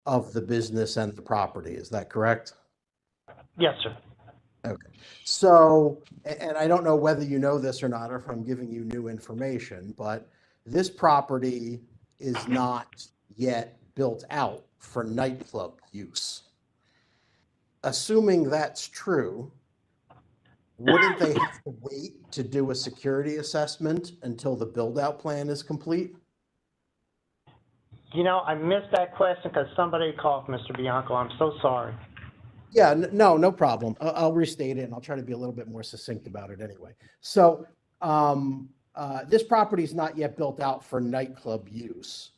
of the business and the property. Is that correct? Yes, sir. Okay. So, and I don't know whether you know this or not, or if I'm giving you new information, but this property is not yet built out for nightclub use. Assuming that's true, wouldn't they have to wait to do a security assessment until the build-out plan is complete? You know, I missed that question because somebody called, Mr. Bianco. I'm so sorry. Yeah, no problem. I'll restate it and I'll try to be a little bit more succinct about it anyway. So this property is not yet built out for nightclub use.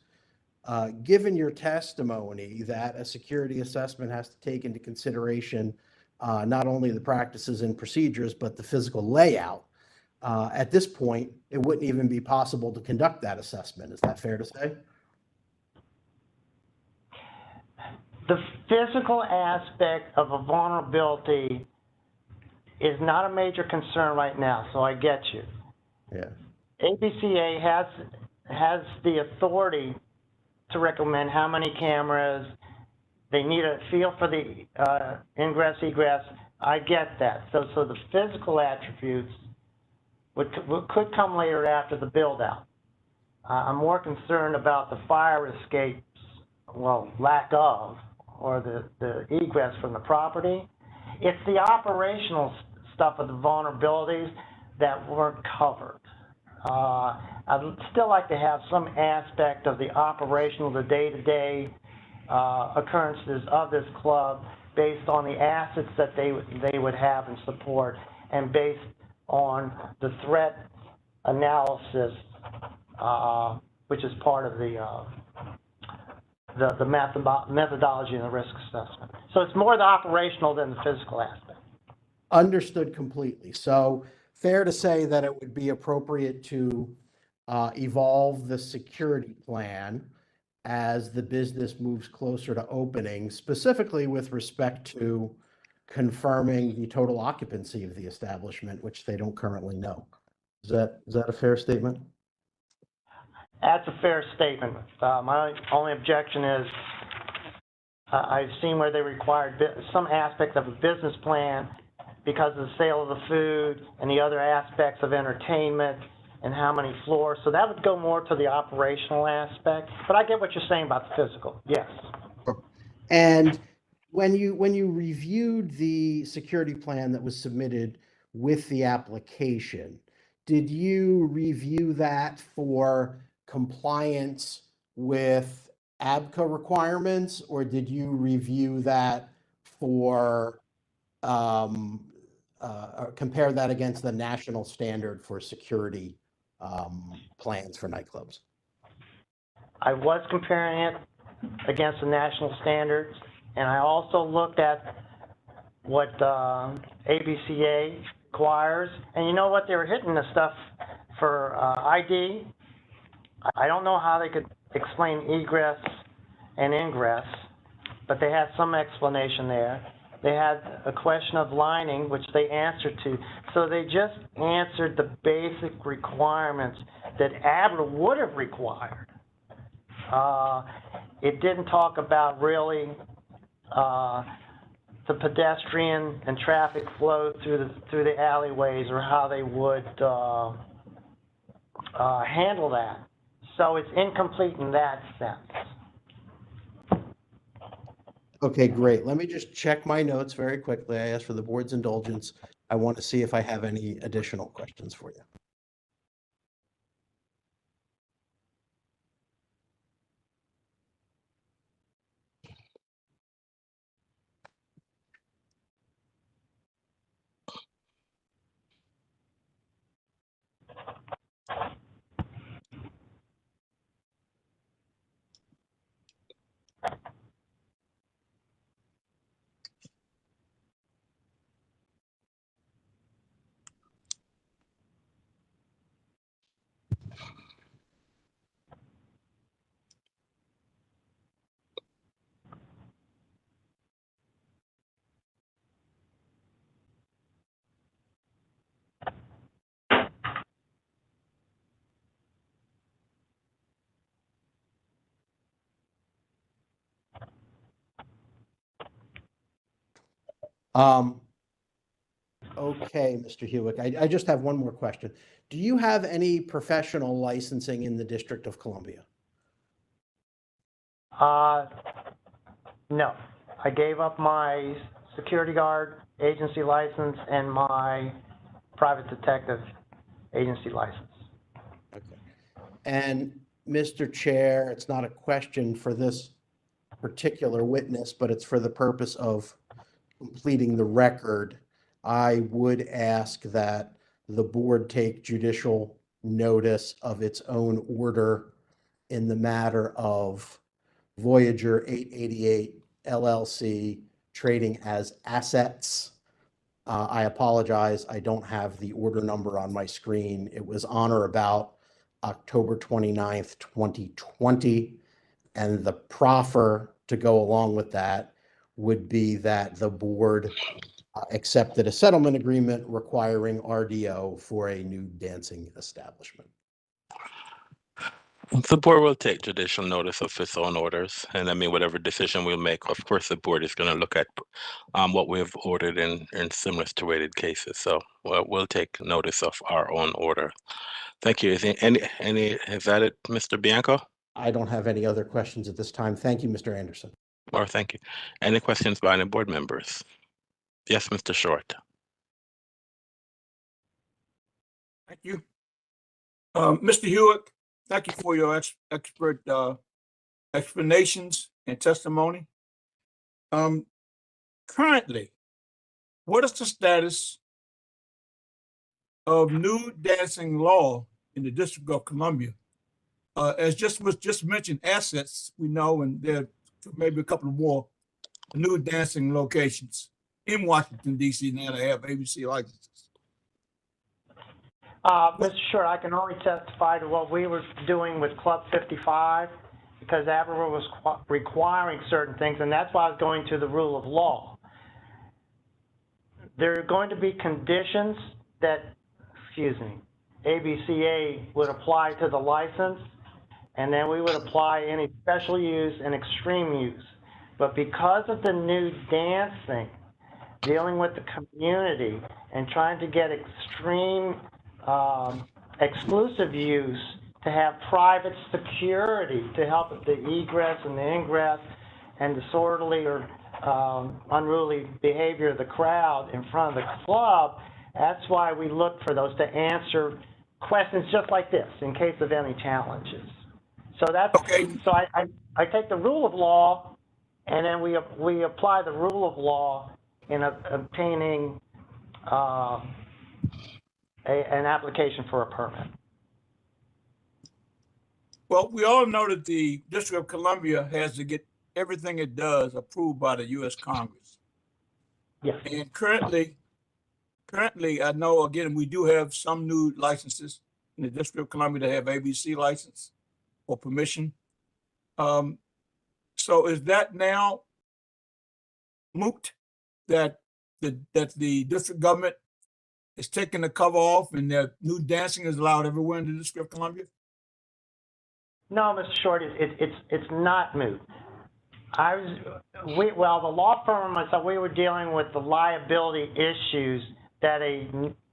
Given your testimony that a security assessment has to take into consideration not only the practices and procedures, but the physical layout, at this point, it wouldn't even be possible to conduct that assessment. Is that fair to say? The physical aspect of a vulnerability is not a major concern right now, so I get you. Yeah. ABCA has the authority to recommend how many cameras. They need a feel for the ingress, egress. I get that. So the physical attributes could come later after the build out. I'm more concerned about the fire escapes, well, lack of, or the egress from the property. It's the operational stuff of the vulnerabilities that weren't covered. I'd still like to have some aspect of the operational, the day-to-day occurrences of this club based on the assets that they would have and support, and based on the threat analysis, which is part of the methodology and the risk assessment. So it's more the operational than the physical aspect. Understood completely. So fair to say that it would be appropriate to evolve the security plan as the business moves closer to opening, specifically with respect to confirming the total occupancy of the establishment, which they don't currently know. Is that a fair statement? That's a fair statement. My only objection is I've seen where they required some aspect of a business plan because of the sale of the food and the other aspects of entertainment and how many floors. So that would go more to the operational aspect. But I get what you're saying about the physical. Yes. And When you reviewed the security plan that was submitted with the application, did you review that for compliance with ABCA requirements, or did you review that for compare that against the national standard for security plans for nightclubs? I was comparing it against the national standards, and I also looked at what ABCA requires. And you know what? They were hitting the stuff for ID. I don't know how they could explain egress and ingress, but they had some explanation there. They had a question of lining, which they answered to. So they just answered the basic requirements that ABRA would have required. It didn't talk about really the pedestrian and traffic flow through the alleyways, or how they would handle that. So it's incomplete in that sense. Okay, great. Let me just check my notes very quickly. I asked for the board's indulgence. I want to see if I have any additional questions for you. Okay, Mr. Hewitt, I just have one more question. Do you have any professional licensing in the District of Columbia? No. I gave up my security guard agency license and my private detective agency license. Okay. And Mr. Chair, it's not a question for this particular witness, but it's for the purpose of completing the record. I would ask that the board take judicial notice of its own order in the matter of Voyager 888 LLC trading as assets. I apologize, I don't have the order number on my screen. It was on or about October 29th, 2020. And the proffer to go along with that would be that the board accepted a settlement agreement requiring RDO for a new dancing establishment. The board will take judicial notice of its own orders, and I mean, whatever decision we'll make, of course, the board is going to look at what we've ordered in similar situated cases. So we'll take notice of our own order. Thank you. Is that it, Mr. Bianco? I don't have any other questions at this time. Thank you, Mr. Anderson. Or thank you. Any questions by any board members? Yes, Mr. Short. Thank you. Mr. Hewitt, thank you for your expert explanations and testimony. Currently, what is the status of nude dancing law in the District of Columbia? As was just mentioned, assets, we know, and there may be a couple more nude dancing locations in Washington, D.C. now that have ABC licenses. Mr. Short, I can only testify to what we were doing with Club 55, because ABRA was requiring certain things, and that's why I was going to the rule of law. There are going to be conditions that, ABCA would apply to the license, and then we would apply any special use and extreme use. But because of the nude dancing, dealing with the community and trying to get extreme exclusive use to have private security to help with the egress and the ingress and disorderly or unruly behavior of the crowd in front of the club. That's why we look for those to answer questions just like this in case of any challenges. So that's okay. So I take the rule of law, and then we apply the rule of law in obtaining an application for a permit. Well, we all know that the District of Columbia has to get everything it does approved by the U.S. Congress. Yes. And currently, I know, again, we do have some new licenses in the District of Columbia that have ABC license or permission. So is that now moot, that the district government is taking the cover off and that new dancing is allowed everywhere in the District of Columbia? No, Mr. Short, it's not moot. Well, the law firm and myself, we were dealing with the liability issues that a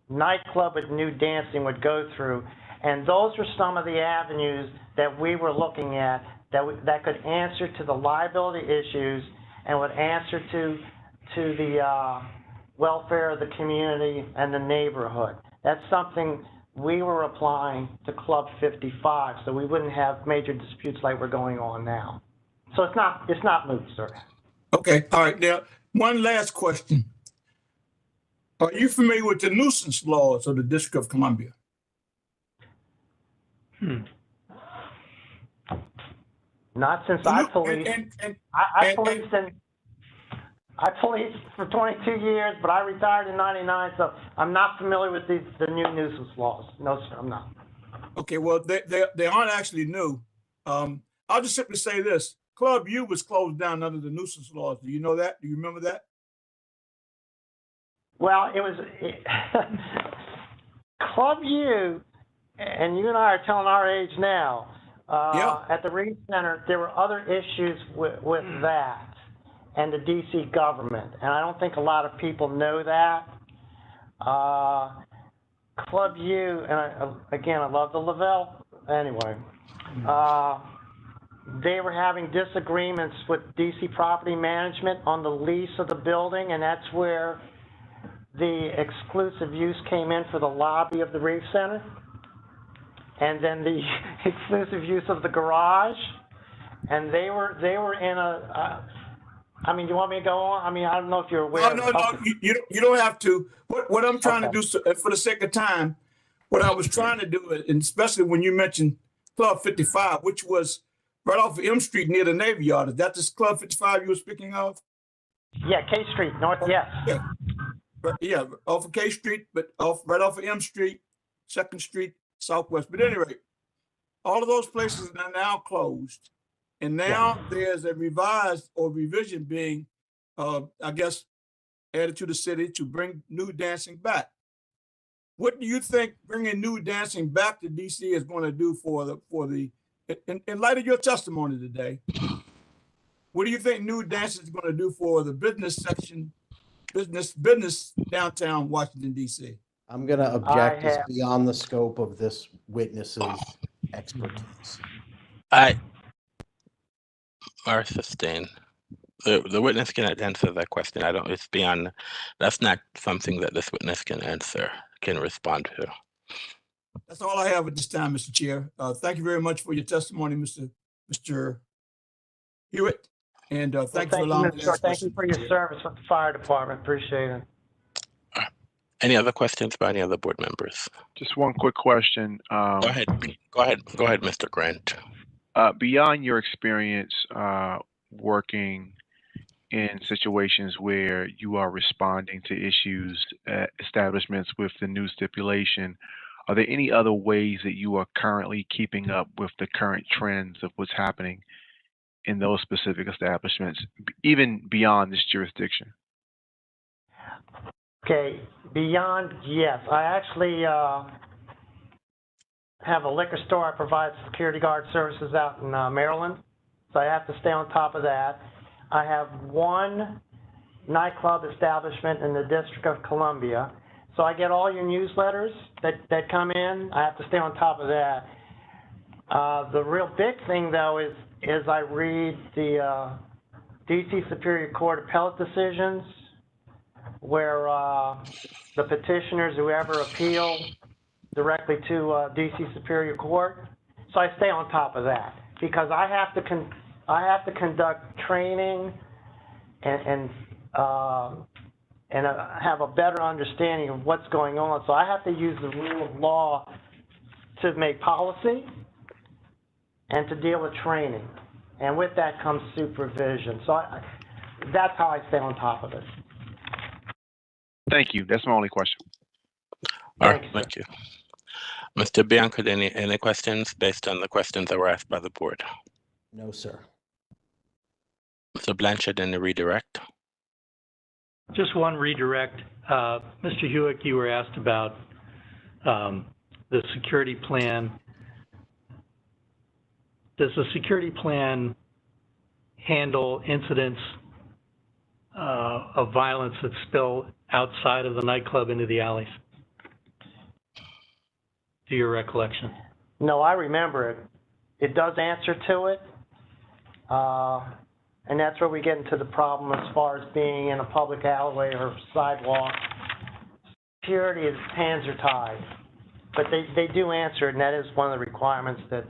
nightclub with new dancing would go through, and those were some of the avenues that we were looking at that could answer to the liability issues and would answer to the welfare of the community and the neighborhood. That's something we were applying to Club 55, so we wouldn't have major disputes like we're going on now. So it's not moot, sir. Okay, all right. Now, one last question. Are you familiar with the nuisance laws of the District of Columbia? Not since I policed. I policed for 22 years, but I retired in '99, so I'm not familiar with the new nuisance laws. No, sir, I'm not. Okay, well, they aren't actually new. I'll just simply say this. Club U was closed down under the nuisance laws. Do you know that? Do you remember that? Well, Club U, and you and I are telling our age now, at the Reed Center, there were other issues with that and the DC government, and I don't think a lot of people know that. Club U, and again, I love the Lavelle, anyway, they were having disagreements with DC Property Management on the lease of the building, and that's where the exclusive use came in for the lobby of the Reef Center, and then the exclusive use of the garage, and they were in a. I mean, you want me to go on? I mean, I don't know if you're aware. No. You don't have to. What I'm trying to do, for the sake of time, what I was trying to do, and especially when you mentioned Club 55, which was right off of M Street near the Navy Yard. Is that this Club 55 you were speaking of? Yeah, K Street, north, yes. Yeah, off of K Street, but right off of M Street, 2nd Street, Southwest. But anyway, all of those places are now closed. And now there's a revised or revision being, I guess, added to the city to bring new dancing back. What do you think bringing new dancing back to DC is going to do in light of your testimony today? What do you think new dancing is going to do for the business section, business downtown Washington, DC? I'm going to object. It's beyond the scope of this witness's expertise. Martha Stain, the witness can answer that question. It's beyond, that's not something that this witness can respond to. That's all I have at this time, Mr. Chair. Thank you very much for your testimony, Mr. Hewitt. And thank you for allowing me to ask questions. Thank you for your service with the fire department. Appreciate it. Any other questions by any other board members? Just one quick question. Go ahead, Mr. Grant. Beyond your experience working in situations where you are responding to issues at establishments with the new stipulation, are there any other ways that you are currently keeping up with the current trends of what's happening in those specific establishments, even beyond this jurisdiction? Okay, beyond, yes. I actually have a liquor store. I provide security guard services out in Maryland, so I have to stay on top of that. I have one nightclub establishment in the District of Columbia, so I get all your newsletters that come in. I have to stay on top of that. The real big thing, though, is I read the DC Superior Court appellate decisions where the petitioners, whoever appeal directly to DC Superior Court. So I stay on top of that because I have to conduct training and have a better understanding of what's going on. So I have to use the rule of law to make policy and to deal with training. And with that comes supervision. So that's how I stay on top of it. Thank you. That's my only question. All right, thank you. Mr. Bianco, any questions based on the questions that were asked by the board? No, sir. Mr. Blanchard, any redirect? Just one redirect. Mr. Hewitt, you were asked about the security plan. Does the security plan handle incidents of violence that spill outside of the nightclub into the alleys? To your recollection? No, I remember it. It does answer to it. And that's where we get into the problem as far as being in a public alleyway or sidewalk. Security, is hands are tied. But they do answer it, and that is one of the requirements that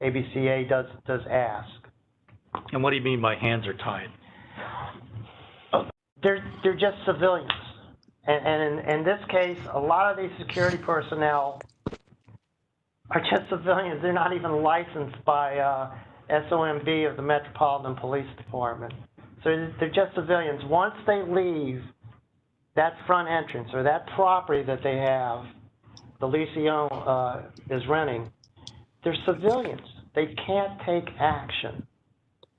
ABCA does ask. And what do you mean by hands are tied? They're just civilians. And in this case, a lot of these security personnel are just civilians. They're not even licensed by SOMB of the Metropolitan Police Department. So they're just civilians. Once they leave that front entrance or that property that they have, the leasing is renting, they're civilians. They can't take action.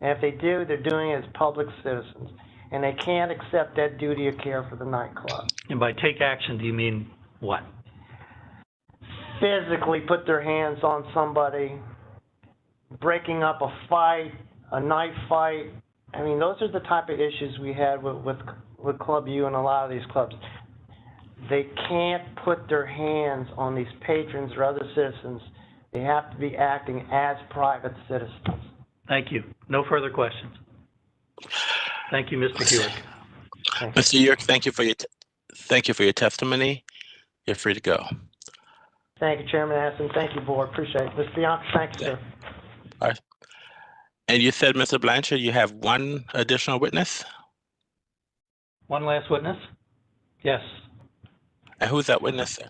And if they do, they're doing it as public citizens. And they can't accept that duty of care for the nightclub. And by take action, do you mean what? Physically put their hands on somebody, breaking up a fight, a knife fight. I mean, those are the type of issues we had with Club U and a lot of these clubs. They can't put their hands on these patrons or other citizens. They have to be acting as private citizens. Thank you. No further questions. Thank you, Mr. Hewitt. Mr. York, thank you for your testimony. You're free to go. Thank you, Chairman Hassan. Thank you, Board. Appreciate it. Ms. Bianca, thank you, sir. All right. And you said, Mr. Blanchard, you have one additional witness? One last witness? Yes. And who's that witness, sir?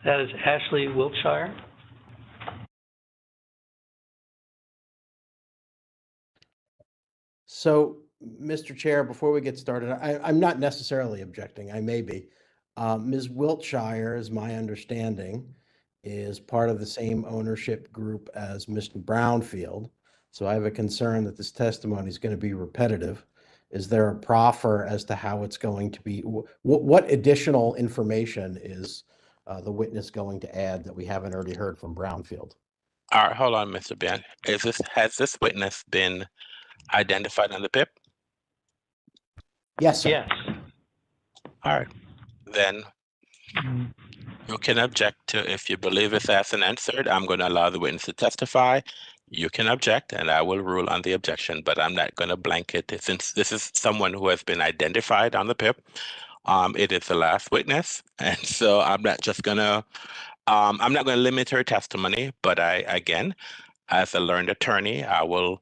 That is Ashley Wiltshire. So, Mr. Chair, before we get started, I'm not necessarily objecting. I may be. Ms. Wiltshire, is my understanding, is part of the same ownership group as Mr. Brownfield. So I have a concern that this testimony is going to be repetitive. Is there a proffer as to how it's going to be? What additional information is the witness going to add that we haven't already heard from Brownfield? All right, hold on, Mr. Ben. Has this witness been identified on the PIP? Yes, sir. Yes. All right. Then you can object to, if you believe it's asked and answered, I'm going to allow the witness to testify. You can object and I will rule on the objection, but I'm not going to blanket it. Since this is someone who has been identified on the PIP, it is the last witness. And so I'm not just going to, I'm not going to limit her testimony, but again, as a learned attorney, I will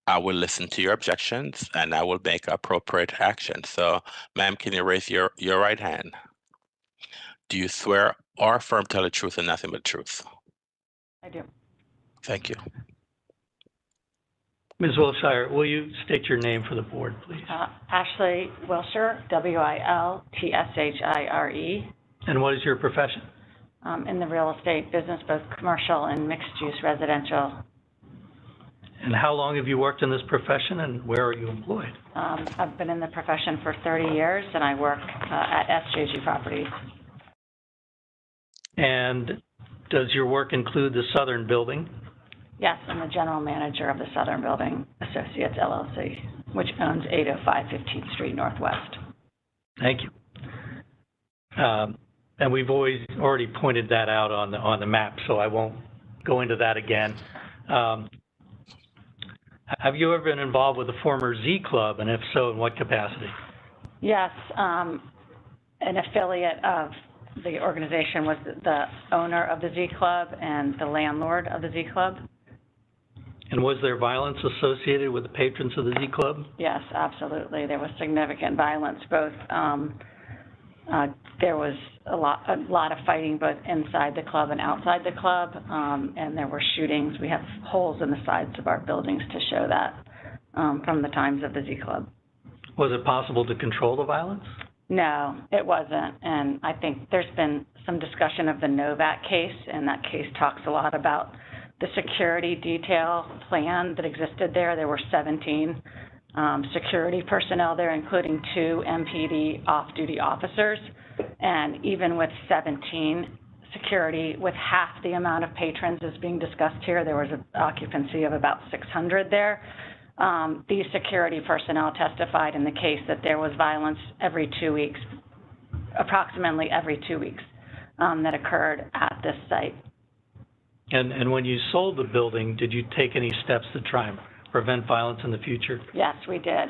listen to your objections and I will make appropriate action. So, ma'am, can you raise your right hand? Do you swear or affirm to tell the truth and nothing but the truth? I do. Thank you. Ms. Wiltshire, will you state your name for the board, please? Ashley Wilshire, Wiltshire. And what is your profession? In the real estate business, both commercial and mixed-use residential. And how long have you worked in this profession and where are you employed? I've been in the profession for 30 years and I work at SJG Properties. And does your work include the Southern Building? Yes, I'm the general manager of the Southern Building Associates LLC, which owns 805 15th Street Northwest. Thank you. And we've already pointed that out on the map, so I won't go into that again. Have you ever been involved with the former Z Club, and if so, in what capacity? Yes, an affiliate of the organization was the owner of the Z Club and the landlord of the Z Club. And was there violence associated with the patrons of the Z Club? Yes, absolutely. There was significant violence. Both there was a lot of fighting both inside the club and outside the club, and there were shootings. We have holes in the sides of our buildings to show that from the times of the Z Club. Was it possible to control the violence? No, it wasn't. And I think there's been some discussion of the Novak case, and that case talks a lot about the security detail plan that existed there. There were 17 security personnel there, including 2 MPD off-duty officers. And even with 17 security, with half the amount of patrons as being discussed here, there was an occupancy of about 600 there. These security personnel testified in the case that there was violence every 2 weeks, approximately every 2 weeks, that occurred at this site. And when you sold the building, did you take any steps to try and prevent violence in the future? Yes, we did.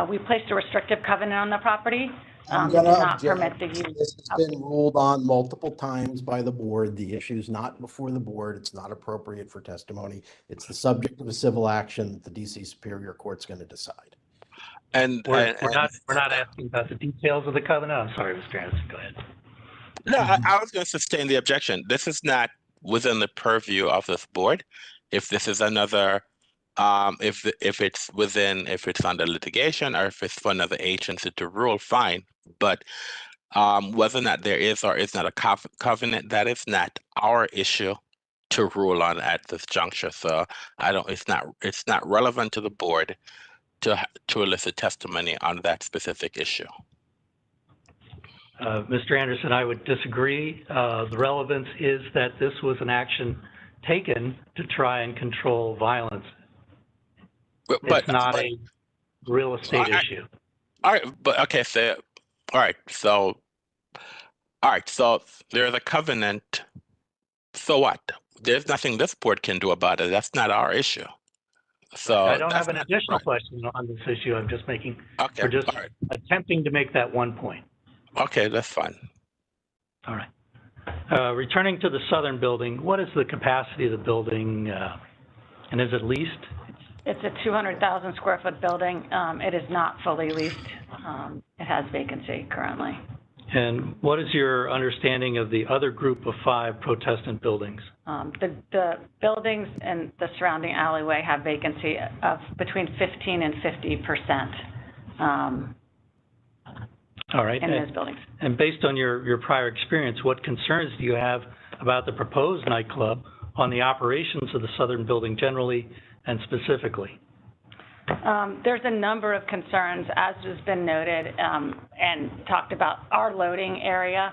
We placed a restrictive covenant on the property. I'm Did gonna not object. permit the use. This has been ruled on multiple times by the board. The issue's not before the board. It's not appropriate for testimony. It's the subject of a civil action that the DC Superior Court's going to decide. And we're not asking about the details of the covenant. I'm sorry, Mr. Anderson. Go ahead. No, I was going to sustain the objection. This is not within the purview of this board. If this is another, if it's under litigation or if it's for another agency to rule, fine. But whether or not there is or is not a covenant, that is not our issue to rule on at this juncture. So it's not relevant to the board to elicit testimony on that specific issue. Mr. Anderson, I would disagree. The relevance is that this was an action taken to try and control violence. But it's not a real estate issue. All right, but okay, so all right, so there's a covenant. So what? There's nothing this board can do about it. That's not our issue. So I don't have an additional question on this issue. I'm just making, we're just attempting to make that one point. Okay, that's fine. All right. Returning to the southern building, what is the capacity of the building, and is it leased? It's a 200,000 square foot building. It is not fully leased. It has vacancy currently. And what is your understanding of the other group of 5 Protestant buildings? The buildings and the surrounding alleyway have vacancy of between 15 and 50%. All right. In those buildings. And based on your prior experience, what concerns do you have about the proposed nightclub on the operations of the southern building generally and specifically? There's a number of concerns, as has been noted and talked about our loading area,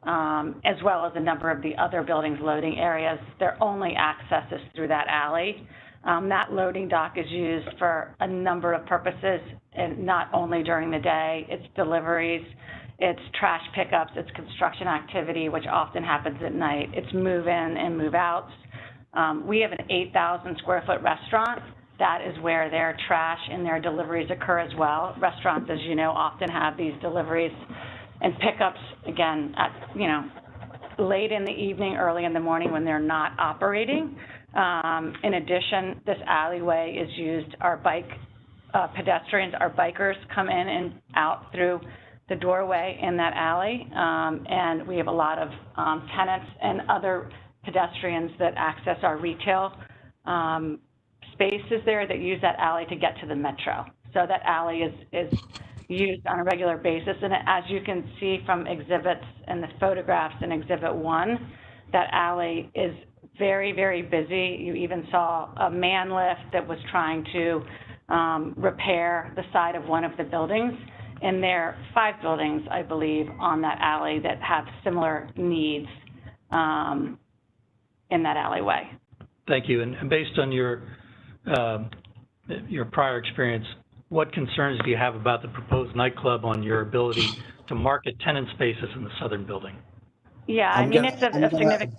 as well as a number of the other buildings' loading areas. Their only access is through that alley. That loading dock is used for a number of purposes, and not only during the day. It's deliveries, it's trash pickups, it's construction activity, which often happens at night. It's move-in and move-outs. We have an 8,000 square foot restaurant. That is where their trash and their deliveries occur as well. Restaurants, as you know, often have these deliveries and pickups, again, at, late in the evening, early in the morning when they're not operating. In addition, this alleyway is used, our pedestrians, our bikers come in and out through the doorway in that alley. And we have a lot of tenants and other pedestrians that access our retail spaces there that use that alley to get to the metro. So that alley is used on a regular basis. And as you can see from exhibits and the photographs in Exhibit 1, that alley is very, very busy. You even saw a man lift that was trying to repair the side of one of the buildings. And there are 5 buildings, I believe, on that alley that have similar needs in that alleyway. Thank you. And based on your prior experience, what concerns do you have about the proposed nightclub on your ability to market tenant spaces in the southern building? Yeah, I mean, it's a significant.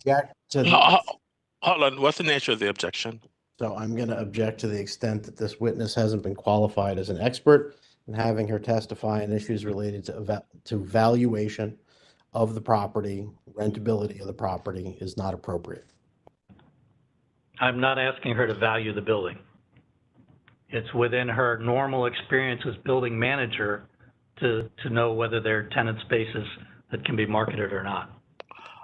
Hold on. What's the nature of the objection? So I'm going to object to the extent that this witness hasn't been qualified as an expert, and having her testify on issues related to valuation of the property, rentability of the property is not appropriate. I'm not asking her to value the building. It's within her normal experience as building manager to know whether there are tenant spaces that can be marketed or not.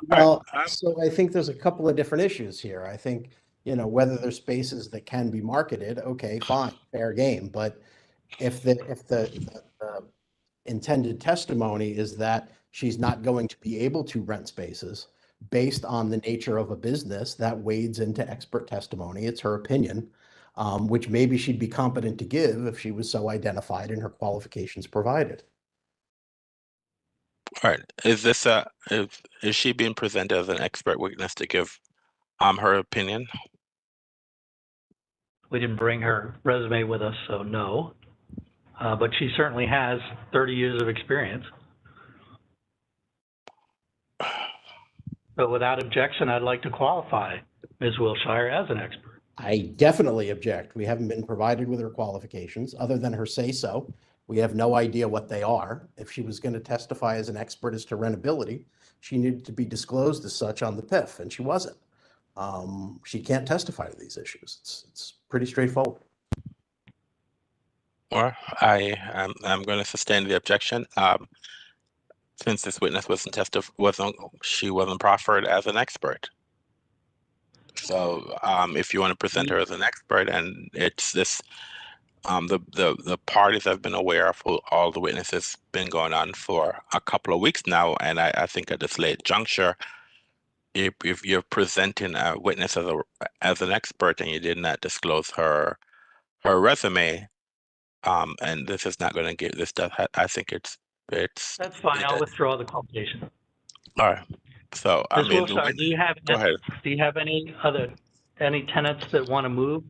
Well, so I think there's a couple of different issues here. I think, you know, whether there's spaces that can be marketed, okay, fine, fair game. But if the intended testimony is that she's not going to be able to rent spaces based on the nature of a business, that wades into expert testimony. It's her opinion, which maybe she'd be competent to give if she was so identified and her qualifications provided. All right. Is she being presented as an expert witness to give her opinion? We didn't bring her resume with us, so no. But she certainly has 30 years of experience. But without objection, I'd like to qualify Ms. Wilshire as an expert. I definitely object. We haven't been provided with her qualifications other than her say-so. We have no idea what they are. If she was going to testify as an expert as to rentability, she needed to be disclosed as such on the PIF, and she wasn't. She can't testify to these issues. It's pretty straightforward. Or I'm going to sustain the objection. Since this witness she wasn't proffered as an expert. So if you want to present her as an expert, and it's this, the parties have been aware of all the witnesses been going on for a couple of weeks now, and I think at this late juncture, if you're presenting a witness as an expert and you did not disclose her resume, and this is not going to give this stuff, I think it's That's fine. I'll withdraw the qualification. All right. So Ms. Wilshire, do you have any tenants that want to move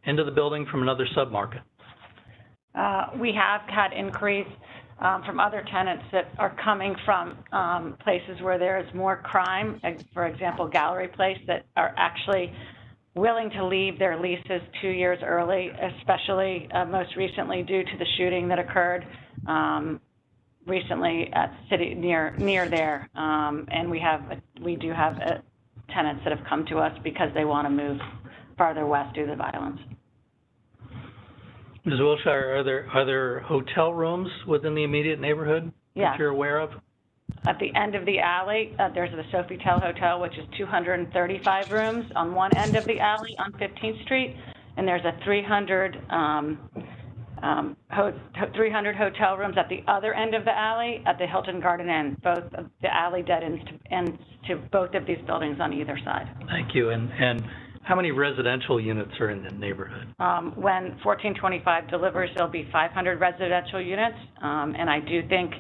into the building from another submarket? We have had inquiries from other tenants that are coming from places where there is more crime, for example, Gallery Place, that are actually willing to leave their leases 2 years early, especially most recently due to the shooting that occurred recently at city near there. And we do have tenants that have come to us because they want to move farther west due to the violence. Ms. Wilshire, are there hotel rooms within the immediate neighborhood that you're aware of? At the end of the alley, there's the Sofitel Hotel, which is 235 rooms on one end of the alley on 15th Street, and there's a 300 hotel rooms at the other end of the alley at the Hilton Garden Inn. Both of the alley dead ends to both of these buildings on either side. Thank you. And how many residential units are in the neighborhood? When 1425 delivers, there'll be 500 residential units, and I do think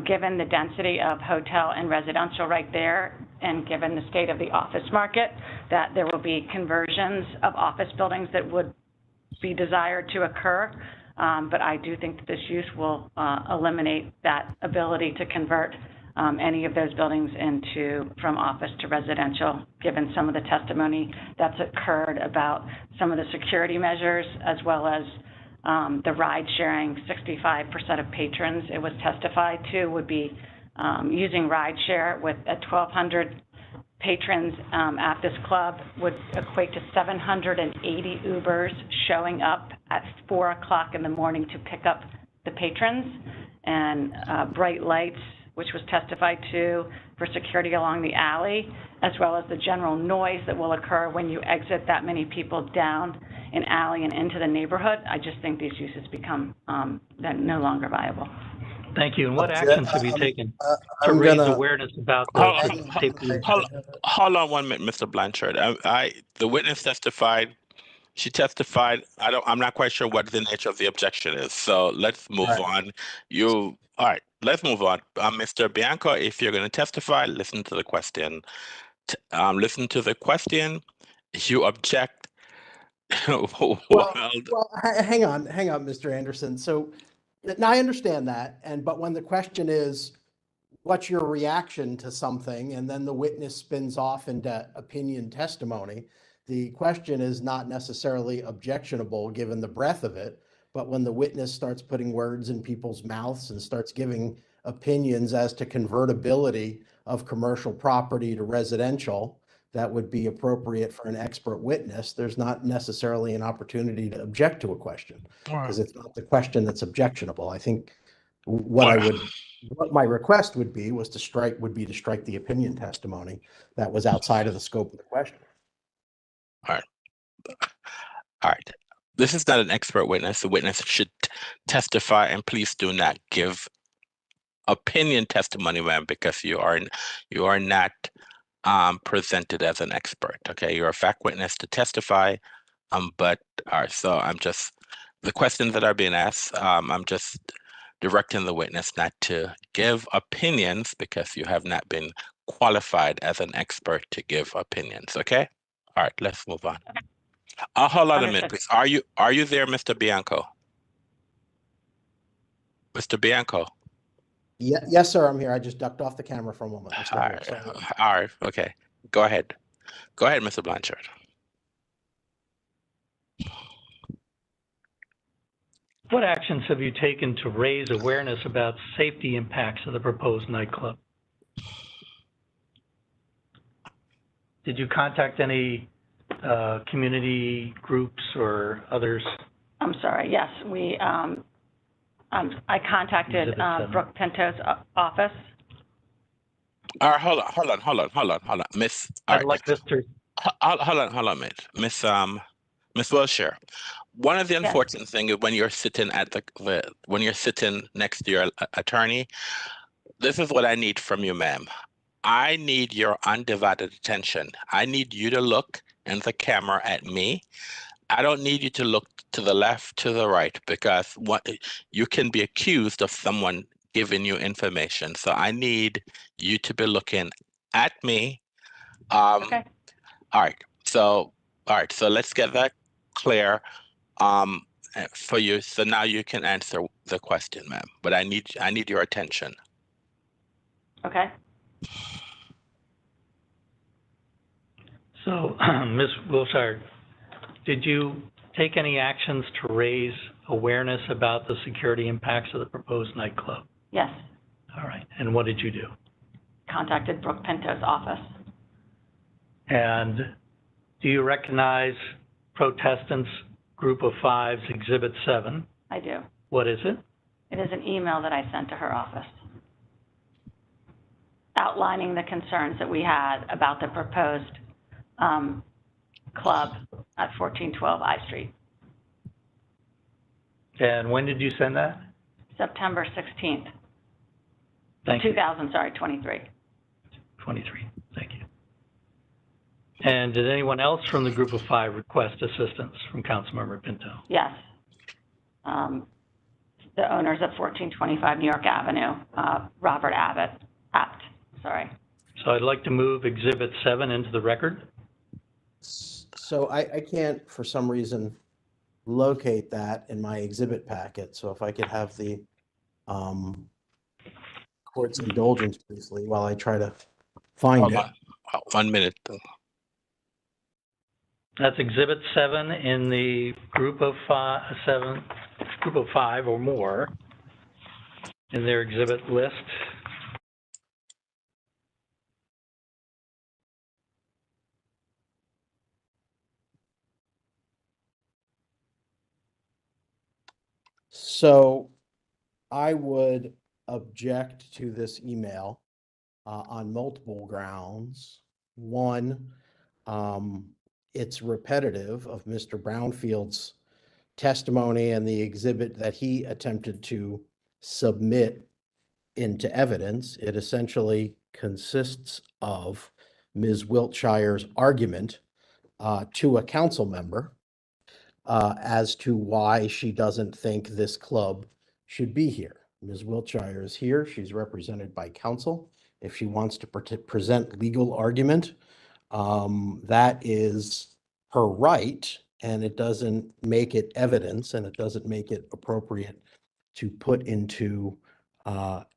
given the density of hotel and residential right there, and given the state of the office market, that there will be conversions of office buildings that would be desired to occur. But I do think that this use will eliminate that ability to convert any of those buildings from office to residential, given some of the testimony that's occurred about some of the security measures, as well as the ride sharing. 65% of patrons, it was testified to, would be using ride share. With 1,200 patrons at this club would equate to 780 Ubers showing up at 4 o'clock in the morning to pick up the patrons, and bright lights, which was testified to, for security along the alley, as well as the general noise that will occur when you exit that many people down an alley and into the neighborhood. I just think these uses become no longer viable. Thank you. And what action should be taken to raise awareness about the safety? Hold on 1 minute, Mr. Blanchard. The witness testified. She testified. I'm not quite sure what the nature of the objection is. So let's move on. All right. Let's move on. Mr. Bianco, if you're going to testify, listen to the question. Listen to the question. You object. Well, hang on, Mr. Anderson. So now I understand that, but when the question is, what's your reaction to something, and then the witness spins off into opinion testimony, the question is not necessarily objectionable given the breadth of it, but when the witness starts putting words in people's mouths and starts giving opinions as to convertibility of commercial property to residential, that would be appropriate for an expert witness, there's not necessarily an opportunity to object to a question because it's not the question that's objectionable. I think what my request would be to strike the opinion testimony that was outside of the scope of the question. All right. All right. This is not an expert witness. The witness should testify, and please do not give opinion testimony, ma'am, because you are not presented as an expert. Okay, you're a fact witness to testify. But all right, so the questions that are being asked, I'm just directing the witness not to give opinions because you have not been qualified as an expert to give opinions. Okay. All right, let's move on. Hold on a minute, please. Are you there, Mr. Bianco? Mr. Bianco? Yeah, yes, sir, I'm here. I just ducked off the camera for a moment. I'm still here. Sorry. All right, okay. Go ahead. Go ahead, Mr. Blanchard. What actions have you taken to raise awareness about safety impacts of the proposed nightclub? Did you contact any community groups or others? I'm sorry, yes, I contacted Brooke Pinto's office. All right, hold on, Miss. I'd like Mr. Hold on, Miss Wilshire. One of the unfortunate things is when you're sitting when you're sitting next to your attorney, this is what I need from you, ma'am. I need your undivided attention. I need you to look in the camera at me. I don't need you to look to the left, to the right, because you can be accused of someone giving you information. So I need you to be looking at me. Okay. All right. So let's get that clear for you. So now you can answer the question, ma'am. But I need your attention. Okay. So, Ms. Wilshire, did you take any actions to raise awareness about the security impacts of the proposed nightclub? Yes. All right. And what did you do? Contacted Brooke Pinto's office. And do you recognize Protestants Group of Five's Exhibit 7? I do. What is it? It is an email that I sent to her office outlining the concerns that we had about the proposed club at 1412 I Street. And when did you send that? September 16th. Thank you. 23. 23. Thank you. And did anyone else from the Group of Five request assistance from Councilmember Pinto? Yes. The owners of 1425 New York Avenue, Robert Apt. So I'd like to move Exhibit 7 into the record. So I can't, for some reason, locate that in my exhibit packet. So if I could have the court's indulgence briefly while I try to find it. 1 minute. That's Exhibit 7 in the Group of Five or more in their exhibit list. So I would object to this email on multiple grounds. One, it's repetitive of Mr. Brownfield's testimony and the exhibit that he attempted to submit into evidence. It essentially consists of Ms. Wiltshire's argument to a council member as to why she doesn't think this club should be here. Ms. Wiltshire is here. She's represented by counsel. If she wants to present legal argument, that is her right, and it doesn't make it evidence, and it doesn't make it appropriate to put into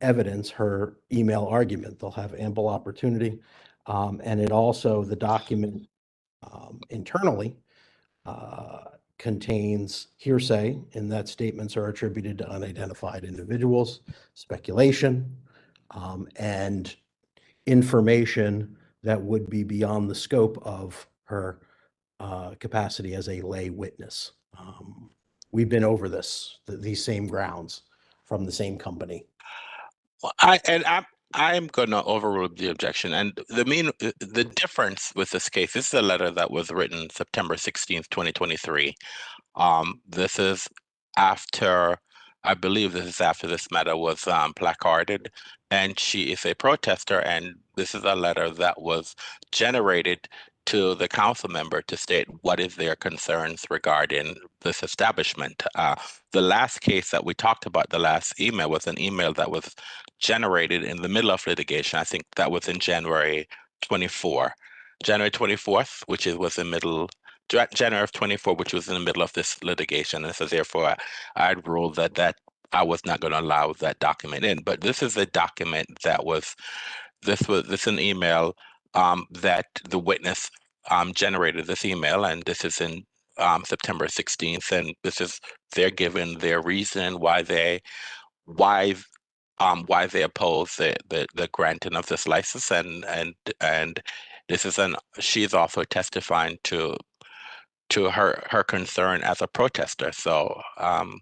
evidence her email argument. They'll have ample opportunity. And it also, the document internally contains hearsay, in that statements are attributed to unidentified individuals, speculation, and information that would be beyond the scope of her capacity as a lay witness. We've been over these same grounds from the same company. Well, I'm gonna overrule the objection. And the difference with this case, this is a letter that was written September 16th, 2023. This is after, I believe this is after this matter was placarded, and she is a protester, and this is a letter that was generated to the council member to state what is their concerns regarding this establishment. The last case that we talked about, the last email, was an email that was generated in the middle of litigation. I think that was in January 24th, which was in middle January of 24, which was in the middle of this litigation. And so therefore, I'd ruled that I was not going to allow that document in. But this is a document that this is an email that the witness generated this email, and this is in September 16th, and they're given their reason why they oppose the granting of this license, and she's also testifying to her concern as a protester. So I'm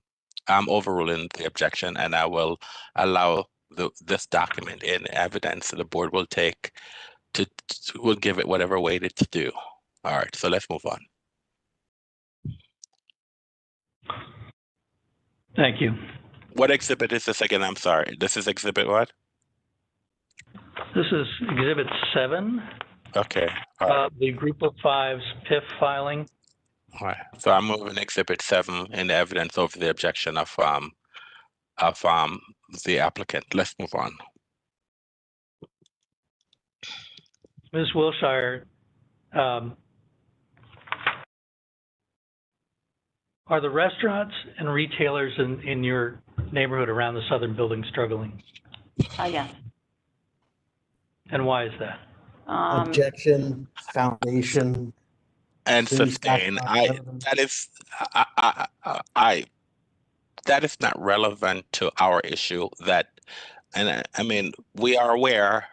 overruling the objection, and I will allow this document in evidence. The board will will give it whatever weight it's due. All right, so let's move on. Thank you. What exhibit is this again? I'm sorry. This is exhibit what? This is Exhibit 7. Okay. All right. The Group of Five's PIF filing. All right. So I'm moving exhibit 7 in evidence over the objection of the applicant. Let's move on. Ms. Wilshire, are the restaurants and retailers in your neighborhood around the southern building struggling? Yes. And why is that? Objection, foundation, and sustain. That is not relevant to our issue. I mean, we are aware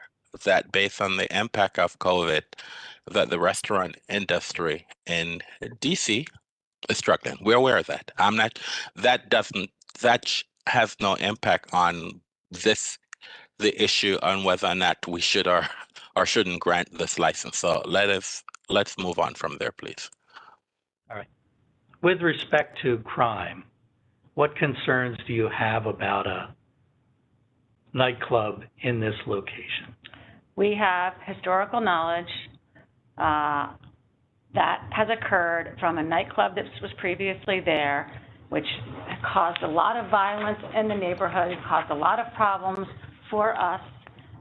that based on the impact of COVID, that the restaurant industry in DC is struggling. We're aware of that. That has no impact on the issue on whether or not we should or shouldn't grant this license. So let's move on from there, please. All right. With respect to crime, what concerns do you have about a nightclub in this location? We have historical knowledge that has occurred from a nightclub that was previously there, which caused a lot of violence in the neighborhood, caused a lot of problems for us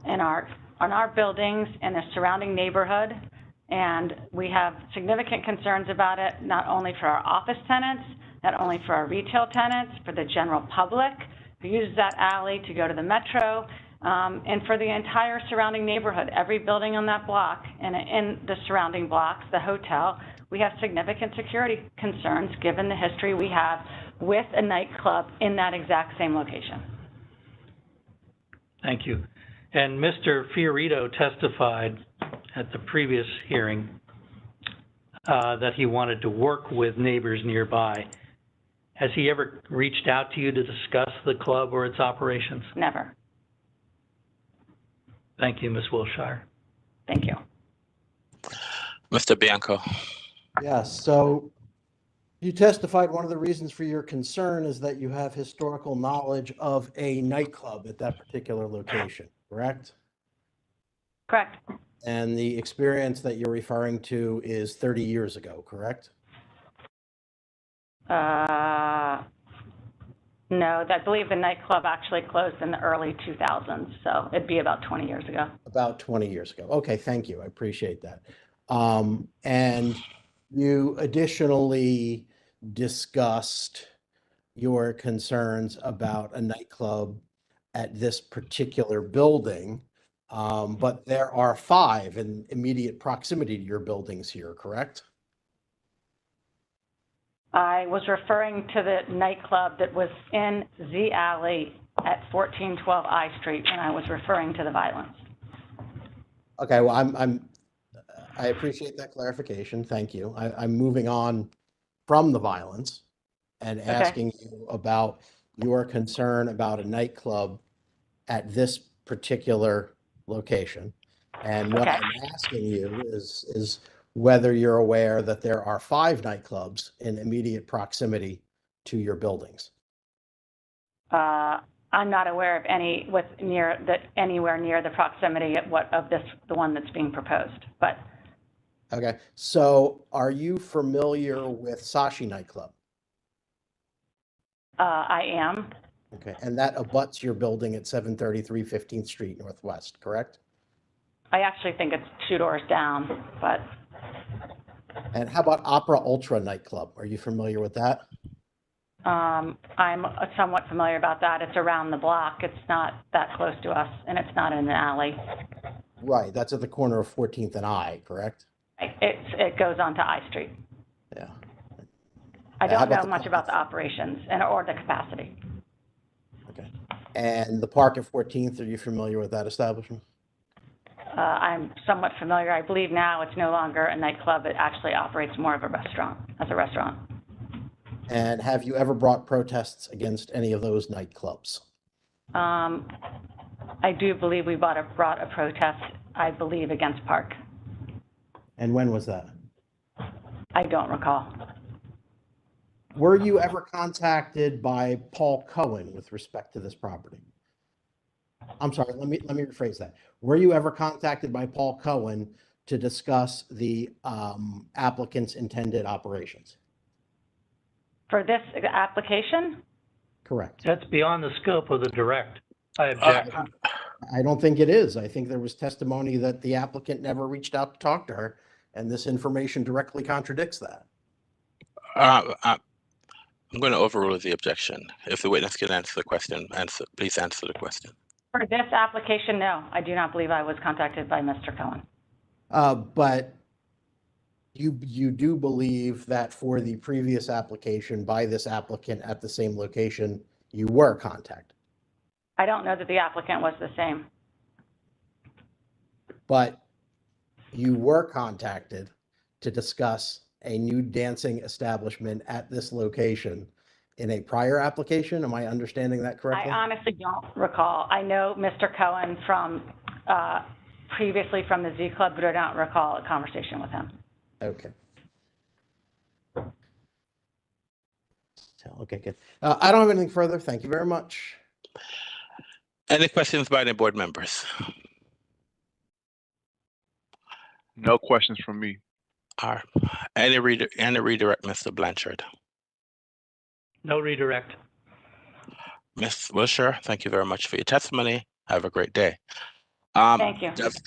in our buildings and the surrounding neighborhood. And we have significant concerns about it, not only for our office tenants, not only for our retail tenants, for the general public who uses that alley to go to the metro, and for the entire surrounding neighborhood. Every building on that block and in the surrounding blocks, the hotel, we have significant security concerns given the history we have with a nightclub in that exact same location. Thank you. And Mr. Fiorito testified at the previous hearing that he wanted to work with neighbors nearby. Has he ever reached out to you to discuss the club or its operations? Never. Thank you, Ms. Wilshire. Thank you. Mr. Bianco. Yes, so you testified one of the reasons for your concern is that you have historical knowledge of a nightclub at that particular location, correct? Correct. And the experience that you're referring to is 30 years ago, correct? No, I believe the nightclub actually closed in the early 2000s, so it'd be about 20 years ago. About 20 years ago. Okay, thank you. I appreciate that. And you additionally discussed your concerns about a nightclub at this particular building But there are 5 in immediate proximity to your buildings here, correct? I was referring to the nightclub that was in Z Alley at 1412 I Street when I was referring to the violence. Okay, well, I appreciate that clarification. Thank you. I'm moving on from the violence and asking you about your concern about a nightclub at this particular location. And what I'm asking you is whether you're aware that there are 5 nightclubs in immediate proximity to your buildings. I'm not aware of any anywhere near the proximity of the one that's being proposed, but. Okay, so are you familiar with Sashi nightclub? I am. Okay, and that abuts your building at 733 15th Street Northwest, correct? I actually think it's 2 doors down, but. And how about Opera Ultra nightclub? Are you familiar with that? I'm somewhat familiar about that. It's around the block. It's not that close to us, and it's not in an alley. Right, that's at the corner of 14th and I, correct? It goes onto I Street. Yeah. I don't know much about the operations or the capacity. Okay. And the park at 14th, are you familiar with that establishment? I'm somewhat familiar. I believe now it's no longer a nightclub. It actually operates more of a restaurant, as a restaurant. And have you ever brought protests against any of those nightclubs? I do believe we brought a protest, I believe, against Park. And when was that? I don't recall. Were you ever contacted by Paul Cohen with respect to this property? I'm sorry, let me rephrase that. Were you ever contacted by Paul Cohen to discuss the applicant's intended operations? For this application? Correct. That's beyond the scope of the direct. I object. I don't think it is. I think there was testimony that the applicant never reached out to talk to her, and this information directly contradicts that. I'm going to overrule the objection. If the witness can answer the question, please answer the question. For this application, no. I do not believe I was contacted by Mr. Cohen. But you do believe that for the previous application by this applicant at the same location, you were contacted? I don't know that the applicant was the same. But you were contacted to discuss a new dancing establishment at this location in a prior application? Am I understanding that correctly? I honestly don't recall. I know Mr. Cohen from previously from the Z Club, but I don't recall a conversation with him. Okay. Okay, good. I don't have anything further. Thank you very much. Any questions by any board members? No questions from me. All right. Any redirect, Mr. Blanchard? No redirect. Ms. Wilshire, thank you very much for your testimony. Have a great day. Thank you. Does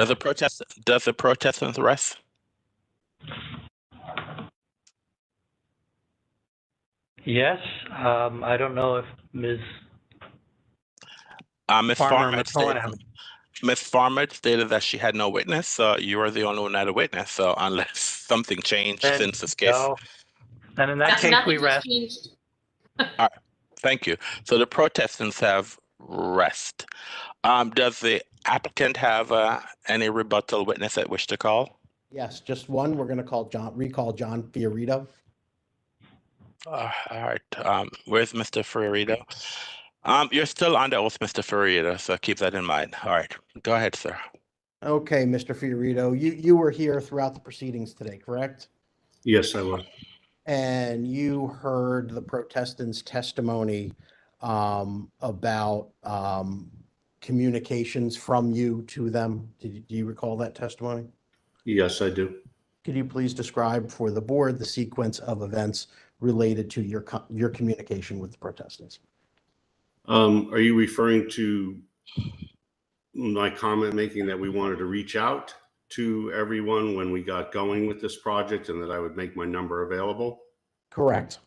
the protestants rest? Yes. I don't know if Ms. Ms. Farmer stated that she had no witness. You are the only one that had a witness. So unless something changed since this case. No. And in that case, we rest. All right. Thank you. So the protestants have rest. Does the applicant have any rebuttal witness at which to call? Yes, just one. We're going to recall John Fiorito. All right. Where's Mr. Fiorito? You're still on the oath, Mr. Fiorito, so keep that in mind. All right. Go ahead, sir. Okay, Mr. Fiorito, you were here throughout the proceedings today, correct? Yes, I was. And you heard the protestants' testimony about communications from you to them. Do you recall that testimony? Yes, I do. Could you please describe for the board the sequence of events related to your communication with the protestants? Are you referring to my comment making that we wanted to reach out to everyone when we got going with this project and that I would make my number available? Correct.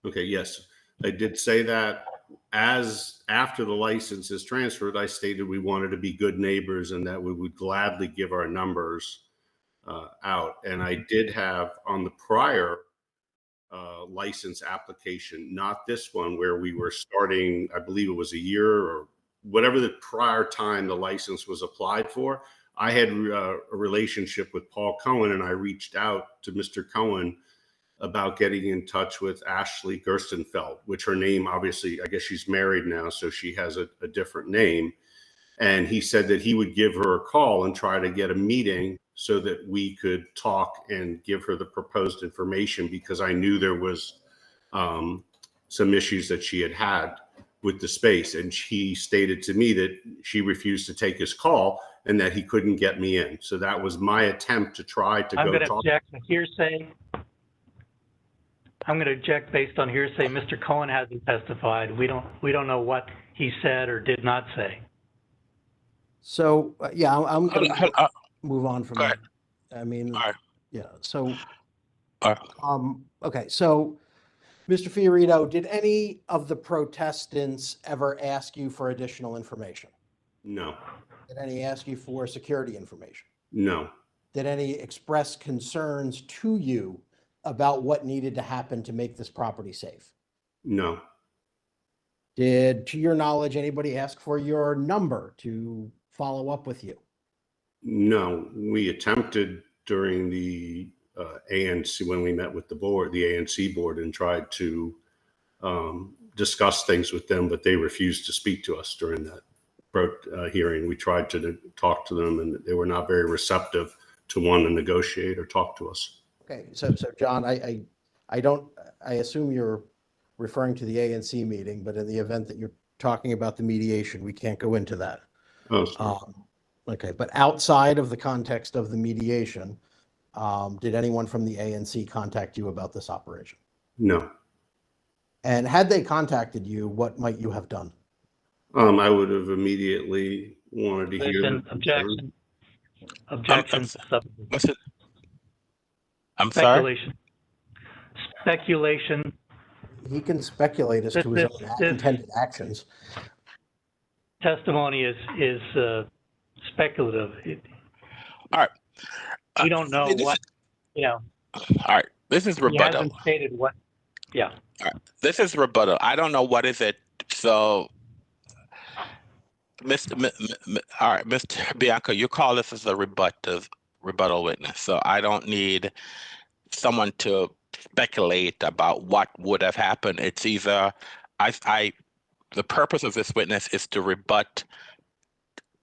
Okay, yes, I did say that as after the license is transferred, I stated we wanted to be good neighbors and that we would gladly give our numbers out. And I did have on the prior license application, not this one, where we were starting, I believe it was a year or whatever the prior time the license was applied for. I had a relationship with Paul Cohen, and I reached out to Mr. Cohen about getting in touch with Ashley Gerstenfeld, which her name, obviously, I guess she's married now, so she has a different name. And he said that he would give her a call and try to get a meeting so that we could talk and give her the proposed information, because I knew there was some issues that she had with the space. And she stated to me that she refused to take his call and that he couldn't get me in. So that was my attempt to try to I'm go going to talk. object to hearsay. I'm going to object based on hearsay. Mr. Cohen hasn't testified. We don't know what he said or did not say. So, yeah, I'm going to move on from that. I mean, All right. yeah, so, All right. okay, so, Mr. Fiorito, did any of the protestants ever ask you for additional information? No, Did any ask you for security information? no, Did any express concerns to you about what needed to happen to make this property safe? no, Did, to your knowledge, anybody ask for your number to follow up with you? no. We attempted during the ANC, when we met with the board, the ANC board, and tried to discuss things with them, but they refused to speak to us during that hearing. We tried to talk to them, and they were not very receptive to want to negotiate or talk to us. Okay, so John, I assume you're referring to the ANC meeting, but in the event that you're talking about the mediation, we can't go into that. Oh, sorry. Okay, but outside of the context of the mediation, did anyone from the ANC contact you about this operation? No. And had they contacted you, what might you have done? I would have immediately wanted to hear them. Objection. Objection. What's it? I'm Speculation. Sorry? Speculation. He can speculate as to his own intended actions. Testimony is speculative. All right. We don't know what, you know. All right. This is rebuttal. He hasn't stated what. Yeah. All right. This is rebuttal. I don't know what is it. So, all right, Mr. Bianco, you call this as a rebuttal witness. So I don't need someone to speculate about what would have happened. It's either the purpose of this witness is to rebut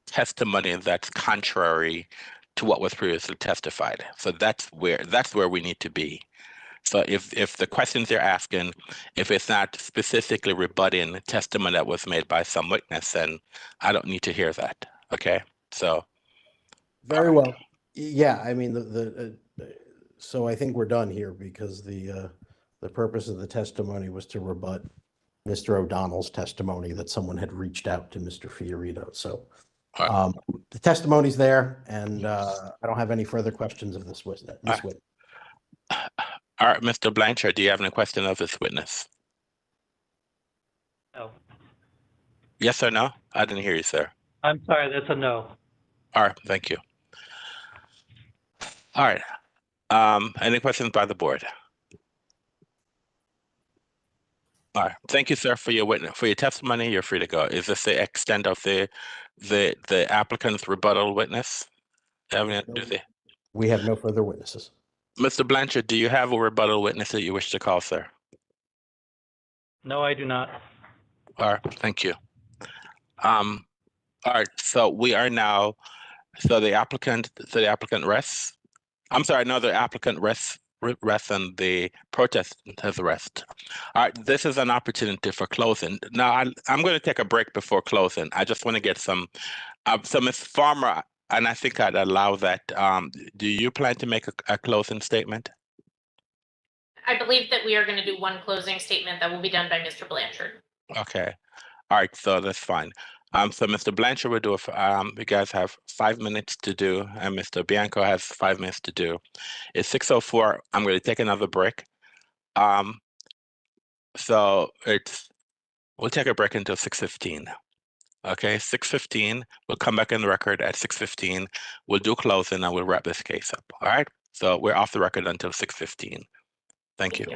testimony that's contrary to what was previously testified. So that's where we need to be. So if the questions you're asking, if it's not specifically rebutting testimony that was made by some witness, then I don't need to hear that. Okay, so. Very well. Yeah, I mean, so I think we're done here, because the purpose of the testimony was to rebut Mr. O'Donnell's testimony that someone had reached out to Mr. Fiorito. So the testimony's there, and I don't have any further questions of this witness. All right, Mr. Blanchard, do you have any question of this witness? No. Yes or no? I didn't hear you, sir. I'm sorry, that's a no. All right, thank you. All right. Any questions by the board? All right, thank you, sir, for your testimony. You're free to go. Is this the extent of the applicant's rebuttal witness? We have no further witnesses. Mr. Blanchard, do you have a rebuttal witness that you wish to call, sir? No, I do not. All right, thank you. All right, so we are now, so the applicant rests. I'm sorry, no, the applicant rests and the protestant has rest. All right, this is an opportunity for closing. Now, I'm going to take a break before closing. I just want to get some, so Ms. Farmer, and I think I'd allow that. Do you plan to make a closing statement? I believe that we are going to do one closing statement that will be done by Mr. Blanchard. Okay. All right, so that's fine. So Mr. Blanchard will do you guys have 5 minutes to do, and Mr. Bianco has 5 minutes to do. It's 6:04. I'm going to take another break. So it's We'll take a break until 6:15. Okay, 6:15. We'll come back in the record at 6:15. We'll do closing and we'll wrap this case up. All right. So we're off the record until 6:15. Thank you.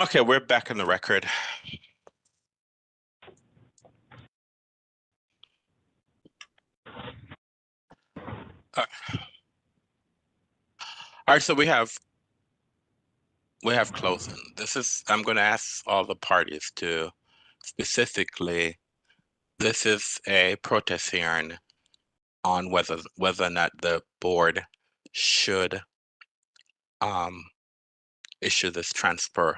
Okay, we're back in the record. All right, so we have closing. I'm going to ask all the parties to specifically, this is a protest hearing on whether or not the board should issue this transfer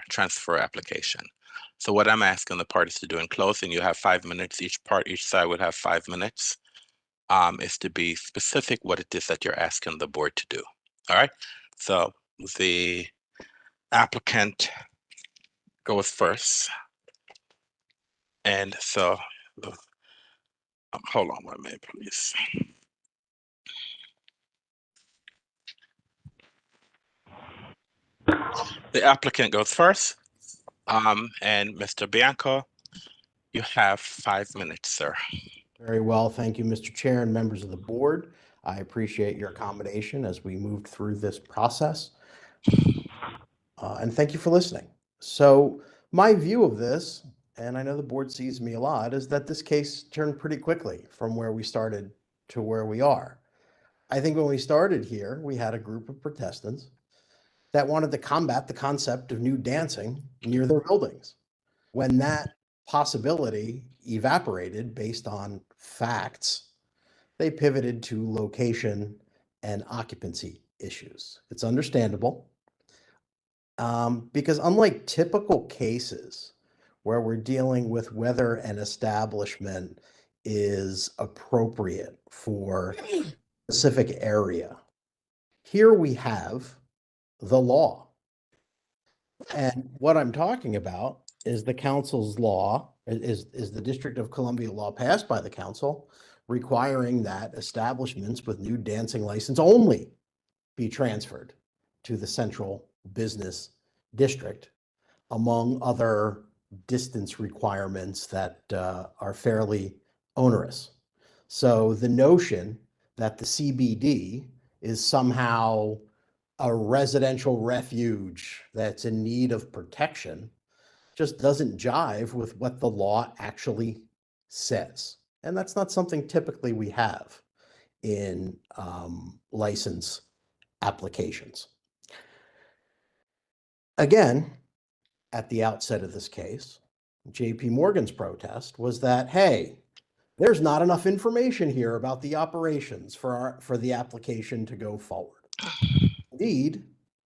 application. So what I'm asking the parties to do in closing, you have 5 minutes. Each side would have 5 minutes. Is to be specific what it is that you're asking the board to do. All right. So the applicant goes first, and so hold on 1 minute, please. The applicant goes first, and Mr. Bianco, you have 5 minutes, sir. Very well. Thank you, Mr. Chair and members of the board. I appreciate your accommodation as we moved through this process. And thank you for listening. So my view of this, and I know the board sees me a lot, is that this case turned pretty quickly from where we started to where we are. I think when we started here, we had a group of protestants that wanted to combat the concept of nude dancing near their buildings. When that possibility evaporated based on facts, they pivoted to location and occupancy issues. It's understandable because unlike typical cases where we're dealing with whether an establishment is appropriate for a specific area, here we have the law. And what I'm talking about is the council's law, is the District of Columbia law passed by the council requiring that establishments with nude dancing license only be transferred to the central business district, among other distance requirements that are fairly onerous. So the notion that the CBD is somehow a residential refuge that's in need of protection just doesn't jive with what the law actually says. And that's not something typically we have in license applications. Again, at the outset of this case, JP Morgan's protest was that, hey, there's not enough information here about the operations for the application to go forward. Indeed,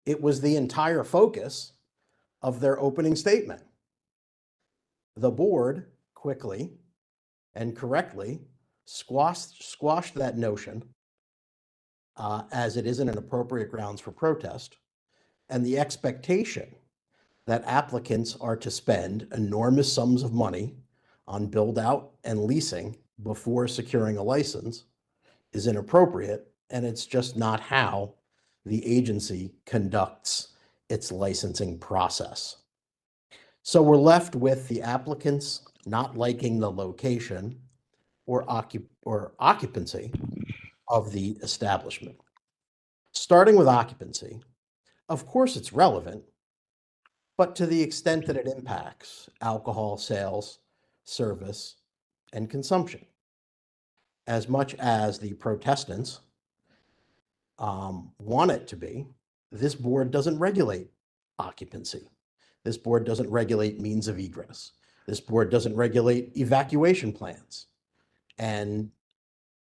it was the entire focus of their opening statement. The board quickly and correctly squashed that notion as it isn't an appropriate grounds for protest, and the expectation that applicants are to spend enormous sums of money on build out and leasing before securing a license is inappropriate, and it's just not how the agency conducts its licensing process. So we're left with the applicants not liking the location or occupancy of the establishment. Starting with occupancy, of course it's relevant, but to the extent that it impacts alcohol sales, service, and consumption. As much as the protestants want it to be, this board doesn't regulate occupancy. This board doesn't regulate means of egress. This board doesn't regulate evacuation plans and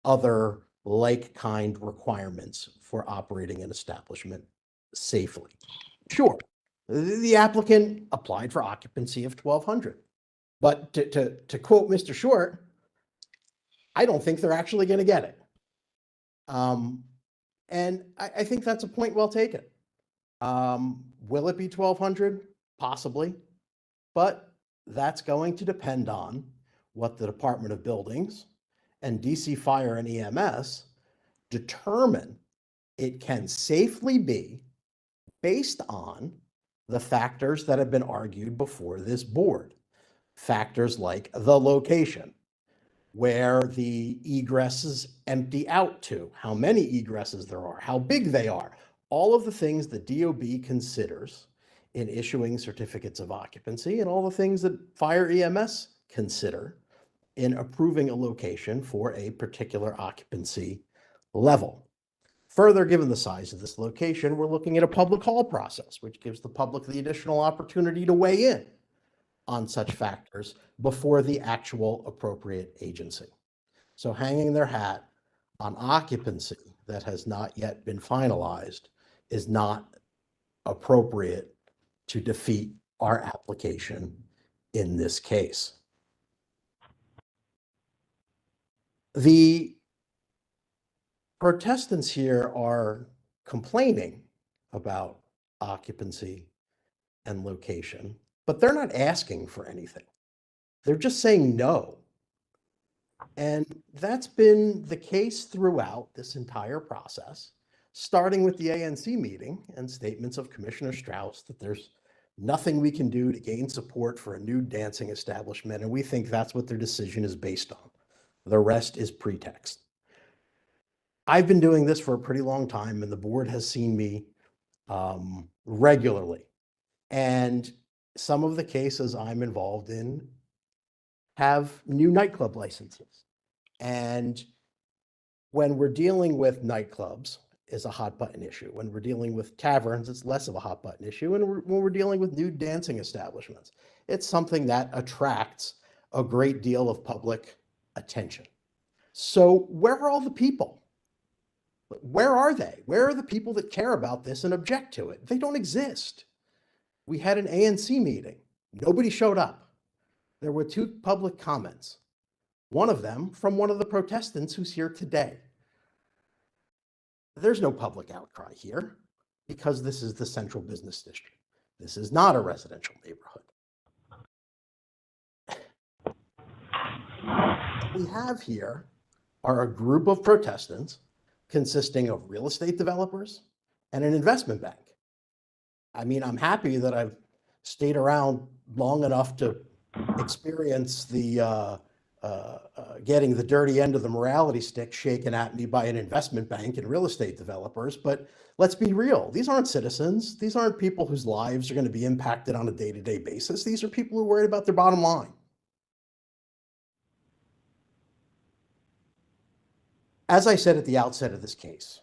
other like-kind requirements for operating an establishment safely. Sure, the applicant applied for occupancy of 1,200, but to quote Mr. Short, I don't think they're actually going to get it. And I think that's a point well taken. Will it be 1,200? Possibly, but that's going to depend on what the Department of Buildings and DC Fire and EMS determine it can safely be based on the factors that have been argued before this board. Factors like the location, where the egresses empty out to, how many egresses there are, how big they are, all of the things the DOB considers in issuing certificates of occupancy and all the things that fire EMS consider in approving a location for a particular occupancy level. Further, given the size of this location, we're looking at a public hall process, which gives the public the additional opportunity to weigh in on such factors before the actual appropriate agency. So hanging their hat on occupancy that has not yet been finalized is not appropriate to defeat our application in this case. The protestants here are complaining about occupancy and location, but they're not asking for anything. They're just saying no. And that's been the case throughout this entire process, starting with the ANC meeting and statements of Commissioner Strauss that there's nothing we can do to gain support for a new dancing establishment. And we think that's what their decision is based on. The rest is pretext. I've been doing this for a pretty long time, and the board has seen me regularly. And some of the cases I'm involved in have new nightclub licenses. And when we're dealing with nightclubs, is a hot button issue. When we're dealing with taverns, it's less of a hot button issue. And when we're dealing with new dancing establishments, it's something that attracts a great deal of public attention. So where are all the people? Where are they? Where are the people that care about this and object to it? They don't exist. We had an ANC meeting. Nobody showed up. There were 2 public comments. One of them from one of the protestants who's here today. There's no public outcry here because this is the central business district. This is not a residential neighborhood. What we have here are a group of protestants consisting of real estate developers and an investment bank. I mean, I'm happy that I've stayed around long enough to experience the getting the dirty end of the morality stick shaken at me by an investment bank and real estate developers. But let's be real. These aren't citizens. These aren't people whose lives are going to be impacted on a day-to-day basis. These are people who are worried about their bottom line. As I said at the outset of this case,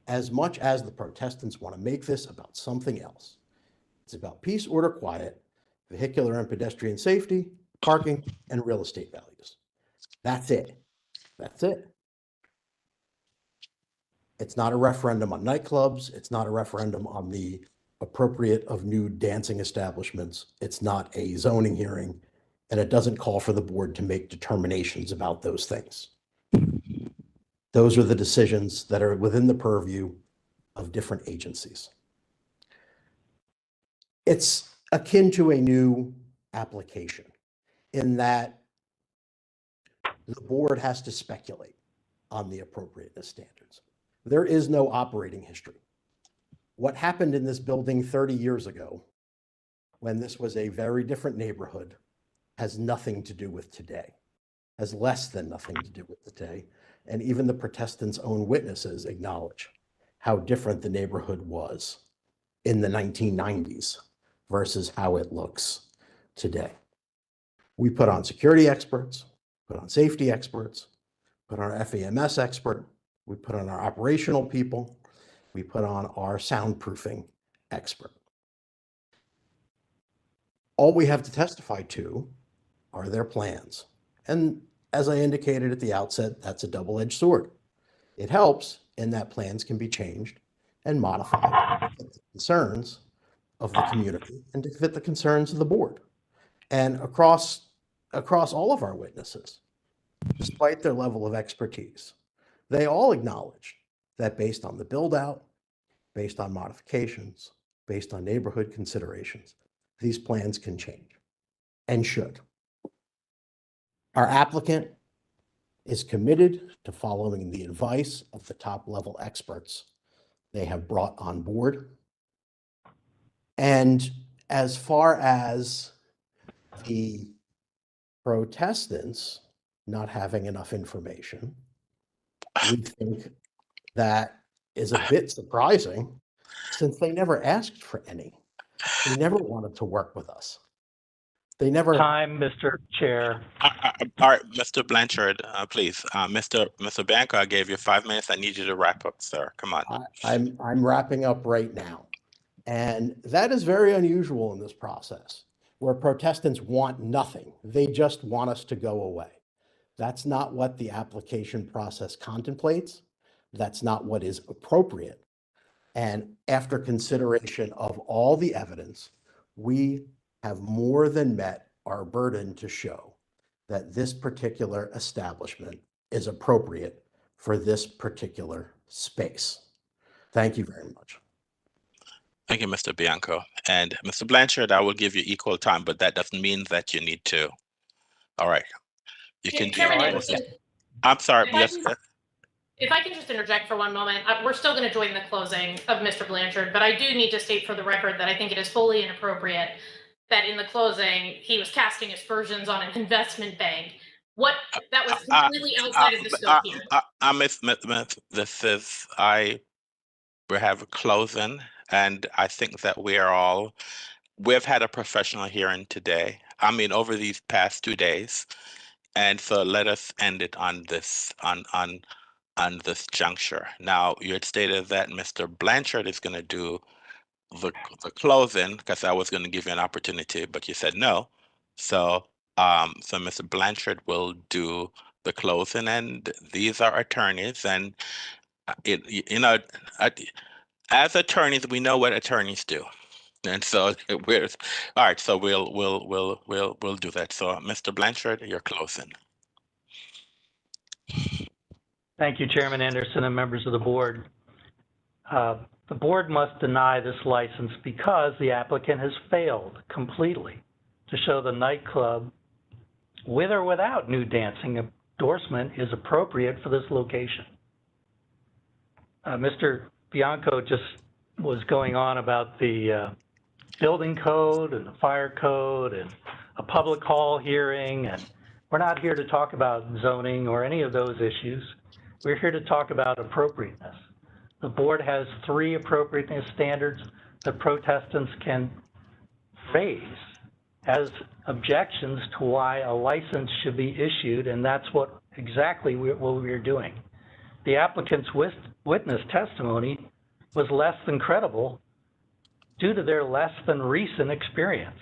as much as the protestants want to make this about something else, it's about peace, order, quiet, vehicular and pedestrian safety, parking, and real estate values. That's it. That's it. It's not a referendum on nightclubs. It's not a referendum on the appropriate of new dancing establishments. It's not a zoning hearing, and it doesn't call for the board to make determinations about those things. Those are the decisions that are within the purview of different agencies. It's akin to a new application in that the board has to speculate on the appropriateness standards. There is no operating history. What happened in this building 30 years ago, when this was a very different neighborhood, has nothing to do with today, has less than nothing to do with today. And even the protestants' own witnesses acknowledge how different the neighborhood was in the 1990s versus how it looks today. We put on security experts, put on safety experts, put on our FEMS expert, we put on our operational people, we put on our soundproofing expert. All we have to testify to are their plans. And as I indicated at the outset, that's a double-edged sword. It helps in that plans can be changed and modified to fit the concerns of the community and to fit the concerns of the board. And across all of our witnesses, despite their level of expertise, they all acknowledge that based on the build out, based on modifications, based on neighborhood considerations, these plans can change and should. Our applicant is committed to following the advice of the top level experts they have brought on board. And as far as the protestants not having enough information, we think that is a bit surprising since they never asked for any. They never wanted to work with us. They never. Time, Mr. Chair. All right, Mr. Blanchard, please. Mr. Bianco, I gave you 5 minutes. I need you to wrap up, sir. Come on. I'm wrapping up right now. And that is very unusual in this process, where protestants want nothing. They just want us to go away. That's not what the application process contemplates. That's not what is appropriate. And after consideration of all the evidence, we have more than met our burden to show that this particular establishment is appropriate for this particular space. Thank you very much. Thank you, Mr. Bianco. And Mr. Blanchard, I will give you equal time, but that doesn't mean that you need to. All right. You can do Chairman it. Anderson, I'm sorry. Yes. if I can just interject for one moment, we're still going to join the closing of Mr. Blanchard, but I do need to state for the record that I think it is fully inappropriate that in the closing, he was casting aspersions on an investment bank. That was completely outside of the scope here. Ms. Smith, we have a closing, and I think that we've had a professional hearing today. I mean, over these past 2 days. And so let us end it on this, on this juncture. Now, you had stated that Mr. Blanchard is going to do the closing, because I was going to give you an opportunity, but you said no. So, so Mr. Blanchard will do the closing, and these are attorneys, and as attorneys, we know what attorneys do, and so we're all right. So we'll do that. So, Mr. Blanchard, you're closing. Thank you, Chairman Anderson and members of the board. The board must deny this license because the applicant has failed completely to show the nightclub, with or without nude dancing endorsement, is appropriate for this location. Mr. Bianco just was going on about the building code and the fire code and a public hall hearing, and we're not here to talk about zoning or any of those issues. We're here to talk about appropriateness. The board has 3 appropriateness standards that protestants can raise as objections to why a license should be issued, and that's exactly what we're doing. The applicant's witness testimony was less than credible due to their less than recent experience.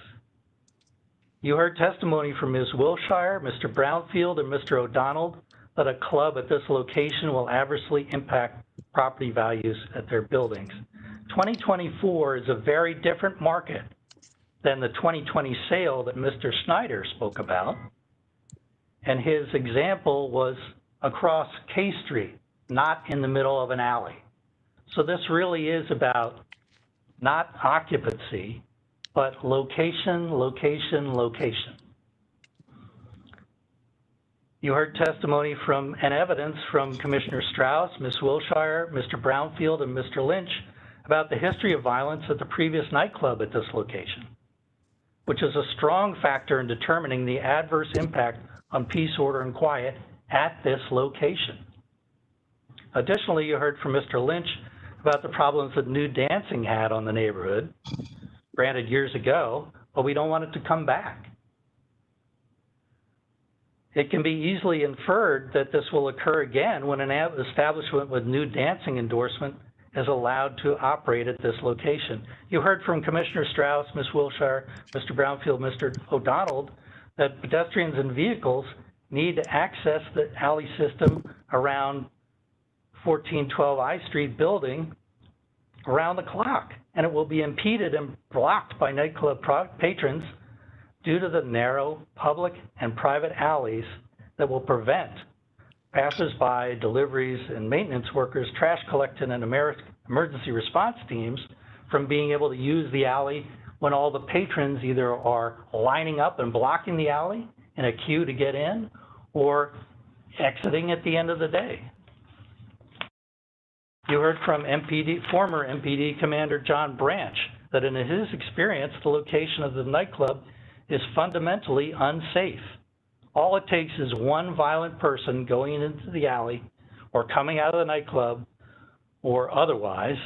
You heard testimony from Ms. Wilshire, Mr. Brownfield, and Mr. O'Donnell that a club at this location will adversely impact property values at their buildings. 2024 is a very different market than the 2020 sale that Mr. Snyder spoke about. And his example was across K Street, not in the middle of an alley. So this really is about not occupancy, but location, location, location. You heard testimony and evidence from Commissioner Strauss, Ms. Wilshire, Mr. Brownfield, and Mr. Lynch about the history of violence at the previous nightclub at this location, which is a strong factor in determining the adverse impact on peace, order, and quiet at this location. Additionally, you heard from Mr. Lynch about the problems that nude dancing had on the neighborhood, granted years ago, but we don't want it to come back. It can be easily inferred that this will occur again when an establishment with nude dancing endorsement is allowed to operate at this location. You heard from Commissioner Strauss, Ms. Wilshire, Mr. Brownfield, Mr. O'Donnell, that pedestrians and vehicles need to access the alley system around 1412 I Street building around the clock, and it will be impeded and blocked by nightclub patrons due to the narrow public and private alleys that will prevent passers-by, deliveries, and maintenance workers, trash collecting, and emergency response teams from being able to use the alley when all the patrons either are lining up and blocking the alley in a queue to get in or exiting at the end of the day. You heard from former MPD Commander John Branch that in his experience, the location of the nightclub is fundamentally unsafe. All it takes is one violent person going into the alley or coming out of the nightclub or otherwise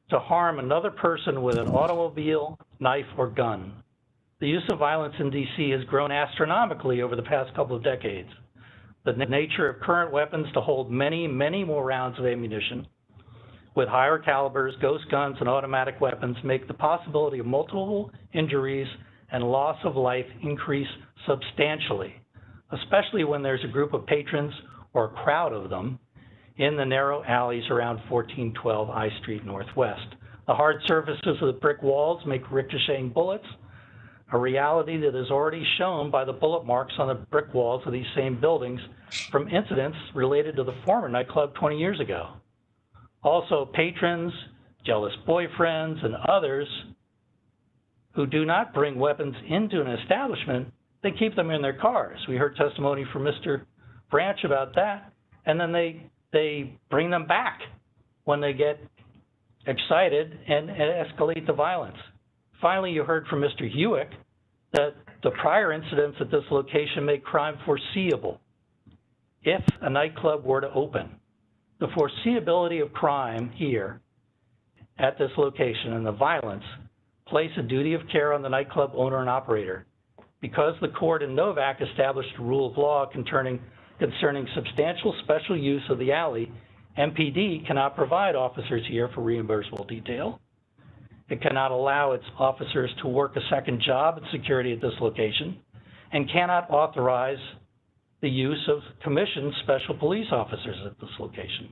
to harm another person with an automobile, knife, or gun. The use of violence in DC has grown astronomically over the past couple of decades. The nature of current weapons to hold many, many more rounds of ammunition with higher calibers, ghost guns, and automatic weapons make the possibility of multiple injuries and loss of life increase substantially, especially when there's a group of patrons or a crowd of them in the narrow alleys around 1412 I Street Northwest. The hard surfaces of the brick walls make ricocheting bullets, a reality that is already shown by the bullet marks on the brick walls of these same buildings from incidents related to the former nightclub 20 years ago. Also, patrons, jealous boyfriends, and others who do not bring weapons into an establishment, they keep them in their cars. We heard testimony from Mr. Branch about that, and then they bring them back when they get excited and escalate the violence. Finally, you heard from Mr. Hewick that the prior incidents at this location make crime foreseeable. If a nightclub were to open, the foreseeability of crime here at this location and the violence place a duty of care on the nightclub owner and operator. Because the court in Novak established a rule of law concerning substantial special use of the alley, MPD cannot provide officers here for reimbursable detail. It cannot allow its officers to work a second job at security at this location, and cannot authorize the use of commissioned special police officers at this location.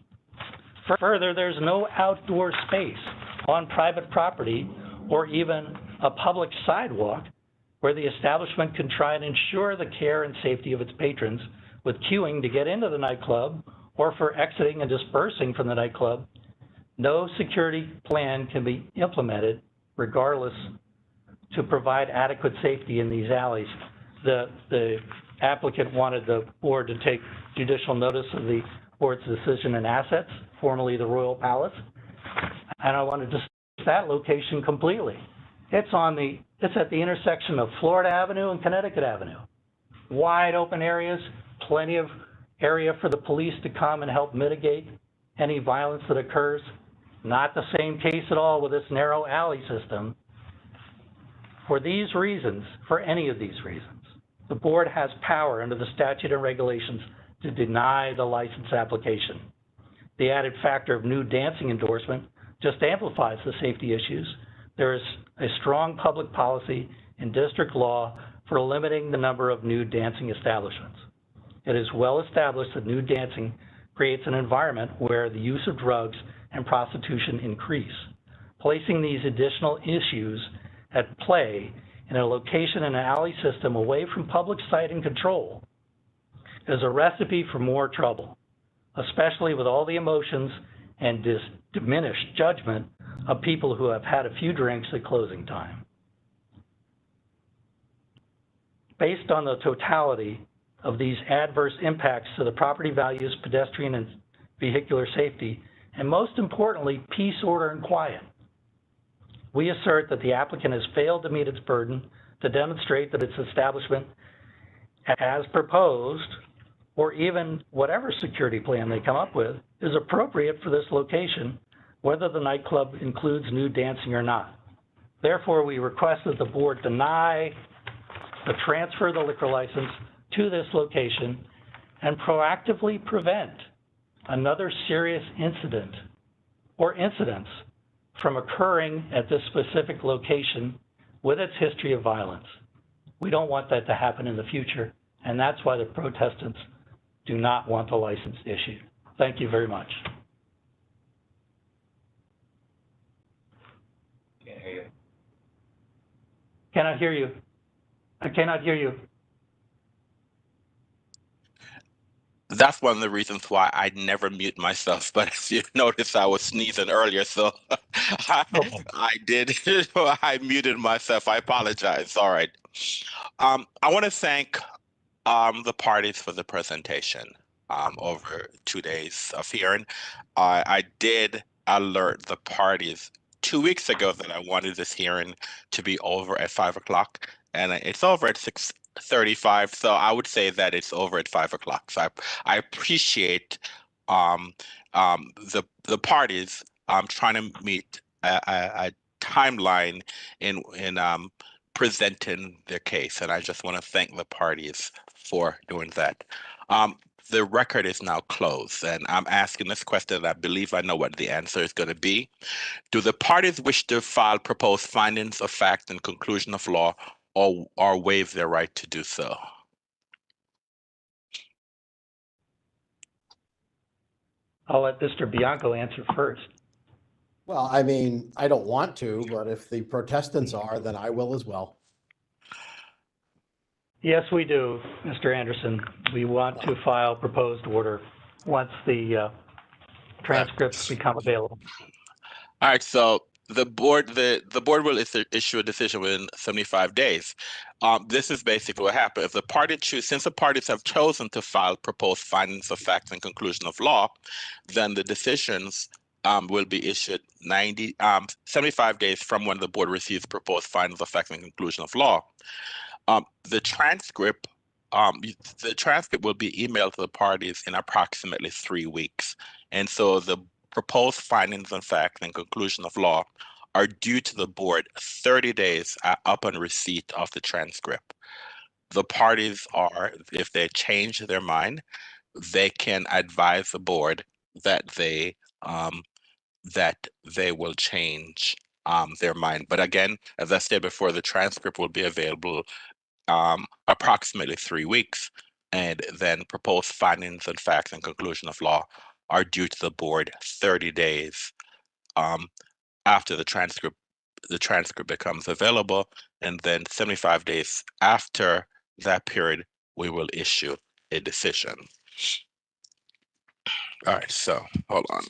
Further, there's no outdoor space on private property or even a public sidewalk where the establishment can try and ensure the care and safety of its patrons with queuing to get into the nightclub or for exiting and dispersing from the nightclub. No security plan can be implemented regardless to provide adequate safety in these alleys. The applicant wanted the board to take judicial notice of the board's decision in assets, formerly the Royal Palace, and I wanted to see that location completely. It's at the intersection of Florida Avenue and Connecticut Avenue. Wide open areas, plenty of area for the police to come and help mitigate any violence that occurs. Not the same case at all with this narrow alley system. For these reasons, for any of these reasons, the board has power under the statute and regulations to deny the license application. The added factor of nude dancing endorsement just amplifies the safety issues. There is a strong public policy in district law for limiting the number of nude dancing establishments. It is well established that nude dancing creates an environment where the use of drugs and prostitution increase. Placing these additional issues at play in a location in an alley system away from public sight and control is a recipe for more trouble, especially with all the emotions and diminished judgment of people who have had a few drinks at closing time. Based on the totality of these adverse impacts to the property values, pedestrian and vehicular safety, and most importantly, peace, order, and quiet, we assert that the applicant has failed to meet its burden to demonstrate that its establishment, as proposed, or even whatever security plan they come up with, is appropriate for this location, whether the nightclub includes nude dancing or not. Therefore, we request that the board deny the transfer of the liquor license to this location and proactively prevent another serious incident or incidents from occurring at this specific location with its history of violence. We don't want that to happen in the future, and that's why the protestants do not want the license issued. Thank you very much. Can't hear you. Cannot hear you. I cannot hear you. That's one of the reasons why I never mute myself. But as you noticed, I was sneezing earlier, so I did. I muted myself. I apologize. All right. I want to thank the parties for the presentation over 2 days of hearing. I did alert the parties 2 weeks ago that I wanted this hearing to be over at 5 o'clock, and it's over at 6:35. So I would say that it's over at 5 o'clock. So I appreciate the parties trying to meet a timeline in presenting their case, and I just want to thank the parties for doing that. The record is now closed, and I'm asking this question, and I believe I know what the answer is going to be. Do the parties wish to file proposed findings of fact and conclusion of law, or waive their right to do so? I'll let Mr. Bianco answer first. Well, I mean, I don't want to, but if the protestants are, then I will as well. Yes, we do, Mr. Anderson. We want to file proposed order once the transcripts become available. All right, so the board will issue a decision within 75 days. This is basically what happened. If the party since the parties have chosen to file proposed findings of fact and conclusion of law, then the decisions will be issued 75 days from when the board receives proposed findings of fact and conclusion of law. The transcript will be emailed to the parties in approximately 3 weeks, and so the proposed findings of fact and conclusion of law are due to the board 30 days upon receipt of the transcript. The parties are, if they change their mind, they can advise the board that they will change their mind. But again, as I said before, the transcript will be available approximately 3 weeks, and then proposed findings and facts and conclusion of law are due to the board 30 days after the transcript becomes available, and then 75 days after that period, we will issue a decision. All right, so hold on.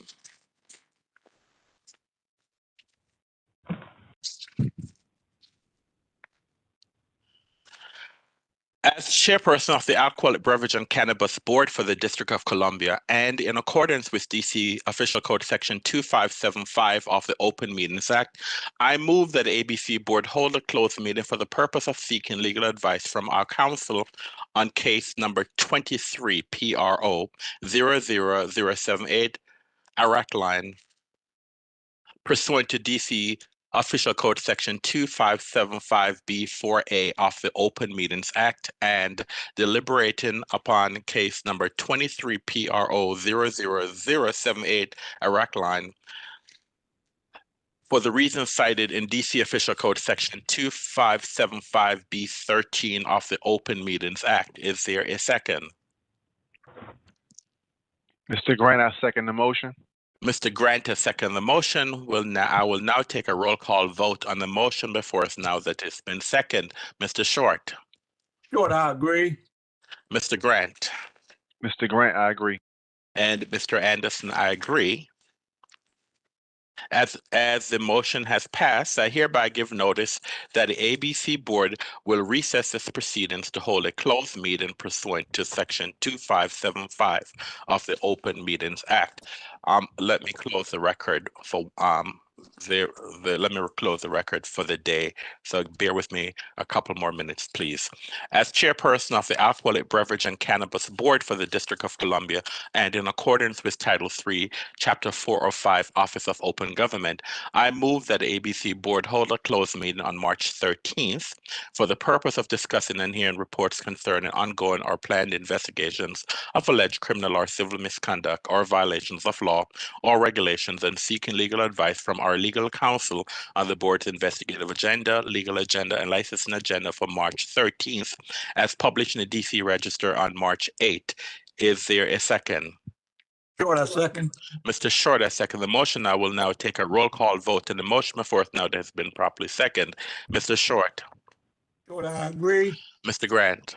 As chairperson of the Alcoholic Beverage and Cannabis Board for the District of Columbia, and in accordance with DC Official Code Section 2575 of the Open Meetings Act, I move that the ABC Board hold a closed meeting for the purpose of seeking legal advice from our counsel on case number 23 PRO 00078, Iraq line, pursuant to DC Official Code Section 2575B4A of the Open Meetings Act, and deliberating upon case number 23 PRO 00078, Iraq line, for the reasons cited in DC Official Code Section 2575B13 of the Open Meetings Act. Is there a second? Mr. Grant, I second the motion. Mr. Grant has seconded the motion. I will now take a roll call vote on the motion before us now that it's been seconded. Mr. Short. Short, I agree. Mr. Grant. Mr. Grant, I agree. And Mr. Anderson, I agree. As the motion has passed, I hereby give notice that the ABC Board will recess its proceedings to hold a closed meeting pursuant to Section 2575 of the Open Meetings Act. Let me close the record for the day. So bear with me a couple more minutes, please. As chairperson of the Alcoholic Beverage and Cannabis Board for the District of Columbia, and in accordance with Title III, Chapter 405, Office of Open Government, I move that the ABC Board hold a closed meeting on March 13th for the purpose of discussing and hearing reports concerning ongoing or planned investigations of alleged criminal or civil misconduct or violations of law or regulations, and seeking legal advice from our legal counsel on the board's investigative agenda, legal agenda, and licensing agenda for March 13th, as published in the DC Register on March 8th. Is there a second? Short, I second. Mr. Short, I second the motion. I will now take a roll call vote on the motion before it now that has been properly seconded. Mr. Short. Short, I agree. Mr. Grant.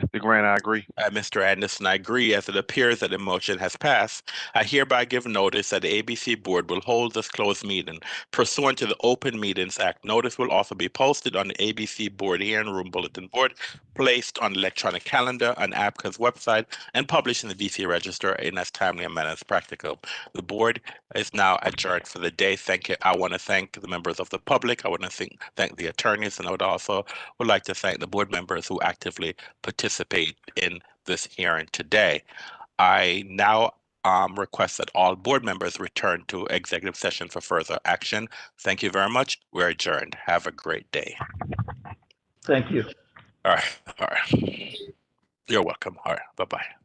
Mr. Grant, I agree. Mr. Anderson, I agree. As it appears that the motion has passed, I hereby give notice that the ABC Board will hold this closed meeting pursuant to the Open Meetings Act. Notice will also be posted on the ABC Board Hearing Room Bulletin Board, placed on the electronic calendar on ABCA's website, and published in the DC Register in as timely a manner as practical. The board is now adjourned for the day. Thank you. I want to thank the members of the public. I want to thank the attorneys, and I would like to thank the board members who actively participate in this hearing today. I now request that all board members return to executive session for further action. Thank you very much. We're adjourned. Have a great day. Thank you. All right. All right. You're welcome. All right. Bye-bye.